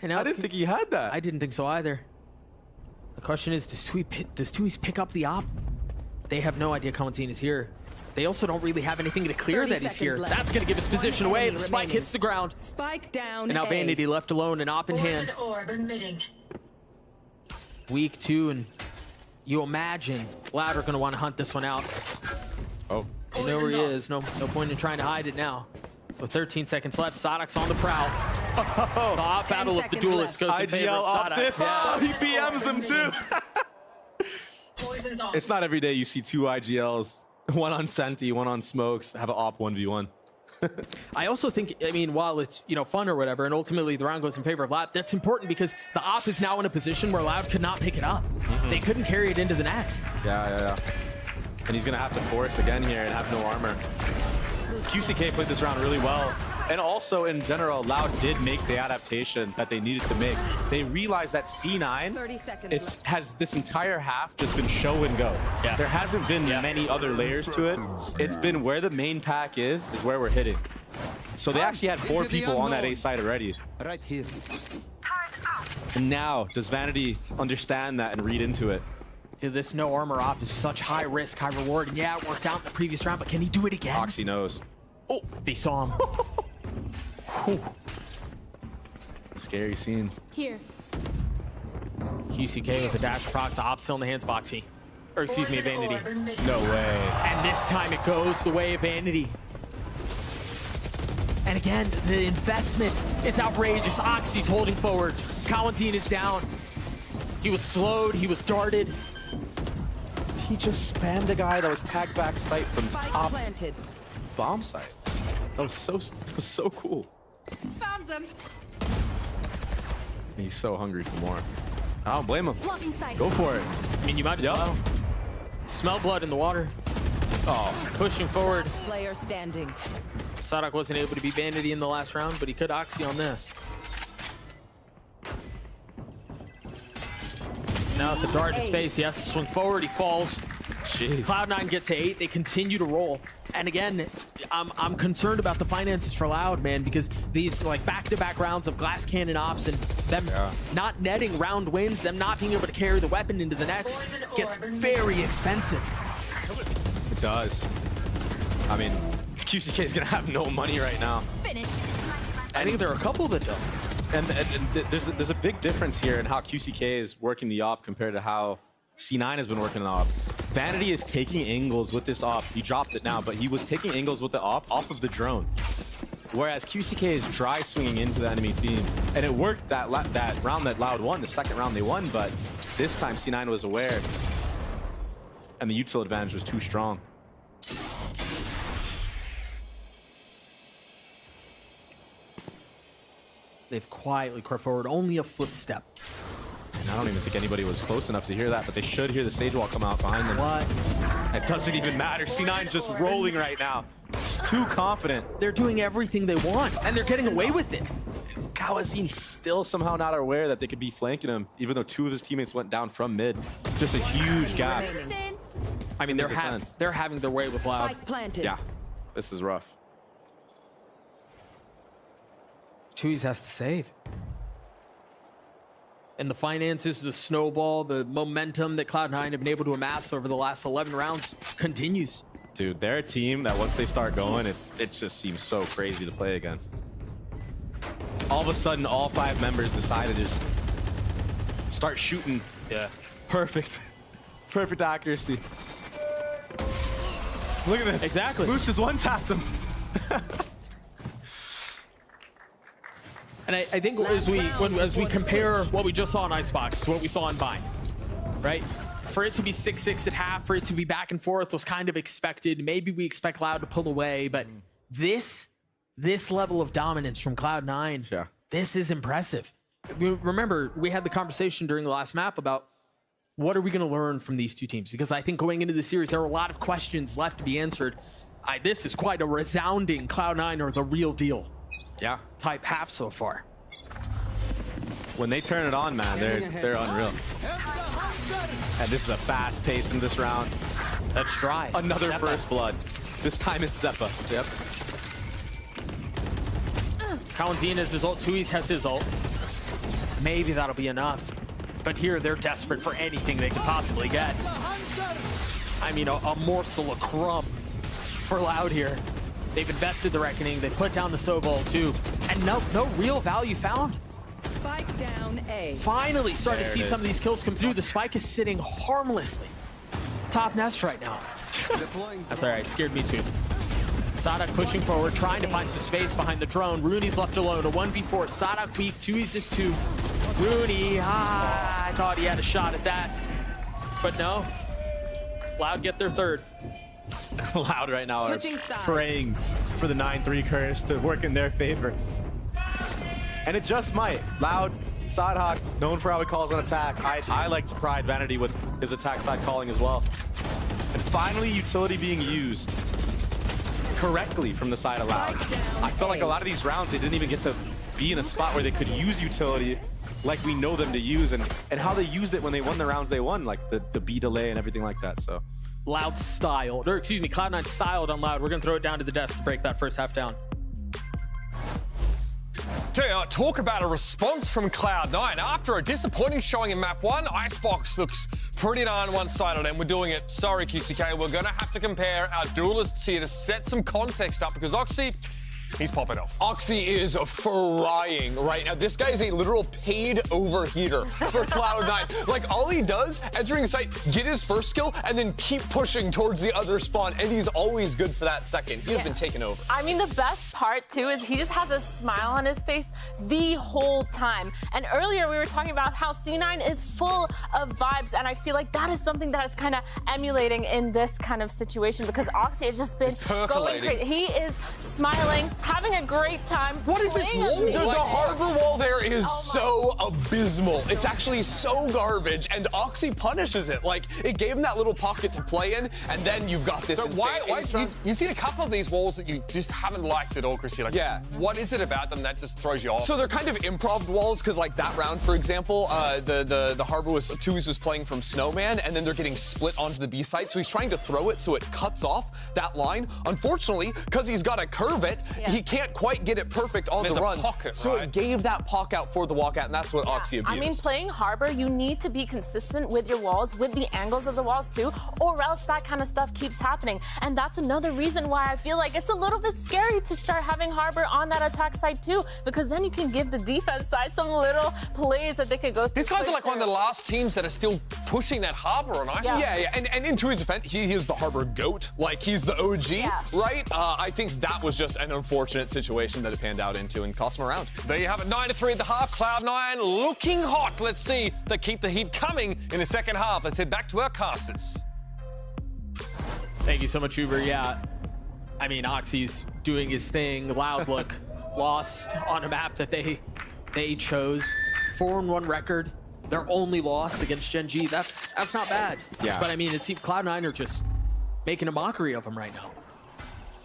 And now I didn't think he had that. I didn't think so either. The question is, does 2Es pick up the op? They have no idea Kawanzin is here. They also don't really have anything to clear that he's here. That's going to give his position away. The spike hits the ground. Spike down. And now Vanity left alone and op in hand. Week 2, and you imagine Loud are going to want to hunt this one out. Oh. You know where he is. No point in trying to hide it now. With 13 seconds left, Sadak's on the prowl. Oh, the op battle of the duelists goes in favor of Sadak. Yeah. He BMs him too. is off. It's not every day you see 2 IGLs, one on Senti, one on Smokes, have an op 1v1. I also think, I mean, while it's, you know, fun or whatever, and ultimately the round goes in favor of Loud, that's important because the op is now in a position where Loud could not pick it up. They couldn't carry it into the next. Yeah. And he's going to have to force again here and have no armor. QCK played this round really well. And also, in general, Loud did make the adaptation that they needed to make. They realized that C9 has this entire half just been show and go. Yeah. There hasn't been many other layers to it. It's been where the main pack is where we're hitting. So they actually had 4 people on that A side already. Right here. And now, does Vanity understand that and read into it? Dude, this no armor op is such high risk, high reward. And yeah, it worked out in the previous round, but can he do it again? Oxy knows. Oh, they saw him. Scary scenes. Here. QCK with a dash proc, the op still in the hands of Oxy. Or excuse me, Vanity. No way. And this time it goes the way of Vanity. And again, the investment is outrageous. Oxy's holding forward. Kawanzine is down. He was slowed, he was darted. He just spammed a guy that was tagged back sight from top bomb site. That was so cool. Found them. He's so hungry for more. I don't blame him. Blocking sight. Go for it. I mean, you might as well. Smell blood in the water. Oh, pushing forward. Player standing. Sadak wasn't able to beat Vanity in the last round, but he could Oxy on this. Now at the dart in his face, he has to swing forward, he falls. Jeez. Cloud9 get to 8, they continue to roll. And again, I'm concerned about the finances for Loud, man, because these like back-to-back rounds of glass cannon ops and them not netting round wins, them not being able to carry the weapon into the next gets very expensive. It does. I mean, QCK is gonna have no money right now. I think there are a couple that don't. And there's a big difference here in how QCK is working the op compared to how C9 has been working the op. Vanity is taking angles with this op. He dropped it now, but he was taking angles with the op off of the drone. Whereas QCK is dry swinging into the enemy team. And it worked that round that Loud won, the second round they won, but this time C9 was aware. And the util advantage was too strong. They've quietly crept forward, only a footstep. And I don't even think anybody was close enough to hear that, but they should hear the Sage Wall come out behind them. What? It doesn't even matter. C9's just rolling right now. Just too confident. They're doing everything they want, and they're getting away with it. Kawazine's still somehow not aware that they could be flanking him, even though 2 of his teammates went down from mid. Just a huge gap. I mean, they're having their way with Loud. Yeah, this is rough. Chewies has to save. And the finances, the snowball, the momentum that Cloud9 have been able to amass over the last 11 rounds continues. Dude, they're a team that once they start going, it just seems so crazy to play against. All of a sudden, all 5 members decided to just start shooting. Yeah. Perfect. Perfect accuracy. Look at this. Exactly. Moose just one-tapped him. And I think as we compare what we just saw in Icebox to what we saw in Bind, right? For it to be 6-6 at half, for it to be back and forth was kind of expected. Maybe we expect Loud to pull away, but this level of dominance from Cloud9, this is impressive. Remember, we had the conversation during the last map about what are we going to learn from these two teams? Because I think going into the series, there are a lot of questions left to be answered. This is quite a resounding Cloud9 or the real deal. Yeah. Type half so far. When they turn it on, man, they're unreal. And this is a fast pace in this round. That's dry. Another first blood. This time it's Zeppa. Yep. Kawanzine has his ult. Tui's has his ult. Maybe that'll be enough. But here they're desperate for anything they could possibly get. I mean, a morsel of crumb for Loud here. They've invested the Reckoning. They put down the Sovol too. And no real value found. Spike down A. Finally starting to see some of these kills come through. The Spike is sitting harmlessly. Top nest right now. That's all right. Scared me too. Sadak pushing forward, trying to find some space behind the drone. Rooney's left alone. A 1v4. Sadak weak. Tui's is 2. Rooney, I thought he had a shot at that. But no. Loud get their third. Loud right now are Switching sides. praying for the 9-3 curse to work in their favor. And it just might. Loud, side hawk, known for how he calls on attack. I like to pride Vanity with his attack side calling as well. And finally, utility being used correctly from the side of Loud. I felt like a lot of these rounds, they didn't even get to be in a spot where they could use utility like we know them to use, and how they used it when they won the rounds they won, like the B delay and everything like that. So Loud styled, or excuse me, Cloud9 styled on Loud. We're gonna throw it down to the desk to break that first half down. Talk about a response from Cloud9. After a disappointing showing in map 1, Icebox looks pretty darn one-sided, and we're doing it. Sorry, QCK, we're gonna have to compare our duelists here to set some context up, because Oxy, he's popping off. Oxy is frying right now. This guy is a literal paid overheater for Cloud9. Like, all he does, entering site, get his first skill, and then keep pushing towards the other spawn, and he's always good for that second. He has been taken over. I mean, the best part, too, is he just has a smile on his face the whole time. And earlier, we were talking about how C9 is full of vibes, and I feel like that is something that is kind of emulating in this kind of situation, because Oxy has just been going crazy. He is smiling, having a great time. What is this wall? The harbor wall there is so abysmal. It's actually so garbage, and Oxy punishes it. Like, it gave him that little pocket to play in, and then you've got this insane you've seen a couple of these walls that you just haven't liked at all, Chrissy. Like, yeah. What is it about them that just throws you off? So they're kind of improv walls, because like that round, for example, the harbor was, Tui's was playing from Snowman, and then they're getting split onto the B site, so he's trying to throw it so it cuts off that line. Unfortunately, because he's got to curve it, he can't quite get it perfect on the run. Pocket, so right? it gave that pock out for the walkout, and that's what Oxy abused. I mean, playing Harbor, you need to be consistent with your walls, with the angles of the walls too, or else that kind of stuff keeps happening. And that's another reason why I feel like it's a little bit scary to start having Harbor on that attack side too, because then you can give the defense side some little plays that they could go through. These guys are like one of the last teams that are still pushing that Harbor on ice. Yeah. And into his defense, he is the Harbor GOAT. Like, he's the OG, right? I think that was just an unfortunate situation that it panned out into and cost him a round. There you have it, 9-3 at the half. Cloud9 looking hot. Let's see they keep the heat coming in the second half. Let's head back to our casters. Thank you so much, Uber. Yeah, I mean, Oxy's doing his thing. Loud look lost on a map that they chose. 4-1 record. Their only loss against Gen G. That's not bad. Yeah. But I mean, it seems Cloud9 are just making a mockery of them right now.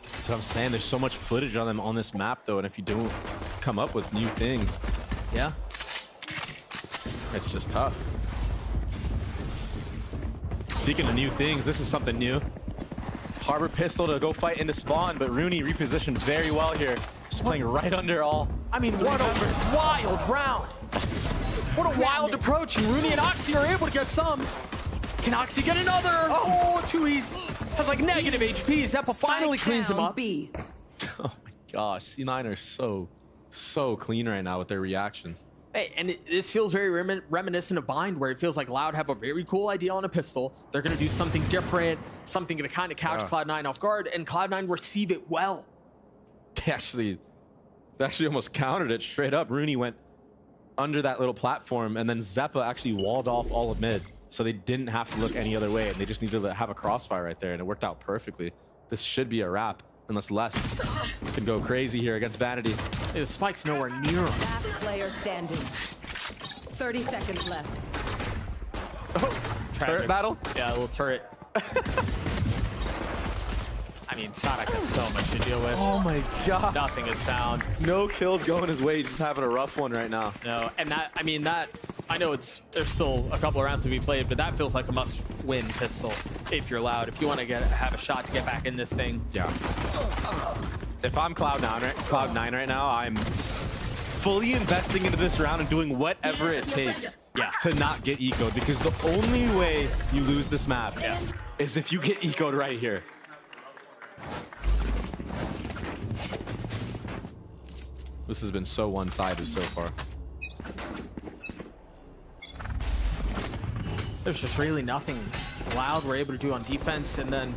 That's what I'm saying. There's so much footage on them on this map, though, and if you don't come up with new things, it's just tough. Speaking of new things, this is something new. Harbor pistol to go fight into spawn, but Rooney repositioned very well here. Just playing right under all. I mean, what a wild round. What a wild approach, and Rooney and Oxy are able to get some. Can Oxy get another? Oh, Tui's has like negative HP. Zeppa finally cleans him up. Oh my gosh, C9 are so clean right now with their reactions. Hey, and this feels very reminiscent of Bind, where it feels like Loud have a very cool idea on a pistol. They're going to do something different, something to kind of catch Cloud9 off guard, and Cloud9 receive it well. They actually almost countered it straight up. Rooney went under that little platform, and then Zeppa actually walled off all of mid, so they didn't have to look any other way, and they just needed to have a crossfire right there, and it worked out perfectly. This should be a wrap, unless Les can go crazy here against Vanity. Hey, the spike's nowhere near him. Last player standing. 30 seconds left. Turret battle? Yeah, a little turret. I mean, Sonic has so much to deal with. Oh my god. Nothing is found. No kills going his way. He's just having a rough one right now. No, and I know there's still a couple of rounds to be played, but that feels like a must-win pistol if you're Loud. If you want to have a shot to get back in this thing. Yeah. If I'm Cloud9 right now, I'm fully investing into this round and doing whatever it takes to not get eco'd, because the only way you lose this map is if you get eco'd right here. This has been so one-sided so far. There's just really nothing Loud were able to do on defense, and then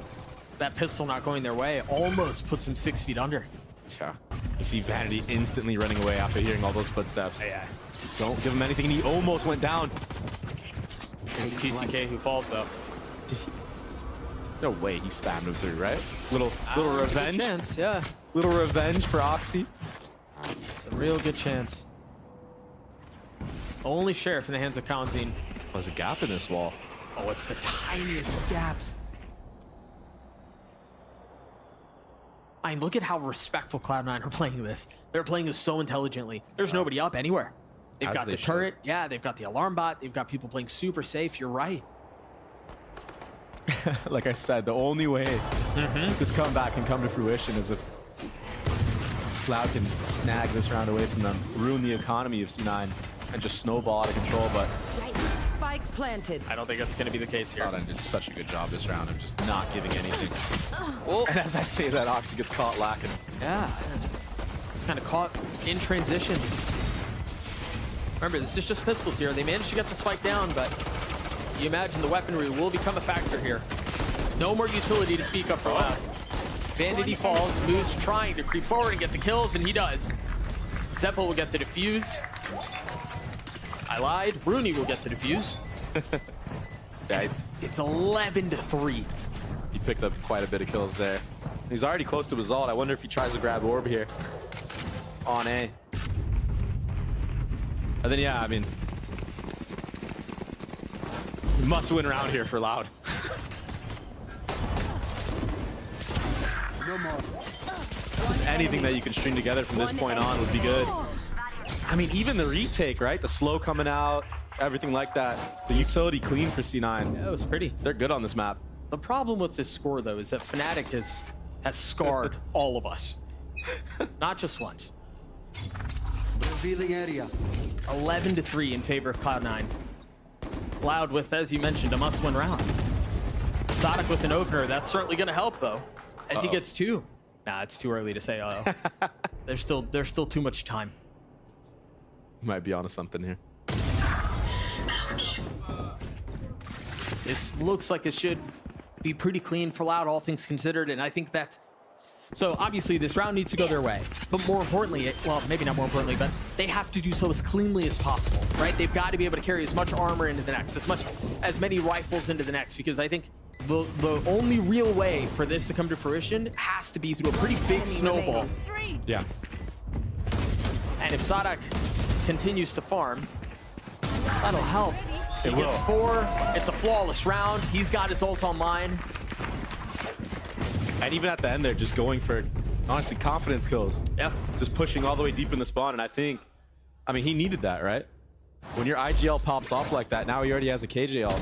that pistol not going their way almost puts him 6 feet under. Yeah. You see Vanity instantly running away after hearing all those footsteps. Yeah. Don't give him anything, and he almost went down. It's QCK who falls, though. No way he spammed him through, right? Little revenge. Chance, yeah. Little revenge for Oxy. It's a real good chance. Only sheriff in the hands of Kanzine. There's a gap in this wall. Oh, it's the tiniest of gaps. I mean, look at how respectful Cloud9 are playing this. They're playing this so intelligently. There's nobody up anywhere. They've got the turret. Yeah, they've got the alarm bot. They've got people playing super safe. You're right. Like I said, the only way this comeback can come to fruition is if Cloud can snag this round away from them, ruin the economy of C9, and just snowball out of control. But Spike planted. I don't think that's going to be the case here. Cloud9 did such a good job this round of just not giving anything. And as I say that, Oxy gets caught lacking. Yeah. It's kind of caught in transition. Remember, this is just pistols here. They managed to get the spike down, but you imagine the weaponry will become a factor here. No more utility to speak of for Loud. Vanity falls, Moose trying to creep forward and get the kills, and he does. Zeppo will get the defuse. I lied. Rooney will get the defuse. Yeah, it's 11-3. He picked up quite a bit of kills there. He's already close to result. I wonder if he tries to grab orb here on A. And then, yeah, I mean, must win round here for Loud. No more. Just anything that you can string together from this point on would be good. I mean, even the retake, right? The slow coming out, everything like that. The utility clean for C9. Yeah, it was pretty. They're good on this map. The problem with this score, though, is that Fnatic has scarred all of us. Not just once. Revealing area. 11-3 in favor of Cloud9. Loud with, as you mentioned, a must-win round. Sonic with an opener. That's certainly going to help, though, as he gets 2. Nah, it's too early to say uh-oh. There's still too much time. Might be onto something here. This looks like it should be pretty clean for Loud, all things considered, and I think that's... So, obviously, this round needs to go their way. But more importantly, well, maybe not more importantly, but they have to do so as cleanly as possible, right? They've got to be able to carry as much armor into the next, as many rifles into the next, because I think the only real way for this to come to fruition has to be through a pretty big snowball. Yeah. And if Sadak continues to farm, that'll help. He It gets will. 4. It's a flawless round. He's got his ult online. And even at the end, they're just going for, honestly, confidence kills. Yeah. Just pushing all the way deep in the spawn. And I think, I mean, he needed that, right? When your IGL pops off like that, now he already has a KJL.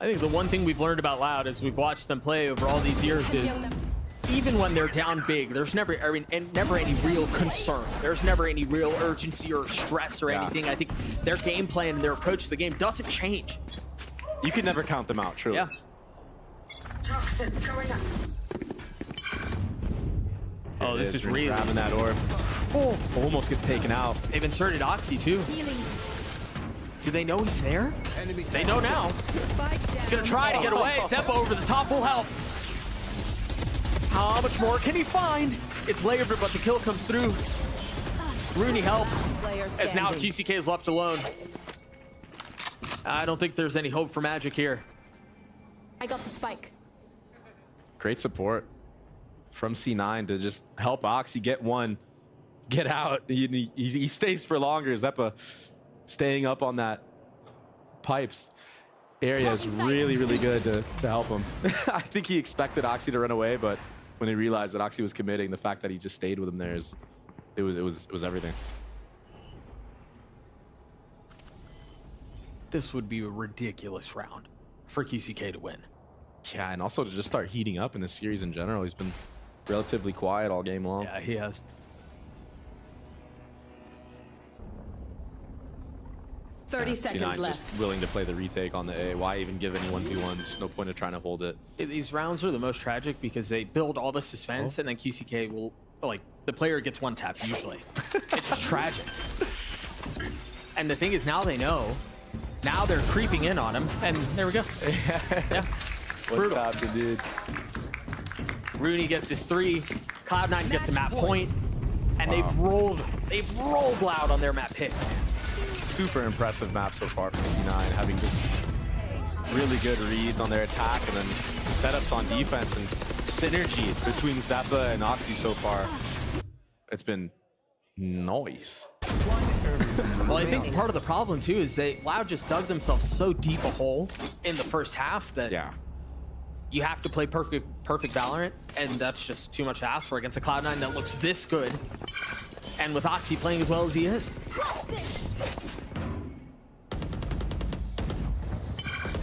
I think the one thing we've learned about Loud as we've watched them play over all these years is even when they're down big, there's never any real concern. There's never any real urgency or stress or anything. I think their game plan and their approach to the game doesn't change. You can never count them out, truly. Yeah. Toxins going up. Oh, this is really grabbing that orb. Oh, almost gets taken out. They've inserted Oxy too. Do they know he's there? They know now. He's gonna try to get away. Zeppo over the top will help. How much more can he find? It's layered, but the kill comes through. Rooney helps, as now QCK is left alone. I don't think there's any hope for Magic here. I got the spike. Great support from C9 to just help Oxy get one, get out. He stays for longer. Zeppa staying up on that pipes area is really, really good to help him. I think he expected Oxy to run away, but when he realized that Oxy was committing, the fact that he just stayed with him there is, it was everything. This would be a ridiculous round for QCK to win. Yeah, and also to just start heating up in this series in general. He's been relatively quiet all game long. Yeah, he has. 30 seconds left. Just willing to play the retake on the A. Why even give any 1v1s? There's no point in trying to hold it. These rounds are the most tragic because they build all the suspense and then QCK will, like, the player gets one tap usually. It's just tragic. And the thing is, now they know. Now they're creeping in on him, and there we go. Yeah. Brutal. What dude? Rooney gets his 3. Cloud9 gets a map point, and they've rolled Loud on their map pick. Super impressive map so far from C9, having just really good reads on their attack and then setups on defense and synergy between Zeppa and Oxy so far. It's been nice. Well, I think part of the problem too is Loud just dug themselves so deep a hole in the first half that you have to play perfect Valorant, and that's just too much to ask for against a Cloud9 that looks this good, and with Oxy playing as well as he is.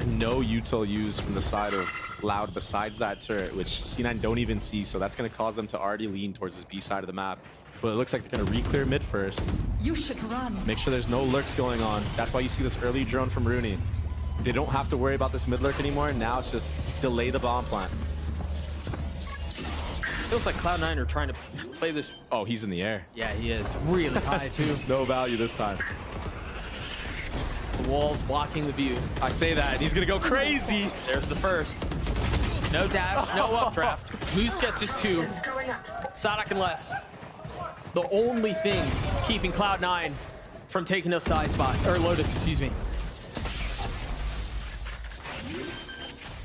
No util used from the side of Loud besides that turret, which C9 don't even see, so that's going to cause them to already lean towards this B side of the map. But it looks like they're going to re-clear mid first. You should run. Make sure there's no lurks going on. That's why you see this early drone from Rooney. They don't have to worry about this mid lurk anymore. Now it's just delay the bomb plant. Feels like Cloud9 are trying to play this. Oh, he's in the air. Yeah, he is. Really high, too. No value this time. The wall's blocking the view. I say that, and he's going to go crazy. There's the first. No dash, no updraft. Moose gets his 2. Sadak and less. The only things keeping Cloud9 from taking us to high spot, or Lotus, excuse me.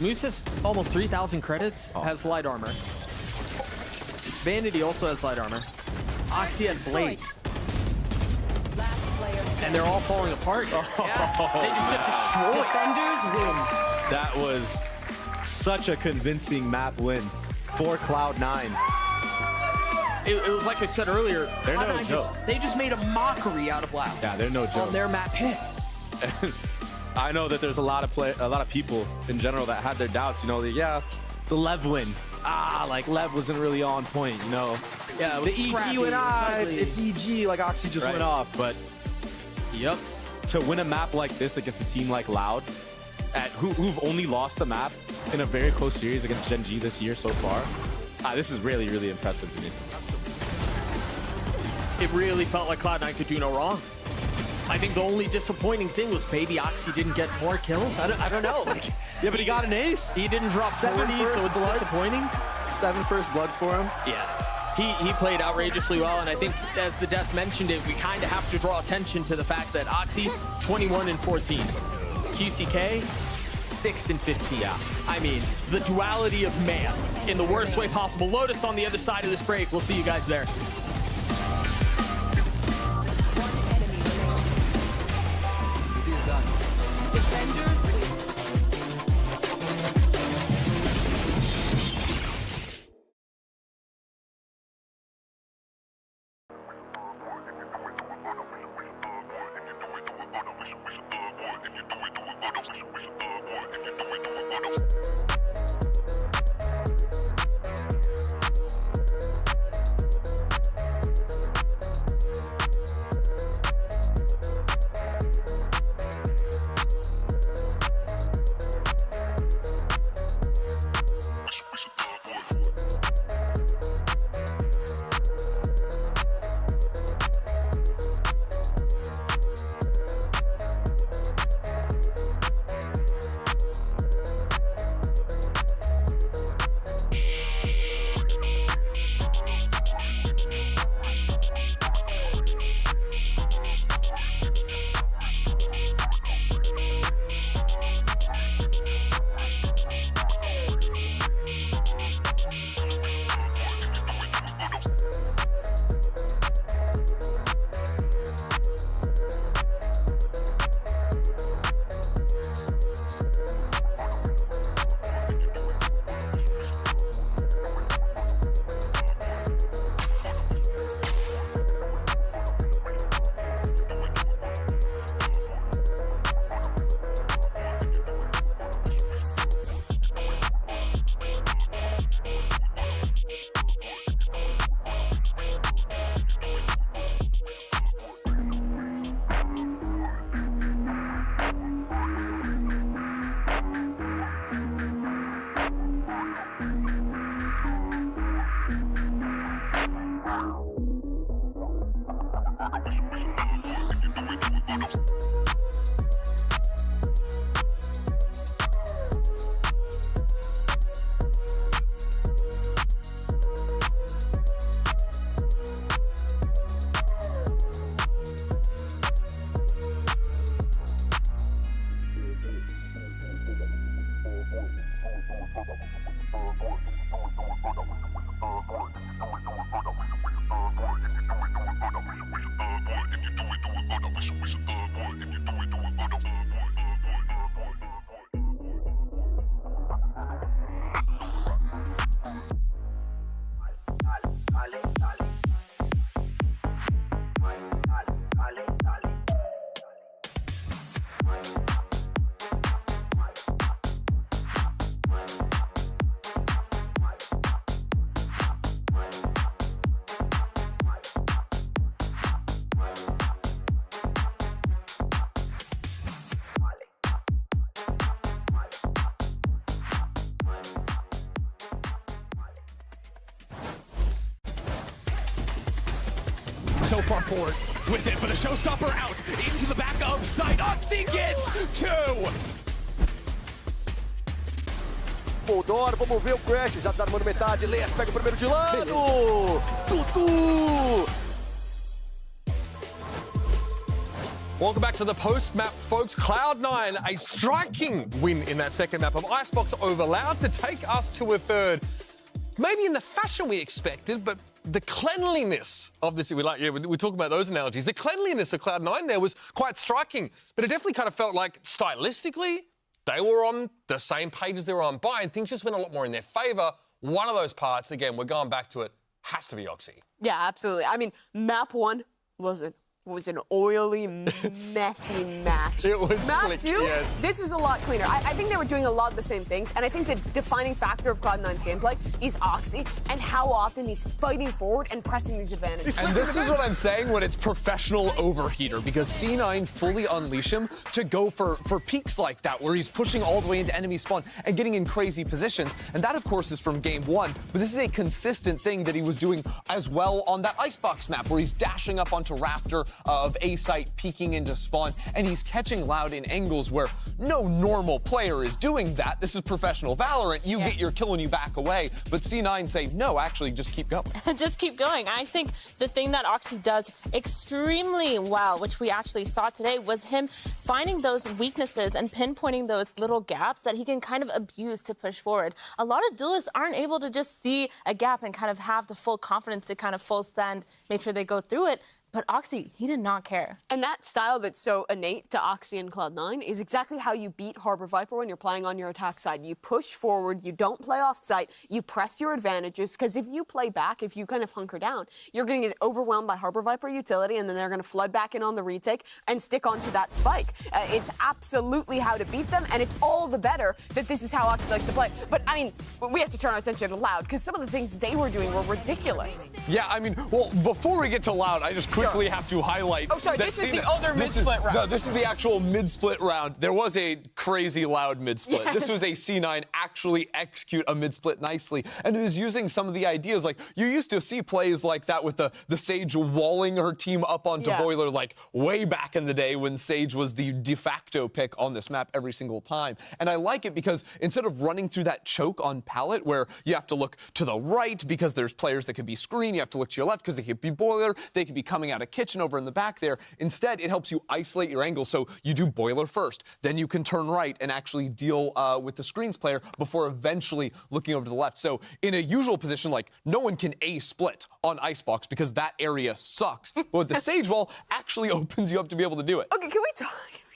Moose has almost 3,000 credits, has light armor. Vanity also has light armor. Oxy has blades. And they're all falling apart. Yeah, they just get destroyed. Defenders win. That was such a convincing map win for Cloud9. It was like I said earlier, they're no joke. They just made a mockery out of Loud. Yeah, they're no joke. On their map hit. I know that there's a lot of people in general that had their doubts. You know, the Lev win. Like Lev wasn't really on point. You know, yeah, it was the scrappy, EG went it's EG. Like Oxy just went off, but to win a map like this against a team like Loud, who've only lost the map in a very close series against Gen G this year so far, this is really, really impressive to me. It really felt like Cloud9 could do no wrong. I think the only disappointing thing was maybe Oxy didn't get more kills. I don't know. Yeah, but he got an ace. He didn't drop 40, so it's disappointing. 7 first bloods for him. Yeah. He played outrageously well, and I think, as the Des mentioned it, we kind of have to draw attention to the fact that Oxy, 21-14. QCK, 6-15. Yeah. I mean, the duality of man in the worst way possible. Lotus on the other side of this break. We'll see you guys there. so far forward with it, but a showstopper out into the back of site. Oxy gets 2. Moldora, vamos ver o Crash, já desarmando metade, Leias pega o primeiro de lado, Tutu! Welcome back to the post-map, folks. Cloud9, a striking win in that second map of Icebox over Loud to take us to a third. Maybe in the fashion we expected, but the cleanliness of this, we talk about those analogies. The cleanliness of Cloud9 there was quite striking, but it definitely kind of felt like stylistically, they were on the same page as they were on Buy, and things just went a lot more in their favor. One of those parts, again, we're going back to it, has to be Oxy. Yeah, absolutely. I mean, map 1 was an oily, messy match. It was Map slick, 2, yes. this was a lot cleaner. I think they were doing a lot of the same things, and I think the defining factor of Cloud9's gameplay is Oxy and how often he's fighting forward and pressing these advantages. And this is what I'm saying when it's professional overheater, because C9 fully unleash him to go for peaks like that, where he's pushing all the way into enemy spawn and getting in crazy positions. And that, of course, is from game 1, but this is a consistent thing that he was doing as well on that Icebox map, where he's dashing up onto Raptor of A site, peeking into spawn, and he's catching Loud in angles where no normal player is doing that. This is professional Valorant. You get your kill and you back away, but C9 say, no, actually, just keep going. Just keep going. I think the thing that Oxy does extremely well, which we actually saw today, was him finding those weaknesses and pinpointing those little gaps that he can kind of abuse to push forward. A lot of duelists aren't able to just see a gap and kind of have the full confidence to kind of full send, make sure they go through it. But Oxy, he did not care. And that style that's so innate to Oxy and Cloud9 is exactly how you beat Harbor Viper when you're playing on your attack side. You push forward, you don't play off site, you press your advantages, because if you play back, if you kind of hunker down, you're going to get overwhelmed by Harbor Viper utility, and then they're going to flood back in on the retake and stick onto that spike. It's absolutely how to beat them, and it's all the better that this is how Oxy likes to play. But, I mean, we have to turn our attention to Loud, because some of the things they were doing were ridiculous. Yeah, I mean, well, before we get to Loud, I just quickly have to highlight. Oh, sorry, this is the other mid-split round. No, this is the actual mid-split round. There was a crazy Loud mid-split. Yes. This was a C9 actually execute a mid-split nicely, and it was using some of the ideas. Like, you used to see plays like that with the Sage walling her team up onto Boiler, like way back in the day when Sage was the de facto pick on this map every single time. And I like it because instead of running through that choke on pallet where you have to look to the right because there's players that could be screen, you have to look to your left because they could be Boiler, they could be coming out of kitchen over in the back there. Instead, it helps you isolate your angle. So you do Boiler first, then you can turn right and actually deal with the screens player before eventually looking over to the left. So in a usual position, like, no one can A-split on Icebox because that area sucks. But with the Sage wall, actually opens you up to be able to do it. Okay, can we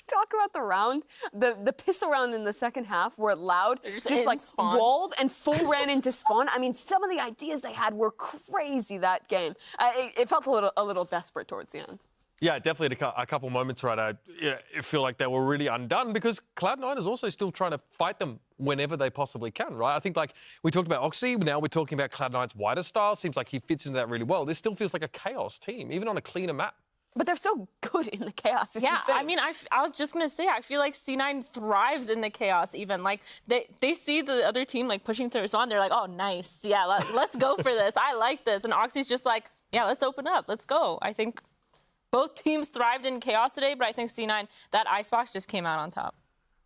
talk about the round, the pistol round in the second half where Loud just like spawn. walled and full ran into spawn? I mean, some of the ideas they had were crazy that game. It felt a little desperate towards the end. Yeah, definitely a couple moments, right? I feel like they were really undone because Cloud9 is also still trying to fight them whenever they possibly can, right? I think, like, we talked about Oxy, now we're talking about Cloud9's wider style. Seems like he fits into that really well. This still feels like a chaos team, even on a cleaner map. But they're so good in the chaos. Yeah, I mean, I was just going to say, I feel like C9 thrives in the chaos even. Like, they see the other team, like, pushing through on, they're like, oh, nice. Yeah, let's go for this. I like this. And Oxy's just like, yeah, let's open up. Let's go. I think both teams thrived in chaos today, but I think C9, that Icebox just came out on top.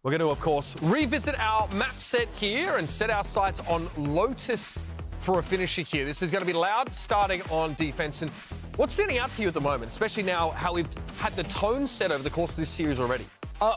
We're going to, of course, revisit our map set here and set our sights on Lotus for a finisher here. This is going to be Loud starting on defense. And what's standing out to you at the moment, especially now how we've had the tone set over the course of this series already?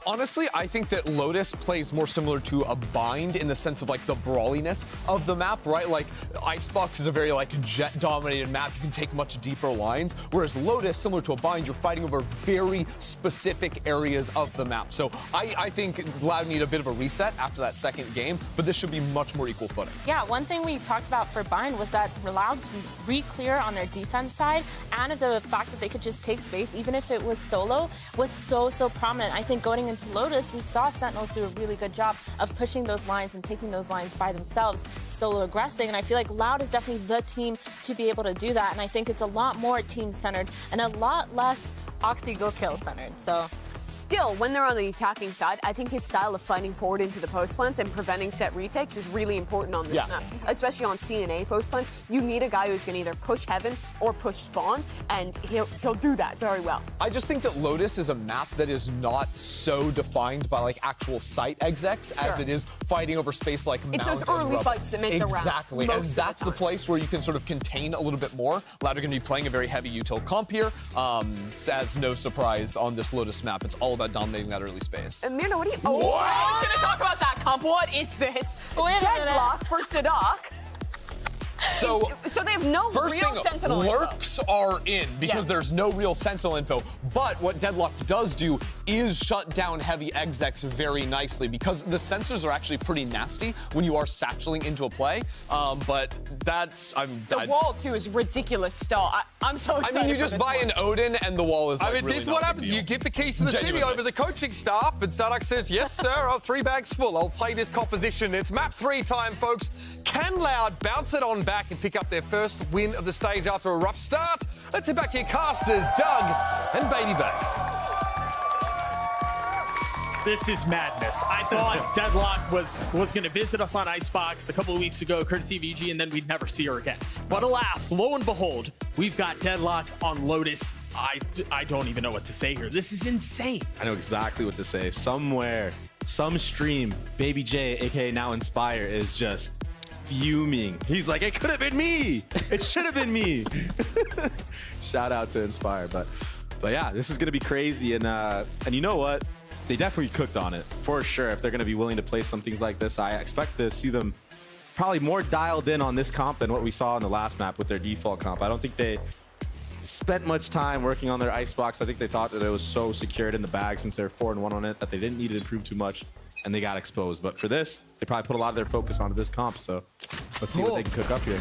Honestly, I think that Lotus plays more similar to a Bind in the sense of, like, the brawliness of the map, right? Like, Icebox is a very, like, jet-dominated map. You can take much deeper lines, whereas Lotus, similar to a Bind, you're fighting over very specific areas of the map. So I think Loud need a bit of a reset after that second game, but this should be much more equal footing. Yeah, one thing we talked about for Bind was that Loud's re-clear on their defense side, and the fact that they could just take space, even if it was solo, was so prominent. I think going into Lotus, we saw Sentinels do a really good job of pushing those lines and taking those lines by themselves, solo aggressing, and I feel like Loud is definitely the team to be able to do that, and I think it's a lot more team-centered and a lot less Oxy go kill centered. So Still, when they're on the attacking side, I think his style of fighting forward into the post plants and preventing set retakes is really important on this map. Especially on C and A post plants, you need a guy who's going to either push heaven or push spawn, and he'll do that very well. I just think that Lotus is a map that is not so defined by like actual site execs as it is fighting over space like Mount. It's those early fights that make the rounds. Exactly, and that's the place where you can sort of contain a little bit more. Loud are going to be playing a very heavy util comp here, as no surprise on this Lotus map. It's all about dominating that early space. And Mirna, what are you? Oh, I was going to talk about that comp. What is this? Deadlock for Sadak. So they have no first real thing, sentinel lurks info. are in because there's no real sentinel info. But what Deadlock does do is shut down heavy execs very nicely because the sensors are actually pretty nasty when you are satcheling into a play. But that's the wall too is ridiculous stall. I'm so excited. I mean, you just buy an Odin and the wall is. Like, I mean, really this is what happens. You give the keys to the city over the coaching staff, and Sadak says, "Yes, sir. I'll 3 bags full. I'll play this composition." It's map 3 time, folks. Can Loud bounce it on back and pick up their first win of the stage after a rough start? Let's head back to your casters, Doug and Baby Bay. This is madness. I thought Deadlock was going to visit us on Icebox a couple of weeks ago, courtesy of EG, and then we'd never see her again. But alas, lo and behold, we've got Deadlock on Lotus. I don't even know what to say here. This is insane. I know exactly what to say. Somewhere, some stream, Baby J, aka now Inspire, is just fuming. He's like, it could have been me. It should have been me. Shout out to Inspire. But yeah, this is gonna be crazy. And you know what? They definitely cooked on it for sure. If they're gonna be willing to play some things like this, I expect to see them probably more dialed in on this comp than what we saw in the last map with their default comp. I don't think they spent much time working on their Icebox. I think they thought that it was so secured in the bag since they're 4-1 on it that they didn't need to improve too much, and they got exposed. But for this, they probably put a lot of their focus onto this comp. So let's see what they can cook up here.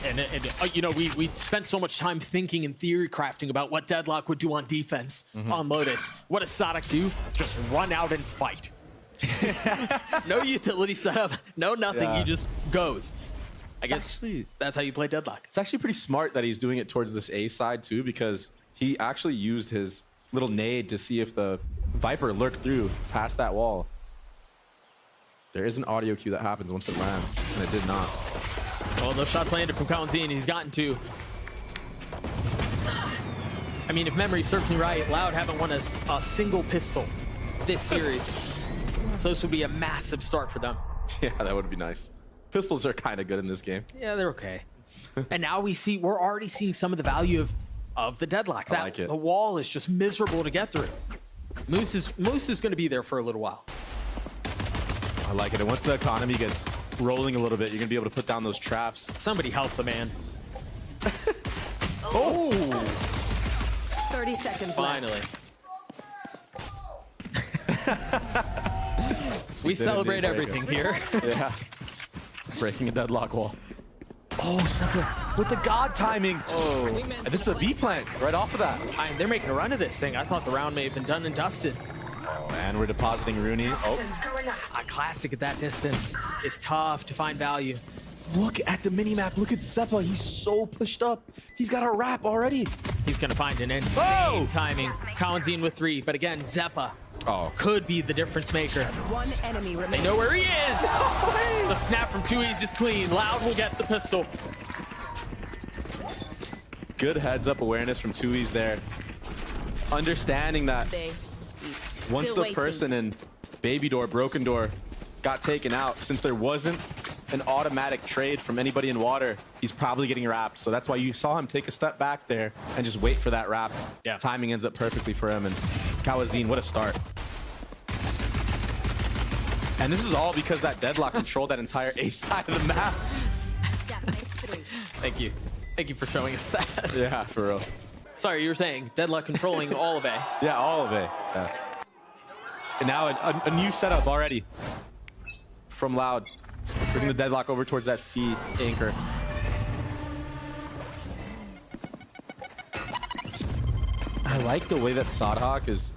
And you know, we spent so much time thinking and theory crafting about what Deadlock would do on defense on Lotus. What does Sadak do? Just run out and fight. No utility setup, no nothing. He just goes. I guess that's how you play Deadlock. It's actually pretty smart that he's doing it towards this A side too, because he actually used his little nade to see if the Viper lurked through past that wall. There is an audio cue that happens once it lands, and it did not. Well, those shots landed from Kawanzin. He's gotten 2. I mean, if memory serves me right, Loud haven't won a single pistol this series. So this would be a massive start for them. Yeah, that would be nice. Pistols are kind of good in this game. Yeah, they're okay. And now we're already seeing some of the value of the Deadlock. I like it. The wall is just miserable to get through. Moose is going to be there for a little while. I like it. And once the economy gets rolling a little bit, you're going to be able to put down those traps. Somebody help the man. Oh! 30 seconds Finally. We celebrate everything here. Yeah. Breaking a Deadlock wall. Oh, Sepper with the God timing. Oh, and this is a B plant right off of that. They're making a run of this thing. I thought the round may have been done and dusted. Oh, and we're depositing Rooney. Oh, a classic at that distance. It's tough to find value. Look at the mini-map. Look at Zeppa. He's so pushed up. He's got a wrap already. He's going to find an insane timing. Kawanzin with 3, but again, Zeppa could be the difference maker. One enemy remaining. They know where he is. The snap from 2E's is clean. Loud will get the pistol. Good heads-up awareness from 2E's there. Understanding that once the person in Baby Door, Broken Door, got taken out, since there wasn't an automatic trade from anybody in water, he's probably getting wrapped. So that's why you saw him take a step back there and just wait for that wrap. Yeah. Timing ends up perfectly for him. And Kawanzin, what a start. And this is all because that Deadlock controlled that entire A side of the map. Thank you. Thank you for showing us that. Yeah, for real. Sorry, you were saying Deadlock controlling all of A. Yeah, all of A. Yeah. And now a new setup already from Loud. Bringing the Deadlock over towards that C anchor. I like the way that Sadhawk is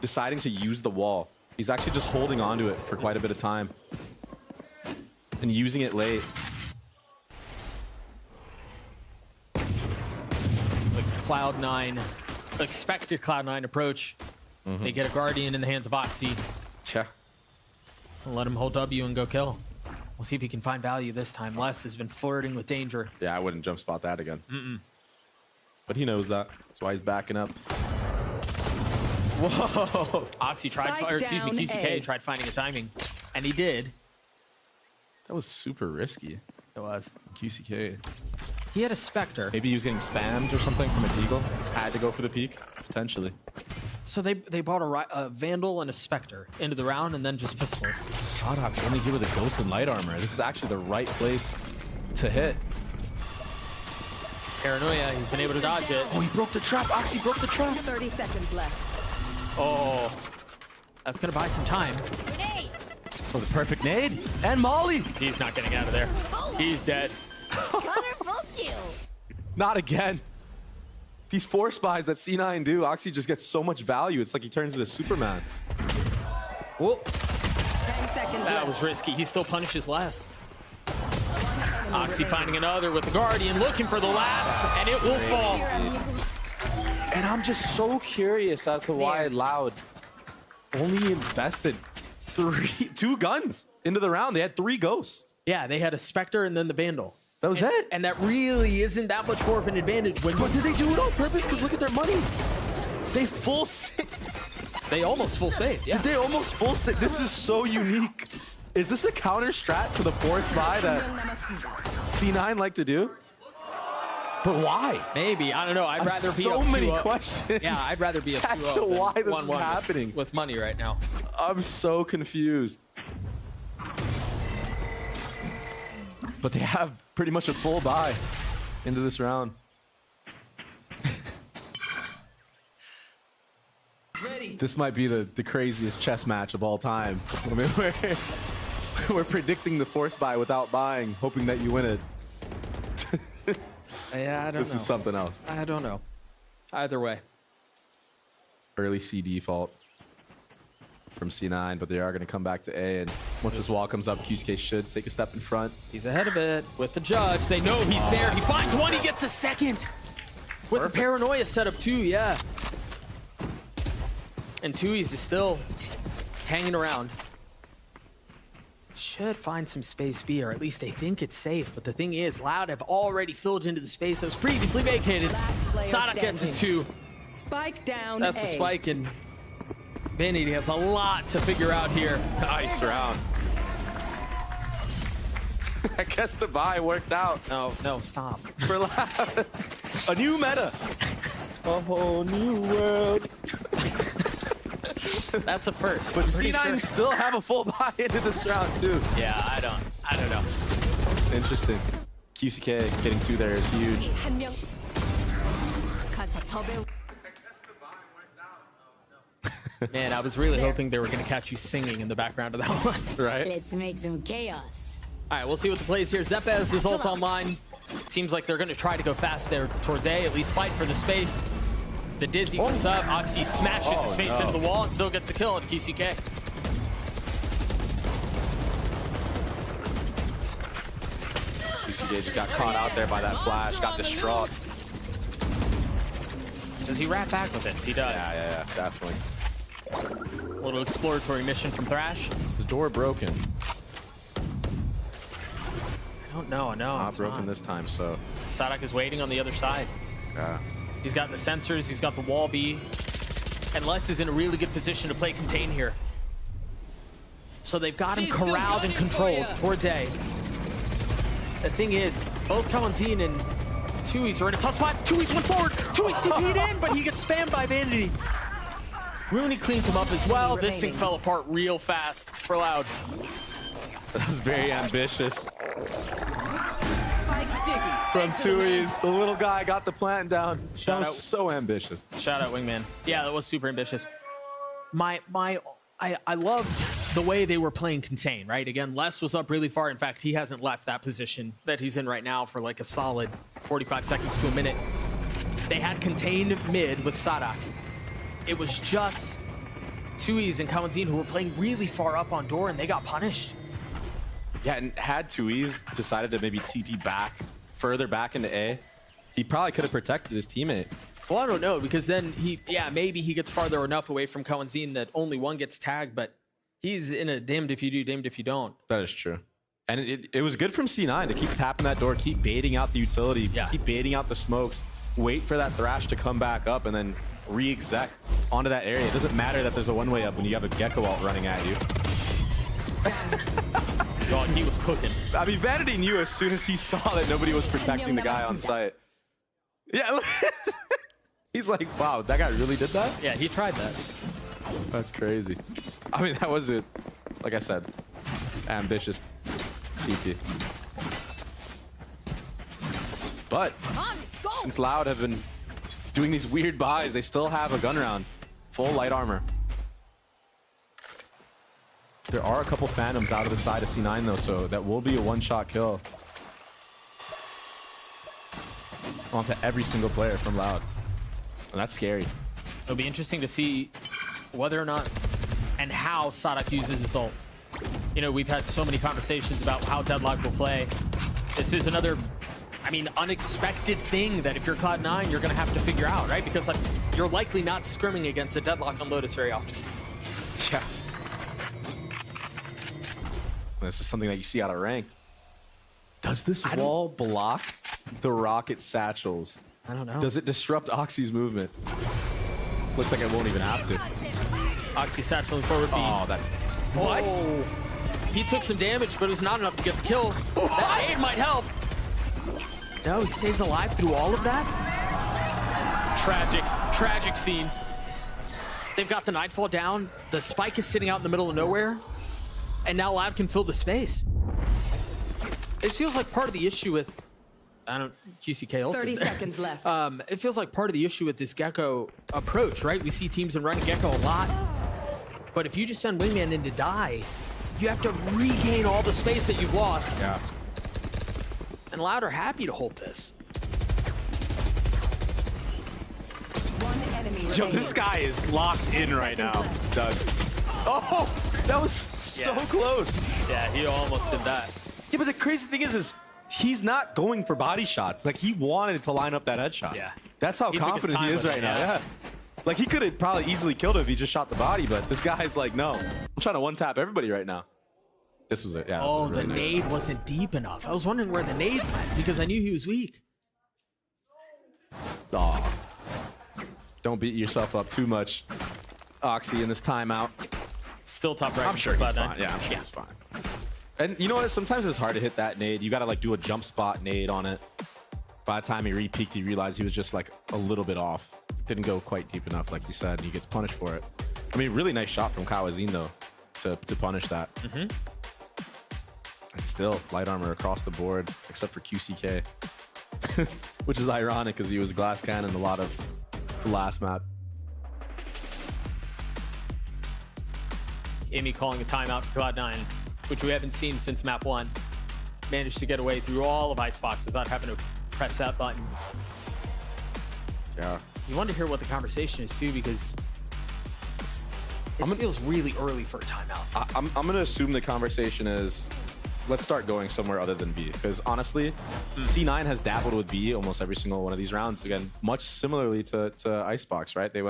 deciding to use the wall. He's actually just holding onto it for quite a bit of time and using it late. Cloud9, expected Cloud9 approach. They get a Guardian in the hands of Oxy. Yeah. Let him hold W and go kill. We'll see if he can find value this time. Les has been flirting with danger. Yeah, I wouldn't jump spot that again. But he knows that. That's why he's backing up. Whoa! Oxy tried, or excuse me, QCK tried finding a timing, and he did. That was super risky. It was. QCK. He had a Spectre. Maybe he was getting spammed or something from a Deagle. Had to go for the peak, potentially. So they bought a Vandal and a Spectre into the round and then just pistols. Sadok's only here with a Ghost and Light Armor. This is actually the right place to hit. Paranoia, he's been able to dodge it. Oh, he broke the trap. Oxy broke the trap. 30 seconds left. Oh, that's gonna buy some time. Oh, the perfect nade. And Molly. He's not getting out of there. He's dead. Not again. These force buys that C9 do, Oxy just gets so much value. It's like he turns into Superman. Whoa. 10 seconds That left. was risky. He still punishes less. Oxy finding another with the Guardian, looking for the last, and it will fall. And I'm just so curious as to why Loud only invested two guns into the round. They had 3 ghosts. Yeah, they had a Spectre and then the Vandal. That was it. And that really isn't that much more of an advantage. But did they do it on purpose? Because look at their money. They full save. They almost full save. Yeah. They almost full save. This is so unique. Is this a counter strat to the force buy that C9 like to do? But why? Maybe. I don't know. I'd rather be so up many 2-0. questions. Yeah, I'd rather be a 2-0 as to why this is happening with money right now. I'm so confused. But they have pretty much a full buy into this round. This might be the craziest chess match of all time. I mean, we're predicting the force buy without buying, hoping that you win it. Yeah, I don't know. This is something else. I don't know. Either way. Early C default from C9, but they are going to come back to A. And once this wall comes up, QCK should take a step in front. He's ahead of it with the judge. They know he's there. He finds one. He gets a second. With the Paranoia setup too, yeah. And Tui's is still hanging around. Should find some space B, or at least they think it's safe. But the thing is, Loud have already filled into the space that was previously vacated. Sadok gets his 2. Spike down. That's a spike, and Vanity has a lot to figure out here. Nice round. I guess the buy worked out. No, stop. For Loud. A new meta. A whole new world. That's a first. But C9 still have a full buy into this round too. Yeah, I don't know. Interesting. QCK getting 2 there is huge. Man, I was really hoping they were going to catch you singing in the background of that one. Right? Let's make some chaos. All right, we'll see what the plays here. Zepez is ult online. Seems like they're going to try to go fast there towards A, at least fight for the space. The Dizzy comes up. Oxy smashes his face into the wall and still gets a kill on QCK. QCK just got caught out there by that flash, got distraught. Does he wrap back with this? He does. Yeah, definitely. A little exploratory mission from Thrash. Is the door broken? I don't know. Not broken this time, so. Sadok is waiting on the other side. Yeah. He's got the sensors, he's got the wall B, and Les is in a really good position to play contain here. So they've got him corralled and controlled towards A. The thing is, both Kalanzine and Tui's are in a tough spot. Tui's went forward, Tui's TP'd in, but he gets spammed by Vanity. Rooney cleans him up as well. This thing fell apart real fast for Loud. That was very ambitious. From Tui's, the little guy got the plant down. That was so ambitious. Shout out Wingman. Yeah, that was super ambitious. I loved the way they were playing contain, right? Again, Les was up really far. In fact, he hasn't left that position that he's in right now for like a solid 45 seconds to a minute. They had contained mid with Sadok. It was just Tui's and Kalanzine who were playing really far up on door, and they got punished. Yeah, and had Tui's decided to maybe TP back, further back into A, he probably could have protected his teammate. Well, I don't know, because then maybe he gets farther enough away from Coenzine that only one gets tagged, but he's in a damned if you do, damned if you don't. That is true. And it was good from C9 to keep tapping that door, keep baiting out the utility, keep baiting out the smokes, wait for that Thrash to come back up, and then re-exec onto that area. It doesn't matter that there's a one-way up when you have a Gecko ult running at you. God, he was cooking. I mean, Vanity knew as soon as he saw that nobody was protecting the guy on site. Yeah, he's like, wow, that guy really did that? Yeah, he tried that. That's crazy. I mean, that was it. Like I said, ambitious TP. But since Loud have been doing these weird buys, they still have a gun round. Full light armor. There are a couple Phantoms out of the side of C9 though, so that will be a one-shot kill onto every single player from Loud. And that's scary. It'll be interesting to see whether or not and how Sadak uses his ult. You know, we've had so many conversations about how Deadlock will play. This is another, I mean, unexpected thing that if you're Cloud9, you're going to have to figure out, right? Because like, you're likely not scrimming against a Deadlock on Lotus very often. Yeah. This is something that you see out of ranked. Does this wall block the rocket satchels? I don't know. Does it disrupt Oxy's movement? Looks like it won't even have to. Oxy satcheling forward B. Oh, that's... What? Oh. He took some damage, but it was not enough to get the kill. That aid might help. No, he stays alive through all of that? Tragic scenes. They've got the Nightfall down. The Spike is sitting out in the middle of nowhere. And now Loud can fill the space. This feels like part of the issue with... GCK ulted 30 seconds left. It feels like part of the issue with this Gecko approach, right? We see teams running Gecko a lot. But if you just send Wingman in to die, you have to regain all the space that you've lost. Yeah. And Loud are happy to hold this. One enemy Yo, this guy is locked in right now, Doug. Oh, that was so close. Yeah, he almost did that. Yeah, but the crazy thing is he's not going for body shots. Like, he wanted to line up that headshot. Yeah. That's how confident he is right now. Yeah. Like, he could have probably easily killed it if he just shot the body, but this guy's like, no. I'm trying to one-tap everybody right now. This was it. Yeah. Oh, the nade wasn't deep enough. I was wondering where the nade went because I knew he was weak. Oh. Don't beat yourself up too much, Oxy, in this timeout. Still top right. I'm sure he's fine. Yeah, I'm sure he's fine. And you know what? Sometimes it's hard to hit that nade. You got to like do a jump spot nade on it. By the time he re-peeked, he realized he was just like a little bit off. Didn't go quite deep enough, like you said, and he gets punished for it. I mean, really nice shot from Kawazine, though, to punish that. And still, light armor across the board, except for QCK. Which is ironic, because he was glass cannon a lot of the last map. Amy calling a timeout for Cloud9, which we haven't seen since map 1. Managed to get away through all of Icebox without having to press that button. Yeah. You want to hear what the conversation is too, because it feels really early for a timeout. I'm going to assume the conversation is, let's start going somewhere other than B. Because honestly, C9 has dabbled with B almost every single one of these rounds. Again, much similarly to Icebox, right? They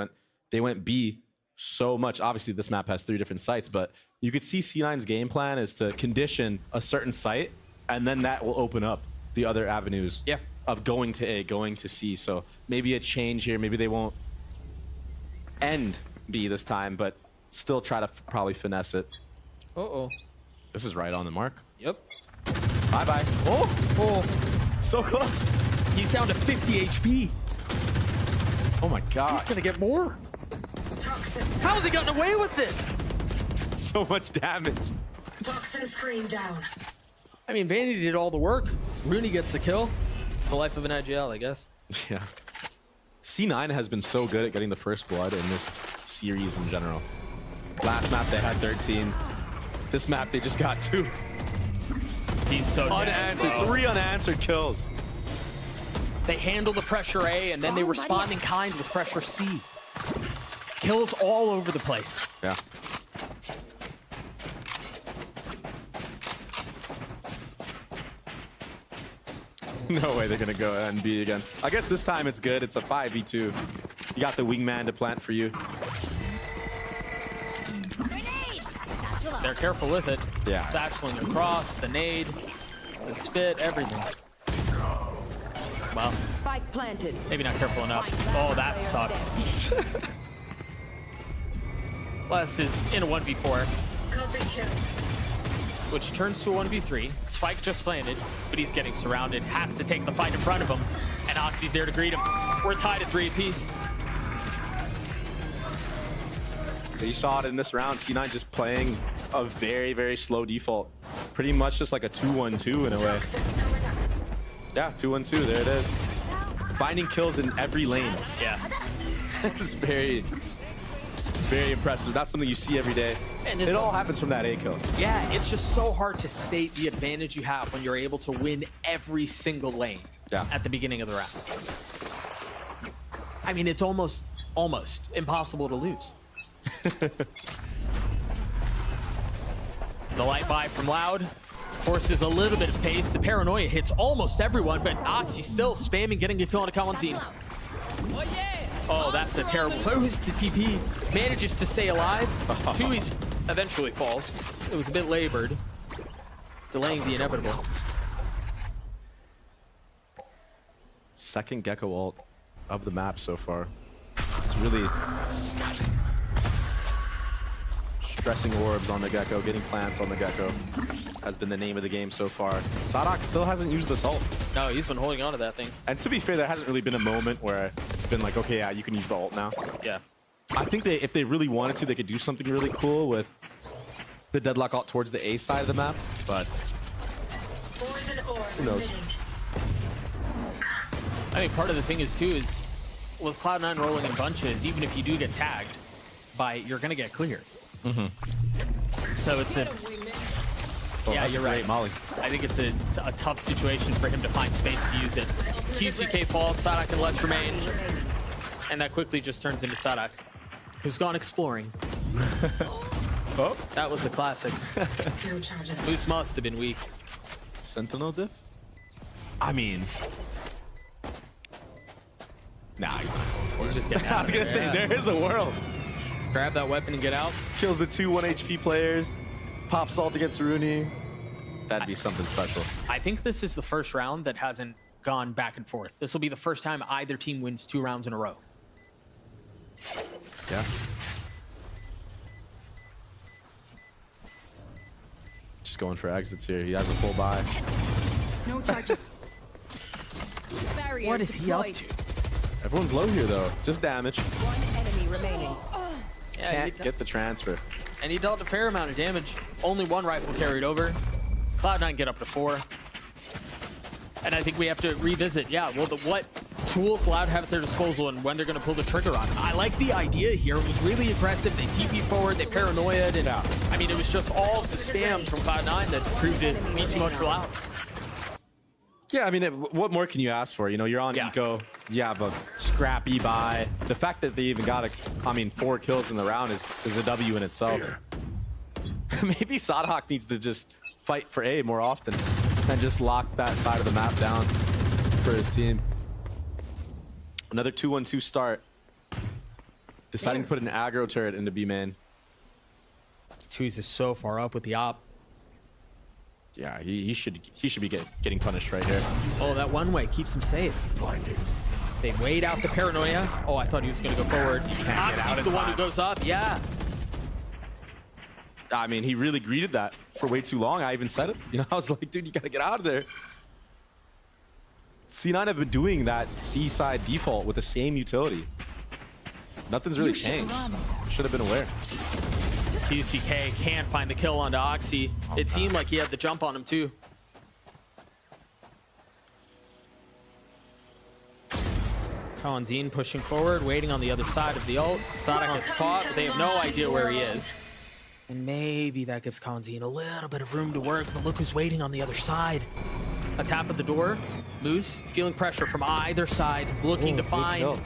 went B so much. Obviously, this map has 3 different sites, but you could see C9's game plan is to condition a certain site, and then that will open up the other avenues of going to A, going to C. So maybe a change here. Maybe they won't end B this time, but still try to probably finesse it. Uh-oh. This is right on the mark. Yep. Bye-bye. Oh, so close. He's down to 50 HP. Oh my God. He's gonna get more. How has he gotten away with this? So much damage. Toxin screen down. I mean, Vanity did all the work. Rooney gets the kill. It's the life of an IGL, I guess. Yeah. C9 has been so good at getting the first blood in this series in general. Last map they had 13. This map they just got 2. He's so unanswered. 3 unanswered kills. They handle the pressure A, and then they respond in kind with pressure C. Kills all over the place. Yeah. No way they're going to go NB again. I guess this time it's good. It's a 5v2. You got the wingman to plant for you. They're careful with it. Yeah. Satcheling across, the nade, the spit, everything. Well, Spike planted. maybe not careful enough. Oh, that sucks. Les is in a 1v4, which turns to a 1v3. Spike just planted, but he's getting surrounded. Has to take the fight in front of him, and Oxy's there to greet him. We're tied at 3 apiece. So you saw it in this round. C9 just playing a very, very slow default. Pretty much just like a 2-1-2 in a way. Yeah, 2-1-2. There it is. Finding kills in every lane. Yeah. It's very, very impressive. Not something you see every day. And it all happens from that A kill. Yeah, it's just so hard to state the advantage you have when you're able to win every single lane at the beginning of the round. I mean, it's almost impossible to lose. The light buy from Loud forces a little bit of pace. The paranoia hits almost everyone, but Oxy still spamming, getting a kill on a Kawanzin. Oh, that's a terrible pose to TP. Manages to stay alive. Tui's eventually falls. It was a bit labored, delaying the inevitable. Second Gecko ult of the map so far. It's really stressing orbs on the Gecko, getting plants on the Gecko has been the name of the game so far. Sadak still hasn't used this ult. No, he's been holding on to that thing. And to be fair, there hasn't really been a moment where it's been like, okay, yeah, you can use the ult now. Yeah. I think if they really wanted to, they could do something really cool with the deadlock ult towards the A side of the map, but who knows? I mean, part of the thing is, too, is with Cloud9 rolling in bunches, even if you do get tagged, you're going to get cleared. So it's a... yeah, you're right, Molly. I think it's a tough situation for him to find space to use it. QCK falls, Sadak and Let's remain. And that quickly just turns into Sadak, who's gone exploring. Oh, that was a classic. Moose must have been weak. Sentinel diff? I mean... Nah, he's not going for it. He's just getting out I was going to say, there is a world. Grab that weapon and get out. Kills the 2 1 HP players. Pops ult against Rooney. That'd be something special. I think this is the first round that hasn't gone back and forth. This will be the first time either team wins 2 rounds in a row. Yeah. Just going for exits here. He has a full buy. No charges. What is he up to? Everyone's low here, though. Just damage. One enemy remaining. Yeah, can't get the transfer. And he dealt a fair amount of damage. Only 1 rifle carried over. Cloud9 get up to 4. And I think we have to revisit, what tools Loud have at their disposal and when they're going to pull the trigger on. I like the idea here. It was really aggressive. They TP forward, they paranoia'd, and I mean, it was just all of the spams from Cloud9 that proved it to be too much for Loud. Yeah, I mean, what more can you ask for? You know, you're on eco, you have a scrappy buy. The fact that they even got 4 kills in the round is a W in itself. Maybe Sadhawk needs to just fight for A more often and just lock that side of the map down for his team. Another 2-1-2 start. Deciding to put an aggro turret into B main. Tui's is so far up with the op. Yeah, he should be getting punished right here. Oh, that one way keeps him safe. Blinding. They wait out the paranoia. Oh, I thought he was going to go forward. Oxy's the one who goes up. Yeah. I mean, he really greeted that for way too long. I even said it. You know, I was like, dude, you got to get out of there. C9 have been doing that C side default with the same utility. Nothing's really changed. Should have been aware. QCK can't find the kill onto Oxy. It seemed like he had the jump on him too. Kawanzin pushing forward, waiting on the other side of the ult. Sadak gets caught, but they have no idea where he is. And maybe that gives Kawanzin a little bit of room to work, but look who's waiting on the other side. A tap at the door. Moose feeling pressure from either side, looking to find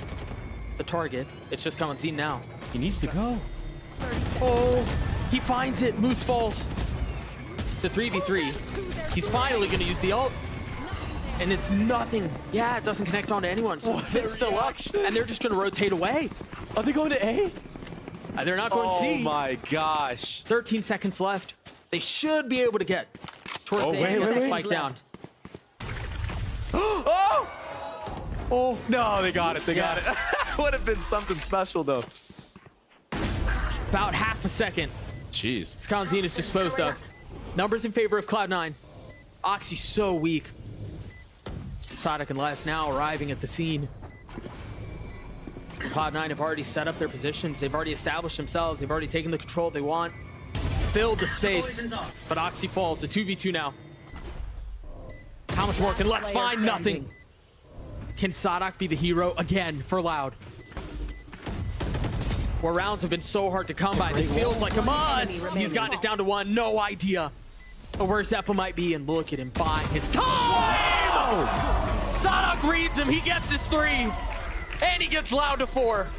the target. It's just Kawanzin now. He needs to go. Oh, he finds it. Moose falls. It's a 3v3. He's finally going to use the ult. and it's nothing. Yeah, it doesn't connect onto anyone. So it's still up, and they're just going to rotate away. Are they going to A? They're not going C. Oh my gosh. 13 seconds left. They should be able to get towards the end of the spike down. Oh, no, they got it. They got it. Would have been something special, though. About half a second. Jeez. Skanzine is disposed of. Numbers in favor of Cloud9. Oxy's so weak. Sadak and Les now arriving at the scene. Cloud9 have already set up their positions. They've already established themselves. They've already taken the control they want. Filled the space. But Oxy falls. A 2v2 now. How much more can Les find? Nothing. Can Sadak be the hero again for Loud? Where rounds have been so hard to come by. This feels like a must. He's gotten it down to one. No idea where Zeppa might be. And look at him buying his time. Sadak reads him. He gets his 3. And he gets Loud to 4.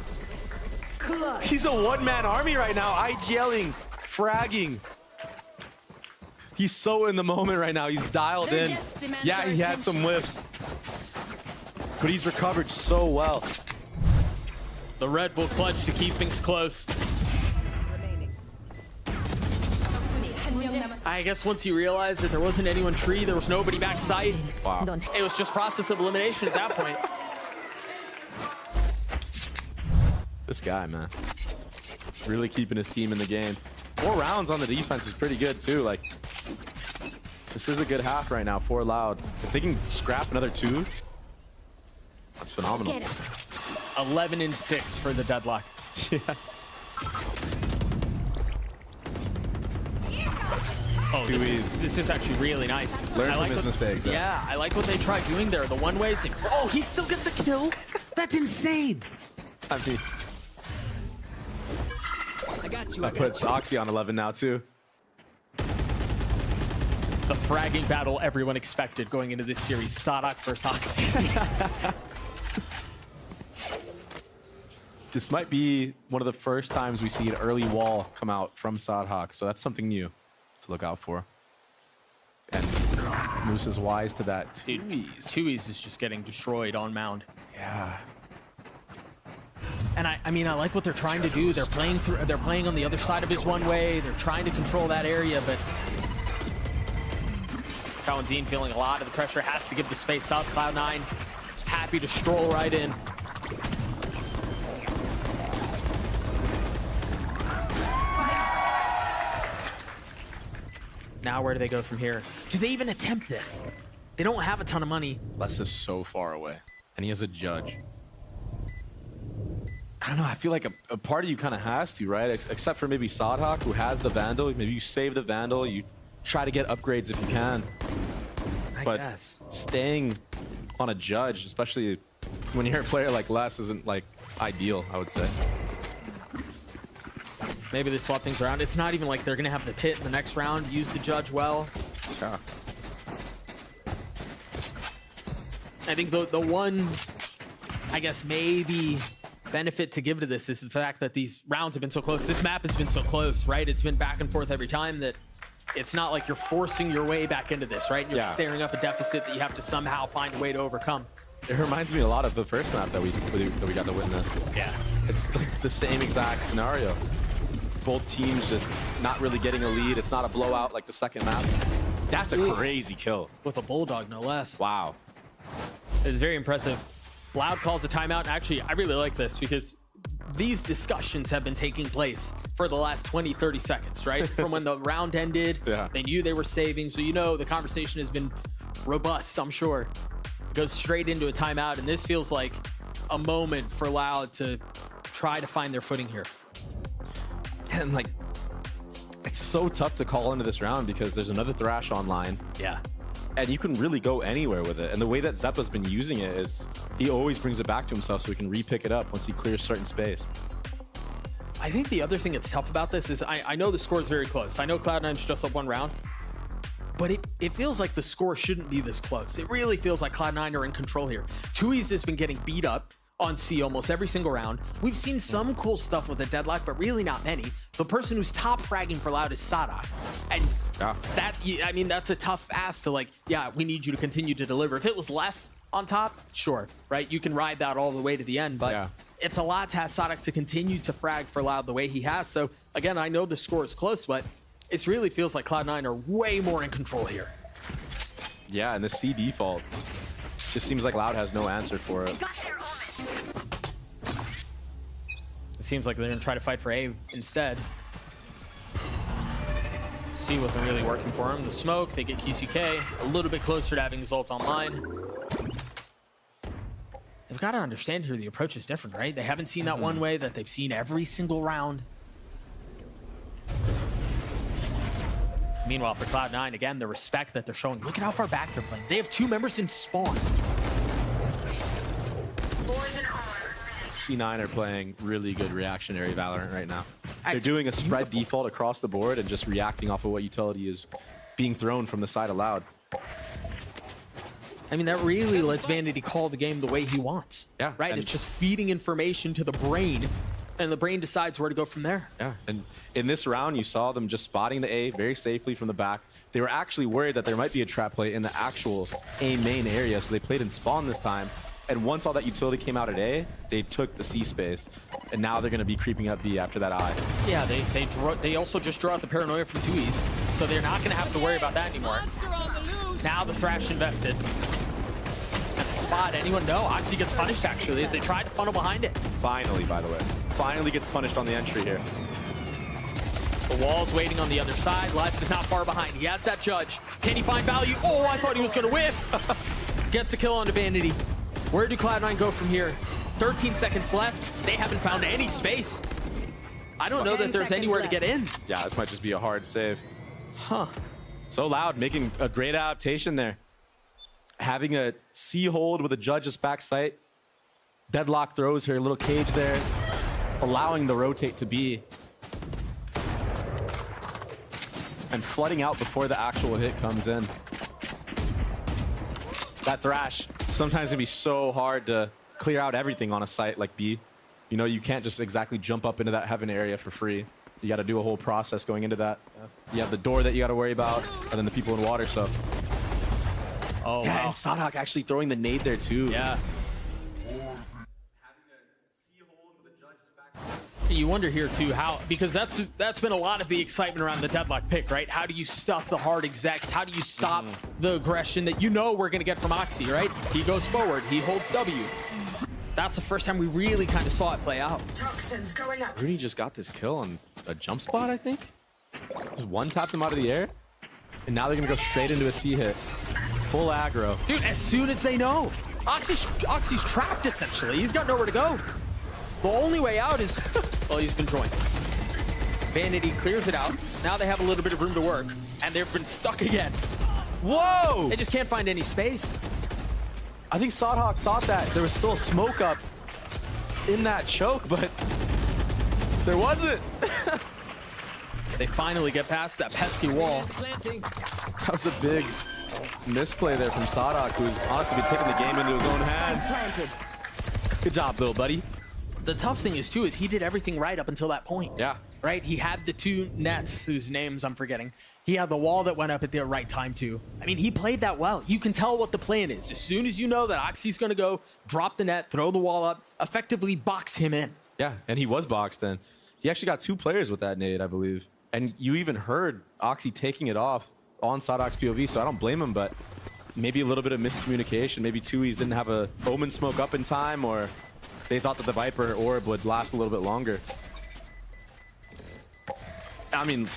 He's a one-man army right now. IGLing, fragging. He's so in the moment right now. He's dialed in. Yeah, he had some whiffs. But he's recovered so well. The Red Bull clutch to keep things close. I guess once you realize that there wasn't anyone tree, there was nobody back site. Wow. It was just process of elimination at that point. This guy, man. Really keeping his team in the game. 4 rounds on the defense is pretty good, too. Like, this is a good half right now for Loud. If they can scrap another 2, that's phenomenal. 11-6 for the deadlock. Yeah. Oh, this is actually really nice. Learn from his mistakes. Yeah, I like what they tried doing there. The one-way thing. Oh, he still gets a kill? That's insane. I mean, I got you. that puts Oxy on 11 now, too. The fragging battle everyone expected going into this series. Sadak versus Oxy. This might be one of the first times we see an early wall come out from Sadak, so that's something new to look out for. And Moose is wise to that. Tui's is just getting destroyed on mound. Yeah. And I mean, I like what they're trying to do. They're playing through. They're playing on the other side of his one-way. They're trying to control that area, but Cloud9 feeling a lot of the pressure. Has to give the space up. Cloud9 happy to stroll right in. Now where do they go from here? Do they even attempt this? They don't have a ton of money. Les is so far away, and he has a judge. I don't know, I feel like a part of you kind of has to, right? Except for maybe Sadak, who has the Vandal. Maybe you save the Vandal, you try to get upgrades if you can. I guess. Staying on a judge, especially when you're a player like Les, isn't like ideal, I would say. Maybe they swap things around. It's not even like they're going to have the pit in the next round. Use the judge well. Yeah. I think the one, I guess, maybe benefit to give to this is the fact that these rounds have been so close. This map has been so close, right? It's been back and forth every time that it's not like you're forcing your way back into this, right? You're staring up a deficit that you have to somehow find a way to overcome. It reminds me a lot of the first map that we got to witness. Yeah. It's like the same exact scenario. Both teams just not really getting a lead. It's not a blowout like the second map. That's a crazy kill. With a Bulldog, no less. Wow. It's very impressive. Loud calls a timeout. Actually, I really like this because these discussions have been taking place for the last 20, 30 seconds, right? From when the round ended, they knew they were saving. So, you know, the conversation has been robust, I'm sure. It goes straight into a timeout, and this feels like a moment for Loud to try to find their footing here. And like, it's so tough to call into this round because there's another Thrash online. Yeah. And you can really go anywhere with it. And the way that Zeppa's been using it is he always brings it back to himself so he can re-pick it up once he clears certain space. I think the other thing that's tough about this is I know the score is very close. I know Cloud9's just up one round, but it feels like the score shouldn't be this close. It really feels like Cloud9 are in control here. Tui's has been getting beat up on C almost every single round. We've seen some cool stuff with the deadlock, but really not many. The person who's top fragging for Loud is Sadak. And Yeah. I mean, that's a tough ask to like, yeah, we need you to continue to deliver. If it was less on top, sure, right? You can ride that all the way to the end, but it's a lot to ask Sadok to continue to frag for Loud the way he has. So again, I know the score is close, but it really feels like Cloud9 are way more in control here. Yeah, and the C default just seems like Loud has no answer for it. It seems like they're gonna try to fight for A instead. C wasn't really working for him. The smoke, they get QCK a little bit closer to having his ult online. They've got to understand here the approach is different, right? They haven't seen that one way that they've seen every single round. Meanwhile, for Cloud9, again, the respect that they're showing. Look at how far back they're playing. They have 2 members in spawn. C9 are playing really good reactionary Valorant right now. They're doing a spread default across the board and just reacting off of what utility is being thrown from the side of Loud. I mean, that really lets Vanity call the game the way he wants. Yeah. Right? It's just feeding information to the brain, and the brain decides where to go from there. Yeah. And in this round, you saw them just spotting the A very safely from the back. They were actually worried that there might be a trap play in the actual A main area, so they played in spawn this time. And once all that utility came out at A, they took the C space. And now they're going to be creeping up B after that I. Yeah, they also just draw out the paranoia from 2Es, so they're not going to have to worry about that anymore. Now the Thrash invested. Is that a spot? Anyone know? Oxy gets punished, actually, as they try to funnel behind it. Finally, by the way. Finally gets punished on the entry here. The wall's waiting on the other side. Les is not far behind. He has that judge. Can he find value? Oh, I thought he was going to whiff. Gets a kill onto Vanity. Where do Cloud9 go from here? 13 seconds left. They haven't found any space. I don't know that there's anywhere to get in. Yeah, this might just be a hard save. Huh. So Loud making a great adaptation there. Having a C hold with a judge's back sight. Deadlock throws her little cage there, allowing the rotate to be. And flooding out before the actual hit comes in. That Thrash sometimes can be so hard to clear out everything on a site like B. You know, you can't just exactly jump up into that heaven area for free. You got to do a whole process going into that. You have the door that you got to worry about, and then the people in water, so. Oh, yeah, wow. and Sadok actually throwing the nade there too. Yeah. You wonder here too how, because that's been a lot of the excitement around the Deadlock pick, right? How do you stuff the hard execs? How do you stop the aggression that you know we're gonna get from Oxy, right? He goes forward, he holds W. That's the first time we really kind of saw it play out. Toxins going up. Rooney just got this kill on a jump spot, I think. Just one tapped him out of the air, and now they're gonna go straight into a C hit. Full aggro. Dude, as soon as they know, Oxy's trapped essentially. He's got nowhere to go. The only way out is, well, he's been joined. Vanity clears it out. Now they have a little bit of room to work, and they've been stuck again. Whoa! They just can't find any space. I think Sadok thought that there was still smoke up in that choke, but there wasn't. They finally get past that pesky wall. That was a big misplay there from Sadok, who's honestly been taking the game into his own hands. Good job, little buddy. The tough thing is, too, is he did everything right up until that point. Yeah. Right? He had the 2 nets, whose names I'm forgetting. He had the wall that went up at the right time, too. I mean, he played that well. You can tell what the plan is. As soon as you know that Oxy's going to go, drop the net, throw the wall up, effectively box him in. Yeah, and he was boxed in. He actually got 2 players with that nade, I believe. And you even heard Oxy taking it off on Sadok's POV, so I don't blame him, but maybe a little bit of miscommunication. Maybe 2Es didn't have a Omen smoke up in time, or they thought that the Viper orb would last a little bit longer. I mean,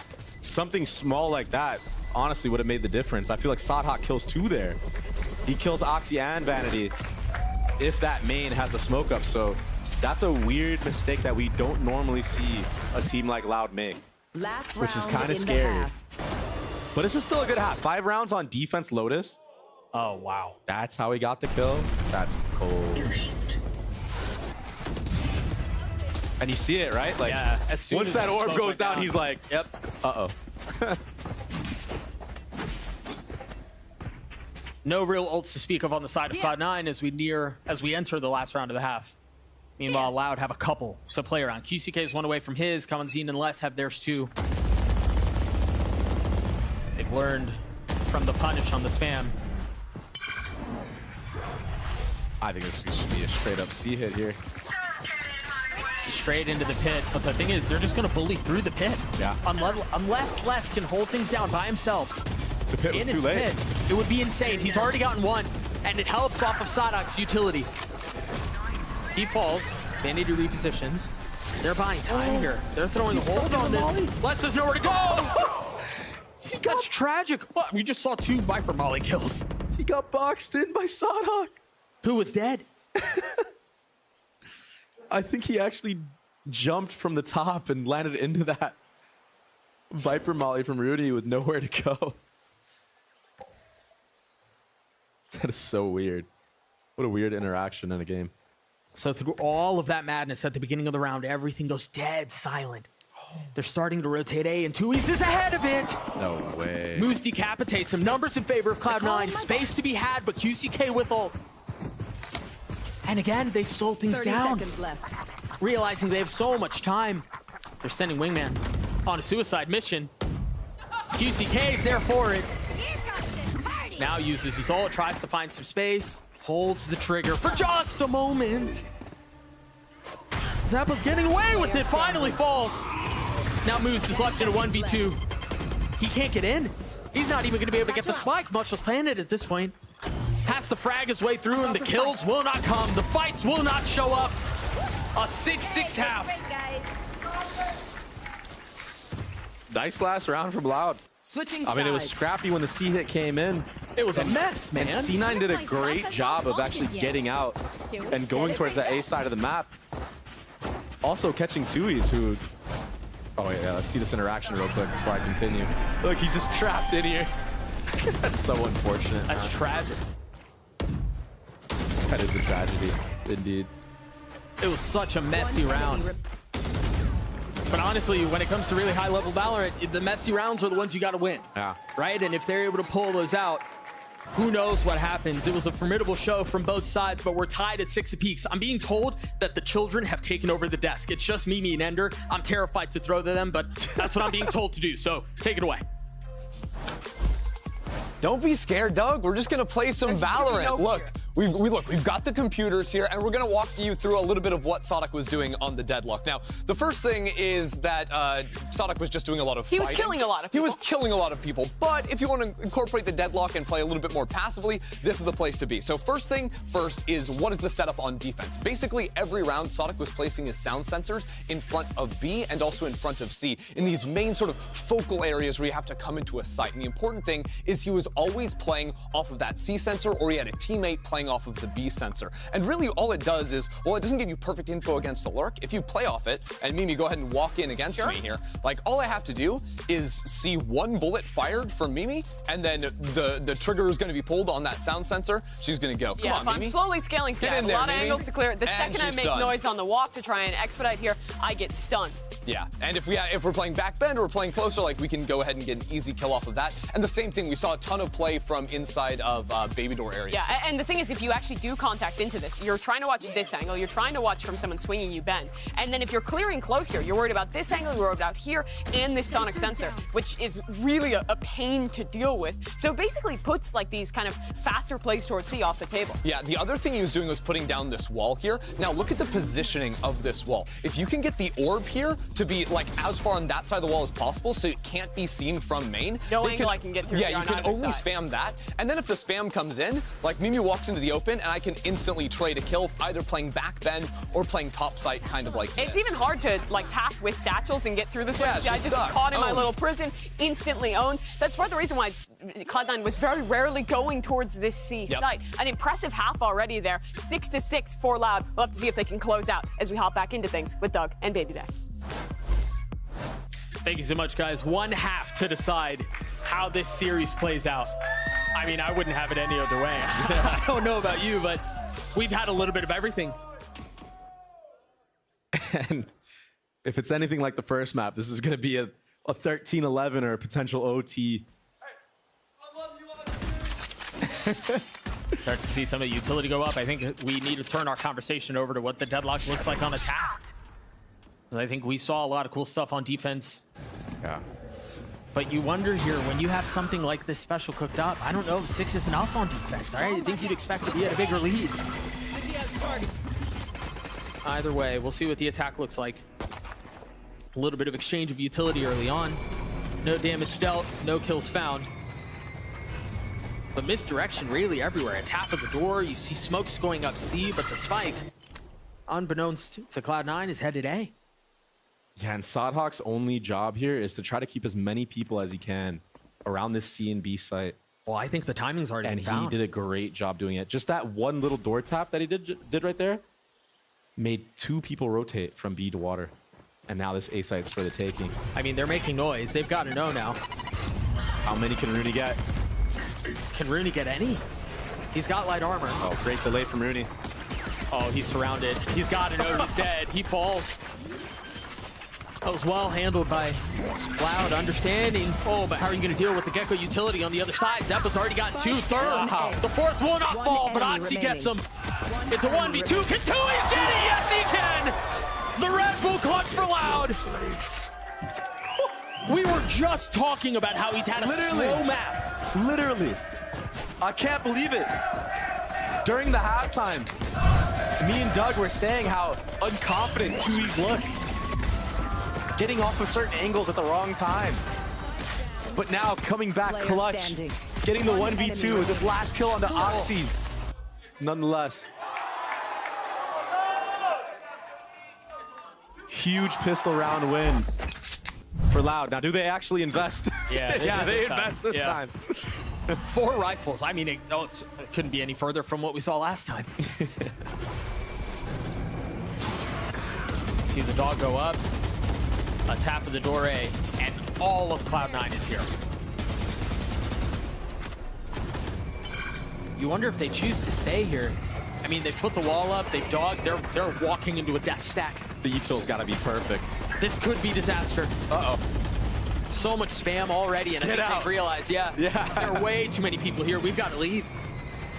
something small like that honestly would have made the difference. I feel like Sadok kills 2 there. He kills Oxy and Vanity if that main has a smoke up. So that's a weird mistake that we don't normally see a team like Loud make, which is kind of scary. But this is still a good half. 5 rounds on defense Lotus. Oh, wow. That's how he got the kill. That's cold. And you see it, right? Like, yeah, as soon once as that the orb smoke goes went down, he's like, yep. Uh-oh. No real ults to speak of on the side of Cloud9 as we enter the last round of the half. Meanwhile, Loud have a couple to play around. QCK is 1 away from his. Kamanzine and Les have theirs too. They learned from the punish on the spam. I think this should be a straight up C hit here. Straight into the pit. But the thing is, they're just going to bully through the pit. Yeah. Unless Les can hold things down by himself. The pit was too late. It would be insane. He's already gotten one, and it helps off of Sadok's utility. He falls. Bandit repositions. They're buying time here. They're throwing a hold on this. Les has nowhere to go. That's tragic. What? We just saw 2 Viper Molly kills. He got boxed in by Sadok. Who was dead? I think he actually jumped from the top and landed into that Viper Molly from Rudy with nowhere to go. That is so weird. What a weird interaction in a game. So through all of that madness at the beginning of the round, everything goes dead silent. They're starting to rotate A, and Tui's is ahead of it. No way. Moose decapitates him. Numbers in favor of Cloud9. Space to be had, but QCK with ult. And again, they slow things down. 30 seconds left. Realizing they have so much time, they're sending Wingman on a suicide mission. QCK is there for it. Now uses his ult, tries to find some space, holds the trigger for just a moment. Zappa's getting away with it, finally falls. Now Moose is left in a 1v2. He can't get in. He's not even going to be able to get the spike, much less plant it at this point. Has to frag his way through, and the kills will not come. The fights will not show up. A 6-6 half. Nice last round from Loud. I mean, it was scrappy when the C hit came in. It was a mess, man. And C9 did a great job of actually getting out and going towards the A side of the map. Also catching Tui's, who... Oh, yeah, let's see this interaction real quick before I continue. Look, he's just trapped in here. That's so unfortunate. That's tragic. That is a tragedy, indeed. It was such a messy round. But honestly, when it comes to really high-level Valorant, the messy rounds are the ones you got to win. Yeah. Right? And if they're able to pull those out, who knows what happens. It was a formidable show from both sides, but we're tied at 6 apiece. I'm being told that the children have taken over the desk. It's just Mimi and Ender. I'm terrified to throw to them, but that's what I'm being told to do. So take it away. Don't be scared, Doug. We're just gonna play some Valorant. Look, we've got the computers here, and we're gonna walk you through a little bit of what Sadok was doing on the deadlock. Now, the first thing is that Sadok was just doing a lot of fighting. He was killing a lot of people. He was killing a lot of people, but if you want to incorporate the deadlock and play a little bit more passively, this is the place to be. So first thing first is, what is the setup on defense? Basically, every round, Sadok was placing his sound sensors in front of B and also in front of C, in these main sort of focal areas where you have to come into a site. And the important thing is he was always playing off of that C sensor, or he had a teammate playing off of the B sensor. And really all it does is, well, it doesn't give you perfect info against a lurk. If you play off it, and Mimi, go ahead and walk in against me here, like all I have to do is see one bullet fired from Mimi, and then the trigger is going to be pulled on that sound sensor. She's going to go. Come on, I'm Mimi. slowly scaling C. I have a lot of angles to clear. The second I make noise on the walk to try and expedite here, I get stunned. Yeah, and if we're playing back bend or we're playing closer, like we can go ahead and get an easy kill off of that. And the same thing, we saw a ton of play from inside of baby door area. Yeah, and the thing is, if you actually do contact into this, you're trying to watch this angle, you're trying to watch from someone swinging you bend. And then if you're clearing closer, you're worried about this angle, you're worried about here, and this sonic sensor, which is really a pain to deal with. So it basically puts like these kind of faster plays towards C off the table. Yeah, the other thing he was doing was putting down this wall here. Now look at the positioning of this wall. If you can get the orb here to be like as far on that side of the wall as possible so it can't be seen from main. No angle I can get through. Yeah, you can only spam that. And then if the spam comes in, like Mimi walks into the open and I can instantly trade a kill, either playing back bend or playing top site, kind of like this. It's even hard to like path with satchels and get through this one. Yeah, I just caught in my little prison, instantly owned. That's part of the reason why Cloud9 was very rarely going towards this C site. An impressive half already there. 6-6 for Loud. We'll have to see if they can close out as we hop back into things with Doug and Baby Day. Thank you so much, guys. One half to decide how this series plays out. I mean, I wouldn't have it any other way. I don't know about you, but we've had a little bit of everything. And if it's anything like the first map, this is going to be a 13-11 or a potential OT. Start to see some of the utility go up. I think we need to turn our conversation over to what the deadlock looks like on attack. I think we saw a lot of cool stuff on defense. Yeah. But you wonder here, when you have something like this special cooked up, I don't know if 6 is enough on defense. I think you'd expect to be at a bigger lead. Either way, we'll see what the attack looks like. A little bit of exchange of utility early on. No damage dealt, no kills found. But misdirection really everywhere. A tap of the door, you see smokes going up C, but the spike, unbeknownst to Cloud9, is headed A. Yeah, and Sadhawk's only job here is to try to keep as many people as he can around this C and B site. Well, I think the timing's already been found. And he did a great job doing it. Just that one little door tap that he did right there made 2 people rotate from B to water. And now this A site's for the taking. I mean, they're making noise. They've got to know now. How many can Rooney get? Can Rooney get any? He's got light armor. Oh, great delay from Rooney. Oh, he's surrounded. He's got to know he's dead. He falls. That was well handled by Loud, understanding. Oh, but how are you going to deal with the Gecko utility on the other side? Zeppa's already got 2. Third. Wow. The 4th will not fall, but Oxy gets him. It's a 1v2. Can Tui's get it? Yes, he can. The Red Bull clutch for Loud. We were just talking about how he's had a slow map. Literally. I can't believe it. During the halftime, me and Doug were saying how unconfident Tui's look. Getting off of certain angles at the wrong time. But now coming back clutch, getting the 1v2 with this last kill on the Oxy. Nonetheless. Huge pistol round win for Loud. Now, do they actually invest? Yeah, they invest this time. 4 rifles. I mean, it couldn't be any further from what we saw last time. See the dog go up. A tap of the door A, and all of Cloud9 is here. You wonder if they choose to stay here. I mean, they put the wall up, they've dogged, they're walking into a death stack. The util's got to be perfect. This could be disaster. Uh-oh. So much spam already, and I think they've realized, there are way too many people here. We've got to leave.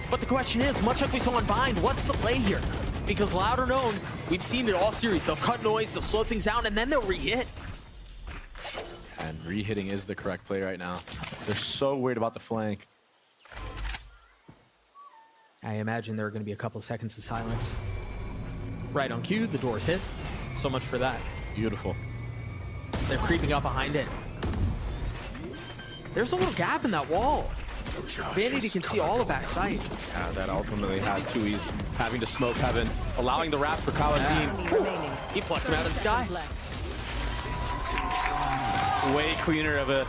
But the question is, much like we saw on Bind, what's the play here? Because Loud or known, we've seen it all series. They'll cut noise, they'll slow things down, and then they'll re-hit. And re-hitting is the correct play right now. They're so worried about the flank. I imagine there are going to be a couple of seconds of silence. Right on cue, the door's hit. So much for that. Beautiful. They're creeping up behind it. There's a little gap in that wall. Vanity can see all of backside. Yeah, that ultimately has Tui's having to smoke heaven, allowing the wrap for Kalazine. He plucked him out of the sky. Way cleaner of a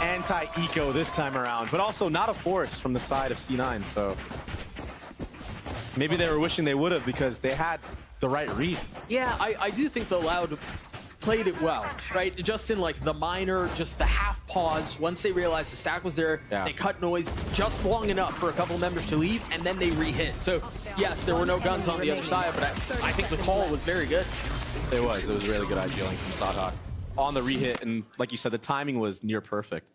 anti-eco this time around, but also not a force from the side of C9, so maybe they were wishing they would have because they had the right read. Yeah, I do think the Loud played it well, right? Just in like the minor, just the half pause. Once they realized the stack was there, they cut noise just long enough for a couple members to leave, and then they re-hit. So yes, there were no guns on the other side, but I think the call was very good. It was really good IGLing from Sadhawk on the re-hit, and like you said, the timing was near perfect.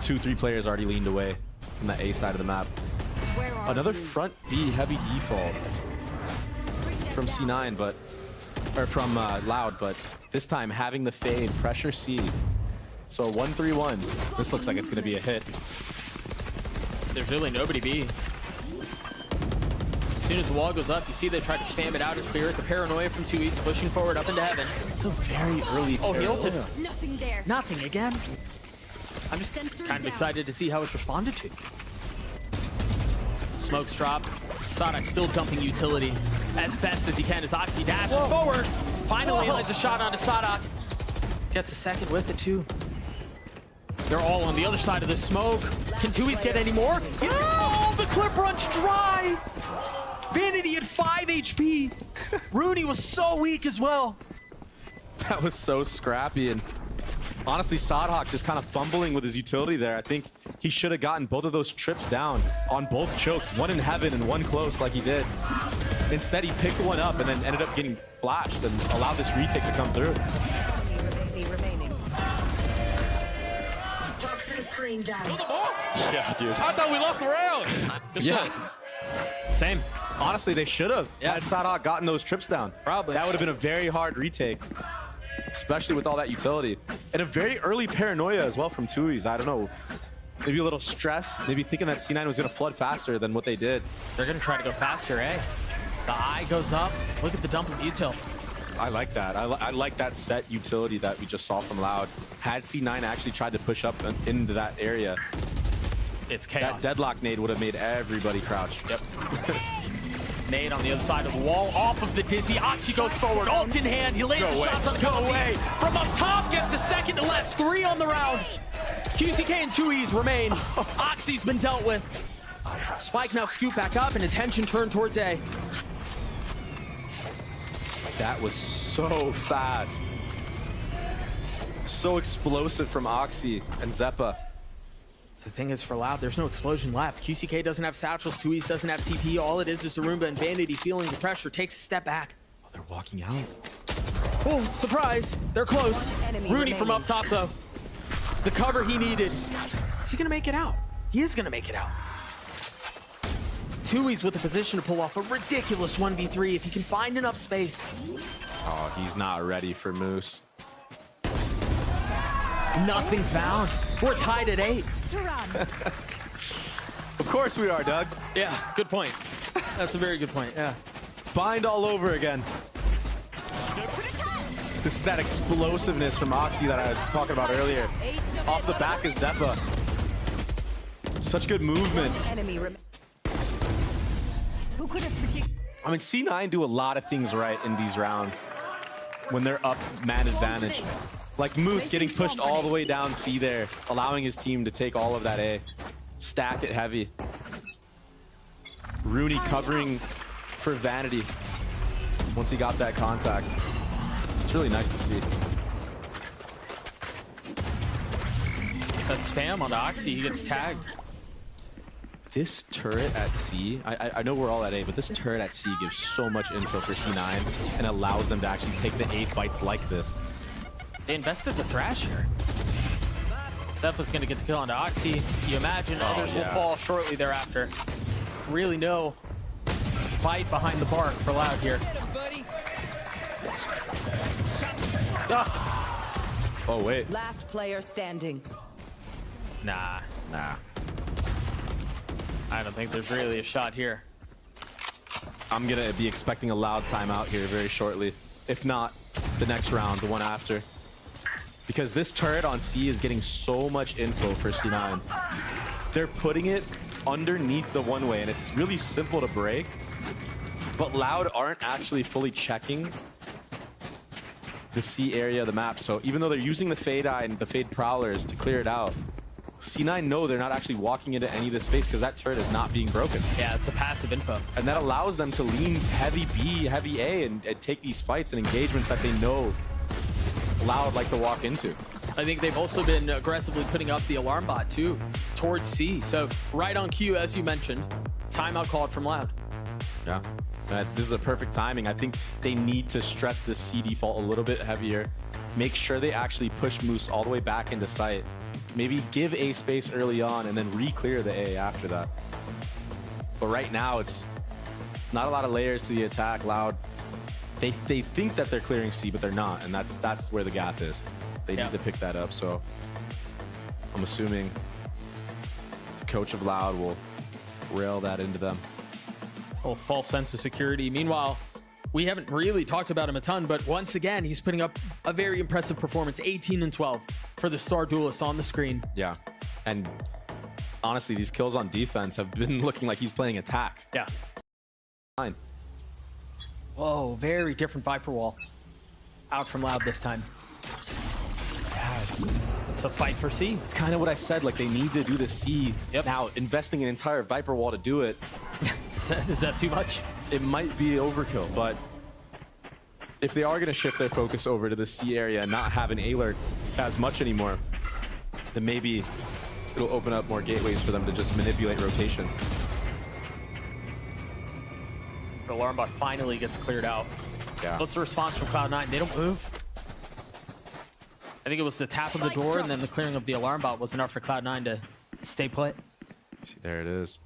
2-3 players already leaned away from the A side of the map. Another front B heavy default from C9, or from Loud, but this time having the fade, pressure C. So 1-3-1. This looks like it's going to be a hit. There's really nobody B. As soon as the wall goes up, you see they try to spam it out and clear it. The paranoia from 2E's pushing forward up into heaven. It's a very early he ulted. Nothing there. Nothing again. I'm just kind of excited to see how it's responded to. Smokes drop. Sadhawk still dumping utility as best as he can as Oxy dashes forward. Finally lands a shot onto Sadhawk. Gets a second with it too. They're all on the other side of the smoke. Can 2E's get any more? Oh, the clip runs dry. Vanity at 5 HP. Rooney was so weak as well. That was so scrappy, and honestly, Sadhawk just kind of fumbling with his utility there. I think he should have gotten both of those trips down on both chokes, one in heaven and one close like he did. Instead, he picked one up and then ended up getting flashed and allowed this retake to come through. Screen down. Yeah, dude. I thought we lost the round. Good shot. Same. Honestly, they should have had Sadhawk gotten those trips down. Probably. That would have been a very hard retake. especially with all that utility. And a very early paranoia as well from Tui's. I don't know. Maybe a little stress, maybe thinking that C9 was going to flood faster than what they did. They're going to try to go faster, eh? The eye goes up. Look at the dump of util. I like that. I like that set utility that we just saw from Loud. Had C9 actually tried to push up into that area, it's chaos. That deadlock nade would have made everybody crouch. Yep. Nade on the other side of the wall, off of the Dizzy. Oxy goes forward, ult in hand. He lands the shots on the away. From up top, gets a second to less. 3 on the round. QCK and 2Es remain. Oxy's been dealt with. Spike now scoop back up and attention turned towards A. That was so fast. So explosive from Oxy and Zeppa. The thing is, for Loud, there's no explosion left. QCK doesn't have satchels, 2Es doesn't have TP. All it is the Roomba and Vanity feeling the pressure, takes a step back. Oh, they're walking out. Oh, surprise. They're close. Rooney from up top, though. The cover he needed. Is he going to make it out? He is going to make it out. 2Es with the position to pull off a ridiculous 1v3 if he can find enough space. Oh, he's not ready for Moose. Nothing found. We're tied at 8. Of course we are, Doug. Yeah, good point. That's a very good point, yeah. It's bind all over again. This is that explosiveness from Oxy that I was talking about earlier. Off the back of Zeppa. Such good movement. Who could have predicted? I mean, C9 do a lot of things right in these rounds when they're up man advantage. Like Moose getting pushed all the way down C there, allowing his team to take all of that A. Stack it heavy. Rooney covering for Vanity once he got that contact. It's really nice to see. That spam on Oxy, he gets tagged. This turret at C, I know we're all at A, but this turret at C gives so much info for C9 and allows them to actually take the A fights like this. They invested the Thrash here. Zeppa's going to get the kill onto Oxy. You imagine others will fall shortly thereafter. Really no fight behind the bark for Loud here. Oh, wait. Last player standing. Nah. Nah. I don't think there's really a shot here. I'm going to be expecting a Loud timeout here very shortly. If not, the next round, the one after. Because this turret on C is getting so much info for C9. They're putting it underneath the one-way, and it's really simple to break. But Loud aren't actually fully checking the C area of the map. So even though they're using the Fade Eye and the Fade Prowlers to clear it out, C9 know they're not actually walking into any of this space because that turret is not being broken. Yeah, it's a passive info. And that allows them to lean heavy B, heavy A, and take these fights and engagements that they know Loud like to walk into. I think they've also been aggressively putting up the alarm bot too, towards C. So right on cue, as you mentioned, timeout called from Loud. Yeah, this is a perfect timing. I think they need to stress this C default a little bit heavier. Make sure they actually push Moose all the way back into sight. Maybe give A space early on and then re-clear the A after that. But right now, it's not a lot of layers to the attack. Loud, they think that they're clearing C, but they're not, and that's where the gap is. They need to pick that up, so I'm assuming the coach of Loud will rail that into them. Oh, false sense of security. Meanwhile, we haven't really talked about him a ton, but once again, he's putting up a very impressive performance. 18 and 12 for the Star Duelist on the screen. Yeah, and honestly, these kills on defense have been looking like he's playing attack. Yeah. Fine. Whoa, very different Viper wall. Out from Loud this time. Yeah, it's a fight for C. It's kind of what I said, like they need to do the C. Yep. Now, investing an entire Viper wall to do it. Is that too much? It might be overkill, but if they are going to shift their focus over to the C area and not have an A-lurk as much anymore, then maybe it'll open up more gateways for them to just manipulate rotations. The alarm bot finally gets cleared out. Yeah. What's the response from Cloud9? They don't move. I think it was the tap of the door and then the clearing of the alarm bot was enough for Cloud9 to stay put. See, there it is.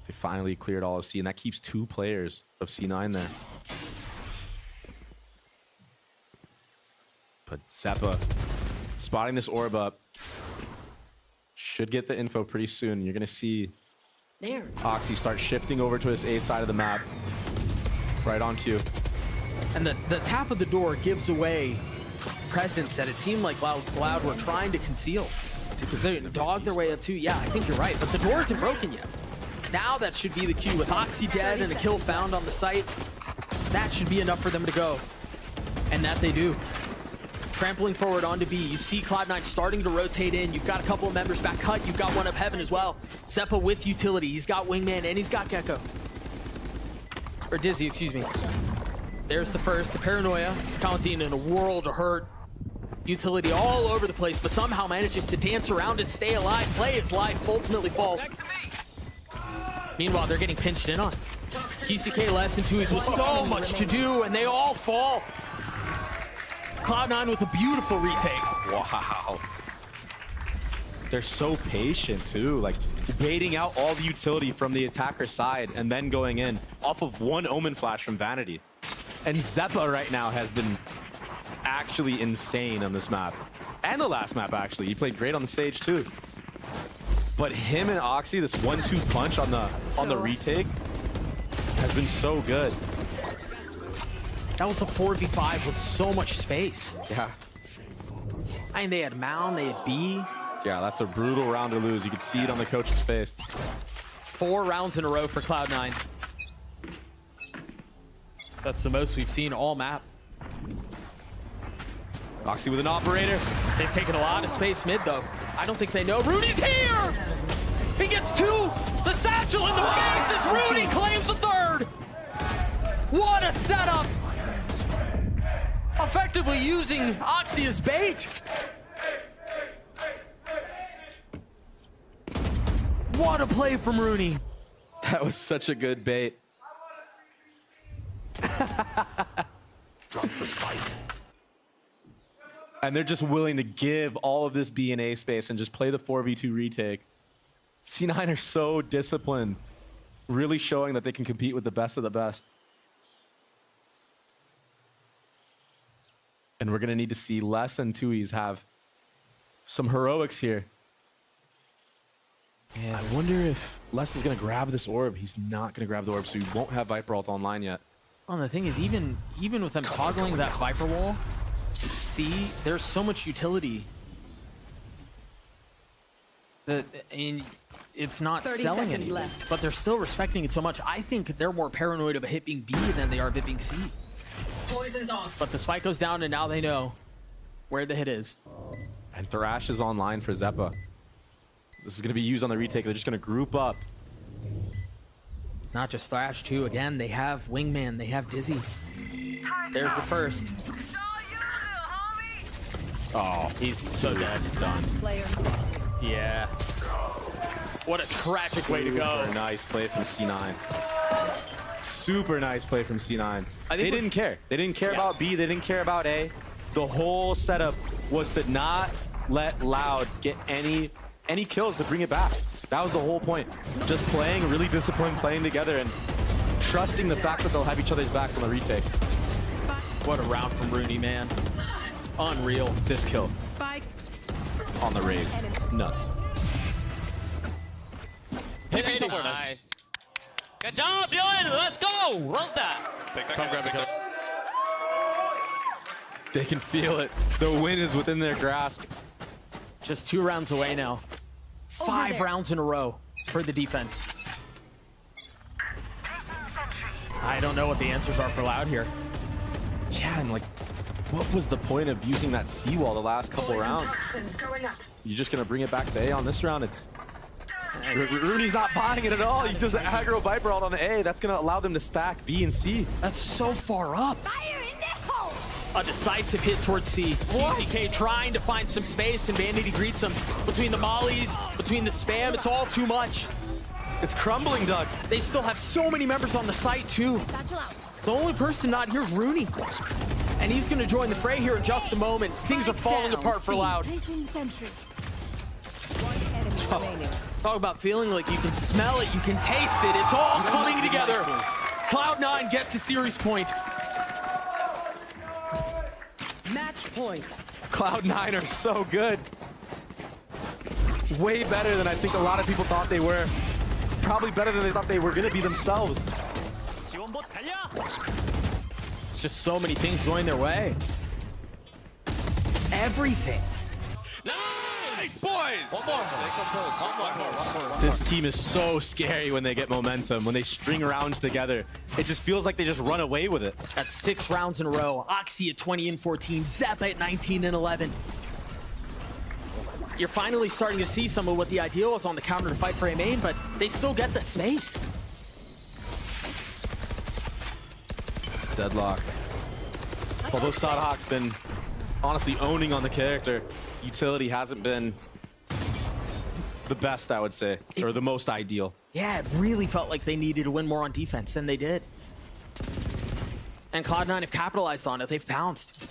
They finally cleared all of C, and that keeps 2 players of C9 there. But Zeppa spotting this orb up. Should get the info pretty soon. You're going to see Oxy start shifting over to his A side of the map. Right on cue. And the tap of the door gives away presence that it seemed like Loud were trying to conceal. Because they dogged their way up too. Yeah, I think you're right. But the door isn't broken yet. Now that should be the cue. With Oxy dead and a kill found on the site, that should be enough for them to go. And that they do. Trampling forward onto B. You see Cloud9 starting to rotate in. You've got a couple of members back cut. You've got one up heaven as well. Zeppa with utility. He's got Wingman and he's got Gecko. Or Dizzy, excuse me. There's the first. The Paranoia. Counting in a world of hurt. Utility all over the place, but somehow manages to dance around and stay alive. Play his life. Ultimately falls. Meanwhile, they're getting pinched in on. QCK less than 2 with so much to do, and they all fall. Cloud9 with a beautiful retake. Wow. They're so patient too, like baiting out all the utility from the attacker side and then going in off of one Omen flash from Vanity. And Zeppa right now has been actually insane on this map. And the last map actually, he played great on the stage too. But him and Oxy, this 1-2 punch on the retake has been so good. That was a 4v5 with so much space. Yeah. I mean, they had Mound, they had B. Yeah, that's a brutal round to lose. You could see it on the coach's face. 4 rounds in a row for Cloud9. That's the most we've seen all map. Oxy with an operator. They've taken a lot of space mid, though. I don't think they know. Rudy's here! He gets 2! The satchel in the face as Rudy claims a 3rd! What a setup! Effectively using Oxy as bait. What a play from Rooney. That was such a good bait. Drop the spike. And they're just willing to give all of this B and A space and just play the 4v2 retake. C9 are so disciplined, really showing that they can compete with the best of the best. And we're going to need to see Les and Tui's have some heroics here. And I wonder if Les is going to grab this orb. He's not going to grab the orb, so he won't have Viper ult online yet. Well, the thing is, even with them toggling that Viper wall, see, there's so much utility that it's not selling anything. Left. But they're still respecting it so much. I think they're more paranoid of a hit being B than they are of it being C. Poison's off. But the spike goes down, and now they know where the hit is. And Thrash is online for Zeppa. This is going to be used on the retake. They're just going to group up. Not just Thrash, too. Again, they have Wingman. They have Dizzy. There's the first. Oh, he's so dead. Done. Yeah. What a tragic way to go. Super nice play from C9. Super nice play from C9. They didn't care. They didn't care about B. They didn't care about A. The whole setup was to not let Loud get any kills to bring it back. That was the whole point. Just playing, really disciplined, playing together, and trusting the fact that they'll have each other's backs on the retake. What a round from Rooney, man. Unreal. This kill. Spike. On the raise. Nuts. Nice. Good job, Dylan. Let's go. Roll that. Come grab the kill. They can feel it. The win is within their grasp. Just 2 rounds away now. 5 rounds in a row for the defense. I don't know what the answers are for Loud here. Yeah, and like, what was the point of using that seawall the last couple rounds? You're just gonna bring it back to A on this round? It's Rooney's not buying it at all. He does an aggro Viper ult on A. That's gonna allow them to stack B and C. That's so far up. A decisive hit towards C. QCK trying to find some space, and Vanity greets him. Between the mollies, between the spam, it's all too much. It's crumbling, Doug. They still have so many members on the site, too. The only person not here is Rooney. And he's going to join the fray here in just a moment. Things are falling apart for Loud. Talk about feeling like you can smell it, you can taste it. It's all coming together. Cloud9 get to series point. Match point. Cloud9 are so good. Way better than I think a lot of people thought they were. Probably better than they thought they were going to be themselves. It's just so many things going their way. Everything. Nice, boys! One more. This team is so scary when they get momentum, when they string rounds together. It just feels like they just run away with it. That's 6 rounds in a row. Oxy at 20 and 14, Zep at 19 and 11. You're finally starting to see some of what the ideal was on the counter to fight for a main, but they still get the space. It's deadlock. Although Sadhawk's been honestly owning on the character, utility hasn't been the best, I would say, or the most ideal. Yeah, it really felt like they needed to win more on defense, and they did. And Cloud9 have capitalized on it. They've pounced.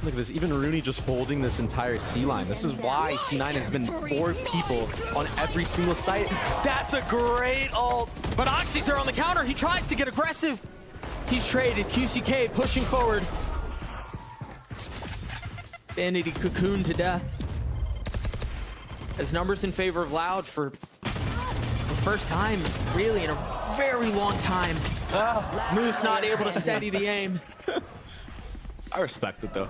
Look at this, even Rooney just holding this entire C line. This is why C9 has been 4 people on every single site. That's a great ult. But Oxy's there on the counter. He tries to get aggressive. He's traded. QCK pushing forward. Vanity cocoon to death. As numbers in favor of Loud for the first time, really, in a very long time. Moose not able to steady the aim. I respect it, though.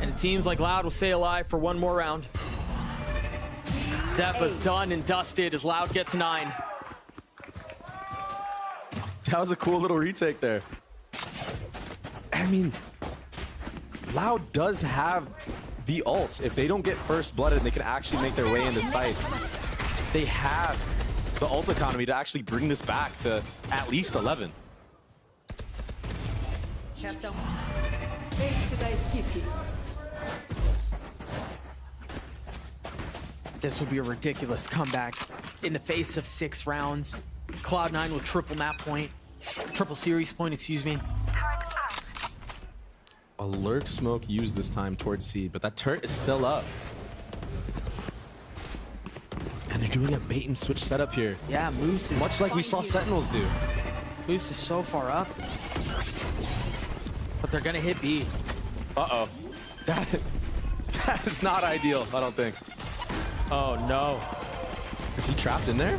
And it seems like Loud will stay alive for one more round. Zeppa's done and dusted as Loud gets 9. That was a cool little retake there. I mean, Loud does have the ults. If they don't get first blooded, they can actually make their way into sites. They have the ult economy to actually bring this back to at least 11. This will be a ridiculous comeback in the face of 6 rounds. Cloud9 with triple map point, triple series point, excuse me. A lurk smoke used this time towards C, but that turret is still up. And they're doing a bait and switch setup here. Yeah, Moose is much like we saw Sentinels do. Moose is so far up, but they're gonna hit B. Uh-oh. That is not ideal, I don't think. Oh no. Is he trapped in there?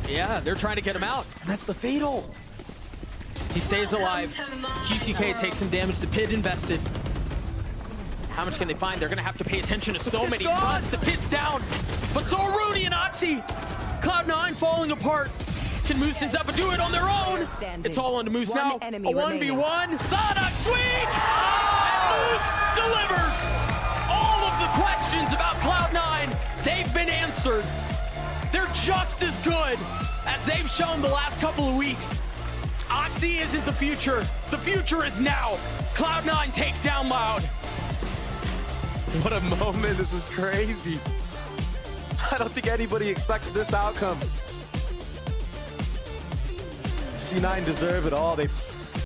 Yeah, they're trying to get him out. And that's the fatal. He stays alive. QCK takes some damage. The pit invested. How much can they find? They're gonna have to pay attention to so many fronts. The pit's down, but so are Rooney and Oxy. Cloud9 falling apart. Can Moose and Zeppa do it on their own? It's all on to Moose now. A 1v1. Sadhawk sweep! And Moose delivers! All of the questions about Cloud9, they've been answered. They're just as good as they've shown the last couple of weeks. Oxy isn't the future. The future is now. Cloud9 take down Loud. What a moment. This is crazy. I don't think anybody expected this outcome. C9 deserve it all. They